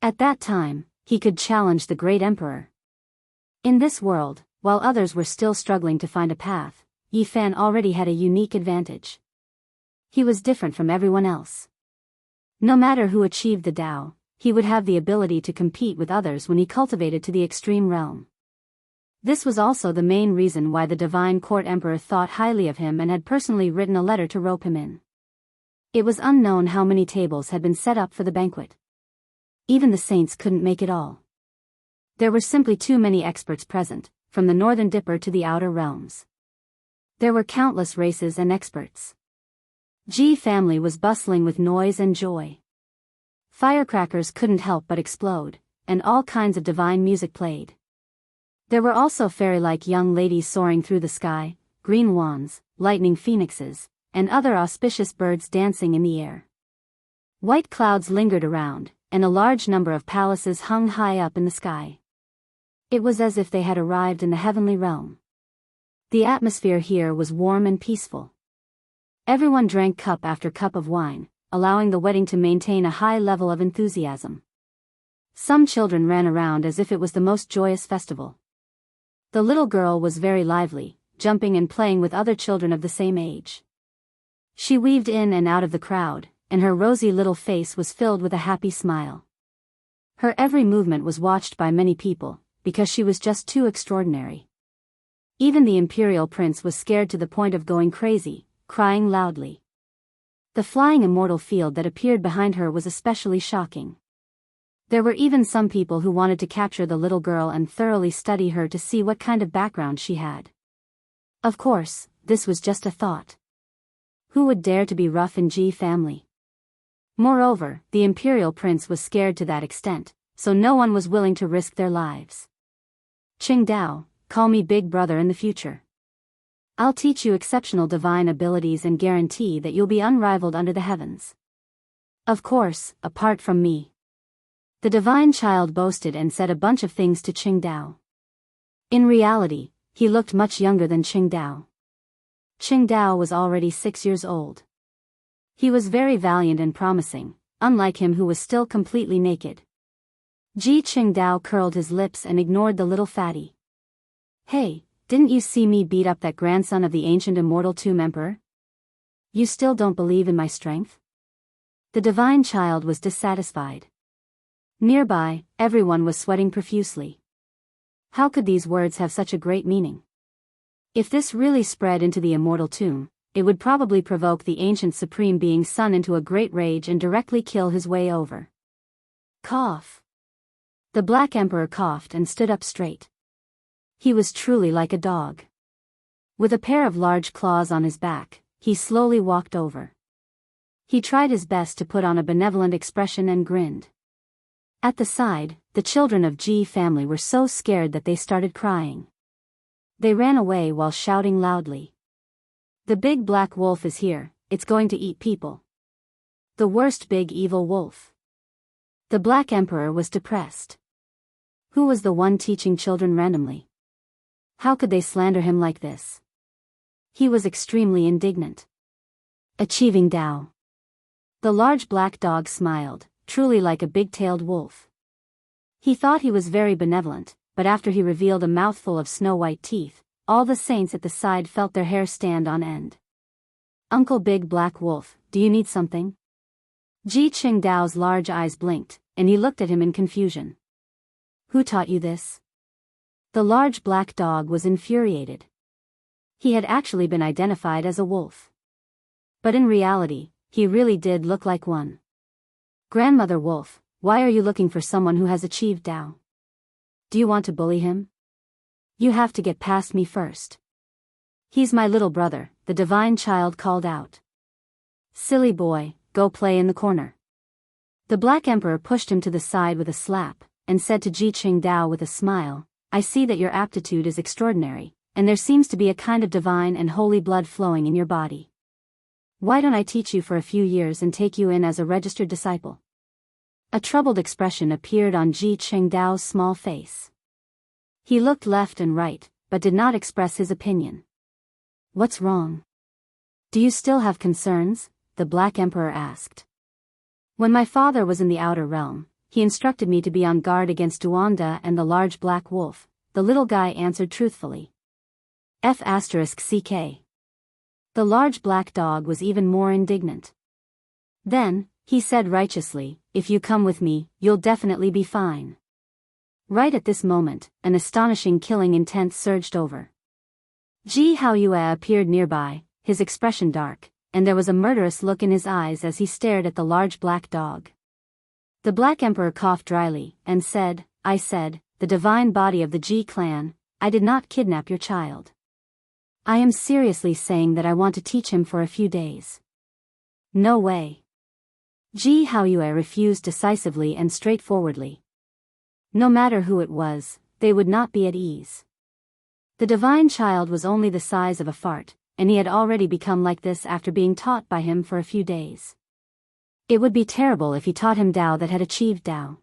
At that time, he could challenge the great emperor. In this world, while others were still struggling to find a path, Yi Fan already had a unique advantage. He was different from everyone else. No matter who achieved the Tao, he would have the ability to compete with others when he cultivated to the extreme realm. This was also the main reason why the Divine Court Emperor thought highly of him and had personally written a letter to rope him in. It was unknown how many tables had been set up for the banquet. Even the saints couldn't make it all. There were simply too many experts present, from the northern Dipper to the outer realms. There were countless races and experts. Ji family was bustling with noise and joy. Firecrackers couldn't help but explode, and all kinds of divine music played. There were also fairy-like young ladies soaring through the sky, green wands, lightning phoenixes, and other auspicious birds dancing in the air. White clouds lingered around, and a large number of palaces hung high up in the sky. It was as if they had arrived in the heavenly realm. The atmosphere here was warm and peaceful. Everyone drank cup after cup of wine, allowing the wedding to maintain a high level of enthusiasm. Some children ran around as if it was the most joyous festival. The little girl was very lively, jumping and playing with other children of the same age. She weaved in and out of the crowd, and her rosy little face was filled with a happy smile. Her every movement was watched by many people, because she was just too extraordinary. Even the imperial prince was scared to the point of going crazy, crying loudly. The flying immortal field that appeared behind her was especially shocking. There were even some people who wanted to capture the little girl and thoroughly study her to see what kind of background she had. Of course, this was just a thought. Who would dare to be rough in Ji family? Moreover, the imperial prince was scared to that extent, so no one was willing to risk their lives. Qingdao, call me big brother in the future. I'll teach you exceptional divine abilities and guarantee that you'll be unrivaled under the heavens. Of course, apart from me. The divine child boasted and said a bunch of things to Qingdao. In reality, he looked much younger than Qingdao. Qingdao was already 6 years old. He was very valiant and promising, unlike him who was still completely naked. Ji Qingdao curled his lips and ignored the little fatty. Hey, didn't you see me beat up that grandson of the ancient immortal tomb emperor? You still don't believe in my strength? The divine child was dissatisfied. Nearby, everyone was sweating profusely. How could these words have such a great meaning? If this really spread into the immortal tomb, it would probably provoke the ancient supreme being's son into a great rage and directly kill his way over. Cough. The Black Emperor coughed and stood up straight. He was truly like a dog. With a pair of large claws on his back, he slowly walked over. He tried his best to put on a benevolent expression and grinned. At the side, the children of Ji family were so scared that they started crying. They ran away while shouting loudly. The big black wolf is here, it's going to eat people. The worst big evil wolf. The Black Emperor was depressed. Who was the one teaching children randomly? How could they slander him like this? He was extremely indignant. Achieving Dao. The large black dog smiled, truly like a big-tailed wolf. He thought he was very benevolent, but after he revealed a mouthful of snow-white teeth, all the saints at the side felt their hair stand on end. Uncle Big Black Wolf, do you need something? Ji Qingdao's large eyes blinked, and he looked at him in confusion. Who taught you this? The large black dog was infuriated. He had actually been identified as a wolf. But in reality, he really did look like one. Grandmother Wolf, why are you looking for someone who has achieved Dao? Do you want to bully him? You have to get past me first. He's my little brother, the divine child called out. Silly boy, go play in the corner. The Black Emperor pushed him to the side with a slap, and said to Ji Qingdao with a smile, I see that your aptitude is extraordinary, and there seems to be a kind of divine and holy blood flowing in your body. Why don't I teach you for a few years and take you in as a registered disciple? A troubled expression appeared on Ji Qingdao's small face. He looked left and right, but did not express his opinion. What's wrong? Do you still have concerns? The Black Emperor asked. When my father was in the outer realm, he instructed me to be on guard against Duanda and the large black wolf, the little guy answered truthfully. F***ck. The large black dog was even more indignant. Then, he said righteously, if you come with me, you'll definitely be fine. Right at this moment, an astonishing killing intent surged over. Ji Haoyue appeared nearby, his expression dark, and there was a murderous look in his eyes as he stared at the large black dog. The Black Emperor coughed dryly, and said, I said, the divine body of the Ji clan, I did not kidnap your child. I am seriously saying that I want to teach him for a few days. No way. Ji Haoyue refused decisively and straightforwardly. No matter who it was, they would not be at ease. The divine child was only the size of a fart, and he had already become like this after being taught by him for a few days. It would be terrible if he taught him Tao that had achieved Tao.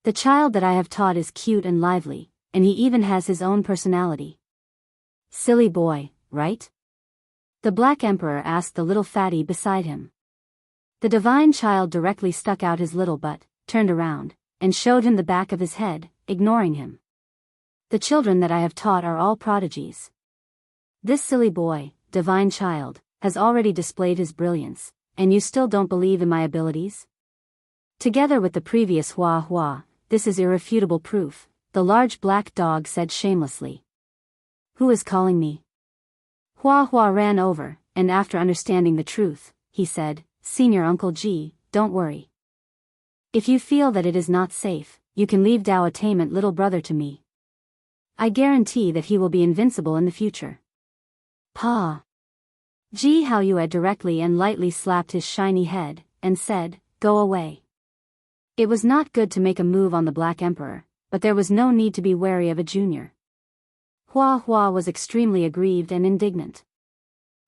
The child that I have taught is cute and lively, and he even has his own personality. Silly boy, right? The Black Emperor asked the little fatty beside him. The divine child directly stuck out his little butt, turned around, and showed him the back of his head, ignoring him. The children that I have taught are all prodigies. This silly boy, divine child, has already displayed his brilliance, and you still don't believe in my abilities? Together with the previous Hua Hua, this is irrefutable proof, the large black dog said shamelessly. Who is calling me? Hua Hua ran over, and after understanding the truth, he said, Senior Uncle G, don't worry. If you feel that it is not safe, you can leave Tao attainment little brother to me. I guarantee that he will be invincible in the future. Pa. Ji Haoyue directly and lightly slapped his shiny head, and said, Go away. It was not good to make a move on the Black Emperor, but there was no need to be wary of a junior. Hua Hua was extremely aggrieved and indignant.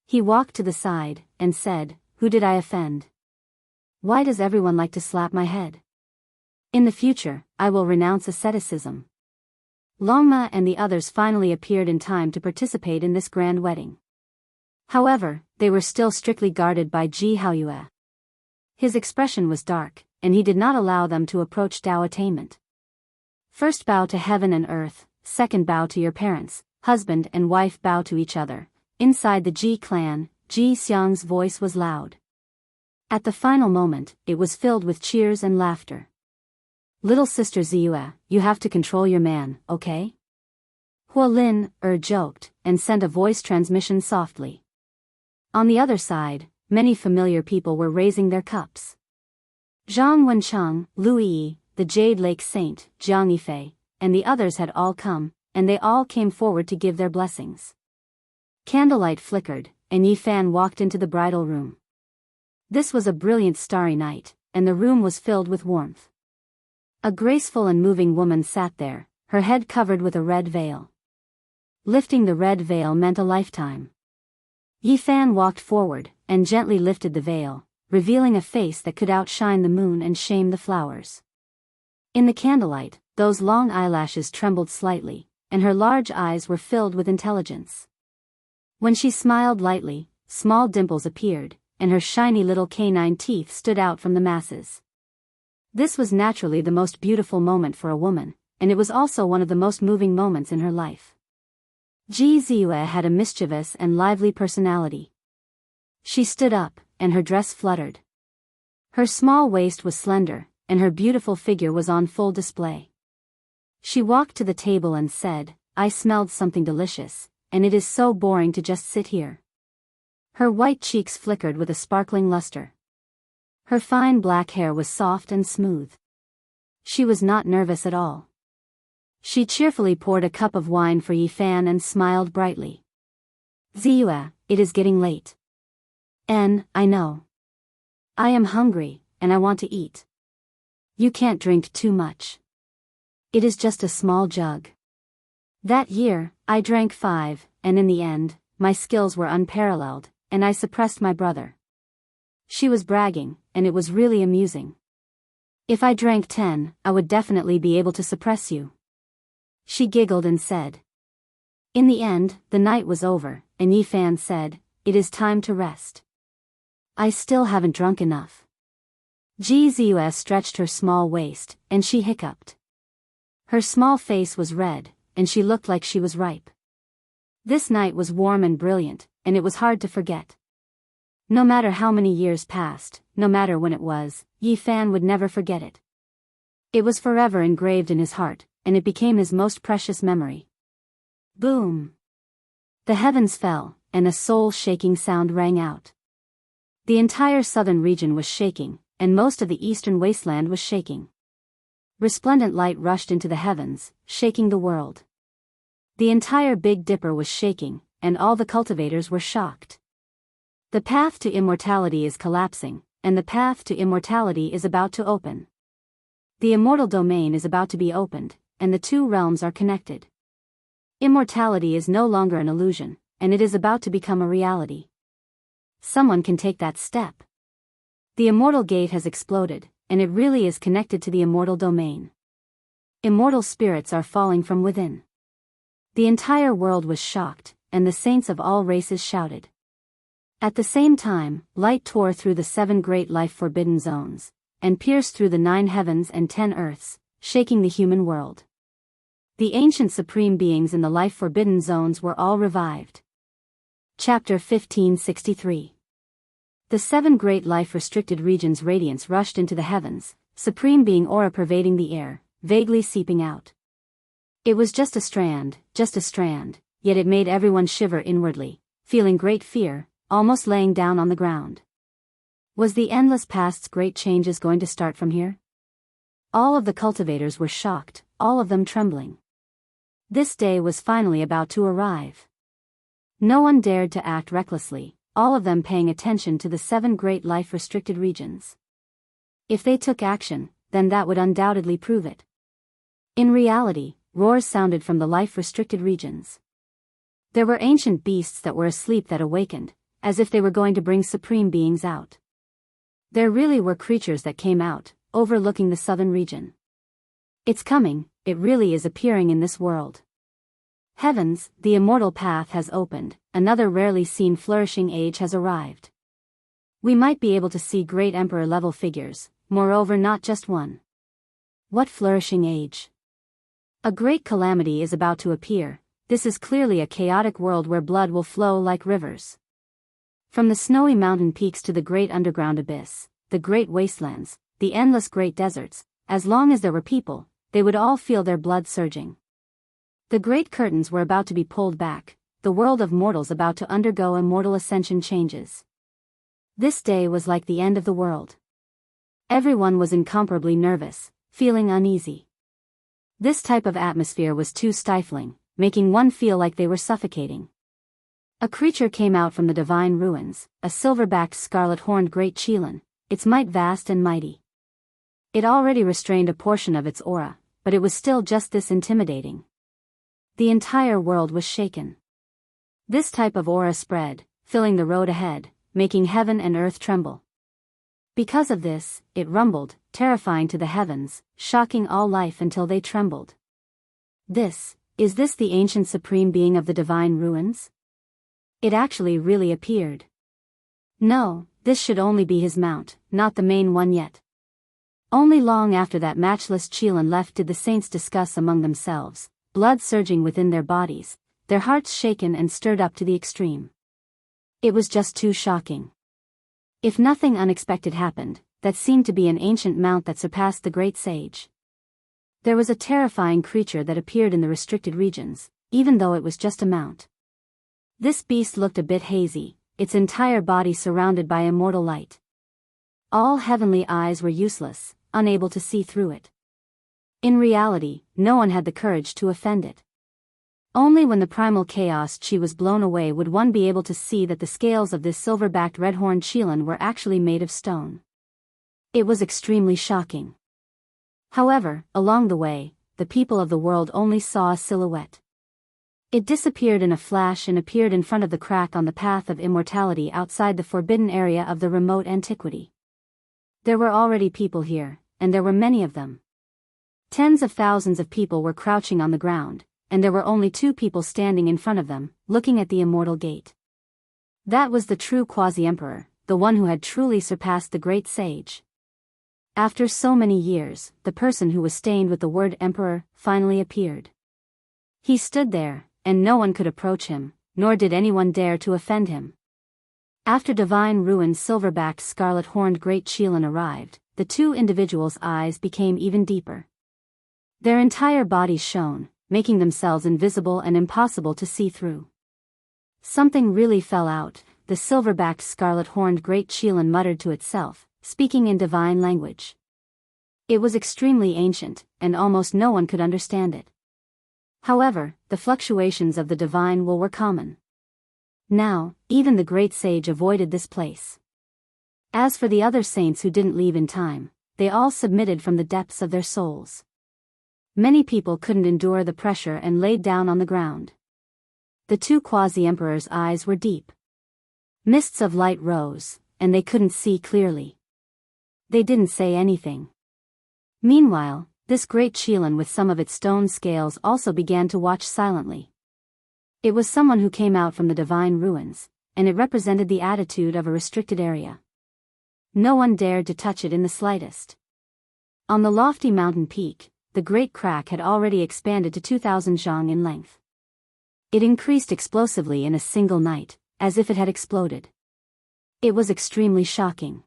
He walked to the side, and said, Who did I offend? Why does everyone like to slap my head? In the future, I will renounce asceticism. Longma and the others finally appeared in time to participate in this grand wedding. However, they were still strictly guarded by Ji Haoyue. His expression was dark, and he did not allow them to approach Tao attainment. First bow to heaven and earth, second bow to your parents, husband and wife bow to each other. Inside the Ji clan, Ji Xiang's voice was loud. At the final moment, it was filled with cheers and laughter. Little sister Ziyue, you have to control your man, okay? Hua Lin, joked, and sent a voice transmission softly. On the other side, many familiar people were raising their cups. Zhang Wencheng, Lu Yi, the Jade Lake Saint, Jiang Yifei, and the others had all come, and they all came forward to give their blessings. Candlelight flickered, and Yi Fan walked into the bridal room. This was a brilliant starry night, and the room was filled with warmth. A graceful and moving woman sat there, her head covered with a red veil. Lifting the red veil meant a lifetime. Yi Fan walked forward, and gently lifted the veil, revealing a face that could outshine the moon and shame the flowers. In the candlelight, those long eyelashes trembled slightly, and her large eyes were filled with intelligence. When she smiled lightly, small dimples appeared, and her shiny little canine teeth stood out from the masses. This was naturally the most beautiful moment for a woman, and it was also one of the most moving moments in her life. Ji Ziyue had a mischievous and lively personality. She stood up, and her dress fluttered. Her small waist was slender, and her beautiful figure was on full display. She walked to the table and said, I smelled something delicious, and it is so boring to just sit here. Her white cheeks flickered with a sparkling luster. Her fine black hair was soft and smooth. She was not nervous at all. She cheerfully poured a cup of wine for Yi Fan and smiled brightly. Ziyue, it is getting late. I know. I am hungry, and I want to eat. You can't drink too much. It is just a small jug. That year, I drank 5, and in the end, my skills were unparalleled, and I suppressed my brother. She was bragging, and it was really amusing. If I drank 10, I would definitely be able to suppress you. She giggled and said. In the end, the night was over, and Yi Fan said, It is time to rest. I still haven't drunk enough. Ji Ziyue stretched her small waist, and she hiccuped. Her small face was red, and she looked like she was ripe. This night was warm and brilliant, and it was hard to forget. No matter how many years passed, no matter when it was, Yi Fan would never forget it. It was forever engraved in his heart, and it became his most precious memory. Boom! The heavens fell, and a soul-shaking sound rang out. The entire southern region was shaking, and most of the eastern wasteland was shaking. Resplendent light rushed into the heavens, shaking the world. The entire Big Dipper was shaking, and all the cultivators were shocked. The path to immortality is collapsing, and the path to immortality is about to open. The immortal domain is about to be opened, and the two realms are connected. Immortality is no longer an illusion, and it is about to become a reality. Someone can take that step. The immortal gate has exploded, and it really is connected to the immortal domain. Immortal spirits are falling from within. The entire world was shocked, and the saints of all races shouted. At the same time, light tore through the 7 great life-forbidden zones, and pierced through the 9 heavens and 10 earths, shaking the human world. The ancient supreme beings in the life-forbidden zones were all revived. Chapter 1563. The 7 great life-restricted regions' radiance rushed into the heavens, supreme being aura pervading the air, vaguely seeping out. It was just a strand, yet it made everyone shiver inwardly, feeling great fear, almost laying down on the ground. Was the endless past's great changes going to start from here? All of the cultivators were shocked, all of them trembling. This day was finally about to arrive. No one dared to act recklessly, all of them paying attention to the 7 great life-restricted regions. If they took action, then that would undoubtedly prove it. In reality, roars sounded from the life-restricted regions. There were ancient beasts that were asleep that awakened, as if they were going to bring supreme beings out. There really were creatures that came out, overlooking the southern region. It's coming, it really is appearing in this world. Heavens, the immortal path has opened, another rarely seen flourishing age has arrived. We might be able to see great emperor-level figures, moreover not just one. What flourishing age? A great calamity is about to appear. This is clearly a chaotic world where blood will flow like rivers. From the snowy mountain peaks to the great underground abyss, the great wastelands, the endless great deserts, as long as there were people, they would all feel their blood surging. The great curtains were about to be pulled back, the world of mortals about to undergo immortal ascension changes. This day was like the end of the world. Everyone was incomparably nervous, feeling uneasy. This type of atmosphere was too stifling, making one feel like they were suffocating. A creature came out from the divine ruins, a silver-backed scarlet-horned great Chelan, its might vast and mighty. It already restrained a portion of its aura, but it was still just this intimidating. The entire world was shaken. This type of aura spread, filling the road ahead, making heaven and earth tremble. Because of this, it rumbled, terrifying to the heavens, shocking all life until they trembled. Is this the ancient supreme being of the divine ruins? It actually really appeared. No, this should only be his mount, not the main one yet. Only long after that matchless Chelan left did the saints discuss among themselves, blood surging within their bodies, their hearts shaken and stirred up to the extreme. It was just too shocking. If nothing unexpected happened, that seemed to be an ancient mount that surpassed the great sage. There was a terrifying creature that appeared in the restricted regions, even though it was just a mount. This beast looked a bit hazy, its entire body surrounded by immortal light. All heavenly eyes were useless, unable to see through it. In reality, no one had the courage to offend it. Only when the primal chaos chi was blown away would one be able to see that the scales of this silver-backed red-horned Chelan were actually made of stone. It was extremely shocking. However, along the way, the people of the world only saw a silhouette. It disappeared in a flash and appeared in front of the crack on the path of immortality outside the forbidden area of the remote antiquity. There were already people here, and there were many of them. Tens of thousands of people were crouching on the ground, and there were only 2 people standing in front of them, looking at the immortal gate. That was the true quasi-emperor, the one who had truly surpassed the great sage. After so many years, the person who was stained with the word emperor finally appeared. He stood there, and no one could approach him, nor did anyone dare to offend him. After divine ruin's silver-backed scarlet-horned great Chelan arrived, the 2 individuals' eyes became even deeper. Their entire bodies shone, making themselves invisible and impossible to see through. Something really fell out, the silver-backed scarlet-horned great Chelan muttered to itself, speaking in divine language. It was extremely ancient, and almost no one could understand it. However, the fluctuations of the divine will were common. Now, even the great sage avoided this place. As for the other saints who didn't leave in time, they all submitted from the depths of their souls. Many people couldn't endure the pressure and laid down on the ground. The two quasi-emperors' eyes were deep. Mists of light rose, and they couldn't see clearly. They didn't say anything. Meanwhile, this great Qilin with some of its stone scales also began to watch silently. It was someone who came out from the divine ruins, and it represented the attitude of a restricted area. No one dared to touch it in the slightest. On the lofty mountain peak, the great crack had already expanded to 2,000 zhang in length. It increased explosively in a single night, as if it had exploded. It was extremely shocking.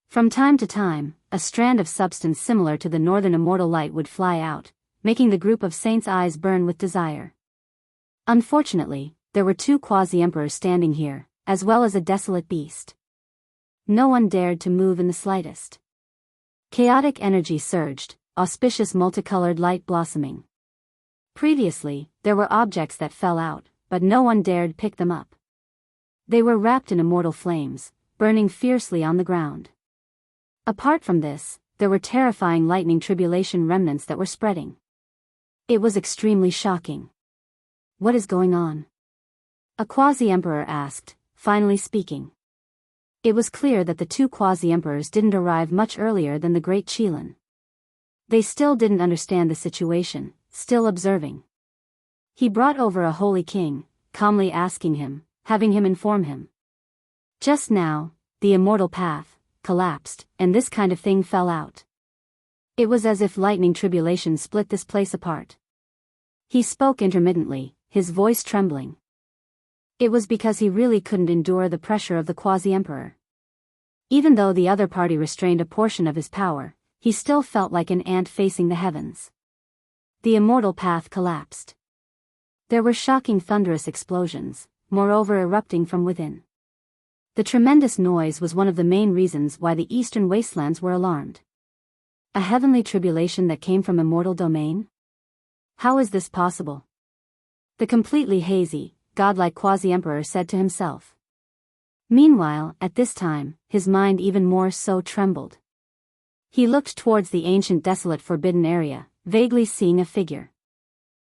From time to time, a strand of substance similar to the northern immortal light would fly out, making the group of saints' eyes burn with desire. Unfortunately, there were two quasi-emperors standing here, as well as a desolate beast. No one dared to move in the slightest. Chaotic energy surged, auspicious multicolored light blossoming. Previously, there were objects that fell out, but no one dared pick them up. They were wrapped in immortal flames, burning fiercely on the ground. Apart from this, there were terrifying lightning tribulation remnants that were spreading. It was extremely shocking. What is going on? A quasi-emperor asked, finally speaking. It was clear that the two quasi-emperors didn't arrive much earlier than the great Qilin. They still didn't understand the situation, still observing. He brought over a holy king, calmly asking him, having him inform him. Just now, the immortal path collapsed, and this kind of thing fell out. It was as if lightning tribulation split this place apart. He spoke intermittently, his voice trembling. It was because he really couldn't endure the pressure of the quasi-emperor. Even though the other party restrained a portion of his power, he still felt like an ant facing the heavens. The immortal path collapsed. There were shocking thunderous explosions, moreover erupting from within. The tremendous noise was one of the main reasons why the eastern wastelands were alarmed. A heavenly tribulation that came from immortal domain? How is this possible? The completely hazy, godlike quasi-emperor said to himself. Meanwhile, at this time, his mind even more so trembled. He looked towards the ancient desolate forbidden area, vaguely seeing a figure.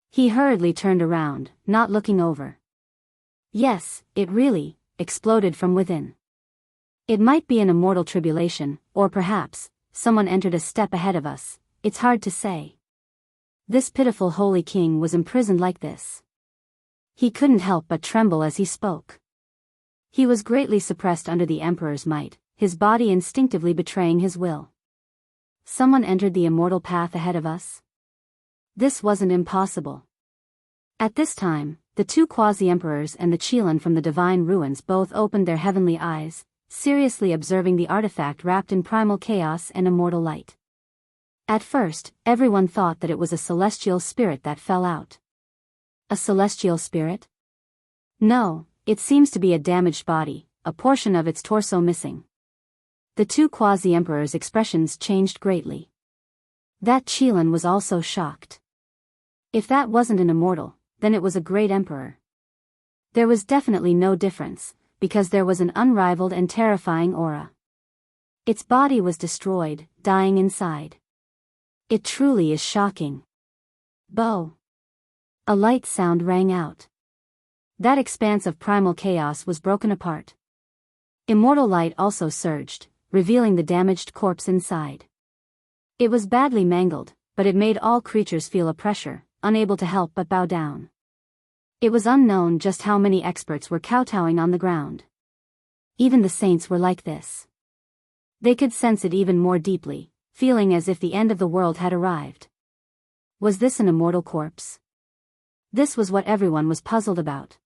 He hurriedly turned around, not looking over. Yes, it really exploded from within. It might be an immortal tribulation, or perhaps someone entered a step ahead of us, it's hard to say. This pitiful holy king was imprisoned like this. He couldn't help but tremble as he spoke. He was greatly suppressed under the emperor's might, his body instinctively betraying his will. Someone entered the immortal path ahead of us? This wasn't impossible. At this time, the two quasi-emperors and the Qilin from the divine ruins both opened their heavenly eyes, seriously observing the artifact wrapped in primal chaos and immortal light. At first, everyone thought that it was a celestial spirit that fell out. A celestial spirit? No, it seems to be a damaged body, a portion of its torso missing. The two quasi-emperors' expressions changed greatly. That Qilin was also shocked. If that wasn't an immortal, then it was a great emperor. There was definitely no difference, because there was an unrivaled and terrifying aura. Its body was destroyed, dying inside. It truly is shocking. Bo! A light sound rang out. That expanse of primal chaos was broken apart. Immortal light also surged, revealing the damaged corpse inside. It was badly mangled, but it made all creatures feel a pressure, unable to help but bow down. It was unknown just how many experts were kowtowing on the ground. Even the saints were like this. They could sense it even more deeply, feeling as if the end of the world had arrived. Was this an immortal corpse? This was what everyone was puzzled about.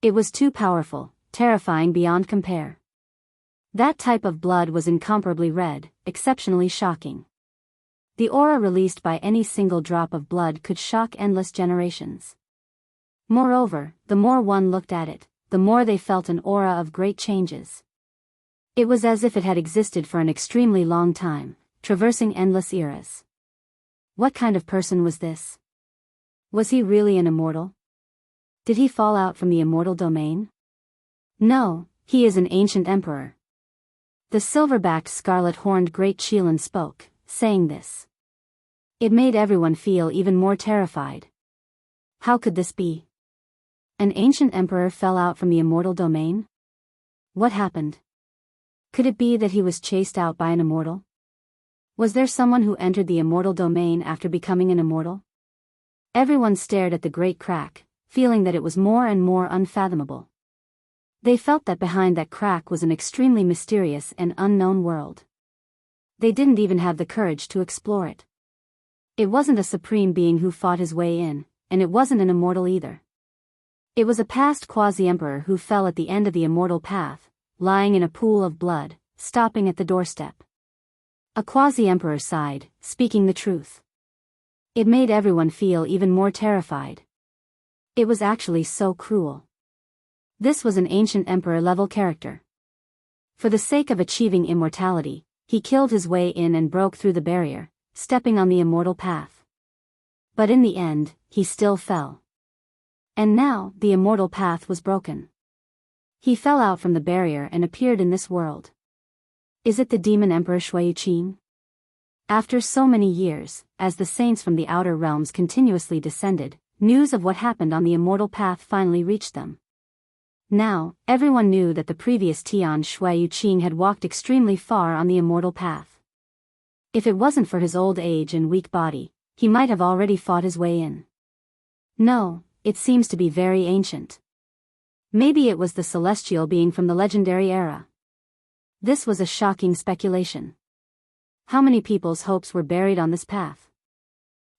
It was too powerful, terrifying beyond compare. That type of blood was incomparably red, exceptionally shocking. The aura released by any single drop of blood could shock endless generations. Moreover, the more one looked at it, the more they felt an aura of great changes. It was as if it had existed for an extremely long time, traversing endless eras. What kind of person was this? Was he really an immortal? Did he fall out from the immortal domain? No, he is an ancient emperor. The silver-backed scarlet-horned great Qilin spoke, saying this. It made everyone feel even more terrified. How could this be? An ancient emperor fell out from the immortal domain? What happened? Could it be that he was chased out by an immortal? Was there someone who entered the immortal domain after becoming an immortal? Everyone stared at the great crack, feeling that it was more and more unfathomable. They felt that behind that crack was an extremely mysterious and unknown world. They didn't even have the courage to explore it. It wasn't a supreme being who fought his way in, and it wasn't an immortal either. It was a past quasi-emperor who fell at the end of the immortal path, lying in a pool of blood, stopping at the doorstep. A quasi-emperor sighed, speaking the truth. It made everyone feel even more terrified. It was actually so cruel. This was an ancient emperor-level character. For the sake of achieving immortality, he killed his way in and broke through the barrier, stepping on the immortal path. But in the end, he still fell. And now, the immortal path was broken. He fell out from the barrier and appeared in this world. Is it the demon emperor Shuiqing? After so many years, as the saints from the outer realms continuously descended, news of what happened on the immortal path finally reached them. Now, everyone knew that the previous Tian Shuiqing had walked extremely far on the immortal path. If it wasn't for his old age and weak body, he might have already fought his way in. No, it seems to be very ancient. Maybe it was the celestial being from the legendary era. This was a shocking speculation. How many people's hopes were buried on this path?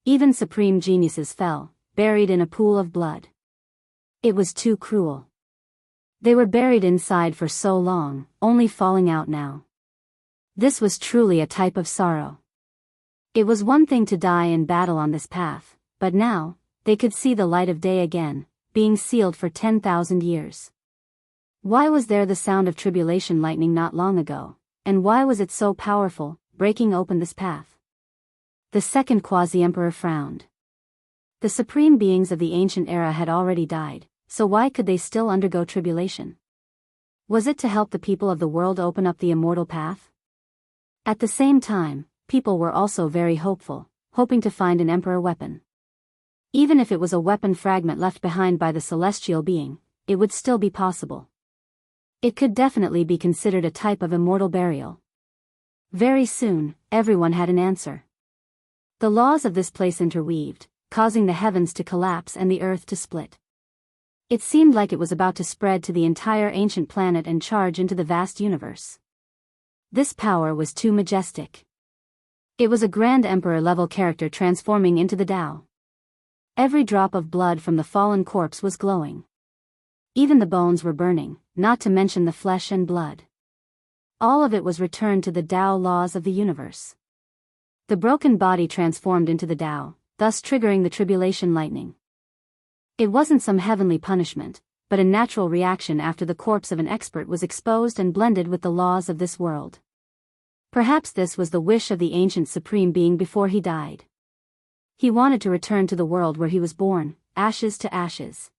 Even supreme geniuses fell, buried in a pool of blood. It was too cruel. They were buried inside for so long, only falling out now. This was truly a type of sorrow. It was one thing to die in battle on this path, but now, they could see the light of day again, being sealed for 10,000 years. Why was there the sound of tribulation lightning not long ago, and why was it so powerful, breaking open this path? The second quasi-emperor frowned. The supreme beings of the ancient era had already died, so why could they still undergo tribulation? Was it to help the people of the world open up the immortal path? At the same time, people were also very hopeful, hoping to find an emperor weapon. Even if it was a weapon fragment left behind by the celestial being, it would still be possible. It could definitely be considered a type of immortal burial. Very soon, everyone had an answer. The laws of this place interweaved, causing the heavens to collapse and the earth to split. It seemed like it was about to spread to the entire ancient planet and charge into the vast universe. This power was too majestic. It was a grand emperor-level character transforming into the Tao. Every drop of blood from the fallen corpse was glowing. Even the bones were burning, not to mention the flesh and blood. All of it was returned to the Tao laws of the universe. The broken body transformed into the Tao, thus triggering the tribulation lightning. It wasn't some heavenly punishment, but a natural reaction after the corpse of an expert was exposed and blended with the laws of this world. Perhaps this was the wish of the ancient supreme being before he died. He wanted to return to the world where he was born, ashes to ashes.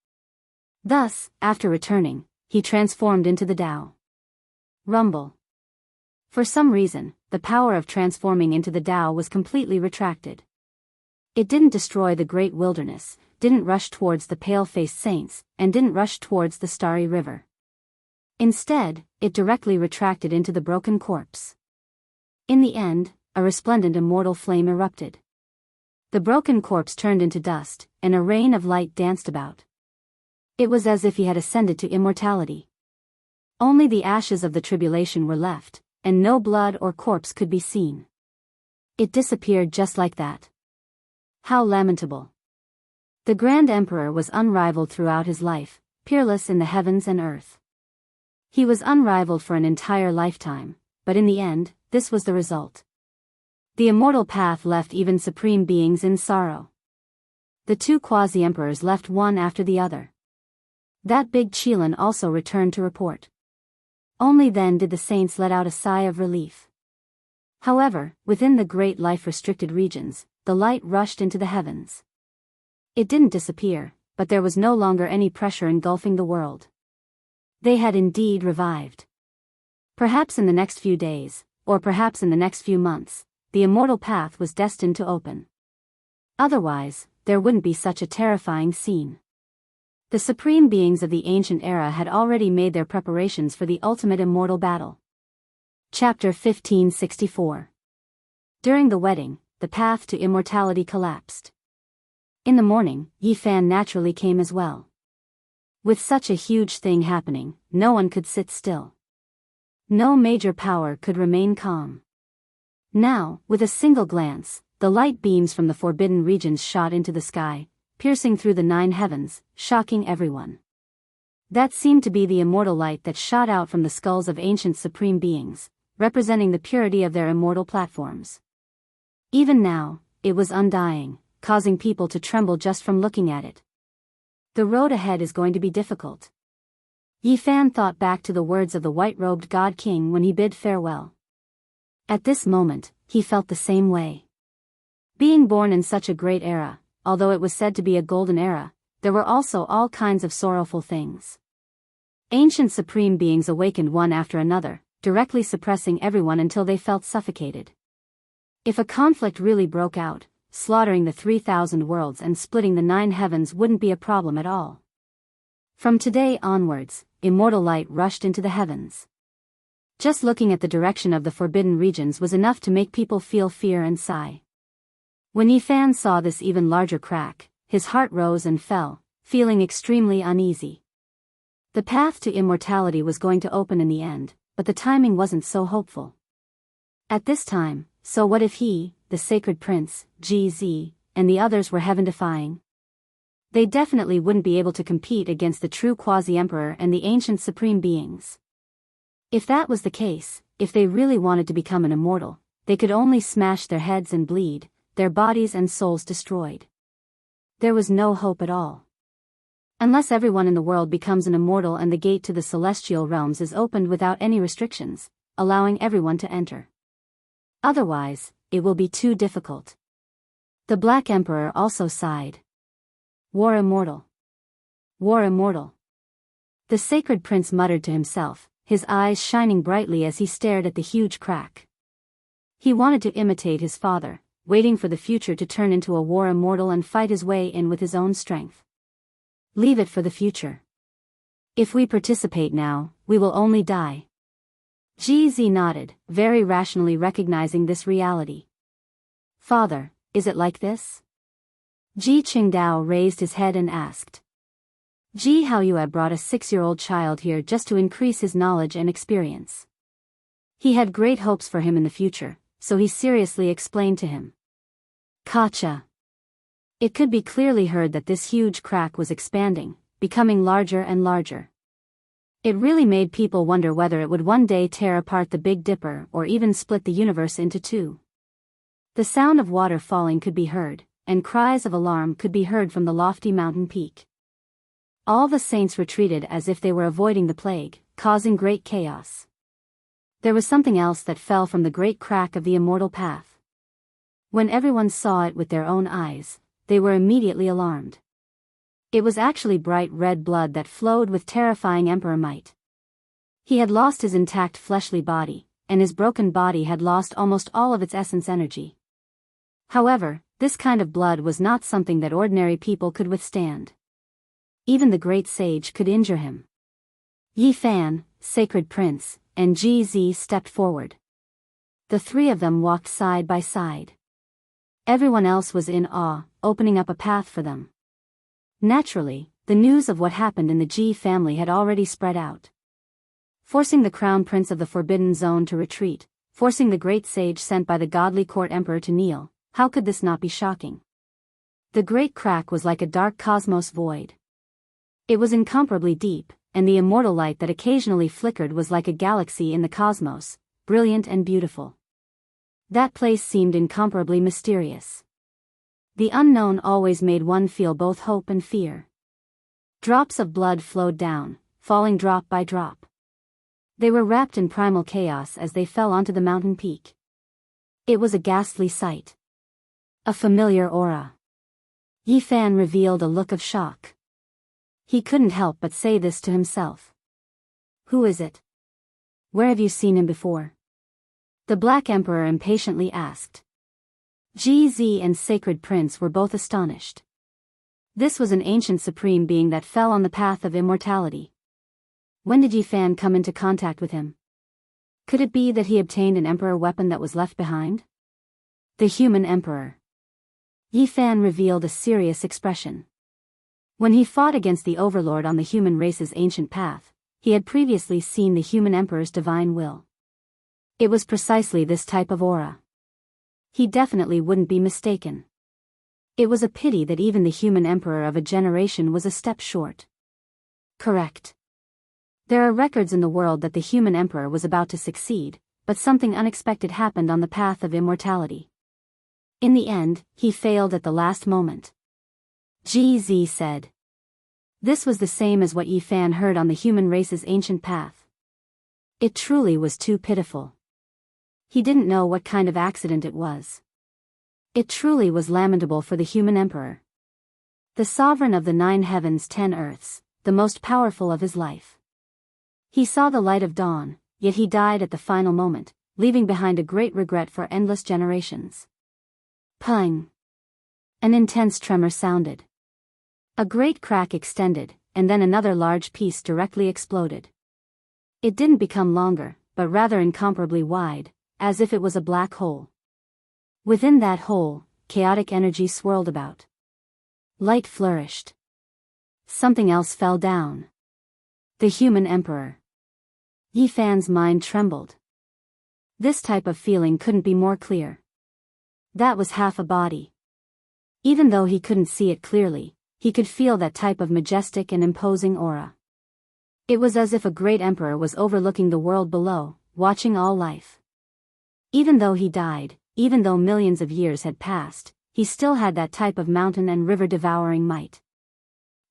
Thus, after returning, he transformed into the Tao. Rumble. For some reason, the power of transforming into the Tao was completely retracted. It didn't destroy the great wilderness, didn't rush towards the pale-faced saints, and didn't rush towards the starry river. Instead, it directly retracted into the broken corpse. In the end, a resplendent immortal flame erupted. The broken corpse turned into dust, and a rain of light danced about. It was as if he had ascended to immortality. Only the ashes of the tribulation were left, and no blood or corpse could be seen. It disappeared just like that. How lamentable. The Grand Emperor was unrivaled throughout his life, peerless in the heavens and earth. He was unrivaled for an entire lifetime, but in the end, this was the result. The immortal path left even supreme beings in sorrow. The two quasi-emperors left one after the other. That big Qilin also returned to report. Only then did the saints let out a sigh of relief. However, within the great life-restricted regions, the light rushed into the heavens. It didn't disappear, but there was no longer any pressure engulfing the world. They had indeed revived. Perhaps in the next few days, or perhaps in the next few months, the immortal path was destined to open. Otherwise, there wouldn't be such a terrifying scene. The supreme beings of the ancient era had already made their preparations for the ultimate immortal battle. Chapter 1564. During the wedding, the path to immortality collapsed. In the morning, Yi Fan naturally came as well. With such a huge thing happening, no one could sit still. No major power could remain calm. Now, with a single glance, the light beams from the forbidden regions shot into the sky, piercing through the 9 heavens, shocking everyone. That seemed to be the immortal light that shot out from the skulls of ancient supreme beings, representing the purity of their immortal platforms. Even now, it was undying, causing people to tremble just from looking at it. The road ahead is going to be difficult. Yi Fan thought back to the words of the white-robed God King when he bid farewell. At this moment, he felt the same way. Being born in such a great era, although it was said to be a golden era, there were also all kinds of sorrowful things. Ancient supreme beings awakened one after another, directly suppressing everyone until they felt suffocated. If a conflict really broke out, slaughtering the 3,000 worlds and splitting the 9 heavens wouldn't be a problem at all. From today onwards, immortal light rushed into the heavens. Just looking at the direction of the forbidden regions was enough to make people feel fear and sigh. When Yi Fan saw this even larger crack, his heart rose and fell, feeling extremely uneasy. The path to immortality was going to open in the end, but the timing wasn't so hopeful. At this time, so what if he, the sacred prince, GZ, and the others were heaven-defying? They definitely wouldn't be able to compete against the true quasi-emperor and the ancient supreme beings. If that was the case, if they really wanted to become an immortal, they could only smash their heads and bleed, their bodies and souls destroyed. There was no hope at all. Unless everyone in the world becomes an immortal and the gate to the celestial realms is opened without any restrictions, allowing everyone to enter. Otherwise, it will be too difficult. The Black Emperor also sighed. War immortal. War immortal. The sacred prince muttered to himself, his eyes shining brightly as he stared at the huge crack. He wanted to imitate his father, waiting for the future to turn into a war immortal and fight his way in with his own strength. Leave it for the future. If we participate now, we will only die. GZ nodded, very rationally recognizing this reality. Father, is it like this? Ji Qingdao raised his head and asked. Ji Haoyue had brought a 6-year-old child here just to increase his knowledge and experience. He had great hopes for him in the future, so he seriously explained to him. Kacha. It could be clearly heard that this huge crack was expanding, becoming larger and larger. It really made people wonder whether it would one day tear apart the Big Dipper or even split the universe into 2. The sound of water falling could be heard, and cries of alarm could be heard from the lofty mountain peak. All the saints retreated as if they were avoiding the plague, causing great chaos. There was something else that fell from the great crack of the immortal path. When everyone saw it with their own eyes, they were immediately alarmed. It was actually bright red blood that flowed with terrifying emperor might. He had lost his intact fleshly body, and his broken body had lost almost all of its essence energy. However, this kind of blood was not something that ordinary people could withstand. Even the great sage could injure him. Yi Fan, sacred prince, and GZ stepped forward. The 3 of them walked side by side. Everyone else was in awe, opening up a path for them. Naturally, the news of what happened in the Ji family had already spread out. Forcing the crown prince of the Forbidden Zone to retreat, forcing the great sage sent by the godly court emperor to kneel, how could this not be shocking? The great crack was like a dark cosmos void. It was incomparably deep, and the immortal light that occasionally flickered was like a galaxy in the cosmos, brilliant and beautiful. That place seemed incomparably mysterious. The unknown always made one feel both hope and fear. Drops of blood flowed down, falling drop by drop. They were wrapped in primal chaos as they fell onto the mountain peak. It was a ghastly sight. A familiar aura. Yi Fan revealed a look of shock. He couldn't help but say this to himself. Who is it? Where have you seen him before? The Black Emperor impatiently asked. GZ and Sacred Prince were both astonished. This was an ancient supreme being that fell on the path of immortality. When did Yifan come into contact with him? Could it be that he obtained an emperor weapon that was left behind? The human emperor. Yifan revealed a serious expression. When he fought against the overlord on the human race's ancient path, he had previously seen the human emperor's divine will. It was precisely this type of aura. He definitely wouldn't be mistaken. It was a pity that even the human emperor of a generation was a step short. Correct. There are records in the world that the human emperor was about to succeed, but something unexpected happened on the path of immortality. In the end, he failed at the last moment. GZ said. This was the same as what Yifan heard on the human race's ancient path. It truly was too pitiful. He didn't know what kind of accident it was. It truly was lamentable for the human emperor. The sovereign of the 9 heavens 10 earths, the most powerful of his life. He saw the light of dawn, yet he died at the final moment, leaving behind a great regret for endless generations. Pung! An intense tremor sounded. A great crack extended, and then another large piece directly exploded. It didn't become longer, but rather incomparably wide, as if it was a black hole. Within that hole, chaotic energy swirled about. Light flourished. Something else fell down. The human emperor. Yifan's mind trembled. This type of feeling couldn't be more clear. That was half a body. Even though he couldn't see it clearly, he could feel that type of majestic and imposing aura. It was as if a great emperor was overlooking the world below, watching all life. Even though he died, even though millions of years had passed, he still had that type of mountain and river devouring might.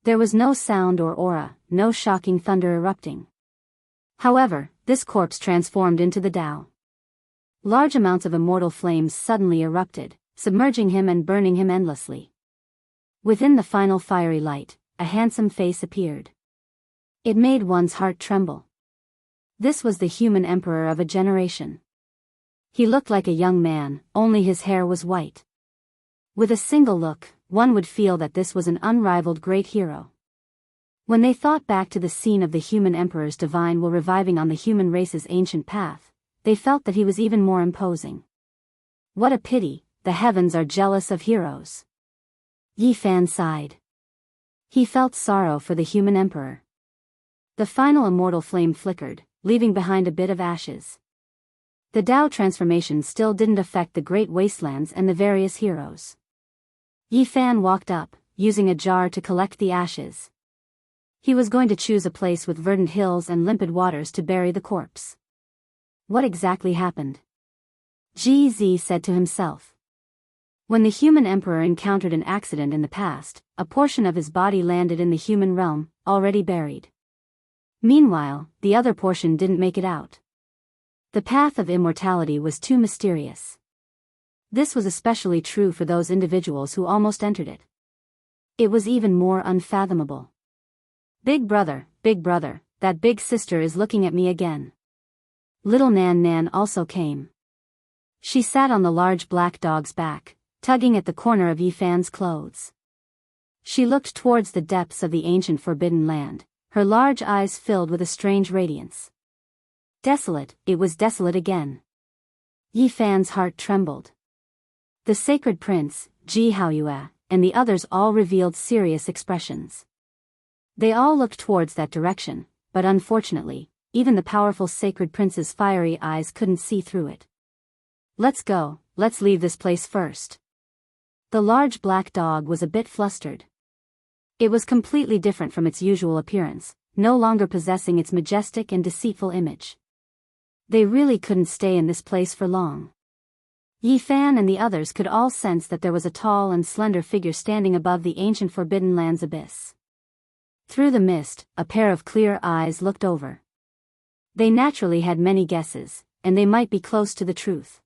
There was no sound or aura, no shocking thunder erupting. However, this corpse transformed into the Tao. Large amounts of immortal flames suddenly erupted, submerging him and burning him endlessly. Within the final fiery light, a handsome face appeared. It made one's heart tremble. This was the human emperor of a generation. He looked like a young man, only his hair was white. With a single look, one would feel that this was an unrivaled great hero. When they thought back to the scene of the human emperor's divine will reviving on the human race's ancient path, they felt that he was even more imposing. What a pity, the heavens are jealous of heroes. Yifan sighed. He felt sorrow for the human emperor. The final immortal flame flickered, leaving behind a bit of ashes. The Tao transformation still didn't affect the great wastelands and the various heroes. Yifan walked up, using a jar to collect the ashes. He was going to choose a place with verdant hills and limpid waters to bury the corpse. What exactly happened? GZ said to himself. When the human emperor encountered an accident in the past, a portion of his body landed in the human realm, already buried. Meanwhile, the other portion didn't make it out. The path of immortality was too mysterious. This was especially true for those individuals who almost entered it. It was even more unfathomable. Big brother, that big sister is looking at me again. Little Nan Nan also came. She sat on the large black dog's back, tugging at the corner of Yifan's clothes. She looked towards the depths of the ancient forbidden land, her large eyes filled with a strange radiance. Desolate, it was desolate again. Yifan's heart trembled. The sacred prince, Ji Haoyue, and the others all revealed serious expressions. They all looked towards that direction, but unfortunately, even the powerful sacred prince's fiery eyes couldn't see through it. Let's go, let's leave this place first. The large black dog was a bit flustered. It was completely different from its usual appearance, no longer possessing its majestic and deceitful image. They really couldn't stay in this place for long. Yifan and the others could all sense that there was a tall and slender figure standing above the ancient forbidden land's abyss. Through the mist, a pair of clear eyes looked over. They naturally had many guesses, and they might be close to the truth.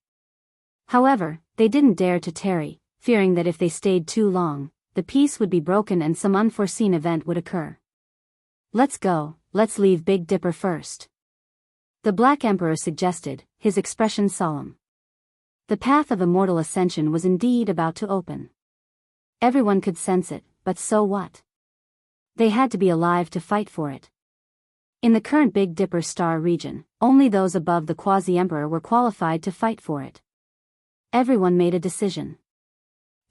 However, they didn't dare to tarry, fearing that if they stayed too long, the peace would be broken and some unforeseen event would occur. Let's go, let's leave Big Dipper first. The Black Emperor suggested, his expression solemn. The path of immortal ascension was indeed about to open. Everyone could sense it, but so what? They had to be alive to fight for it. In the current Big Dipper star region, only those above the quasi-emperor were qualified to fight for it. Everyone made a decision.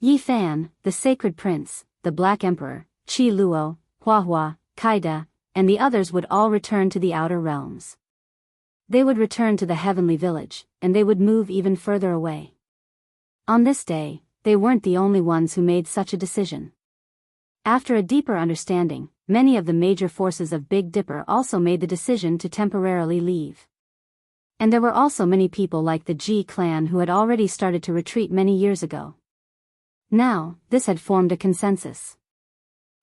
Yi Fan, the sacred prince, the Black Emperor, Qi Luo, Huahua, Kaida, and the others would all return to the outer realms. They would return to the heavenly village, and they would move even further away. On this day, they weren't the only ones who made such a decision. After a deeper understanding, many of the major forces of Big Dipper also made the decision to temporarily leave. And there were also many people like the Ji clan who had already started to retreat many years ago. Now, this had formed a consensus.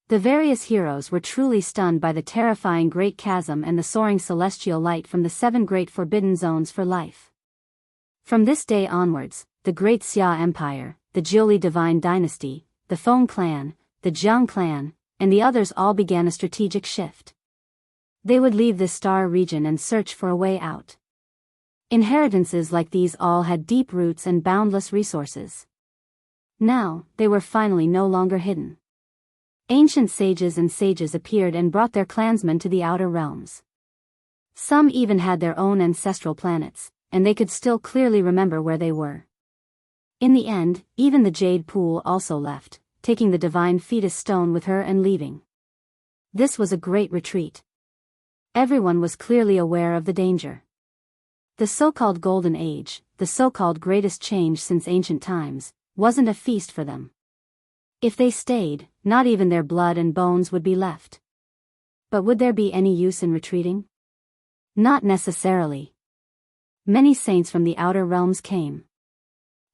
The various heroes were truly stunned by the terrifying Great Chasm and the soaring celestial light from the 7 great forbidden zones for life. From this day onwards, the Great Xia Empire, the Jiuli Divine Dynasty, the Feng clan, the Jiang clan, and the others all began a strategic shift. They would leave this star region and search for a way out. Inheritances like these all had deep roots and boundless resources. Now, they were finally no longer hidden. Ancient sages and sages appeared and brought their clansmen to the outer realms. Some even had their own ancestral planets, and they could still clearly remember where they were. In the end, even the Jade Pool also left, taking the divine fetus stone with her and leaving. This was a great retreat. Everyone was clearly aware of the danger. The so-called Golden Age, the so-called greatest change since ancient times, wasn't a feast for them. If they stayed, not even their blood and bones would be left. But would there be any use in retreating? Not necessarily. Many saints from the outer realms came.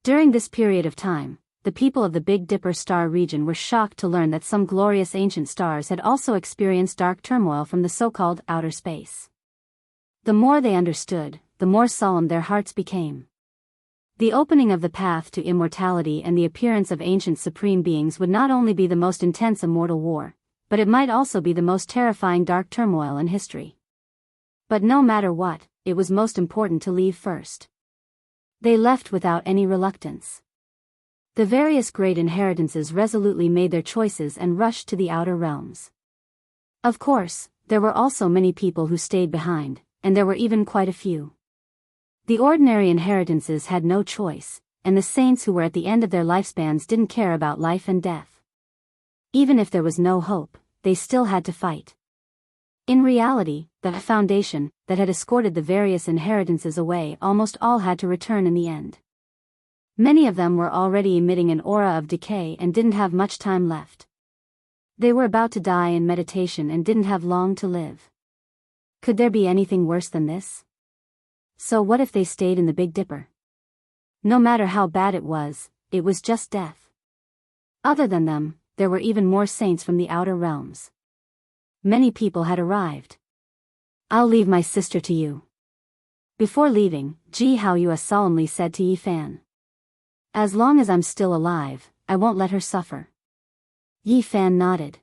During this period of time, the people of the Big Dipper star region were shocked to learn that some glorious ancient stars had also experienced dark turmoil from the so-called outer space. The more they understood, the more solemn their hearts became. The opening of the path to immortality and the appearance of ancient supreme beings would not only be the most intense immortal war, but it might also be the most terrifying dark turmoil in history. But no matter what, it was most important to leave first. They left without any reluctance. The various great inheritances resolutely made their choices and rushed to the outer realms. Of course, there were also many people who stayed behind, and there were even quite a few. The ordinary inheritances had no choice, and the saints who were at the end of their lifespans didn't care about life and death. Even if there was no hope, they still had to fight. In reality, the foundation that had escorted the various inheritances away almost all had to return in the end. Many of them were already emitting an aura of decay and didn't have much time left. They were about to die in meditation and didn't have long to live. Could there be anything worse than this? So what if they stayed in the Big Dipper? No matter how bad it was just death. Other than them, there were even more saints from the outer realms. Many people had arrived. I'll leave my sister to you. Before leaving, Ji Haoyue solemnly said to Yi Fan. As long as I'm still alive, I won't let her suffer. Yi Fan nodded.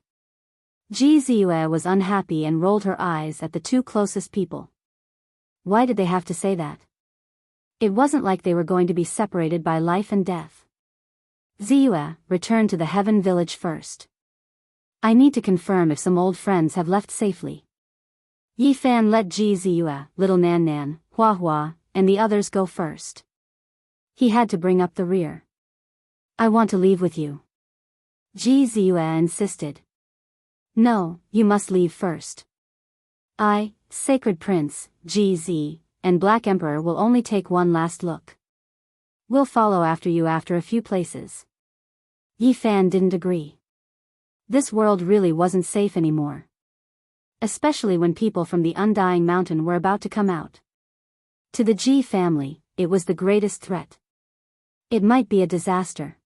Ji Ziyue was unhappy and rolled her eyes at the 2 closest people. Why did they have to say that? It wasn't like they were going to be separated by life and death. Ziyue, return to the Heaven Village first. I need to confirm if some old friends have left safely. Yi Fan let Ji Ziyue, Little Nan Nan, Huahua, and the others go first. He had to bring up the rear. I want to leave with you. Ji Ziyue insisted. No, you must leave first. I, Sacred Prince, GZ, and Black Emperor will only take one last look. We'll follow after you after a few places. Yi Fan didn't agree. This world really wasn't safe anymore. Especially when people from the Undying Mountain were about to come out. To the Ji family, it was the greatest threat. It might be a disaster.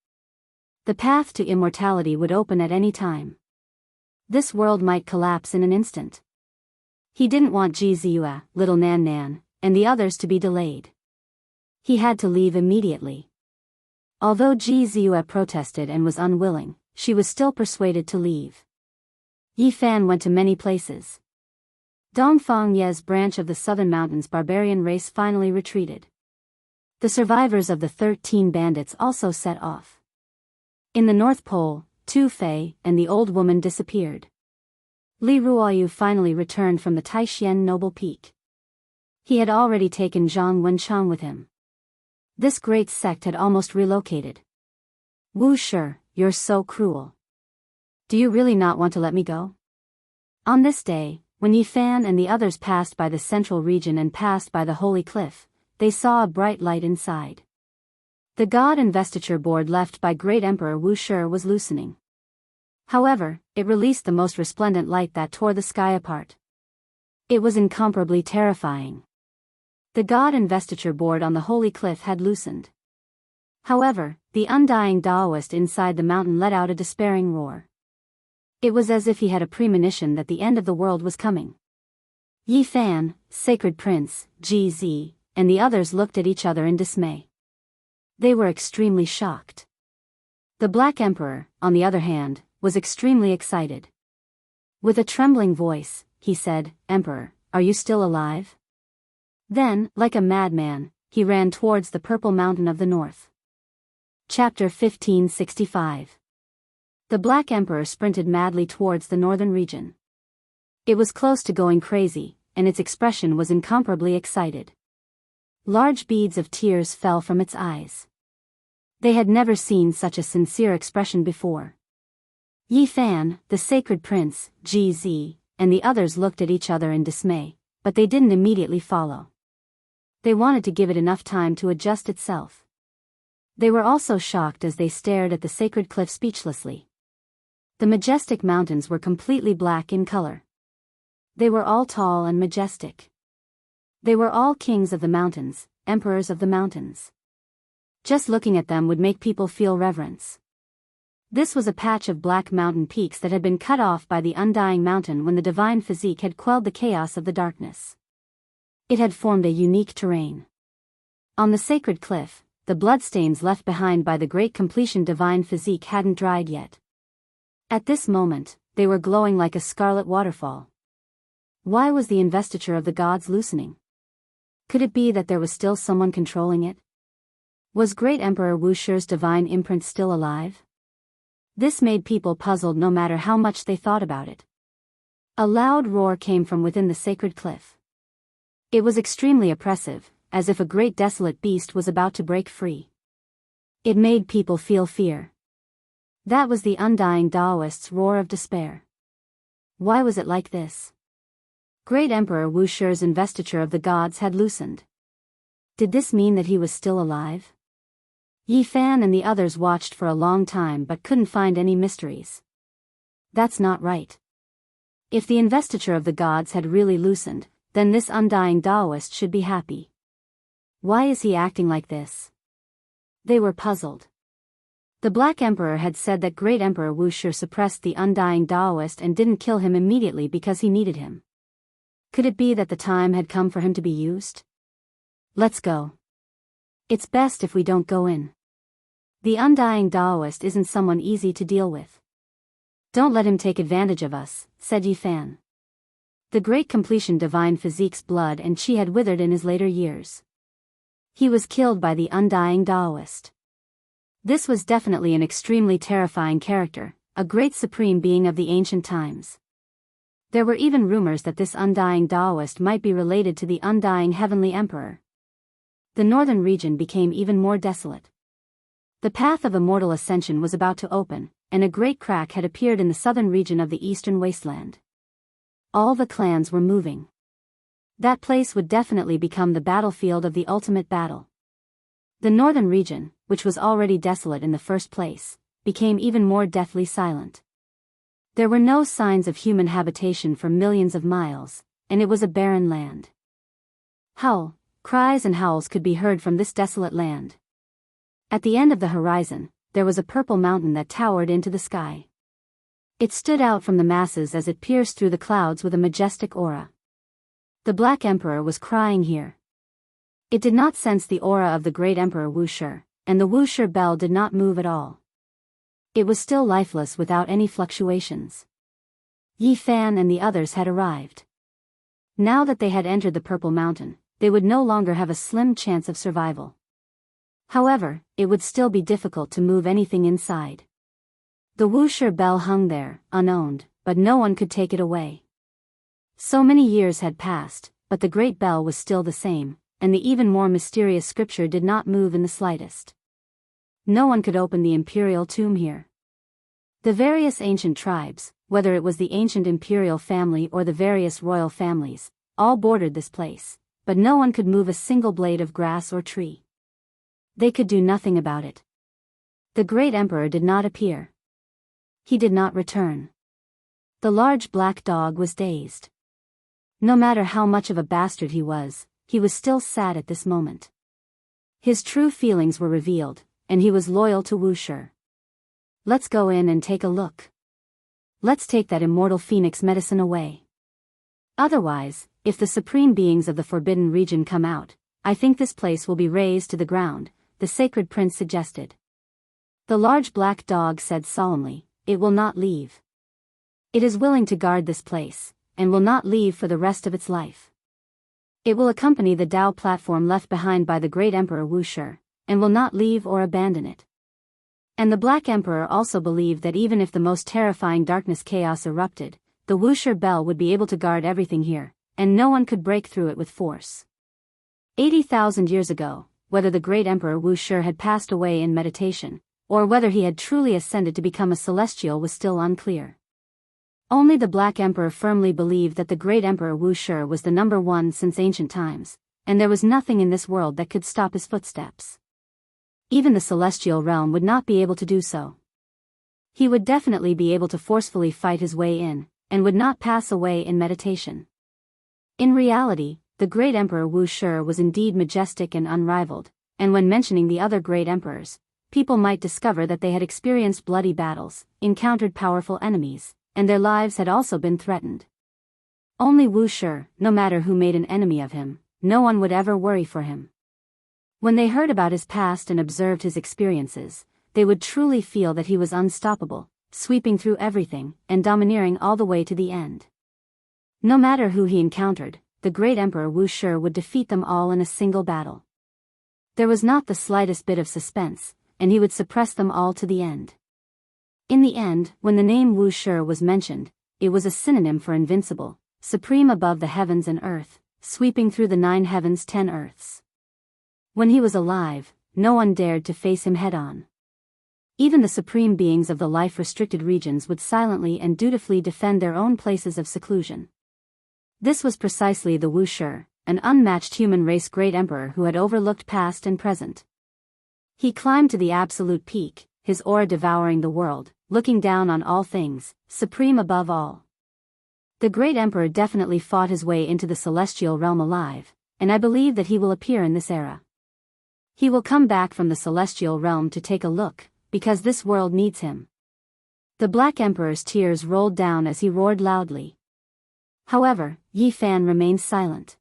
The path to immortality would open at any time. This world might collapse in an instant. He didn't want Ji Ziyue, Little Nan Nan, and the others to be delayed. He had to leave immediately. Although Ji Ziyue protested and was unwilling, she was still persuaded to leave. Yi Fan went to many places. Dongfang Ye's branch of the Southern Mountains barbarian race finally retreated. The survivors of the 13 bandits also set off. In the North Pole, Tu Fei and the old woman disappeared. Li Ruoyu finally returned from the Taishan Noble Peak. He had already taken Zhang Wenchang with him. This great sect had almost relocated. Wu Shi, you're so cruel. Do you really not want to let me go? On this day, when Yi Fan and the others passed by the central region and passed by the Holy Cliff, they saw a bright light inside. The God Investiture Board left by Great Emperor Wu Shi was loosening. However, it released the most resplendent light that tore the sky apart. It was incomparably terrifying. The God Investiture Board on the Holy Cliff had loosened. However, the undying Taoist inside the mountain let out a despairing roar. It was as if he had a premonition that the end of the world was coming. Yi Fan, Sacred Prince, GZ, and the others looked at each other in dismay. They were extremely shocked. The Black Emperor, on the other hand, was extremely excited. With a trembling voice, he said, "Emperor, are you still alive?" Then, like a madman, he ran towards the Purple Mountain of the North. Chapter 1565. The Black Emperor sprinted madly towards the northern region. It was close to going crazy, and its expression was incomparably excited. Large beads of tears fell from its eyes. They had never seen such a sincere expression before. Yi Fan, the Sacred Prince, GZ, and the others looked at each other in dismay, but they didn't immediately follow. They wanted to give it enough time to adjust itself. They were also shocked as they stared at the sacred cliff speechlessly. The majestic mountains were completely black in color. They were all tall and majestic. They were all kings of the mountains, emperors of the mountains. Just looking at them would make people feel reverence. This was a patch of black mountain peaks that had been cut off by the undying mountain when the divine physique had quelled the chaos of the darkness. It had formed a unique terrain. On the sacred cliff, the bloodstains left behind by the great completion divine physique hadn't dried yet. At this moment, they were glowing like a scarlet waterfall. Why was the investiture of the gods loosening? Could it be that there was still someone controlling it? Was Great Emperor Wu Shi's divine imprint still alive? This made people puzzled no matter how much they thought about it. A loud roar came from within the sacred cliff. It was extremely oppressive, as if a great desolate beast was about to break free. It made people feel fear. That was the undying Taoist's roar of despair. Why was it like this? Great Emperor Wu Shi's investiture of the gods had loosened. Did this mean that he was still alive? Yi Fan and the others watched for a long time but couldn't find any mysteries. That's not right. If the investiture of the gods had really loosened, then this undying Taoist should be happy. Why is he acting like this? They were puzzled. The Black Emperor had said that Great Emperor Wu Shi suppressed the undying Taoist and didn't kill him immediately because he needed him. Could it be that the time had come for him to be used? Let's go. It's best if we don't go in. The undying Taoist isn't someone easy to deal with. Don't let him take advantage of us, said Yi Fan. The great completion divine physique's blood and chi had withered in his later years. He was killed by the undying Taoist. This was definitely an extremely terrifying character, a great supreme being of the ancient times. There were even rumors that this undying Taoist might be related to the undying heavenly emperor. The northern region became even more desolate. The path of immortal ascension was about to open, and a great crack had appeared in the southern region of the eastern wasteland. All the clans were moving. That place would definitely become the battlefield of the ultimate battle. The northern region, which was already desolate in the first place, became even more deathly silent. There were no signs of human habitation for millions of miles, and it was a barren land. Cries and howls could be heard from this desolate land. At the end of the horizon, there was a purple mountain that towered into the sky. It stood out from the masses as it pierced through the clouds with a majestic aura. The Black Emperor was crying here. It did not sense the aura of the Great Emperor Wu Shi, and the Wu Shi bell did not move at all. It was still lifeless without any fluctuations. Yi Fan and the others had arrived. Now that they had entered the Purple Mountain, they would no longer have a slim chance of survival. However, it would still be difficult to move anything inside. The Wuxia bell hung there, unowned, but no one could take it away. So many years had passed, but the great bell was still the same, and the even more mysterious scripture did not move in the slightest. No one could open the imperial tomb here. The various ancient tribes, whether it was the ancient imperial family or the various royal families, all bordered this place, but no one could move a single blade of grass or tree. They could do nothing about it. The great emperor did not appear. He did not return. The large black dog was dazed. No matter how much of a bastard he was still sad at this moment. His true feelings were revealed, and he was loyal to Wuxia. Let's go in and take a look. Let's take that immortal phoenix medicine away. Otherwise, if the supreme beings of the forbidden region come out, I think this place will be razed to the ground, the sacred prince suggested. The large black dog said solemnly, it will not leave. It is willing to guard this place, and will not leave for the rest of its life. It will accompany the Tao platform left behind by the great emperor Wuxia, and will not leave or abandon it. And the Black Emperor also believed that even if the most terrifying darkness chaos erupted, the Wuxia bell would be able to guard everything here, and no one could break through it with force. 80,000 years ago, whether the great Emperor Wuxia had passed away in meditation, or whether he had truly ascended to become a celestial was still unclear. Only the Black Emperor firmly believed that the great Emperor Wuxia was the number one since ancient times, and there was nothing in this world that could stop his footsteps. Even the celestial realm would not be able to do so. He would definitely be able to forcefully fight his way in, and would not pass away in meditation. In reality, the great Emperor Wuxia was indeed majestic and unrivaled, and when mentioning the other great emperors, people might discover that they had experienced bloody battles, encountered powerful enemies, and their lives had also been threatened. Only Wuxia, no matter who made an enemy of him, no one would ever worry for him. When they heard about his past and observed his experiences, they would truly feel that he was unstoppable, sweeping through everything, and domineering all the way to the end. No matter who he encountered, the great Emperor Wuxia would defeat them all in a single battle. There was not the slightest bit of suspense, and he would suppress them all to the end. In the end, when the name Wuxia was mentioned, it was a synonym for invincible, supreme above the heavens and earth, sweeping through the 9 heavens 10 earths. When he was alive, no one dared to face him head-on. Even the supreme beings of the life-restricted regions would silently and dutifully defend their own places of seclusion. This was precisely the Wuxia, an unmatched human race great emperor who had overlooked past and present. He climbed to the absolute peak, his aura devouring the world, looking down on all things, supreme above all. The great emperor definitely fought his way into the celestial realm alive, and I believe that he will appear in this era. He will come back from the celestial realm to take a look, because this world needs him. The Black Emperor's tears rolled down as he roared loudly. However, Yi Fan remained silent.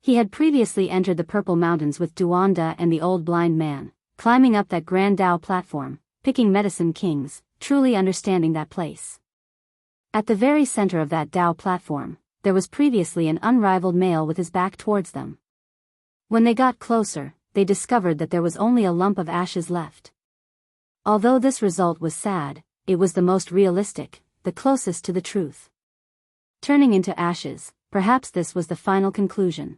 He had previously entered the Purple Mountains with Duanda and the old blind man, climbing up that grand Tao platform, picking medicine kings, truly understanding that place. At the very center of that Tao platform, there was previously an unrivaled male with his back towards them. When they got closer, they discovered that there was only a lump of ashes left. Although this result was sad, it was the most realistic, the closest to the truth. Turning into ashes, perhaps this was the final conclusion.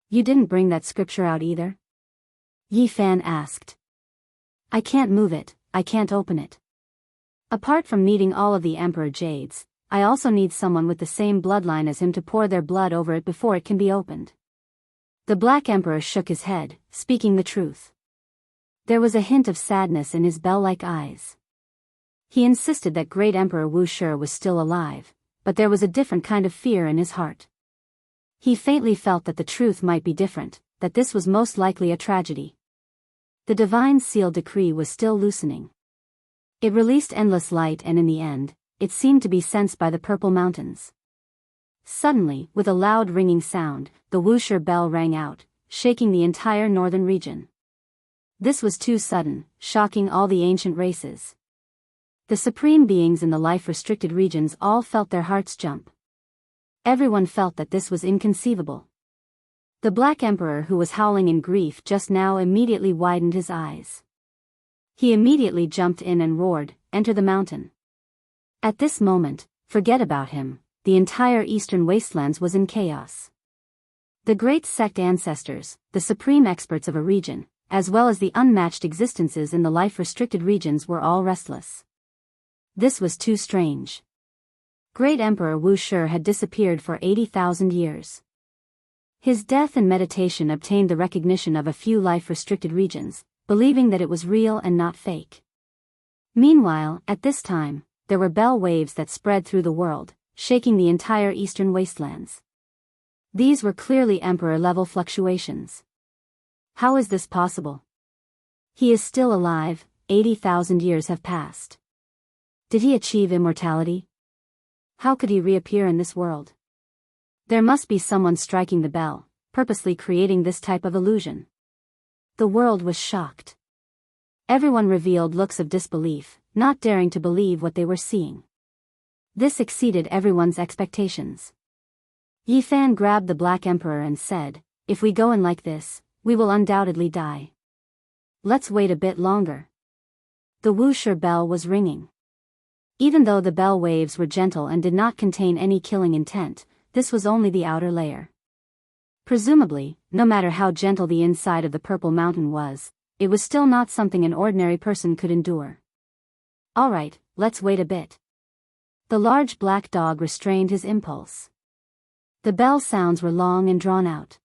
You didn't bring that scripture out either? Yi Fan asked. I can't move it, I can't open it. Apart from needing all of the Emperor Jades, I also need someone with the same bloodline as him to pour their blood over it before it can be opened. The Black Emperor shook his head, speaking the truth. There was a hint of sadness in his bell-like eyes. He insisted that great Emperor Wuxia was still alive, but there was a different kind of fear in his heart. He faintly felt that the truth might be different, that this was most likely a tragedy. The divine seal decree was still loosening. It released endless light and in the end, it seemed to be sensed by the Purple Mountains. Suddenly, with a loud ringing sound, the Wuxia bell rang out, shaking the entire northern region. This was too sudden, shocking all the ancient races. The supreme beings in the life-restricted regions all felt their hearts jump. Everyone felt that this was inconceivable. The Black Emperor, who was howling in grief just now, immediately widened his eyes. He immediately jumped in and roared, "Enter the mountain." At this moment, forget about him, the entire eastern wastelands was in chaos. The great sect ancestors, the supreme experts of a region, as well as the unmatched existences in the life-restricted regions, were all restless. This was too strange. Great Emperor Wu Shi had disappeared for 80,000 years. His death and meditation obtained the recognition of a few life-restricted regions, believing that it was real and not fake. Meanwhile, at this time, there were bell waves that spread through the world, shaking the entire eastern wastelands. These were clearly emperor-level fluctuations. How is this possible? He is still alive, 80,000 years have passed. Did he achieve immortality? How could he reappear in this world? There must be someone striking the bell, purposely creating this type of illusion. The world was shocked. Everyone revealed looks of disbelief, not daring to believe what they were seeing. This exceeded everyone's expectations. Yi Fan grabbed the Black Emperor and said, "If we go in like this, we will undoubtedly die. Let's wait a bit longer." The Wu Shi bell was ringing. Even though the bell waves were gentle and did not contain any killing intent, this was only the outer layer. Presumably, no matter how gentle the inside of the Purple Mountain was, it was still not something an ordinary person could endure. "All right, let's wait a bit." The large black dog restrained his impulse. The bell sounds were long and drawn out.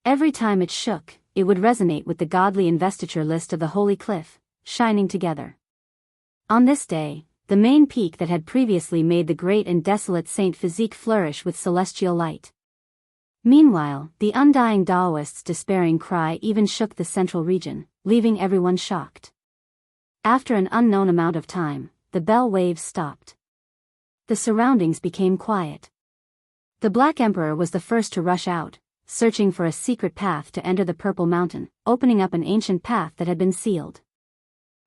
Every time it shook, it would resonate with the godly investiture list of the holy cliff, shining together. On this day, the main peak that had previously made the great and desolate Saint Physique flourish with celestial light. Meanwhile, the undying Taoist's despairing cry even shook the central region, leaving everyone shocked. After an unknown amount of time, the bell waves stopped. The surroundings became quiet. The Black Emperor was the first to rush out, searching for a secret path to enter the Purple Mountain, opening up an ancient path that had been sealed.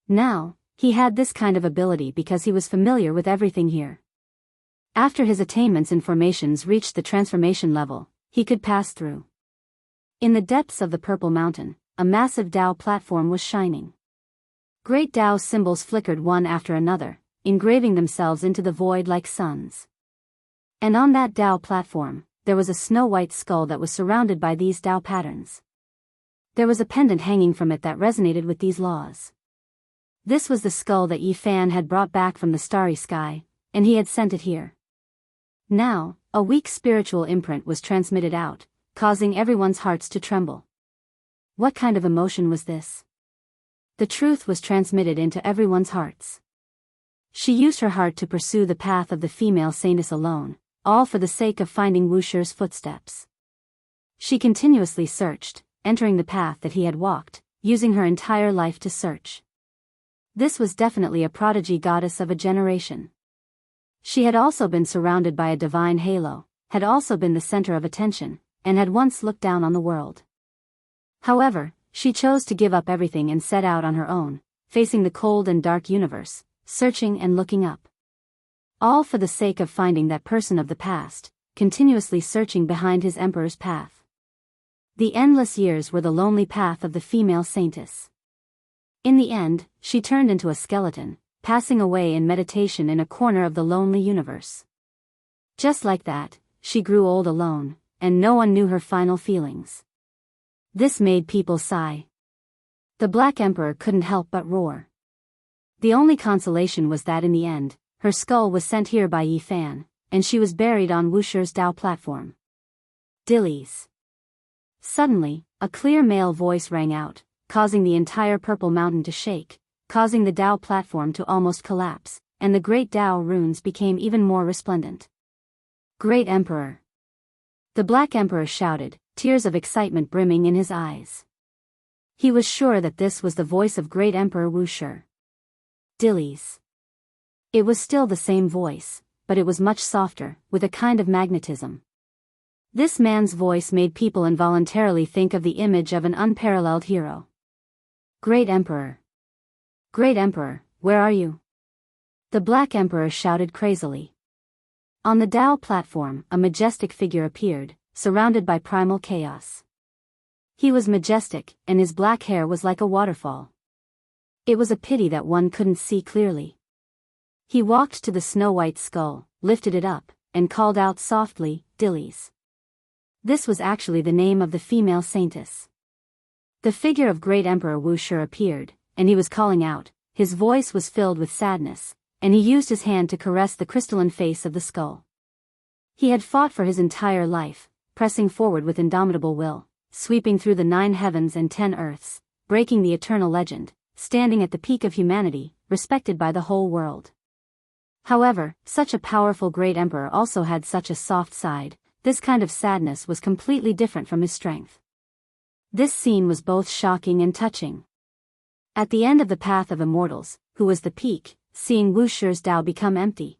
Now, he had this kind of ability because he was familiar with everything here. After his attainments and formations reached the transformation level, he could pass through. In the depths of the Purple Mountain, a massive Tao platform was shining. Great Tao symbols flickered one after another, engraving themselves into the void like suns. And on that Tao platform, there was a snow-white skull that was surrounded by these Tao patterns. There was a pendant hanging from it that resonated with these laws. This was the skull that Yi Fan had brought back from the starry sky, and he had sent it here. Now, a weak spiritual imprint was transmitted out, causing everyone's hearts to tremble. What kind of emotion was this? The truth was transmitted into everyone's hearts. She used her heart to pursue the path of the female saintess alone, all for the sake of finding Wu Shi's footsteps. She continuously searched, entering the path that he had walked, using her entire life to search. This was definitely a prodigy goddess of a generation. She had also been surrounded by a divine halo, had also been the center of attention, and had once looked down on the world. However, she chose to give up everything and set out on her own, facing the cold and dark universe, searching and looking up. All for the sake of finding that person of the past, continuously searching behind his emperor's path. The endless years were the lonely path of the female saintess. In the end, she turned into a skeleton, passing away in meditation in a corner of the lonely universe. Just like that, she grew old alone, and no one knew her final feelings. This made people sigh. The Black Emperor couldn't help but roar. The only consolation was that in the end, her skull was sent here by Yi Fan, and she was buried on Wu Shi's Tao platform. Dillies. Suddenly, a clear male voice rang out, causing the entire Purple Mountain to shake, causing the Tao platform to almost collapse, and the great Tao runes became even more resplendent. Great Emperor. The Black Emperor shouted, tears of excitement brimming in his eyes. He was sure that this was the voice of Great Emperor Wu Shi. Dillies. It was still the same voice, but it was much softer, with a kind of magnetism. This man's voice made people involuntarily think of the image of an unparalleled hero. Great Emperor. Great Emperor, where are you? The Black Emperor shouted crazily. On the Tao platform, a majestic figure appeared, surrounded by primal chaos. He was majestic, and his black hair was like a waterfall. It was a pity that one couldn't see clearly. He walked to the snow-white skull, lifted it up, and called out softly, "Dillies." This was actually the name of the female saintess. The figure of Great Emperor Wuxia appeared, and he was calling out. His voice was filled with sadness, and he used his hand to caress the crystalline face of the skull. He had fought for his entire life, pressing forward with indomitable will, sweeping through the 9 heavens and 10 earths, breaking the eternal legend, standing at the peak of humanity, respected by the whole world. However, such a powerful great emperor also had such a soft side. This kind of sadness was completely different from his strength. This scene was both shocking and touching. At the end of the path of immortals, who was the peak, seeing Wuxia's Tao become empty.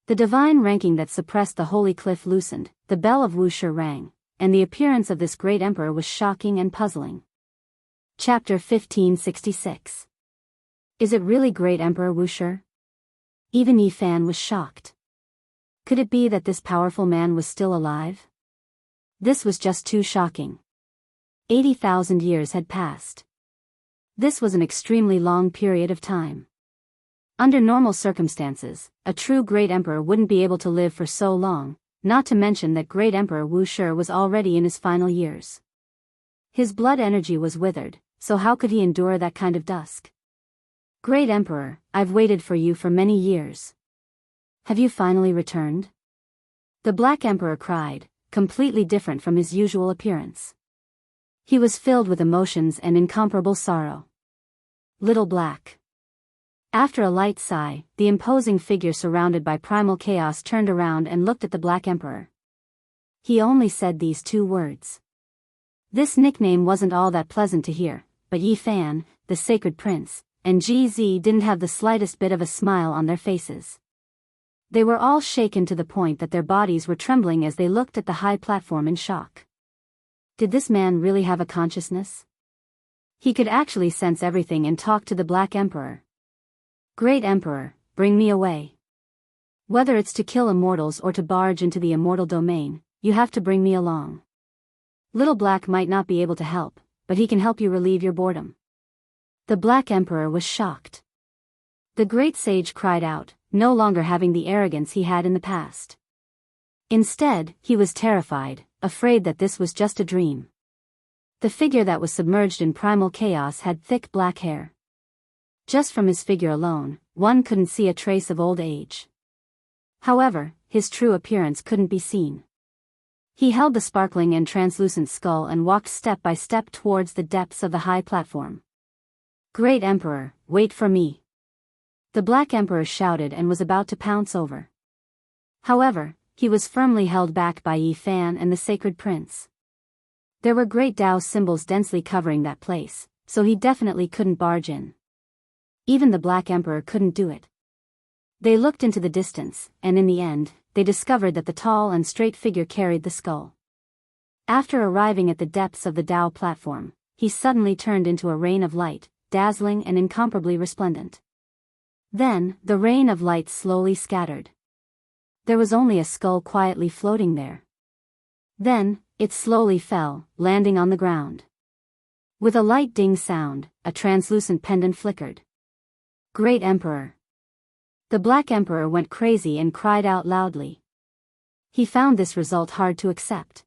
The divine ranking that suppressed the holy cliff loosened, the bell of Wuxia rang, and the appearance of this great emperor was shocking and puzzling. Chapter 1566. Is it really Great Emperor Wuxia? Even Yi Fan was shocked. Could it be that this powerful man was still alive? This was just too shocking. 80,000 years had passed. This was an extremely long period of time. Under normal circumstances, a true great emperor wouldn't be able to live for so long, not to mention that Great Emperor Wuxia was already in his final years. His blood energy was withered, so how could he endure that kind of dusk? Great Emperor, I've waited for you for many years. Have you finally returned? The Black Emperor cried, completely different from his usual appearance. He was filled with emotions and incomparable sorrow. Little Black. After a light sigh, the imposing figure surrounded by primal chaos turned around and looked at the Black Emperor. He only said these 2 words. This nickname wasn't all that pleasant to hear, but Yi Fan, the sacred prince, and GZ didn't have the slightest bit of a smile on their faces. They were all shaken to the point that their bodies were trembling as they looked at the high platform in shock. Did this man really have a consciousness? He could actually sense everything and talk to the Black Emperor. Great Emperor, bring me away. Whether it's to kill immortals or to barge into the immortal domain, you have to bring me along. Little Black might not be able to help, but he can help you relieve your boredom. The Black Emperor was shocked. The great sage cried out, no longer having the arrogance he had in the past. Instead, he was terrified, afraid that this was just a dream. The figure that was submerged in primal chaos had thick black hair. Just from his figure alone, one couldn't see a trace of old age. However, his true appearance couldn't be seen. He held the sparkling and translucent skull and walked step by step towards the depths of the high platform. Great Emperor, wait for me. The Black Emperor shouted and was about to pounce over. However, he was firmly held back by Yi Fan and the sacred prince. There were great Tao symbols densely covering that place, so he definitely couldn't barge in. Even the Black Emperor couldn't do it. They looked into the distance, and in the end, they discovered that the tall and straight figure carried the skull. After arriving at the depths of the Tao platform, he suddenly turned into a rain of light, dazzling and incomparably resplendent. Then, the rain of light slowly scattered. There was only a skull quietly floating there. Then, it slowly fell, landing on the ground. With a light ding sound, a translucent pendant flickered. Great Emperor. The Black Emperor went crazy and cried out loudly. He found this result hard to accept.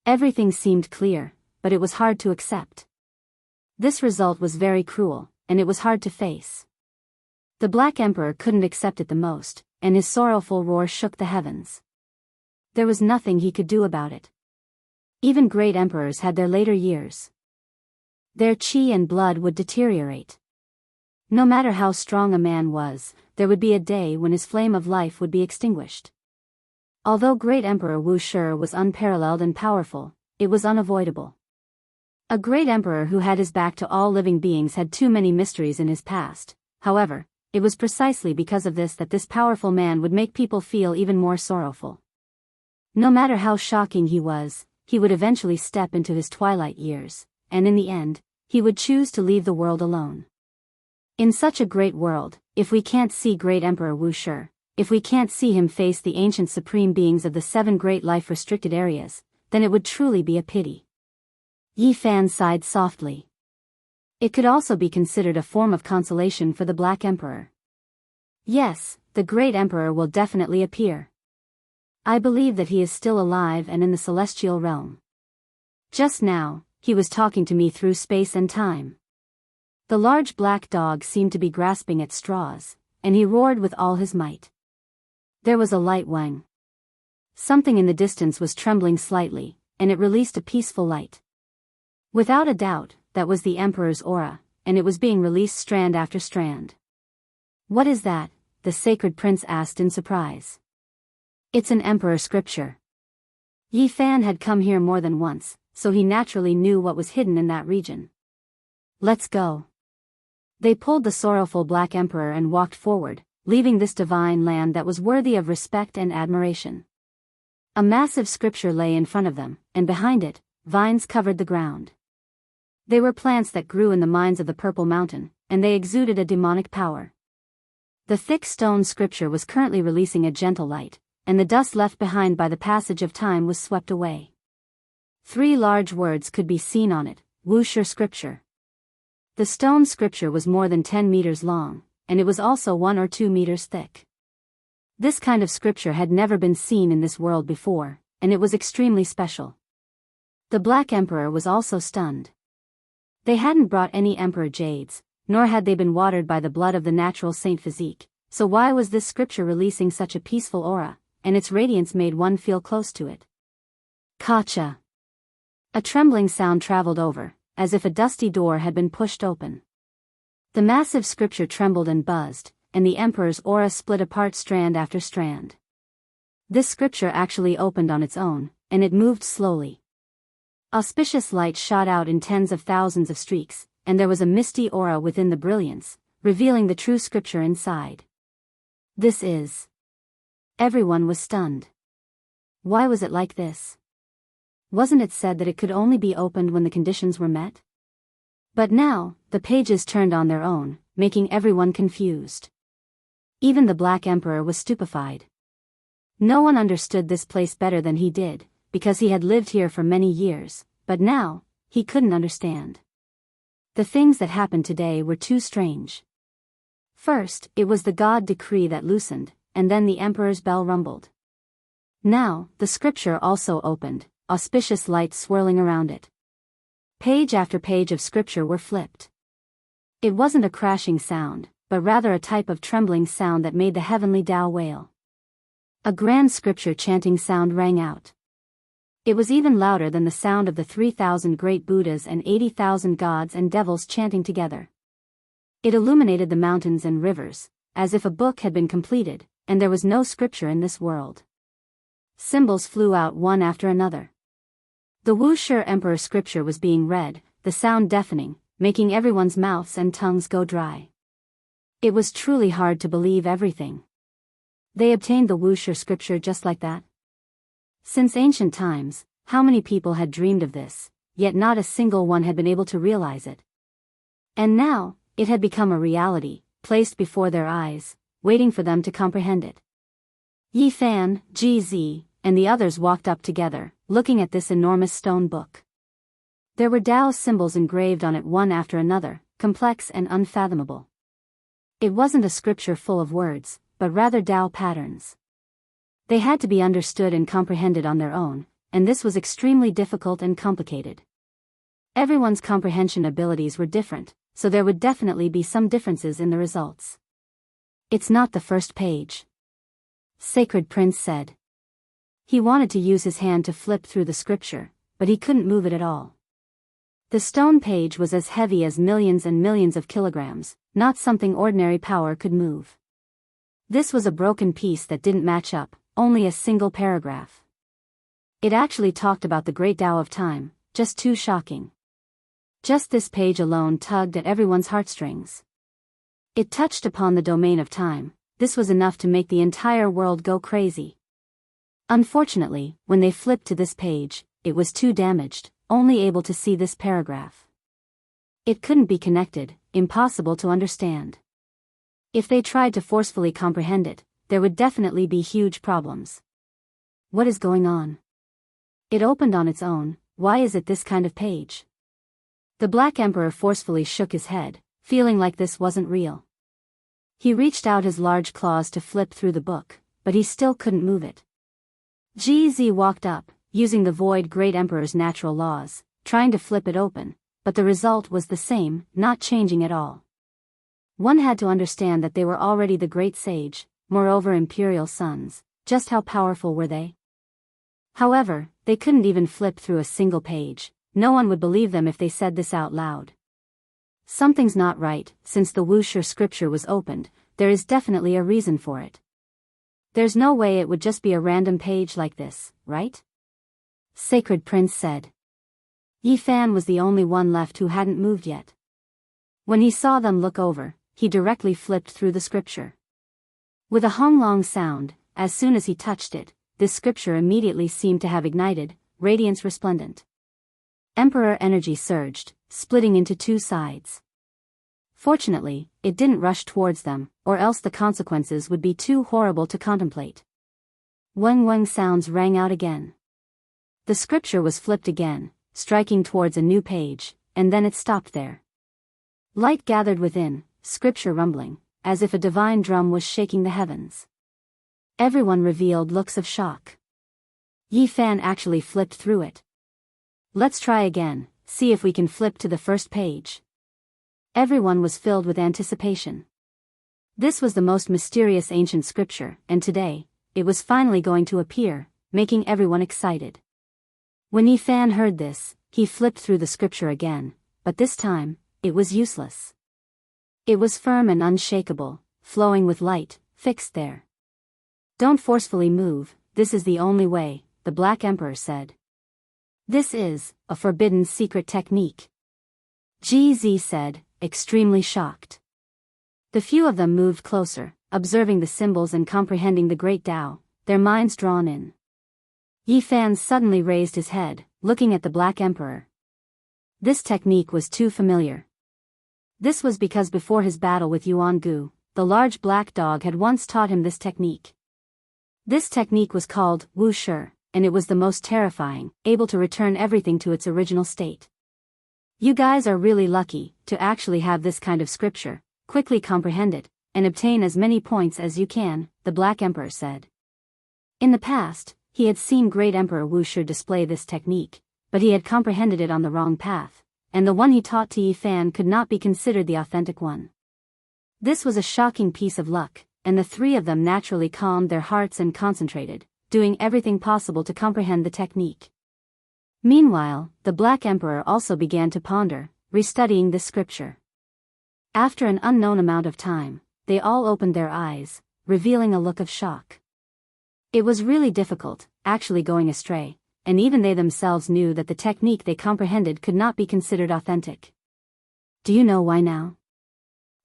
Everything seemed clear, but it was hard to accept. This result was very cruel, and it was hard to face. The Black Emperor couldn't accept it the most, and his sorrowful roar shook the heavens. There was nothing he could do about it. Even great emperors had their later years. Their chi and blood would deteriorate. No matter how strong a man was, there would be a day when his flame of life would be extinguished. Although great Emperor Wuxia was unparalleled and powerful, it was unavoidable. A great emperor who had his back to all living beings had too many mysteries in his past. However, it was precisely because of this that this powerful man would make people feel even more sorrowful. No matter how shocking he was, he would eventually step into his twilight years, and in the end, he would choose to leave the world alone. In such a great world, if we can't see great Emperor Wuxia, if we can't see him face the ancient supreme beings of the 7 great life-restricted areas, then it would truly be a pity. Yi Fan sighed softly. It could also be considered a form of consolation for the Black Emperor. Yes, the Great Emperor will definitely appear. I believe that he is still alive and in the celestial realm. Just now, he was talking to me through space and time. The large black dog seemed to be grasping at straws, and he roared with all his might. There was a light wang. Something in the distance was trembling slightly, and it released a peaceful light. Without a doubt, that was the Emperor's aura, and it was being released strand after strand. What is that? The Sacred Prince asked in surprise. It's an Emperor scripture. Yi Fan had come here more than once, so he naturally knew what was hidden in that region. Let's go. They pulled the sorrowful Black Emperor and walked forward, leaving this divine land that was worthy of respect and admiration. A massive scripture lay in front of them, and behind it, vines covered the ground. They were plants that grew in the mines of the Purple Mountain, and they exuded a demonic power. The thick stone scripture was currently releasing a gentle light, and the dust left behind by the passage of time was swept away. 3 large words could be seen on it, Wuxia scripture. The stone scripture was more than 10 meters long, and it was also 1 or 2 meters thick. This kind of scripture had never been seen in this world before, and it was extremely special. The Black Emperor was also stunned. They hadn't brought any Emperor jades, nor had they been watered by the blood of the natural saint physique, so why was this scripture releasing such a peaceful aura, and its radiance made one feel close to it? Kacha. A trembling sound traveled over, as if a dusty door had been pushed open. The massive scripture trembled and buzzed, and the Emperor's aura split apart strand after strand. This scripture actually opened on its own, and it moved slowly. Auspicious light shot out in tens of thousands of streaks, and there was a misty aura within the brilliance, revealing the true scripture inside. This is... Everyone was stunned. Why was it like this? Wasn't it said that it could only be opened when the conditions were met? But now, the pages turned on their own, making everyone confused. Even the Black Emperor was stupefied. No one understood this place better than he did, because he had lived here for many years, but now, he couldn't understand. The things that happened today were too strange. First, it was the God decree that loosened, and then the Emperor's bell rumbled. Now, the scripture also opened, auspicious light swirling around it. Page after page of scripture were flipped. It wasn't a crashing sound, but rather a type of trembling sound that made the heavenly Tao wail. A grand scripture chanting sound rang out. It was even louder than the sound of the 3,000 great Buddhas and 80,000 gods and devils chanting together. It illuminated the mountains and rivers, as if a book had been completed, and there was no scripture in this world. Symbols flew out one after another. The Wuxia Emperor scripture was being read, the sound deafening, making everyone's mouths and tongues go dry. It was truly hard to believe everything. They obtained the Wuxia scripture just like that? Since ancient times, how many people had dreamed of this, yet not a single one had been able to realize it. And now, it had become a reality, placed before their eyes, waiting for them to comprehend it. Yi Fan, GZ, and the others walked up together, looking at this enormous stone book. There were Tao symbols engraved on it one after another, complex and unfathomable. It wasn't a scripture full of words, but rather Tao patterns. They had to be understood and comprehended on their own, and this was extremely difficult and complicated. Everyone's comprehension abilities were different, so there would definitely be some differences in the results. It's not the first page. Sacred Prince said. He wanted to use his hand to flip through the scripture, but he couldn't move it at all. The stone page was as heavy as millions and millions of kilograms, not something ordinary power could move. This was a broken piece that didn't match up, only a single paragraph. It actually talked about the great Tao of time, just too shocking. Just this page alone tugged at everyone's heartstrings. It touched upon the domain of time. This was enough to make the entire world go crazy. Unfortunately, when they flipped to this page, it was too damaged, only able to see this paragraph. It couldn't be connected, impossible to understand. If they tried to forcefully comprehend it, there would definitely be huge problems. What is going on? It opened on its own, why is it this kind of page? The Black Emperor forcefully shook his head, feeling like this wasn't real. He reached out his large claws to flip through the book, but he still couldn't move it. GZ walked up, using the Void Great Emperor's natural laws, trying to flip it open, but the result was the same, not changing at all. One had to understand that they were already the great sage, moreover imperial sons, just how powerful were they? However, they couldn't even flip through a single page. No one would believe them if they said this out loud. Something's not right, since the Wuxia scripture was opened, there is definitely a reason for it. There's no way it would just be a random page like this, right? Sacred Prince said. Yi Fan was the only one left who hadn't moved yet. When he saw them look over, he directly flipped through the scripture. With a hung-long sound, as soon as he touched it, this scripture immediately seemed to have ignited, radiance resplendent. Emperor energy surged, splitting into two sides. Fortunately, it didn't rush towards them, or else the consequences would be too horrible to contemplate. Weng sounds rang out again. The scripture was flipped again, striking towards a new page, and then it stopped there. Light gathered within, scripture rumbling, as if a divine drum was shaking the heavens. Everyone revealed looks of shock. Yi Fan actually flipped through it. Let's try again, see if we can flip to the first page. Everyone was filled with anticipation. This was the most mysterious ancient scripture, and today, it was finally going to appear, making everyone excited. When Yi Fan heard this, he flipped through the scripture again, but this time, it was useless. It was firm and unshakable, flowing with light, fixed there. Don't forcefully move, this is the only way, the Black Emperor said. This is a forbidden secret technique. GZ said, extremely shocked. The few of them moved closer, observing the symbols and comprehending the great Tao, their minds drawn in. Yi Fan suddenly raised his head, looking at the Black Emperor. This technique was too familiar. This was because before his battle with Yuan Gu, the large black dog had once taught him this technique. This technique was called Wuxia, and it was the most terrifying, able to return everything to its original state. You guys are really lucky to actually have this kind of scripture, quickly comprehend it, and obtain as many points as you can, the Black Emperor said. In the past, he had seen Great Emperor Wuxia display this technique, but he had comprehended it on the wrong path, and the one he taught to Yi Fan could not be considered the authentic one. This was a shocking piece of luck, and the three of them naturally calmed their hearts and concentrated, doing everything possible to comprehend the technique. Meanwhile, the Black Emperor also began to ponder, restudying this scripture. After an unknown amount of time, they all opened their eyes, revealing a look of shock. It was really difficult, actually going astray, and even they themselves knew that the technique they comprehended could not be considered authentic. Do you know why now?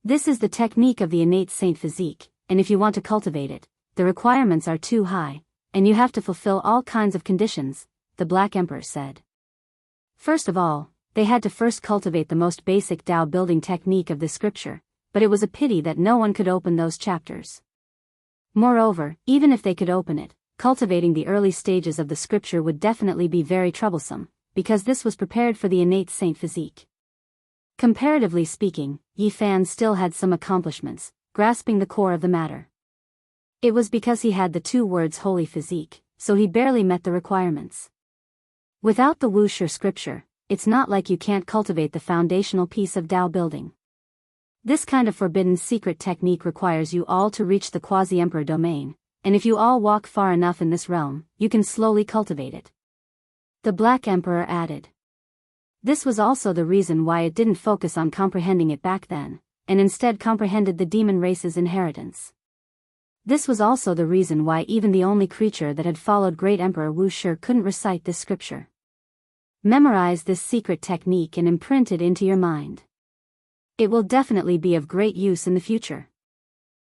This is the technique of the innate saint physique, and if you want to cultivate it, the requirements are too high, and you have to fulfill all kinds of conditions, the Black Emperor said. First of all, they had to first cultivate the most basic Tao building technique of this scripture, but it was a pity that no one could open those chapters. Moreover, even if they could open it, cultivating the early stages of the scripture would definitely be very troublesome, because this was prepared for the innate saint physique. Comparatively speaking, Yi Fan still had some accomplishments, grasping the core of the matter. It was because he had the two words holy physique, so he barely met the requirements. Without the Wuxia scripture, it's not like you can't cultivate the foundational piece of Tao building. This kind of forbidden secret technique requires you all to reach the quasi-emperor domain, and if you all walk far enough in this realm, you can slowly cultivate it. The Black Emperor added. This was also the reason why it didn't focus on comprehending it back then, and instead comprehended the demon race's inheritance. This was also the reason why even the only creature that had followed Great Emperor Wuxia couldn't recite this scripture. Memorize this secret technique and imprint it into your mind. It will definitely be of great use in the future.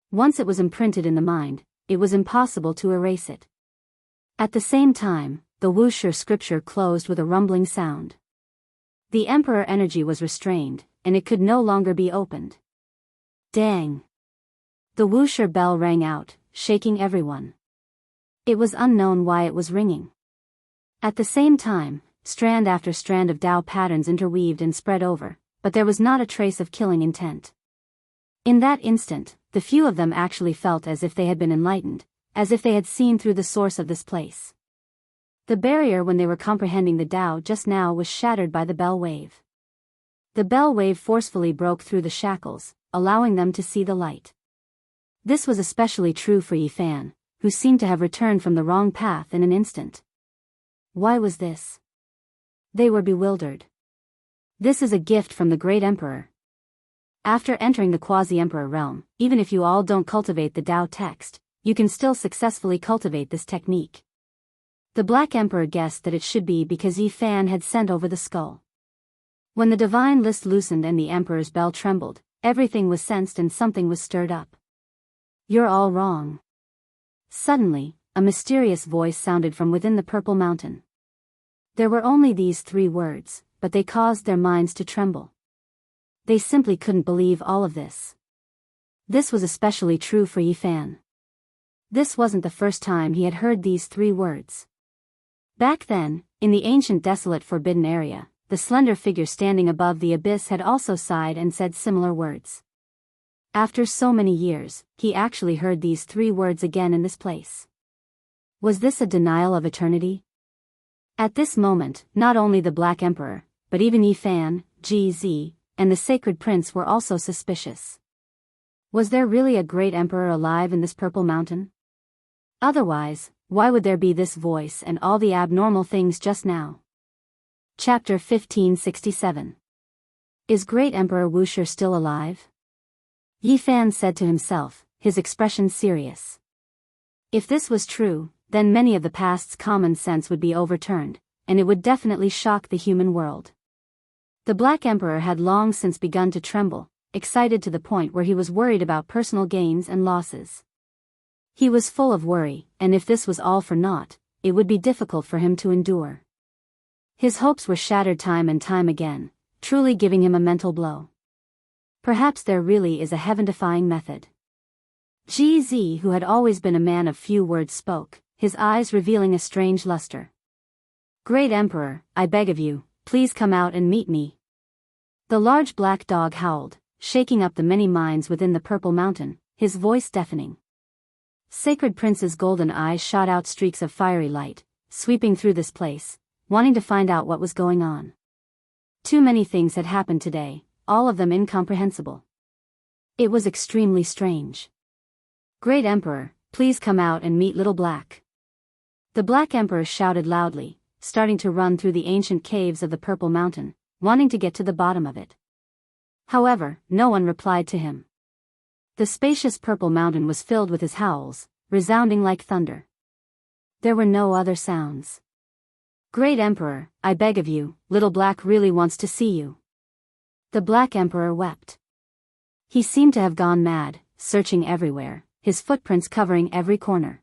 Once it was imprinted in the mind, it was impossible to erase it. At the same time, the Wuxia scripture closed with a rumbling sound. The emperor energy was restrained, and it could no longer be opened. Dang! The Wuxia bell rang out, shaking everyone. It was unknown why it was ringing. At the same time, strand after strand of Tao patterns interweaved and spread over, but there was not a trace of killing intent. In that instant, the few of them actually felt as if they had been enlightened, as if they had seen through the source of this place. The barrier when they were comprehending the Tao just now was shattered by the bell wave. The bell wave forcefully broke through the shackles, allowing them to see the light. This was especially true for Yifan, who seemed to have returned from the wrong path in an instant. Why was this? They were bewildered. This is a gift from the great emperor. After entering the quasi-emperor realm, even if you all don't cultivate the Tao text, you can still successfully cultivate this technique. The Black Emperor guessed that it should be because Yifan had sent over the skull. When the divine list loosened and the emperor's bell trembled, everything was sensed and something was stirred up. You're all wrong. Suddenly, a mysterious voice sounded from within the purple mountain. There were only these 3 words, but they caused their minds to tremble. They simply couldn't believe all of this. This was especially true for Yifan. This wasn't the first time he had heard these 3 words. Back then, in the ancient desolate forbidden area, the slender figure standing above the abyss had also sighed and said similar words. After so many years, he actually heard these 3 words again in this place. Was this a denial of eternity? At this moment, not only the Black Emperor, but even Yifan, GZ, and the Sacred Prince were also suspicious. Was there really a great emperor alive in this purple mountain? Otherwise, why would there be this voice and all the abnormal things just now? Chapter 1567. Is Great Emperor Wuxia still alive? Yifan said to himself, his expression serious. If this was true, then many of the past's common sense would be overturned, and it would definitely shock the human world. The Black Emperor had long since begun to tremble, excited to the point where he was worried about personal gains and losses. He was full of worry, and if this was all for naught, it would be difficult for him to endure. His hopes were shattered time and time again, truly giving him a mental blow. Perhaps there really is a heaven-defying method. GZ, who had always been a man of few words, spoke, his eyes revealing a strange luster. Great Emperor, I beg of you, please come out and meet me. The large black dog howled, shaking up the many minds within the purple mountain, his voice deafening. Sacred Prince's golden eyes shot out streaks of fiery light, sweeping through this place, wanting to find out what was going on. Too many things had happened today, all of them incomprehensible. It was extremely strange. Great Emperor, please come out and meet Little Black. The Black Emperor shouted loudly, starting to run through the ancient caves of the Purple Mountain, wanting to get to the bottom of it. However, no one replied to him. The spacious Purple Mountain was filled with his howls, resounding like thunder. There were no other sounds. Great Emperor, I beg of you, Little Black really wants to see you. The Black Emperor wept. He seemed to have gone mad, searching everywhere, his footprints covering every corner.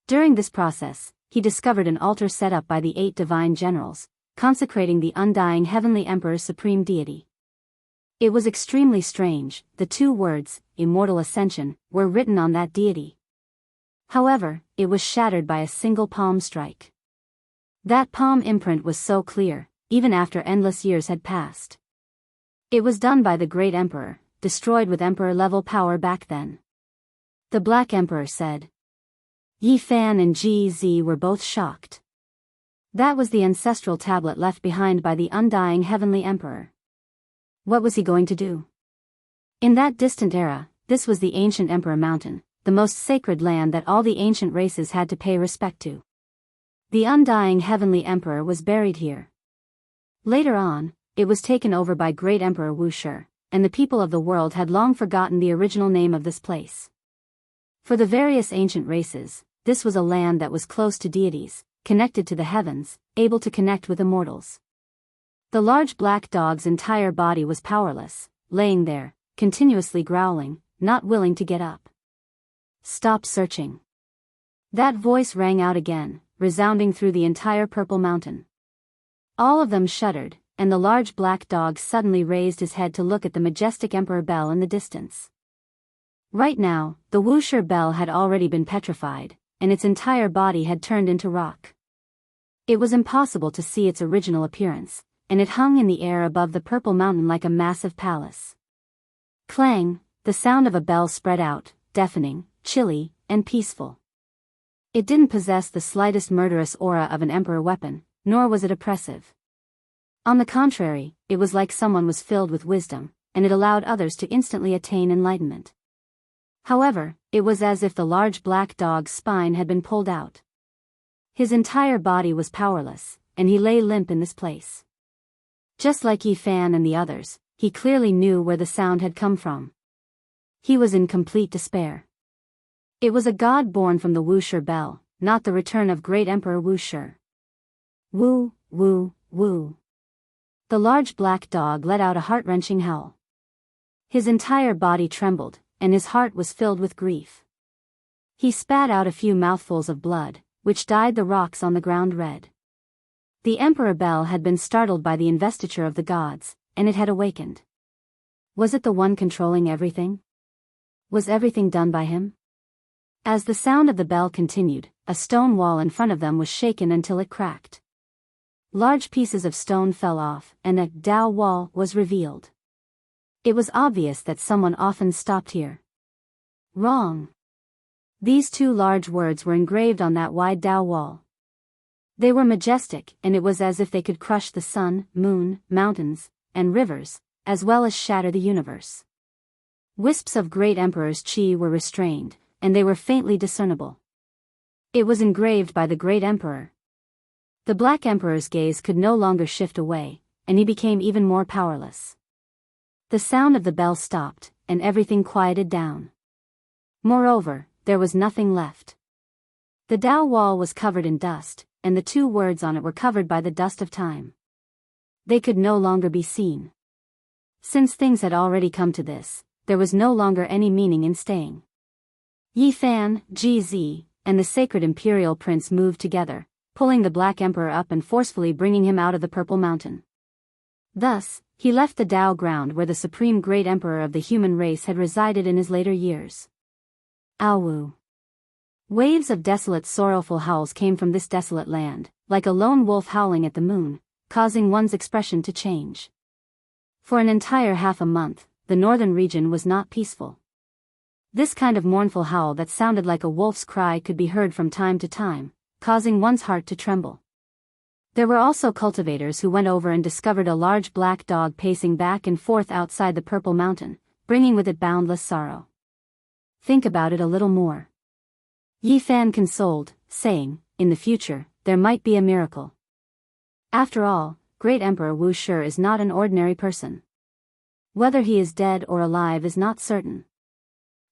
During this process, he discovered an altar set up by the 8 divine generals, consecrating the undying Heavenly Emperor's supreme deity. It was extremely strange, the 2 words, immortal ascension, were written on that deity. However, it was shattered by a single palm strike. That palm imprint was so clear, even after endless years had passed. It was done by the Great Emperor, destroyed with Emperor-level power back then. The Black Emperor said. Yifan and GZ were both shocked. That was the ancestral tablet left behind by the undying Heavenly Emperor. What was he going to do? In that distant era, this was the ancient Emperor Mountain, the most sacred land that all the ancient races had to pay respect to. The undying Heavenly Emperor was buried here. Later on, it was taken over by Great Emperor Wuxia, and the people of the world had long forgotten the original name of this place. For the various ancient races, this was a land that was close to deities, connected to the heavens, able to connect with immortals. The large black dog's entire body was powerless, laying there, continuously growling, not willing to get up. Stop searching. That voice rang out again, resounding through the entire Purple Mountain. All of them shuddered, and the large black dog suddenly raised his head to look at the majestic Emperor Bell in the distance. Right now, the Wuxia bell had already been petrified, and its entire body had turned into rock. It was impossible to see its original appearance, and it hung in the air above the purple mountain like a massive palace. Clang, the sound of a bell spread out, deafening, chilly, and peaceful. It didn't possess the slightest murderous aura of an emperor weapon, nor was it oppressive. On the contrary, it was like someone was filled with wisdom, and it allowed others to instantly attain enlightenment. However, it was as if the large black dog's spine had been pulled out. His entire body was powerless, and he lay limp in this place. Just like Yi Fan and the others, he clearly knew where the sound had come from. He was in complete despair. It was a god born from the Wuxia bell, not the return of great Emperor Wuxia. Woo, woo, woo. The large black dog let out a heart-wrenching howl. His entire body trembled, and his heart was filled with grief. He spat out a few mouthfuls of blood, which dyed the rocks on the ground red. The Emperor Bell had been startled by the investiture of the gods, and it had awakened. Was it the one controlling everything? Was everything done by him? As the sound of the bell continued, a stone wall in front of them was shaken until it cracked. Large pieces of stone fell off, and a Dao wall was revealed. It was obvious that someone often stopped here. Wrong. These two large words were engraved on that wide Dao wall. They were majestic, and it was as if they could crush the sun, moon, mountains, and rivers, as well as shatter the universe. Wisps of great emperor's chi were restrained, and they were faintly discernible. It was engraved by the great emperor. The Black Emperor's gaze could no longer shift away, and he became even more powerless. The sound of the bell stopped, and everything quieted down. Moreover, there was nothing left. The Dao wall was covered in dust, and the two words on it were covered by the dust of time. They could no longer be seen. Since things had already come to this, there was no longer any meaning in staying. Yi Fan, GZ, and the sacred imperial prince moved together, pulling the Black Emperor up and forcefully bringing him out of the Purple Mountain. Thus, he left the Dao ground where the supreme great emperor of the human race had resided in his later years. Awu. Waves of desolate sorrowful howls came from this desolate land, like a lone wolf howling at the moon, causing one's expression to change. For an entire half a month, the northern region was not peaceful. This kind of mournful howl that sounded like a wolf's cry could be heard from time to time, causing one's heart to tremble. There were also cultivators who went over and discovered a large black dog pacing back and forth outside the Purple Mountain, bringing with it boundless sorrow. Think about it a little more. Yi Fan consoled, saying, in the future, there might be a miracle. After all, Great Emperor Wuxia is not an ordinary person. Whether he is dead or alive is not certain.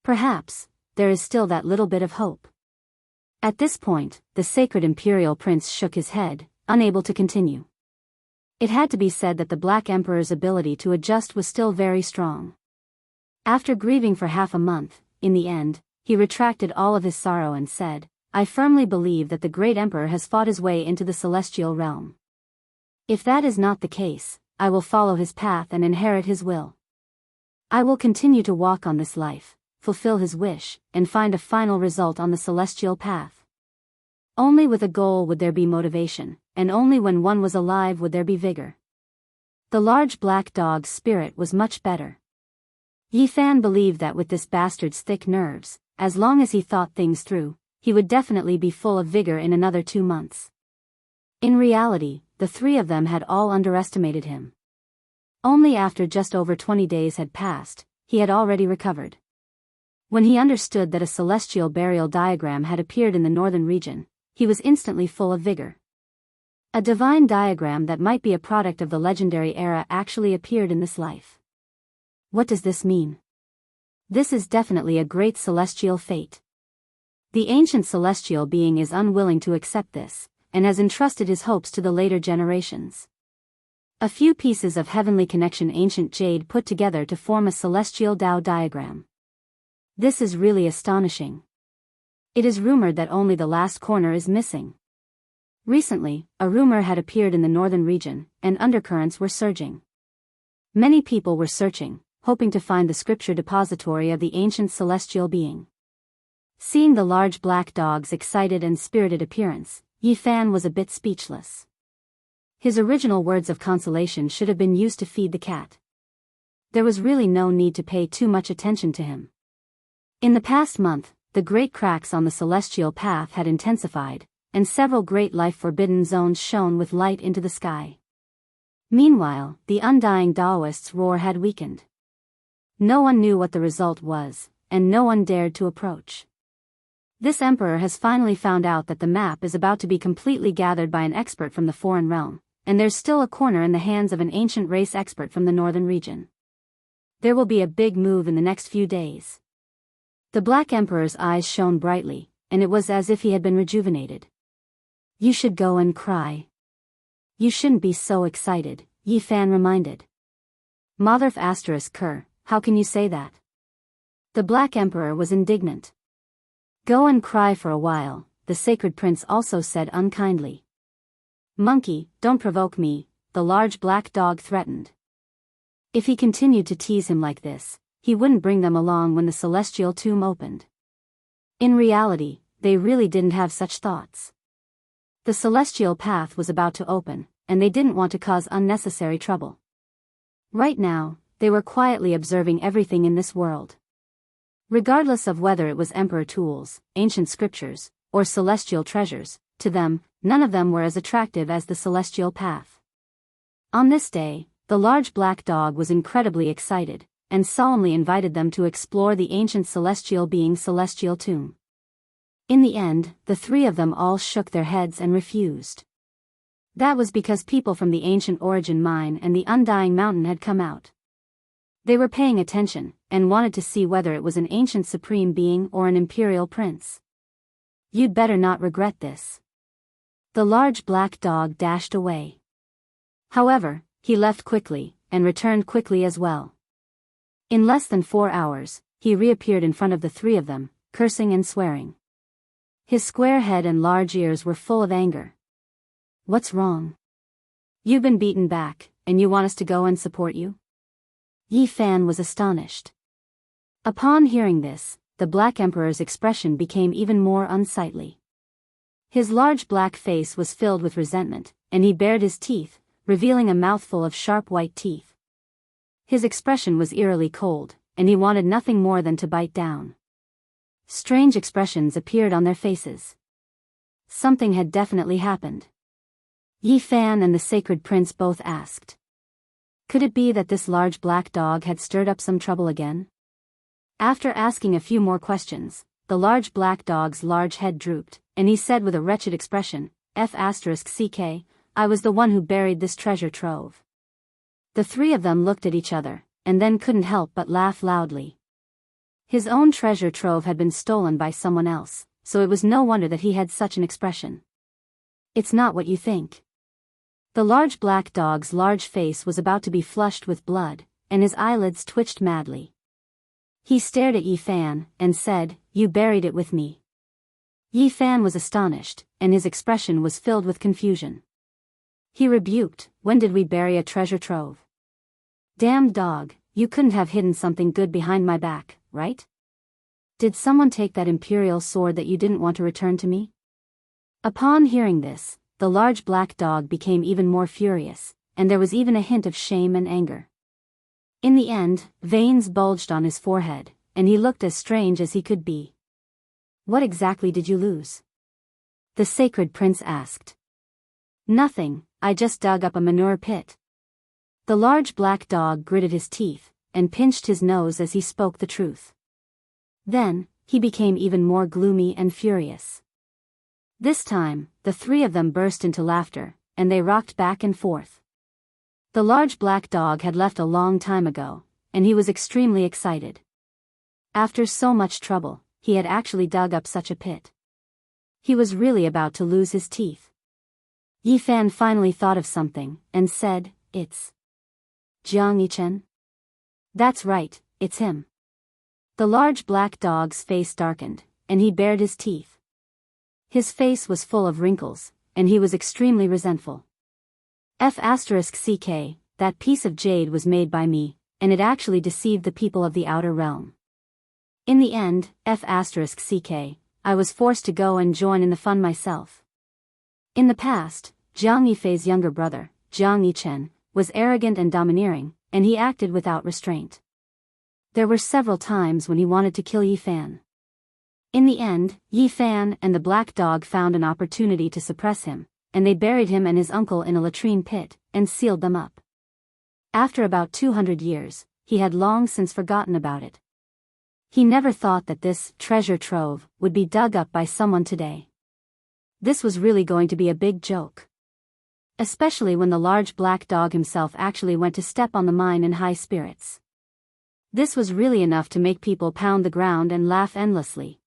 Perhaps, there is still that little bit of hope. At this point, the sacred imperial prince shook his head, unable to continue. It had to be said that the Black Emperor's ability to adjust was still very strong. After grieving for half a month, in the end, he retracted all of his sorrow and said, I firmly believe that the great emperor has fought his way into the celestial realm. If that is not the case, I will follow his path and inherit his will. I will continue to walk on this life, fulfill his wish, and find a final result on the celestial path. Only with a goal would there be motivation, and only when one was alive would there be vigor. The large black dog's spirit was much better. Yi Fan believed that with this bastard's thick nerves, as long as he thought things through, he would definitely be full of vigor in another 2 months. In reality, the three of them had all underestimated him. Only after just over 20 days had passed, he had already recovered. When he understood that a celestial burial diagram had appeared in the northern region, he was instantly full of vigor. A divine diagram that might be a product of the legendary era actually appeared in this life. What does this mean? This is definitely a great celestial fate. The ancient celestial being is unwilling to accept this, and has entrusted his hopes to the later generations. A few pieces of heavenly connection ancient jade put together to form a celestial Dao diagram. This is really astonishing. It is rumored that only the last corner is missing. Recently, a rumor had appeared in the northern region, and undercurrents were surging. Many people were searching, hoping to find the scripture depository of the ancient celestial being. Seeing the large black dog's excited and spirited appearance, Yi Fan was a bit speechless. His original words of consolation should have been used to feed the cat. There was really no need to pay too much attention to him. In the past month, the great cracks on the celestial path had intensified, and several great life-forbidden zones shone with light into the sky. Meanwhile, the undying Taoist's roar had weakened. No one knew what the result was, and no one dared to approach. This emperor has finally found out that the map is about to be completely gathered by an expert from the foreign realm, and there's still a corner in the hands of an ancient race expert from the northern region. There will be a big move in the next few days. The Black Emperor's eyes shone brightly, and it was as if he had been rejuvenated. You should go and cry. You shouldn't be so excited, Yi Fan reminded. Motherf ***, how can you say that? The Black Emperor was indignant. Go and cry for a while, the sacred prince also said unkindly. Monkey, don't provoke me, the large black dog threatened. If he continued to tease him like this, he wouldn't bring them along when the celestial tomb opened. In reality, they really didn't have such thoughts. The celestial path was about to open, and they didn't want to cause unnecessary trouble. Right now, they were quietly observing everything in this world. Regardless of whether it was emperor tools, ancient scriptures, or celestial treasures, to them, none of them were as attractive as the celestial path. On this day, the large black dog was incredibly excited, and solemnly invited them to explore the ancient celestial being's celestial tomb. In the end, the three of them all shook their heads and refused. That was because people from the ancient origin mine and the undying mountain had come out. They were paying attention, and wanted to see whether it was an ancient supreme being or an imperial prince. You'd better not regret this. The large black dog dashed away. However, he left quickly, and returned quickly as well. In less than 4 hours, he reappeared in front of the three of them, cursing and swearing. His square head and large ears were full of anger. What's wrong? You've been beaten back, and you want us to go and support you? Yi Fan was astonished. Upon hearing this, the Black Emperor's expression became even more unsightly. His large black face was filled with resentment, and he bared his teeth, revealing a mouthful of sharp white teeth. His expression was eerily cold, and he wanted nothing more than to bite down. Strange expressions appeared on their faces. Something had definitely happened. Yi Fan and the sacred prince both asked. Could it be that this large black dog had stirred up some trouble again? After asking a few more questions, the large black dog's large head drooped, and he said with a wretched expression, F***ck, I was the one who buried this treasure trove. The three of them looked at each other, and then couldn't help but laugh loudly. His own treasure trove had been stolen by someone else, so it was no wonder that he had such an expression. It's not what you think. The large black dog's large face was about to be flushed with blood, and his eyelids twitched madly. He stared at Yi Fan, and said, You buried it with me. Yi Fan was astonished, and his expression was filled with confusion. He rebuked, When did we bury a treasure trove? Damned dog, you couldn't have hidden something good behind my back, right? Did someone take that imperial sword that you didn't want to return to me? Upon hearing this, the large black dog became even more furious, and there was even a hint of shame and anger. In the end, veins bulged on his forehead, and he looked as strange as he could be. What exactly did you lose? The sacred prince asked. Nothing, I just dug up a manure pit. The large black dog gritted his teeth, and pinched his nose as he spoke the truth. Then, he became even more gloomy and furious. This time, the three of them burst into laughter, and they rocked back and forth. The large black dog had left a long time ago, and he was extremely excited. After so much trouble, he had actually dug up such a pit. He was really about to lose his teeth. Yi Fan finally thought of something, and said, It's Jiang Yichen? That's right, it's him. The large black dog's face darkened, and he bared his teeth. His face was full of wrinkles, and he was extremely resentful. F***ck, that piece of jade was made by me, and it actually deceived the people of the outer realm. In the end, I was forced to go and join in the fun myself. In the past, Jiang Yifei's younger brother, Jiang Yichen, was arrogant and domineering, and he acted without restraint. There were several times when he wanted to kill Yifan. In the end, Yifan and the black dog found an opportunity to suppress him, and they buried him and his uncle in a latrine pit, and sealed them up. After about 200 years, he had long since forgotten about it. He never thought that this treasure trove would be dug up by someone today. This was really going to be a big joke. Especially when the large black dog himself actually went to step on the mine in high spirits. This was really enough to make people pound the ground and laugh endlessly.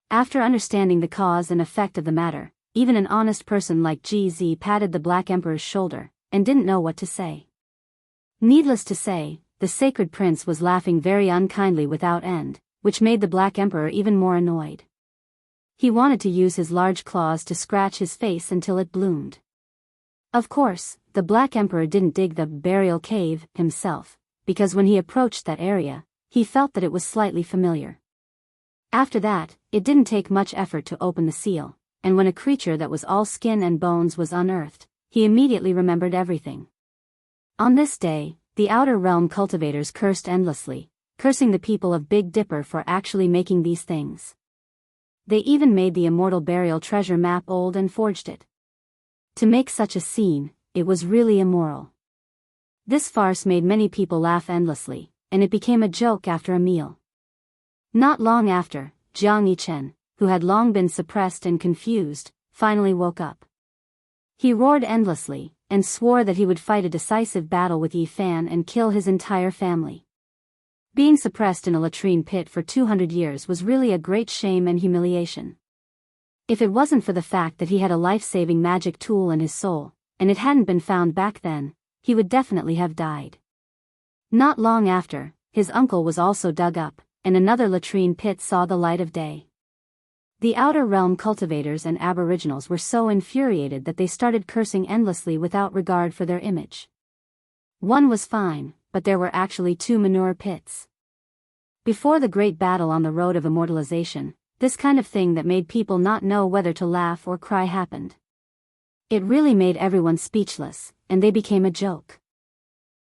After understanding the cause and effect of the matter, even an honest person like GZ patted the Black Emperor's shoulder, and didn't know what to say. Needless to say, the Sacred Prince was laughing very unkindly without end, which made the Black Emperor even more annoyed. He wanted to use his large claws to scratch his face until it bloomed. Of course, the Black Emperor didn't dig the burial cave himself, because when he approached that area, he felt that it was slightly familiar. After that, it didn't take much effort to open the seal, and when a creature that was all skin and bones was unearthed, he immediately remembered everything. On this day, the Outer Realm cultivators cursed endlessly, cursing the people of Big Dipper for actually making these things. They even made the immortal burial treasure map old and forged it. To make such a scene, it was really immoral. This farce made many people laugh endlessly, and it became a joke after a meal. Not long after, Jiang Yichen, who had long been suppressed and confused, finally woke up. He roared endlessly, and swore that he would fight a decisive battle with Yifan and kill his entire family. Being suppressed in a latrine pit for 200 years was really a great shame and humiliation. If it wasn't for the fact that he had a life-saving magic tool in his soul, and it hadn't been found back then, he would definitely have died. Not long after, his uncle was also dug up, and another latrine pit saw the light of day. The Outer Realm cultivators and aboriginals were so infuriated that they started cursing endlessly without regard for their image. One was fine, but there were actually two manure pits. Before the great battle on the road of immortalization, this kind of thing that made people not know whether to laugh or cry happened. It really made everyone speechless, and they became a joke.